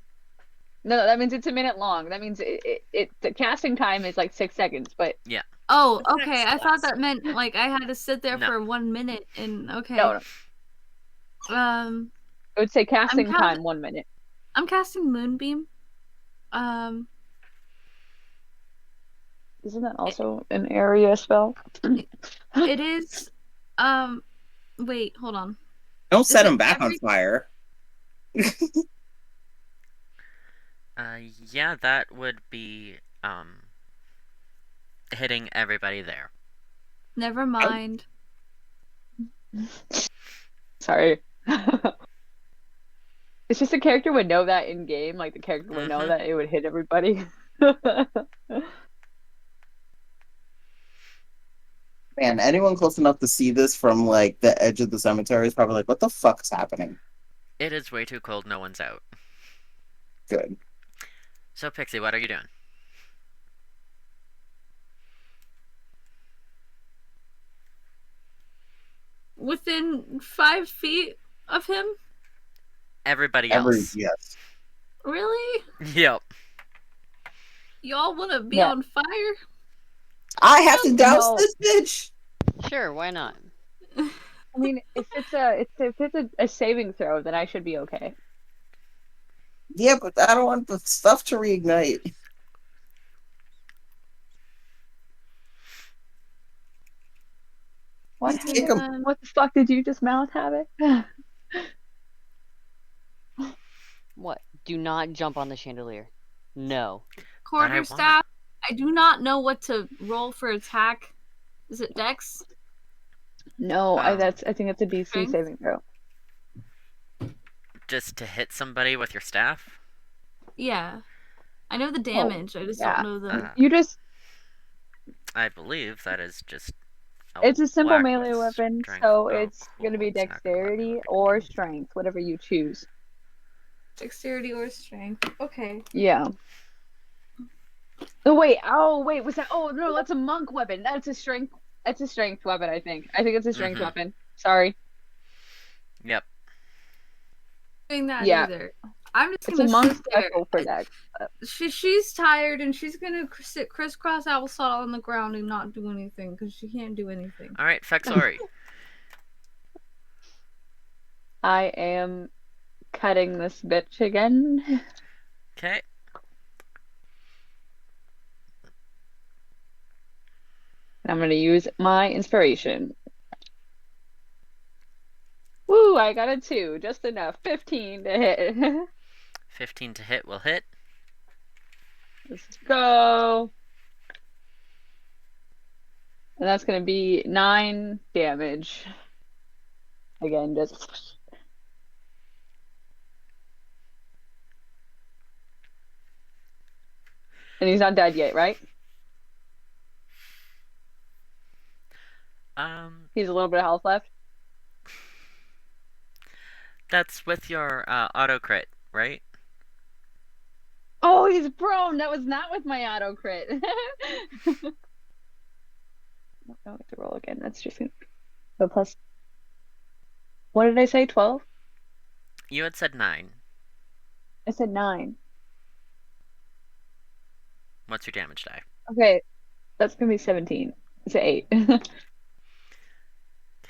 No, that means it's a minute long. That means the casting time is like 6 seconds, but Oh, It's okay. next I thought class. that meant like I had to sit there No. for 1 minute and okay. no. I would say casting kind of- time 1 minute. I'm casting Moonbeam. Isn't that also an area spell? It is wait, hold on. Don't set it him back on every- fire. Yeah, that would be hitting everybody there. Never mind. Sorry. It's just the character would know that in game. Like the character would know Mhm. that it would hit everybody. Man, anyone close enough to see this from like the edge of the cemetery is probably like, what the fuck is happening? It is way too cold, no one's out. Good. So, Pixie, what are you doing? Within 5 feet of him? Everybody else. Yes. Really? Yep. Y'all wanna be Yeah. on fire? I have to douse No. this bitch. Sure, why not? I mean, if it's a saving throw, then I should be okay. Yeah, but I don't want the stuff to reignite. What? Kick him. What the fuck did you just mouth, Havoc? What? Do not jump on the chandelier. No. Quarterstaff. I do not know what to roll for attack. Is it Dex? No, I think it's a DC Strength? saving throw. Just to hit somebody with your staff? Yeah. I know the damage, I just yeah. don't know the Uh, You just I believe that is just. it's a simple whack melee with weapon, strength. so Oh, it's gonna be cool. Attack dexterity weapon. or strength, whatever you choose. dexterity or strength. Okay. Yeah. Oh wait, was that? Oh no, that's a monk weapon. That's a strength. It's a strength weapon. I think it's a strength Mhm. weapon. Sorry. Yep. Doing that Yeah. either. I'm just It's a gonna monk sit there. special for that. She's tired and she's gonna sit crisscross applesauce on the ground and not do anything because she can't do anything. Alright, Phexori. I am cutting this bitch again. Okay. I'm gonna use my inspiration. Woo! I got a 2, just enough. 15 to hit. 15 to hit will hit. Let's go. And that's gonna be 9 damage. Again, just. And he's not dead yet, right? He's a little bit of health left. That's with your auto crit, right? Oh, he's prone. That was not with my auto crit. I don't have to roll again. That's just gonna go plus. What did I say? 12? You had said 9. I said 9. What's your damage die? Okay, that's gonna be 17. It's an 8.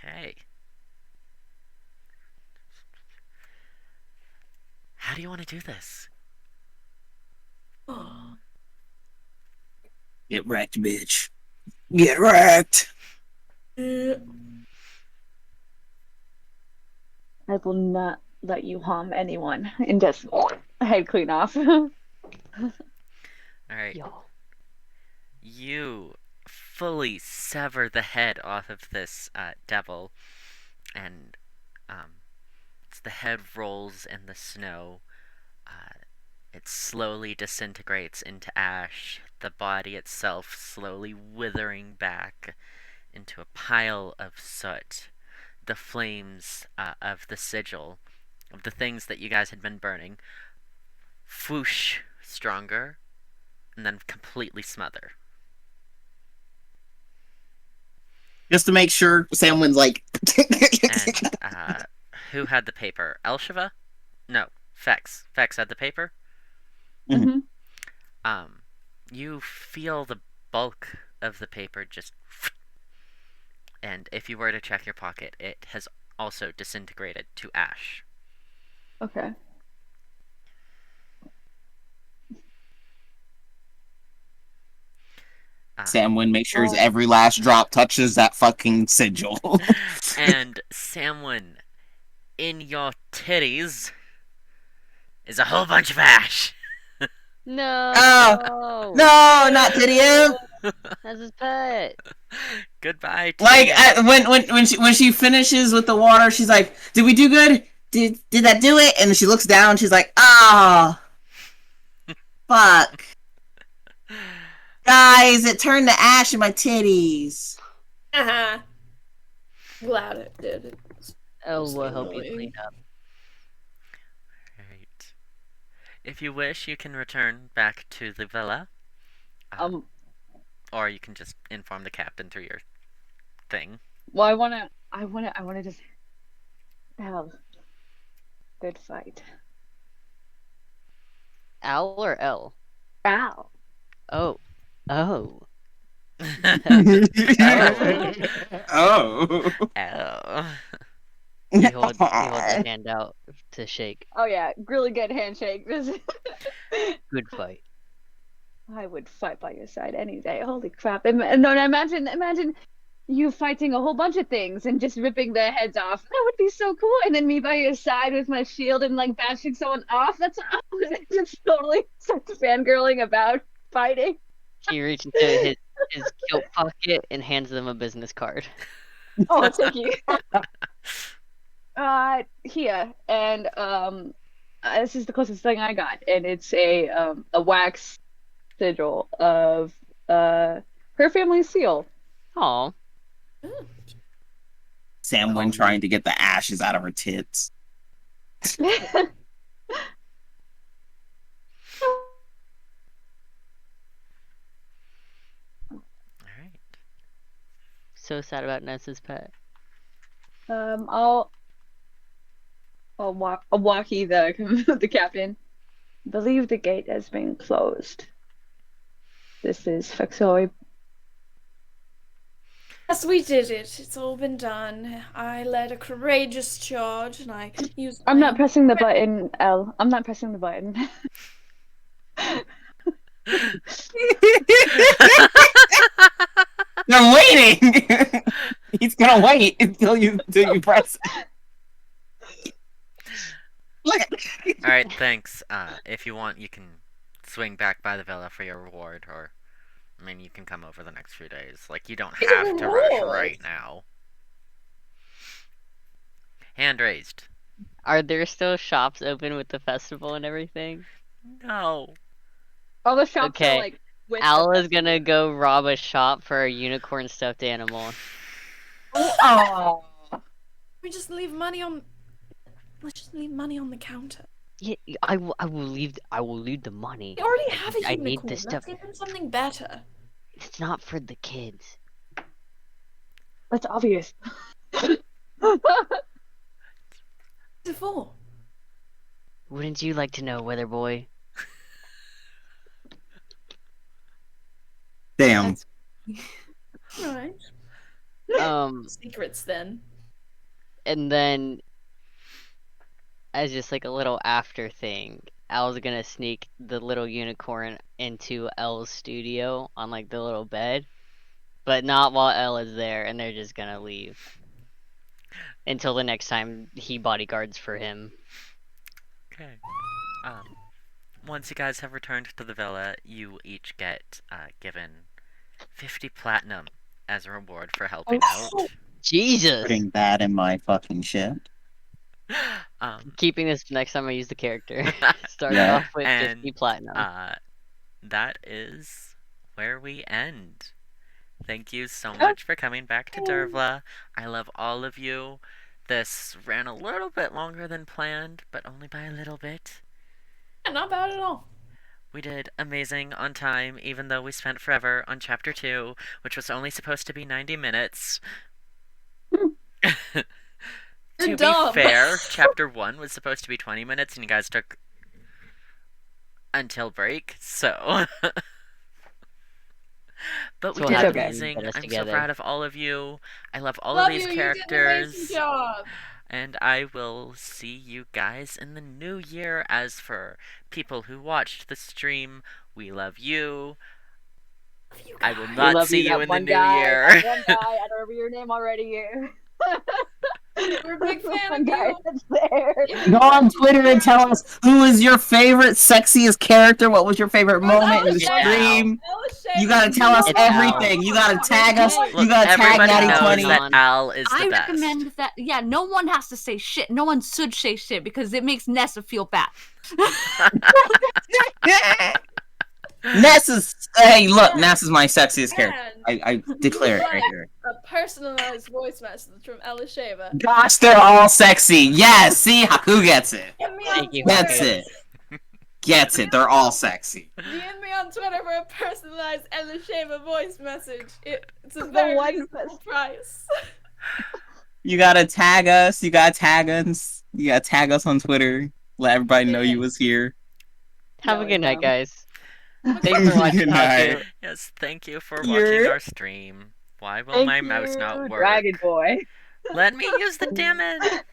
Okay. How do you want to do this? Get wrecked, bitch. Get wrecked. I will not let you harm anyone and just head clean off. Alright. Yo. You fully sever the head off of this devil, and as the head rolls in the snow, it slowly disintegrates into ash, the body itself slowly withering back into a pile of soot. the flames of the sigil, of the things that you guys had been burning, whoosh stronger, and then completely smother. Just to make sure, Samwynn's like. And who had the paper? Elesheva? No, Fex. Fex had the paper. Mhm. You feel the bulk of the paper just, and if you were to check your pocket, it has also disintegrated to ash. Okay. Samwynn makes sure every last drop touches that fucking sigil. And Samwynn, in your titties is a whole bunch of ash. No. No, not Titty M. That's his pet. Goodbye. Like Titty M. when she finishes with the water, she's like, "Did we do good? Did that do it?" And she looks down. And she's like, "Ah, fuck, guys, it turned to ash in my titties." Glad it did. Oh, we'll help you clean up. Right. If you wish, you can return back to the villa. Or you can just inform the captain through your thing. Well, I wanna just have good fight. Al or L? Ow. Oh. Oh. He holds that hand out to shake. Oh yeah, really good handshake. Good fight. I would fight by your side any day. Holy crap! And no, imagine you fighting a whole bunch of things and just ripping their heads off. That would be so cool. And then me by your side with my shield and like bashing someone off. That's just totally starts fangirling about fighting. He reaches into his coat pocket and hands them a business card. Oh, thank you. Here, and this is the closest thing I got, and it's a wax sigil of her family seal. Aw. Samwynn trying to get the ashes out of her tits. Alright. So sad about Ness's pet. I'll walkie the captain. Believe the gate has been closed. This is Phexori. Yes, we did it. It's all been done. I led a courageous charge, and I used. I'm not pressing the button, L. I'm not pressing the button. They're waiting. He's gonna wait until you press it. Alright, thanks. If you want, you can swing back by the villa for your reward, or I mean, you can come over the next few days. Like, you don't have to rush right now. Hand raised. Are there still shops open with the festival and everything? No. All the shops Okay. are like. Al is gonna go rob a shop for a unicorn stuffed animal. Oh. We just leave money on. Let's just leave money on the counter. Yeah, I will leave the money. We already have a I unicorn. need this Let's stuff. give him something better. It's not for the kids. That's obvious. What's it for? Wouldn't you like to know, Weather Boy? Damn. Alright. Secrets then. And then as just like a little after thing, Al's gonna sneak the little unicorn into Elle's studio on like the little bed, but not while Elle is there, and they're just gonna leave until the next time he bodyguards for him. Okay. Once you guys have returned to the villa, you each get given 50 platinum as a reward for helping out. Jesus! Putting that in my fucking shit. Keeping this next time I use the character. Start Yeah. off with 50 platinum. That is where we end. Thank you so much for coming back to Dearbhla. I love all of you. This ran a little bit longer than planned, but only by a little bit. Yeah, not bad at all. We did amazing on time, even though we spent forever on Chapter 2, which was only supposed to be 90 minutes. To dumb. be fair, Chapter 1 was supposed to be 20 minutes, and you guys took until break, so... But we So did happy you amazing. got us I'm so together. proud of all of you. I love all Love of these you. You did an characters. amazing job. And I will see you guys in the new year. As for people who watched the stream, we love you. I will We not love see you that in the one new guy, year. That one guy, I don't remember your name already. We're a big fan One of guy you. that's there. Go on Twitter and tell us who is your favorite sexiest character. What was your favorite moment in the stream? You gotta tell us It's Al. everything. You gotta tag us. Look, You gotta tag Everybody Natty knows 20. that Al is the I best. recommend that. Yeah, no one has to say shit. No one should say shit because it makes Nessa feel bad. Ness is. Hey, look, Ness is my sexiest character. And I declare it right here. a personalized voice message from Elesheva. Gosh, they're all sexy. Yes, see, Haku gets it. Get me on Thank you, Twitter. Gets it. Gets it. They're all sexy. DM me on Twitter for a personalized Elesheva voice message. It's a very one reasonable price. You gotta tag us. You gotta tag us. You gotta tag us on Twitter. Let everybody know you was here. Have a No, good night, no. guys. Thanks for watching. Good night. Haku. Yes, thank you for watching You're- our stream. Why will Thank my you, mouse not work? Dragon Boy. Let me use the damn it.